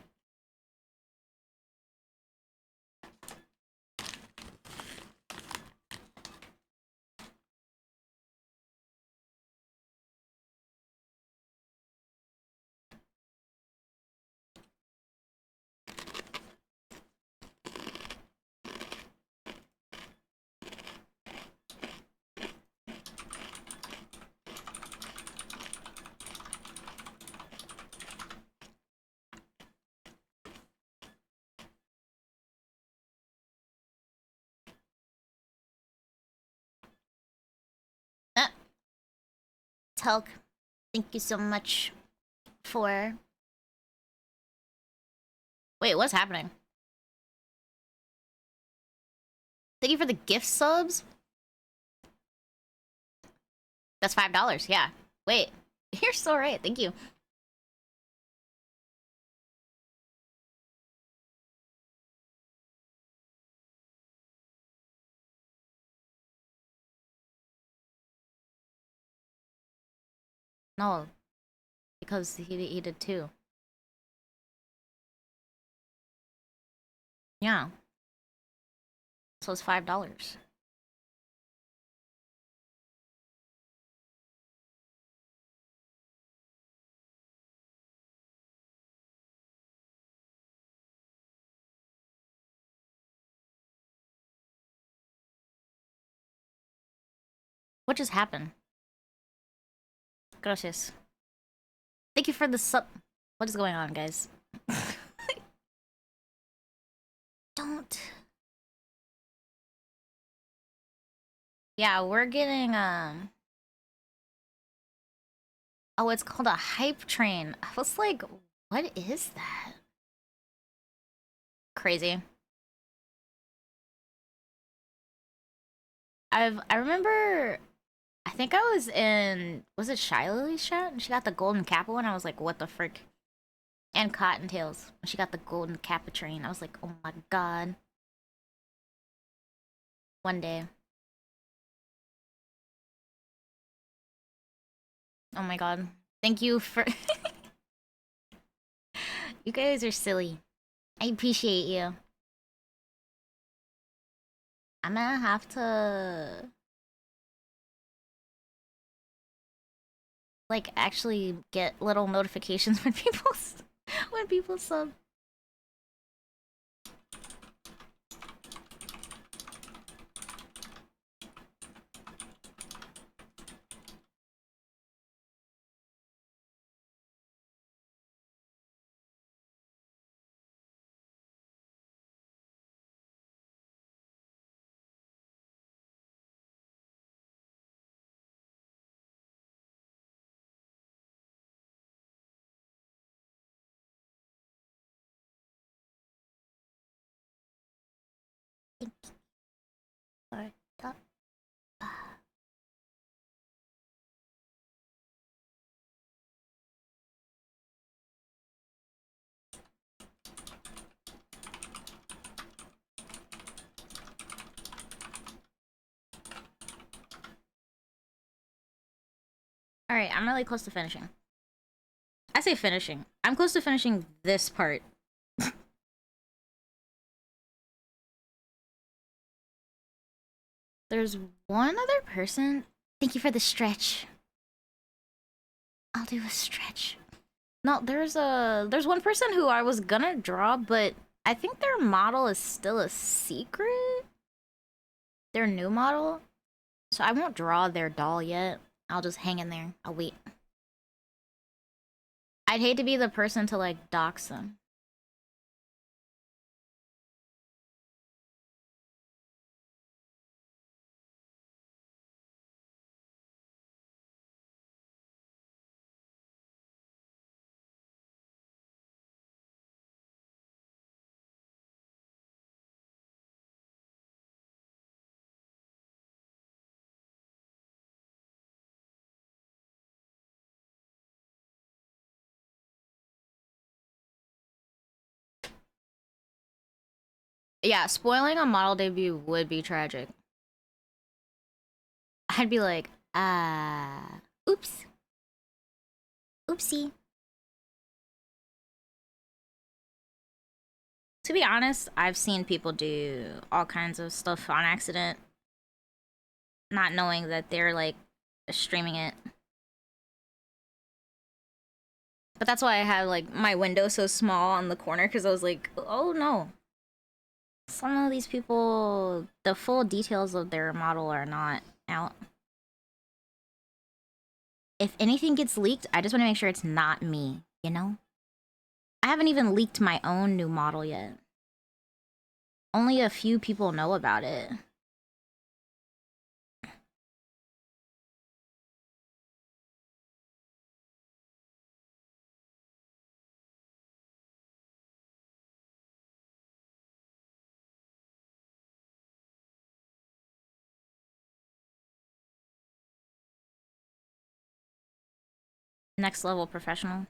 Telk, thank you so much for... Wait, what's happening? Thank you for the gift subs? That's $5, yeah. Wait, you're so right, thank you. No, because he did too. Yeah. So it's $5. What just happened? Gracias. Thank you for the sub. What is going on, guys? Don't. Yeah, we're getting, Oh, it's called a hype train. I was like, what is that? Crazy. I remember, I think I was in, was it Shiloh's chat? And she got the golden kappa one. I was like, what the frick? And Cottontails. When she got the golden kappa train. I was like, oh my god. One day. Oh my god. Thank you for... You guys are silly. I appreciate you. I'm gonna have to... like, actually get little notifications when people sub. Thank you for the... Alright, I'm really close to finishing. I say finishing. I'm close to finishing this part. There's one other person. Thank you for the stretch. I'll do a stretch. No, there's one person who I was gonna draw, but I think their model is still a secret. Their new model. So I won't draw their doll yet. I'll just hang in there. I'll wait. I'd hate to be the person to like dox them. Yeah, spoiling a model debut would be tragic. I'd be like, oops. Oopsie. To be honest, I've seen people do all kinds of stuff on accident, not knowing that they're like streaming it. But that's why I have like my window so small on the corner, because I was like, oh no. Some of these people, the full details of their model are not out. If anything gets leaked, I just want to make sure it's not me, you know? I haven't even leaked my own new model yet. Only a few people know about it. Next level professional.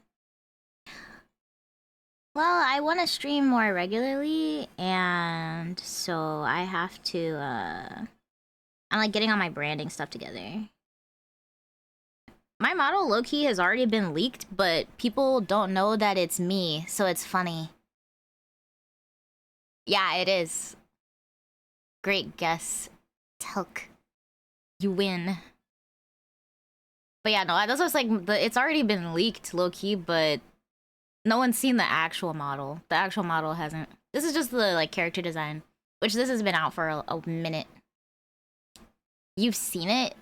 Well, I want to stream more regularly, and so I have to, I'm like getting all my branding stuff together. My model low-key has already been leaked, but people don't know that it's me, so it's funny. Yeah, it is. Great guess. Telk. You win. But yeah, no, that's just like, it's already been leaked low-key, but no one's seen the actual model. The actual model hasn't. This is just the like character design, which this has been out for a minute. You've seen it?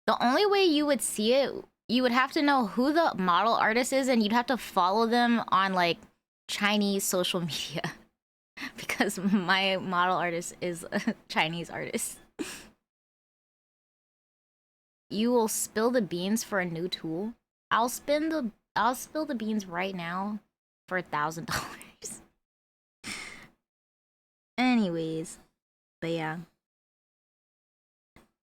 The only way you would see it, you would have to know who the model artist is, and you'd have to follow them on like Chinese social media. Because my model artist is a Chinese artist. You will spill the beans for a new tool. I'll spill the beans right now for $1,000. Anyways, but yeah.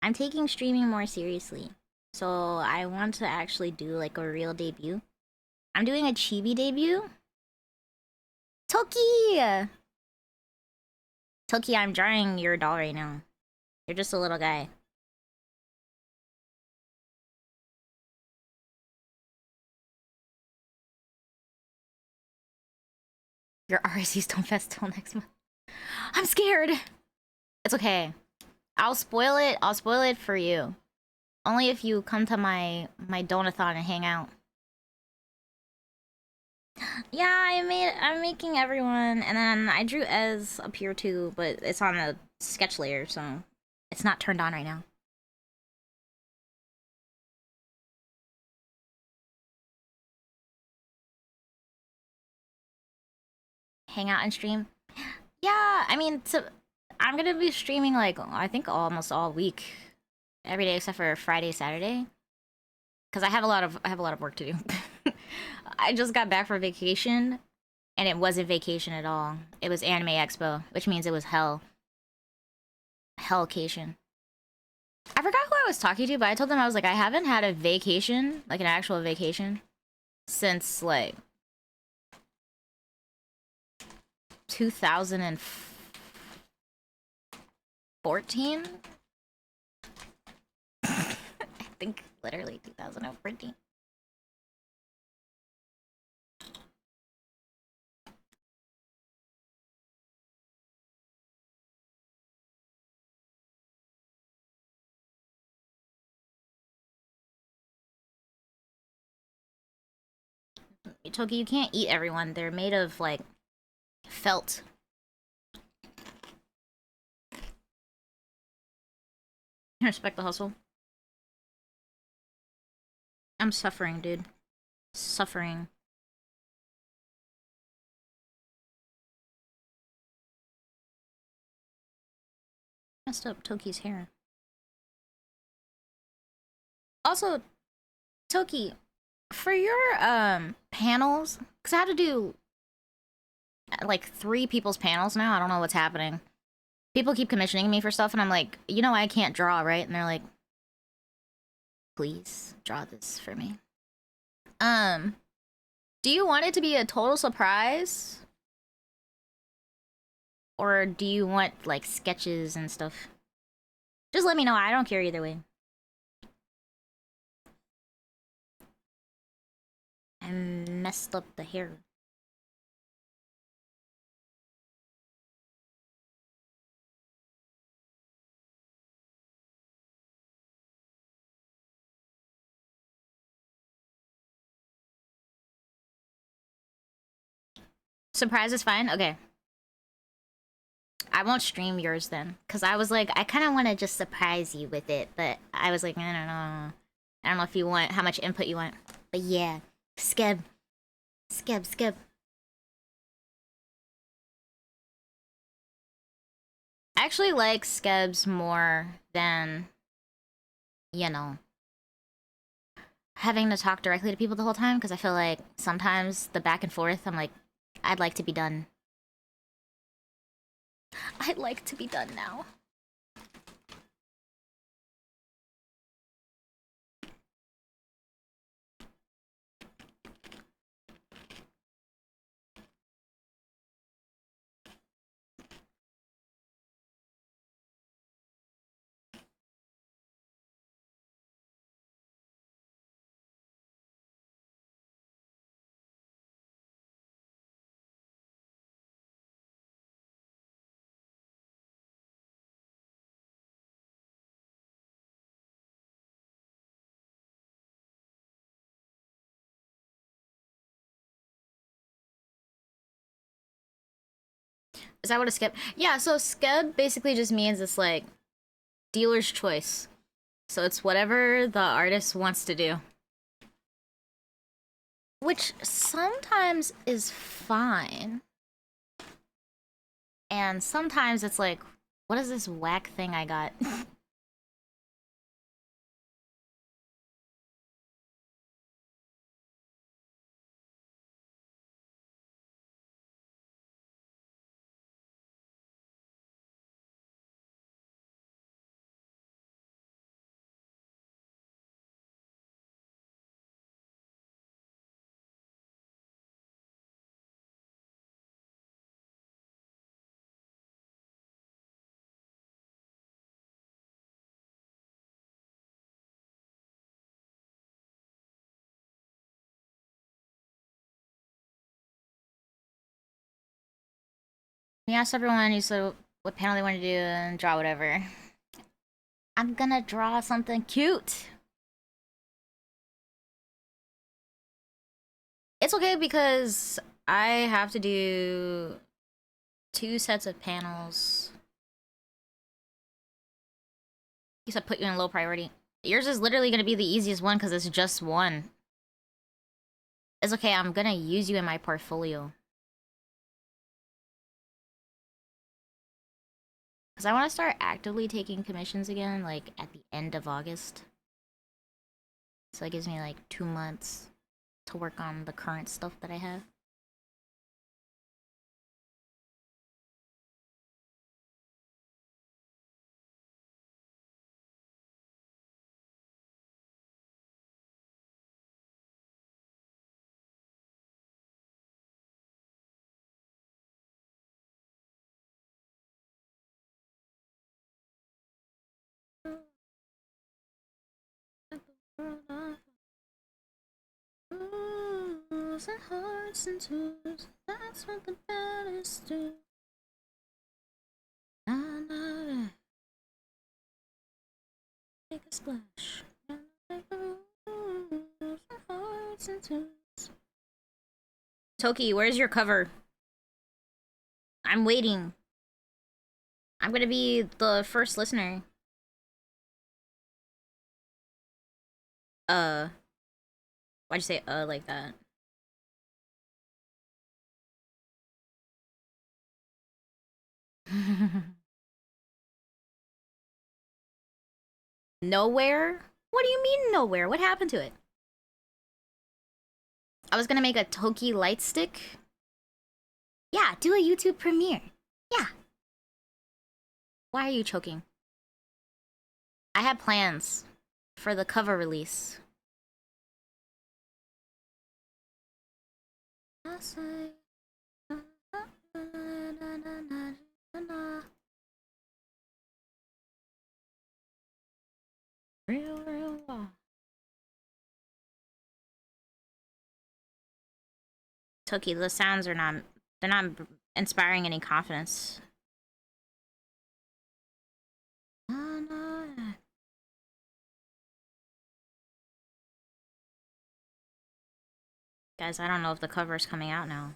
I'm taking streaming more seriously. So I want to actually do like a real debut. I'm doing a chibi debut. Toki! Toki, I'm drawing your doll right now. You're just a little guy. Your RSCs don't fest till next month. I'm scared! It's okay. I'll spoil it. I'll spoil it for you. Only if you come to my donathon and hang out. Yeah, I'm making everyone, and then I drew Ez up here too, but it's on a sketch layer, so it's not turned on right now. Hang out and stream. Yeah, I mean, I'm gonna be streaming like I think almost all week, every day except for Friday, Saturday, because I have a lot of work to do. I just got back from vacation, And it wasn't vacation at all. It was Anime Expo, which means it was hell. Hellcation. I forgot who I was talking to, but I told them I was like, I haven't had a vacation, like an actual vacation, since like 2014. I think literally 2014. Toki, you can't eat everyone. They're made of like felt. Respect the hustle. I'm suffering, dude. Suffering. Messed up Toki's hair. Also, Toki, for your panels, because I have to do like 3 people's panels now. I don't know what's happening. People keep commissioning me for stuff, and I'm like, you know, I can't draw, right? And they're like, please draw this for me. Do you want it to be a total surprise? Or do you want like sketches and stuff? Just let me know. I don't care either way. I messed up the hair. Surprise is fine? Okay. I won't stream yours then. Because I was like, I kind of want to just surprise you with it. But I was like, I don't know. I don't know if you want, how much input you want. But yeah. Skeb. Skeb, skeb. I actually like skebs more than, you know, having to talk directly to people the whole time. Because I feel like sometimes the back and forth, I'm like, I'd like to be done. I'd like to be done now. Is that what a skeb? Yeah, so skeb basically just means it's like dealer's choice. So it's whatever the artist wants to do. Which sometimes is fine. And sometimes it's like, what is this whack thing I got? You asked everyone, you said what panel they want to do and draw whatever. I'm gonna draw something cute. It's okay because I have to do 2 sets of panels. He said put you in low priority. Yours is literally gonna be the easiest one because it's just one. It's okay, I'm gonna use you in my portfolio. Because I want to start actively taking commissions again, like, at the end of August. So it gives me, like, 2 months to work on the current stuff that I have. And hearts and twos, that's what the baddest do. Make a splash. Hearts and twos. Toki, where's your cover? I'm waiting. I'm gonna be the first listener. Why'd you say like that? Nowhere? What do you mean nowhere? What happened to it? I was gonna make a Toki light stick. Yeah, do a YouTube premiere. Yeah. Why are you choking? I had plans for the cover release. Real law. Toki, the sounds are not, they're not inspiring any confidence. Guys, I don't know if the cover is coming out now.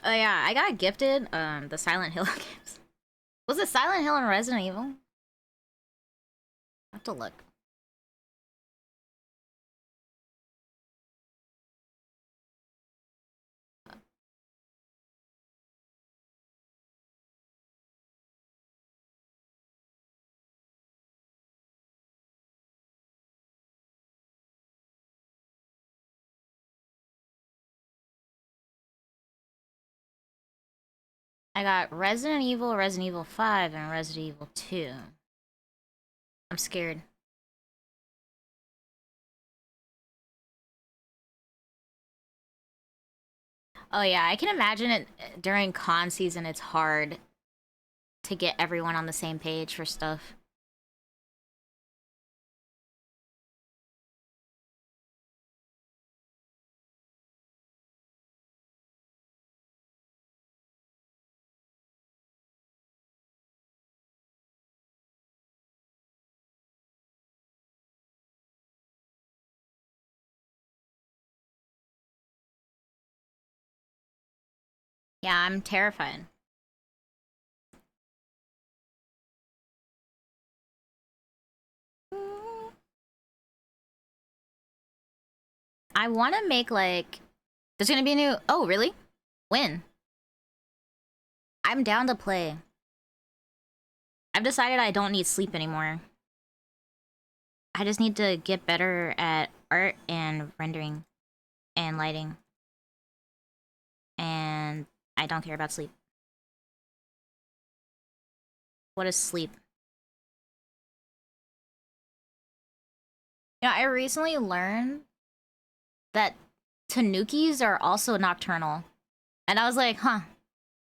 Oh yeah, I got gifted the Silent Hill games. Was it Silent Hill and Resident Evil? I have to look. I got Resident Evil 5, and Resident Evil 2. I'm scared. Oh yeah, I can imagine it during con season. It's hard to get everyone on the same page for stuff. Yeah, I'm terrified. I want to make like... There's gonna be a new... Oh, really? When? I'm down to play. I've decided I don't need sleep anymore. I just need to get better at art and rendering and lighting. And I don't care about sleep. What is sleep? You know, I recently learned that tanukis are also nocturnal. And I was like, huh,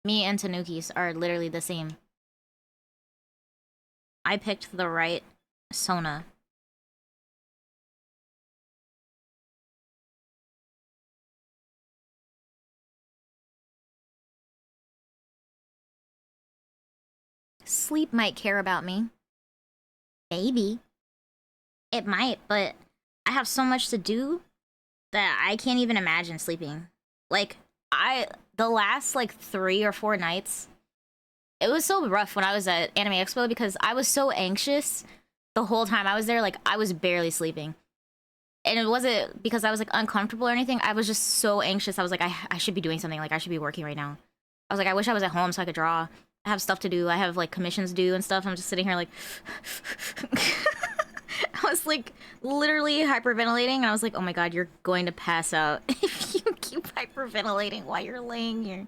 me and tanukis are literally the same. I picked the right Sona. Sleep might care about me. Maybe. It might, but I have so much to do that I can't even imagine sleeping. Like, the last, like, 3 or 4 nights, it was so rough when I was at Anime Expo because I was so anxious the whole time I was there. Like, I was barely sleeping. And it wasn't because I was, like, uncomfortable or anything. I was just so anxious. I was like, I should be doing something. Like, I should be working right now. I was like, I wish I was at home so I could draw. I have stuff to do. I have, like, commissions due and stuff. I'm just sitting here, like... I was like literally hyperventilating, and I was like, oh my god, you're going to pass out if you keep hyperventilating while you're laying here.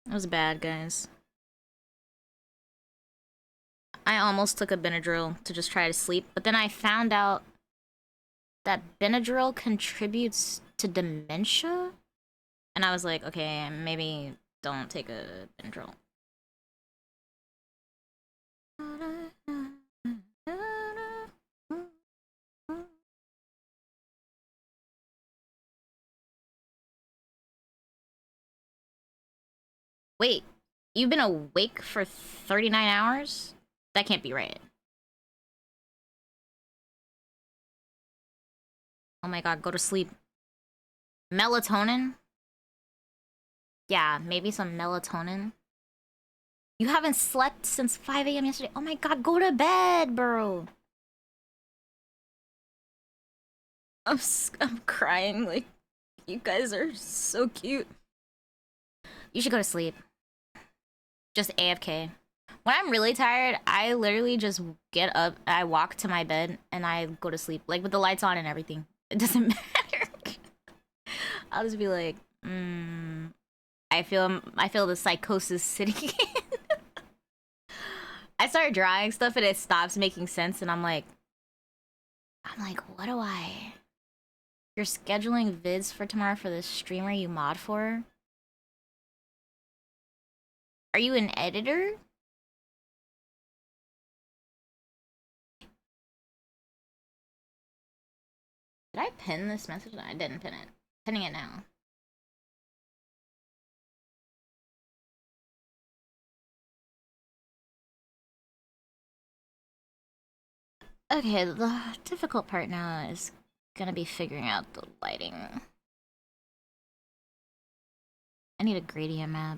That was bad, guys. I almost took a Benadryl to just try to sleep, but then I found out that Benadryl contributes to dementia, and I was like, okay, maybe don't take a Benadryl. Wait, you've been awake for 39 hours? That can't be right. Oh my god, go to sleep. Melatonin? Yeah, maybe some melatonin. You haven't slept since 5 a.m. yesterday. Oh my god, go to bed, bro. I'm crying. Like, you guys are so cute. You should go to sleep. Just AFK. When I'm really tired, I literally just get up, I walk to my bed, and I go to sleep. Like, with the lights on and everything. It doesn't matter. I'll just be like, I feel the psychosis sitting in. I start drawing stuff and it stops making sense, and I'm like, what do I? You're scheduling vids for tomorrow for the streamer you mod for? Are you an editor? Did I pin this message? No, I didn't pin it. Pinning it now. Okay, the difficult part now is gonna be figuring out the lighting. I need a gradient map.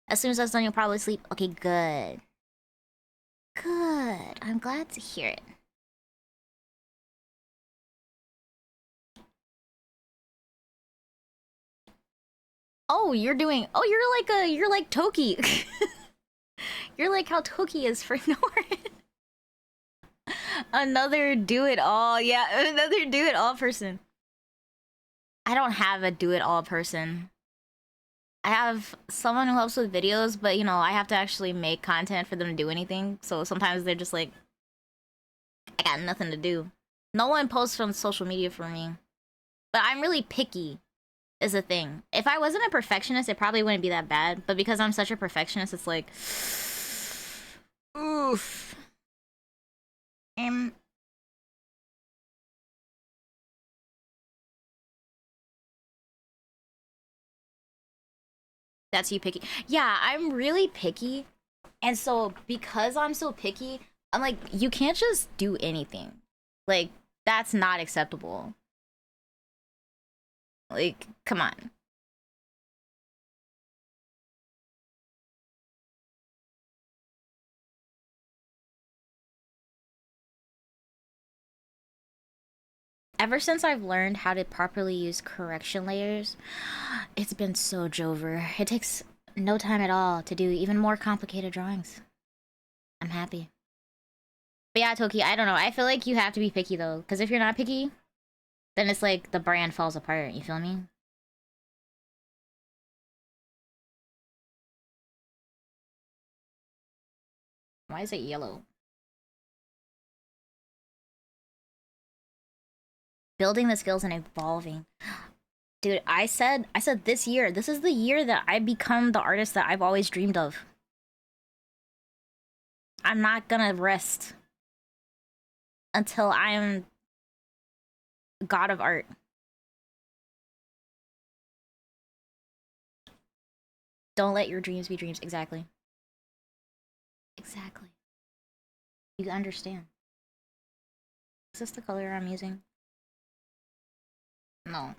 As soon as that's done, you'll probably sleep. Okay, good. Good. I'm glad to hear it. Oh, you're like Toki. You're like how Toki is for Norn. Another do-it-all. Yeah, another do-it-all person. I don't have a do-it-all person. I have someone who helps with videos, but you know, I have to actually make content for them to do anything. So sometimes they're just like, I got nothing to do. No one posts from social media for me. But I'm really picky, is the thing. If I wasn't a perfectionist, it probably wouldn't be that bad. But because I'm such a perfectionist, it's like, oof. That's you picky. Yeah, I'm really picky. And so because I'm so picky, I'm like, you can't just do anything. Like, that's not acceptable. Like, come on. Ever since I've learned how to properly use correction layers, it's been so jover. It takes no time at all to do even more complicated drawings. I'm happy. But yeah, Toki, I don't know. I feel like you have to be picky though, because if you're not picky, then it's like the brand falls apart. You feel me? Why is it yellow? Building the skills and evolving. Dude, I said this year, this is the year that I become the artist that I've always dreamed of. I'm not gonna rest until I'm god of art. Don't let your dreams be dreams. Exactly. Exactly. You understand. Is this the color I'm using? No.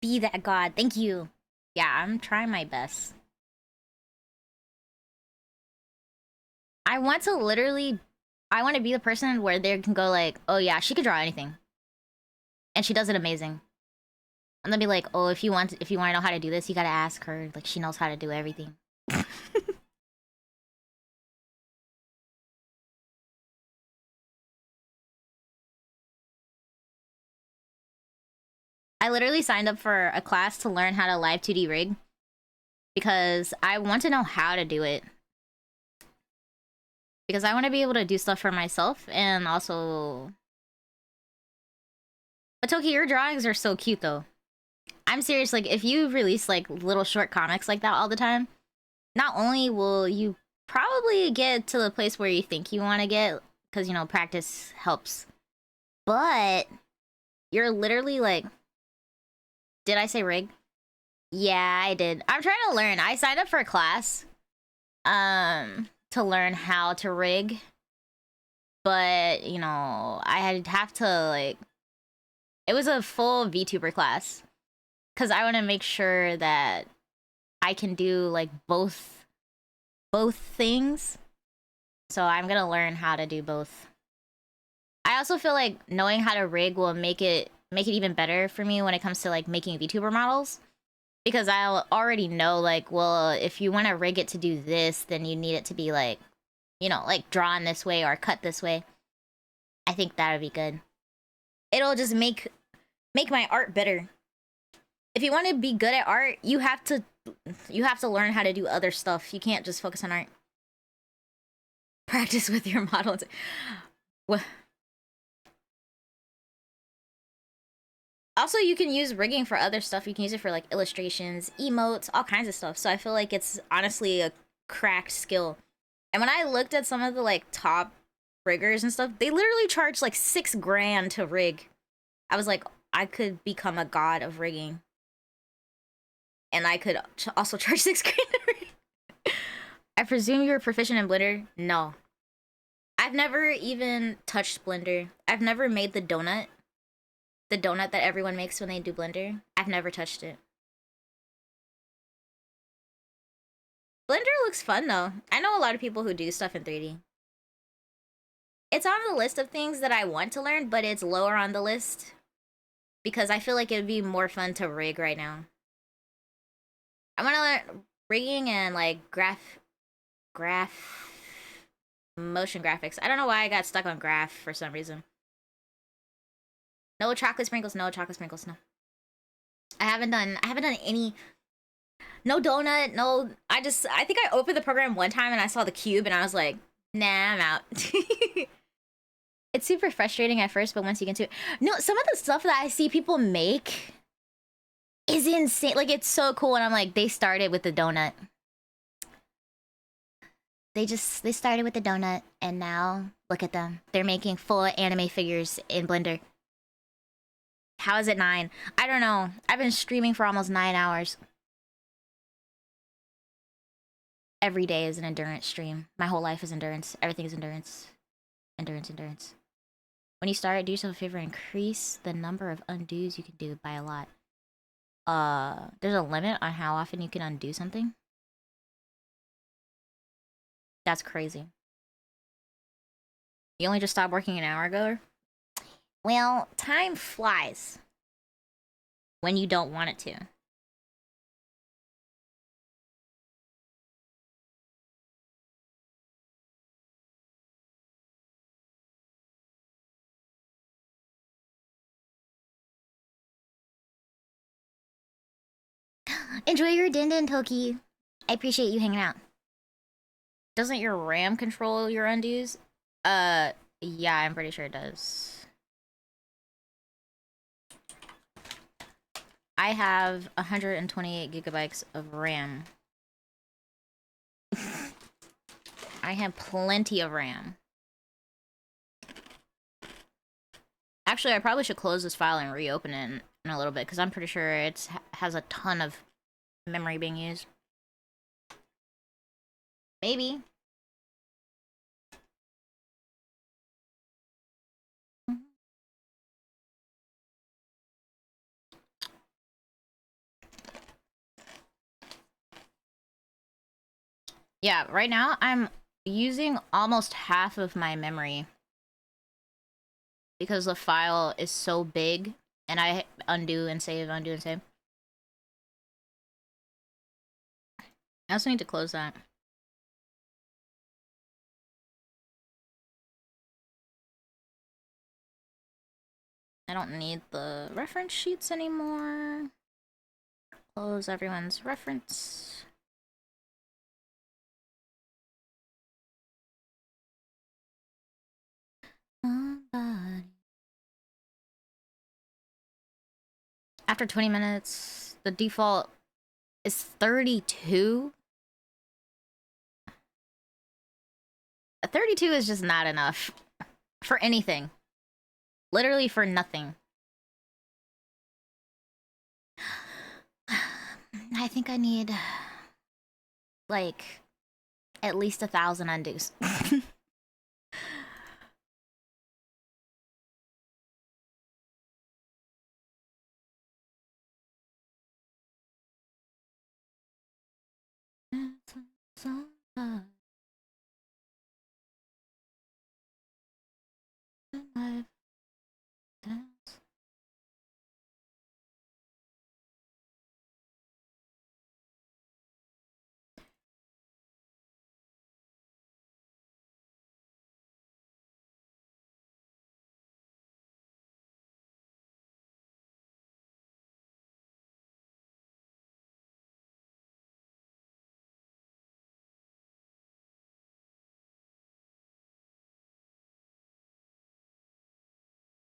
be that god. Thank you. Yeah, I'm trying my best. I want to literally, I want to be the person where they can go like, oh yeah, she could draw anything, and she does it amazing. And then be like, oh, if you want to know how to do this, you gotta ask her. Like, she knows how to do everything. I literally signed up for a class to learn how to live 2D rig because I want to know how to do it. Because I want to be able to do stuff for myself and also... But Toki, your drawings are so cute though. I'm serious, like, if you release like little short comics like that all the time, not only will you probably get to the place where you think you want to get, because, you know, practice helps, but you're literally like... Did I say rig? Yeah, I did. I'm trying to learn. I signed up for a class to learn how to rig, but, you know, I'd have to, like... It was a full VTuber class, because I want to make sure that I can do, like, both things. So I'm gonna learn how to do both. I also feel like knowing how to rig will make it even better for me when it comes to, like, making VTuber models. Because I'll already know, like, well, if you want to rig it to do this, then you need it to be, like, you know, like, drawn this way or cut this way. I think that would be good. It'll just make my art better. If you want to be good at art, you have to learn how to do other stuff. You can't just focus on art. Practice with your models. What? Also, you can use rigging for other stuff. You can use it for, like, illustrations, emotes, all kinds of stuff. So I feel like it's honestly a cracked skill. And when I looked at some of the, like, top riggers and stuff, they literally charge like 6 grand to rig. I was like, I could become a god of rigging. And I could also charge 6 grand to rig. I presume you're proficient in Blender? No. I've never even touched Blender. I've never made the donut. The donut that everyone makes when they do Blender. I've never touched it. Blender looks fun though. I know a lot of people who do stuff in 3D. It's on the list of things that I want to learn, but it's lower on the list because I feel like it would be more fun to rig right now. I want to learn rigging and, like, motion graphics. I don't know why I got stuck on graph for some reason. No chocolate sprinkles, no chocolate sprinkles, no. I haven't done any... No donut, no... I think I opened the program one time and I saw the cube and I was like, nah, I'm out. It's super frustrating at first, but once you get to it... No, some of the stuff that I see people make is insane. Like, it's so cool, and I'm like, they started with the donut. They started with the donut, and now, look at them. They're making full anime figures in Blender. How is it 9? I don't know. I've been streaming for almost 9 hours. Every day is an endurance stream. My whole life is endurance. Everything is endurance. Endurance. When you start, do yourself a favor, increase the number of undos you can do by a lot. There's a limit on how often you can undo something? That's crazy. You only just stopped working an hour ago? Well, time flies when you don't want it to. Enjoy your din din, Toki. I appreciate you hanging out. Doesn't your RAM control your undos? Yeah, I'm pretty sure it does. I have 128 gigabytes of RAM. I have plenty of RAM. Actually, I probably should close this file and reopen it in a little bit, because I'm pretty sure it has a ton of memory being used. Maybe. Yeah, right now I'm using almost half of my memory because the file is so big and I undo and save, undo and save. I also need to close that. I don't need the reference sheets anymore. Close everyone's reference. After 20 minutes, the default is 32. 32 is just not enough for anything. Literally for nothing. I think I need like at least 1,000 undos.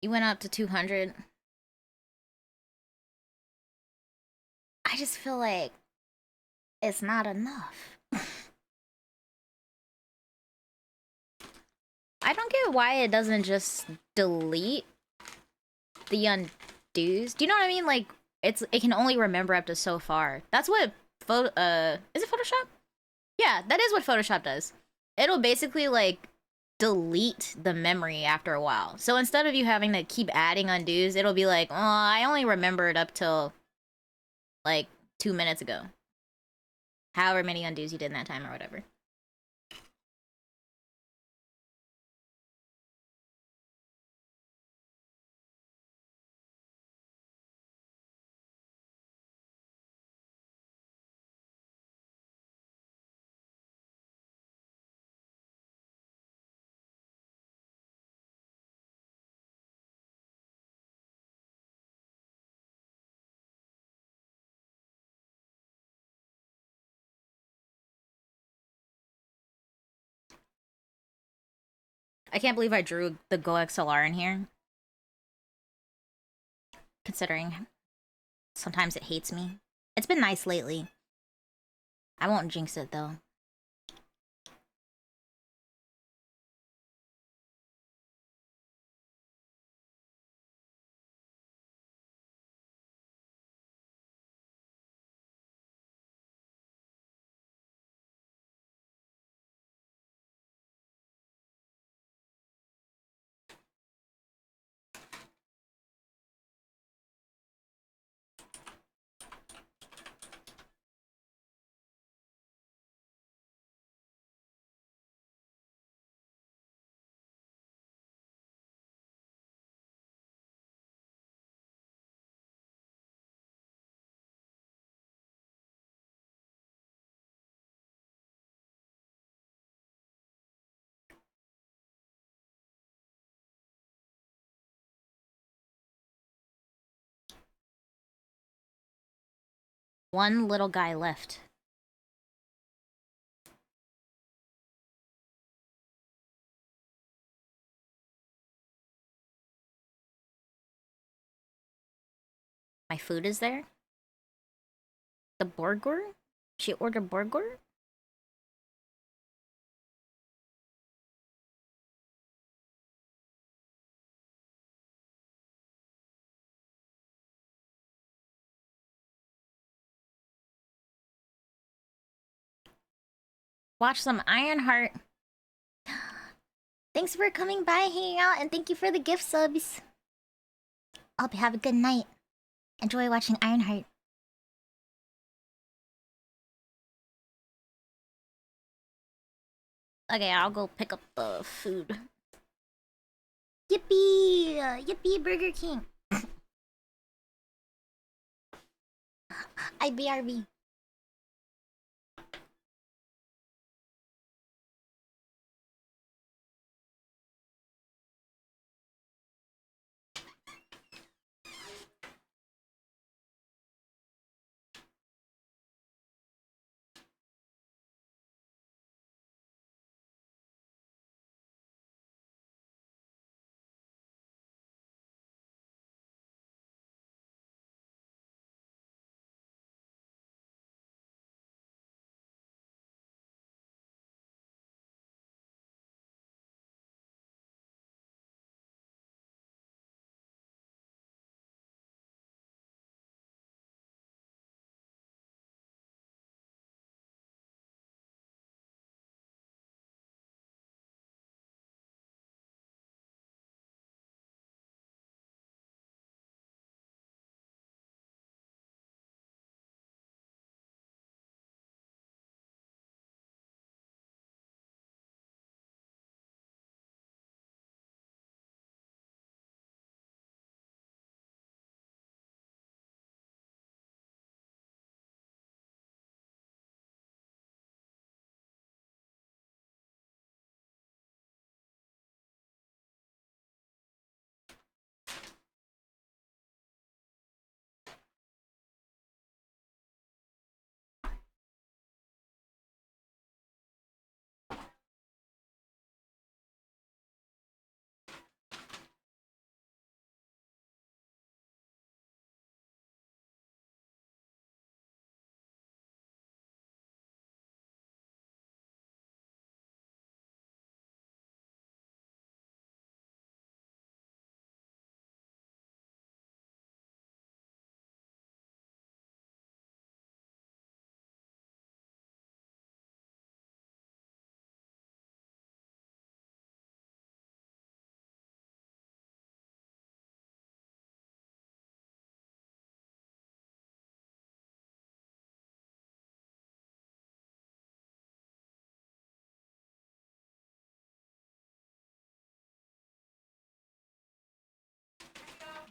You went up to 200. I just feel like it's not enough. I don't get why it doesn't just delete the undos. Do you know what I mean? Like it can only remember up to so far. That's what is it Photoshop? Yeah, that is what Photoshop does. It'll basically like delete the memory after a while. So instead of you having to keep adding undos, it'll be like, oh, I only remembered up till like 2 minutes ago. However many undos you did in that time or whatever. I can't believe I drew the Go XLR in here. Considering sometimes it hates me. It's been nice lately. I won't jinx it though. One little guy left. My food is there. The burger? She ordered burger? Watch some Ironheart. Thanks for coming by, hanging out, and thank you for the gift subs. Hope you have a good night. Enjoy watching Ironheart. Okay, I'll go pick up the food. Yippee! Yippee, Burger King. IBRB.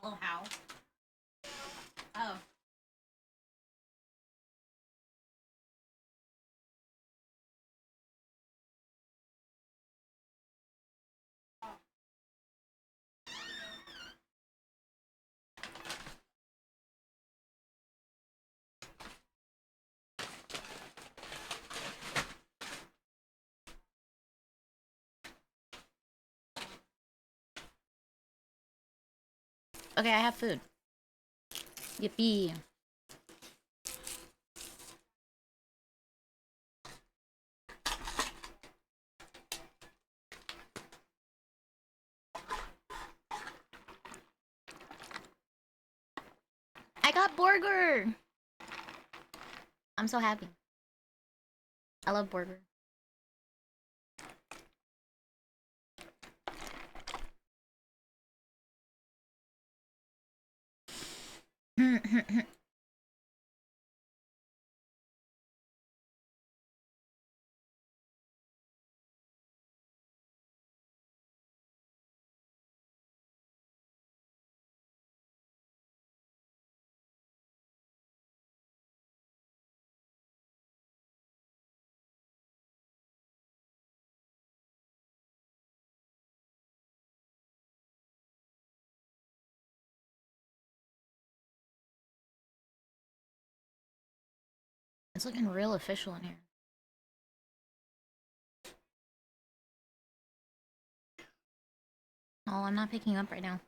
Well, how? Oh. Okay, I have food. Yippee. I got burger! I'm so happy. I love burger. It's looking real official in here. Oh, I'm not picking up right now.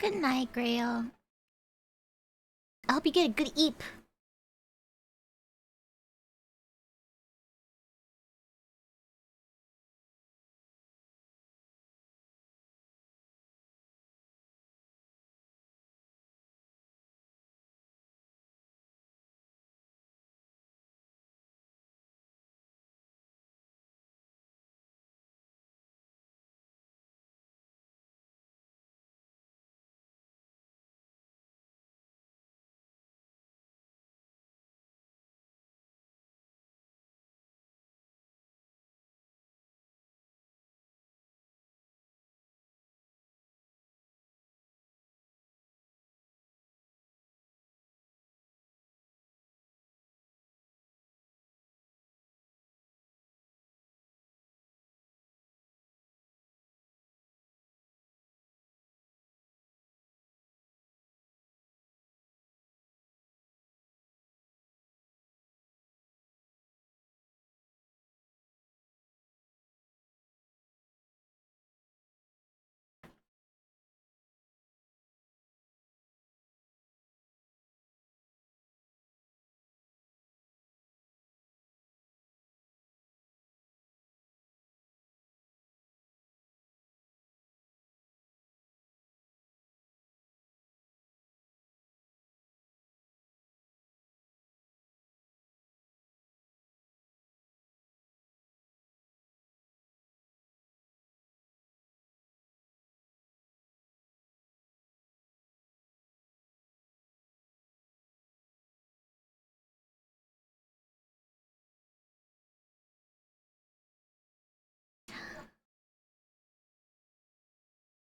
Good night, Grail. I hope you get a good eep.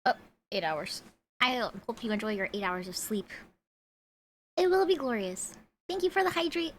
Oh, 8 hours. I hope you enjoy your 8 hours of sleep. It will be glorious. Thank you for the hydrate.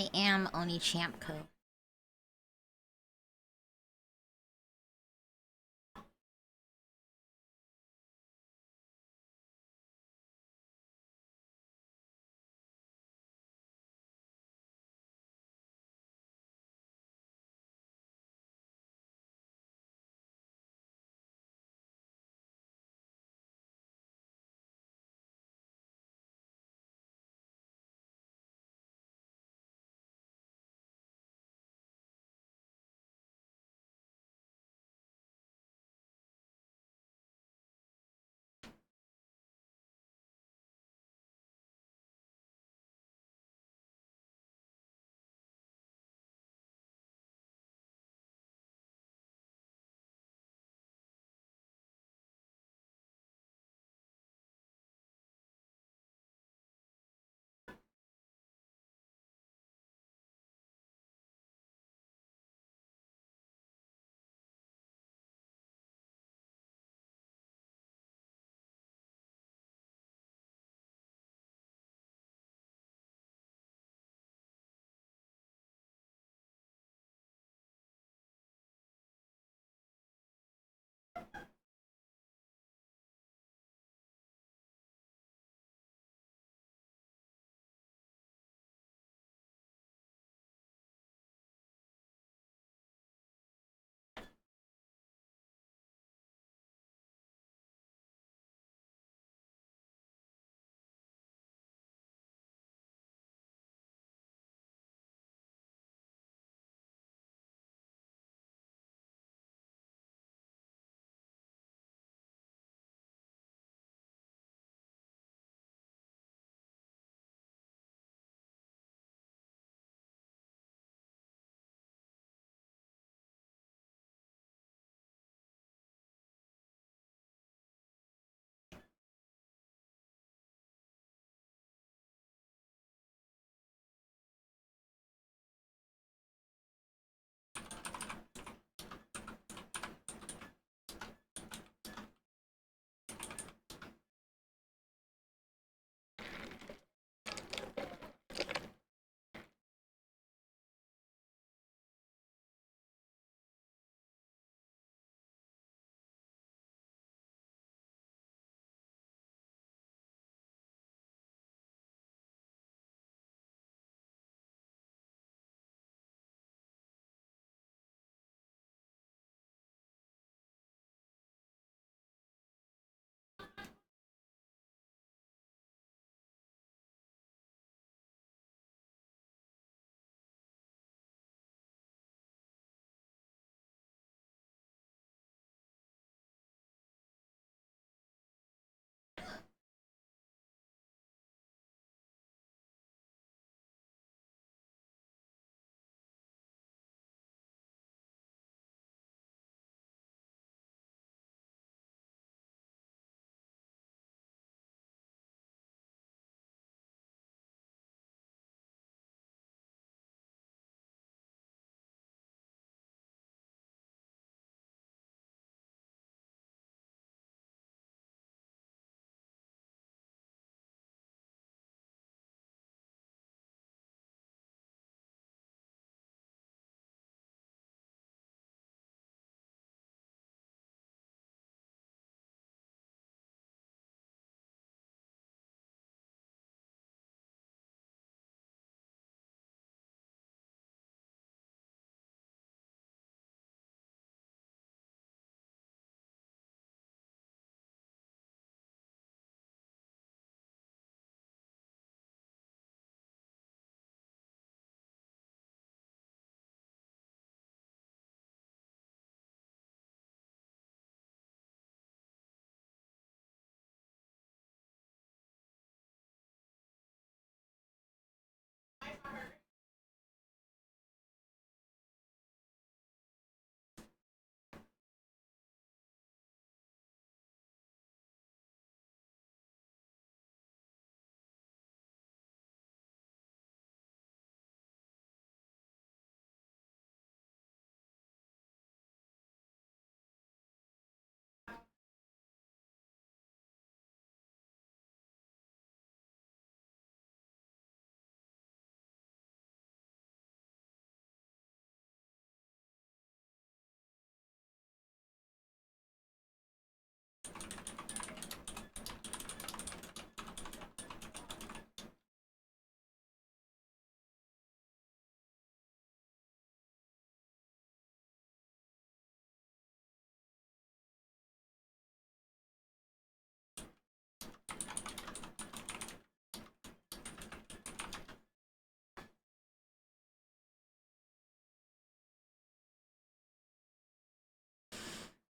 I am Oni Champco.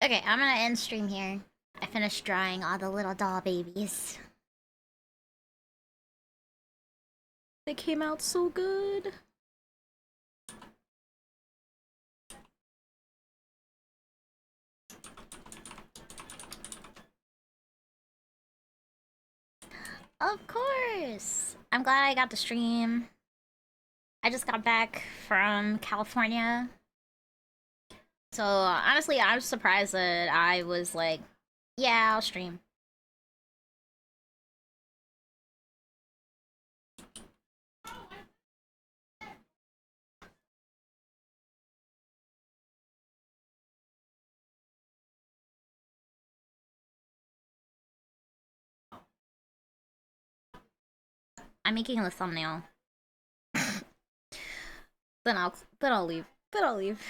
Okay, I'm gonna end stream here. I finished drawing all the little doll babies. They came out so good. Of course! I'm glad I got to stream. I just got back from California. So honestly, I'm surprised that I was like, yeah, I'll stream. I'm making the thumbnail. then I'll leave. Then I'll leave.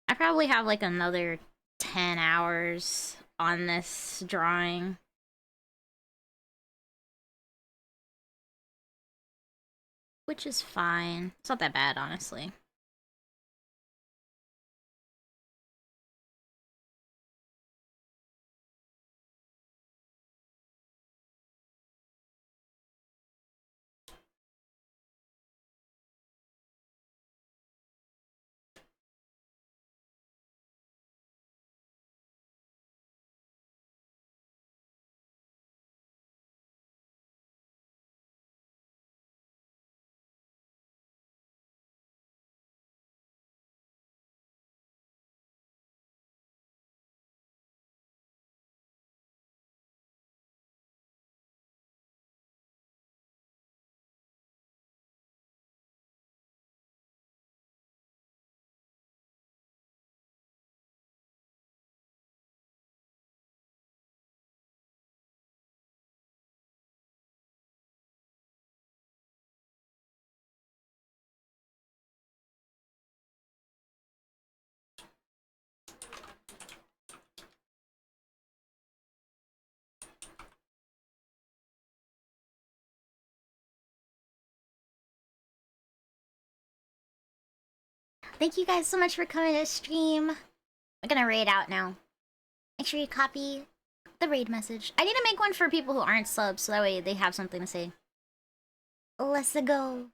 I probably have like another 10 hours on this drawing. Which is fine. It's not that bad, honestly. Thank you guys so much for coming to stream. I'm gonna raid out now. Make sure you copy the raid message. I need to make one for people who aren't subs so that way they have something to say. Let's go.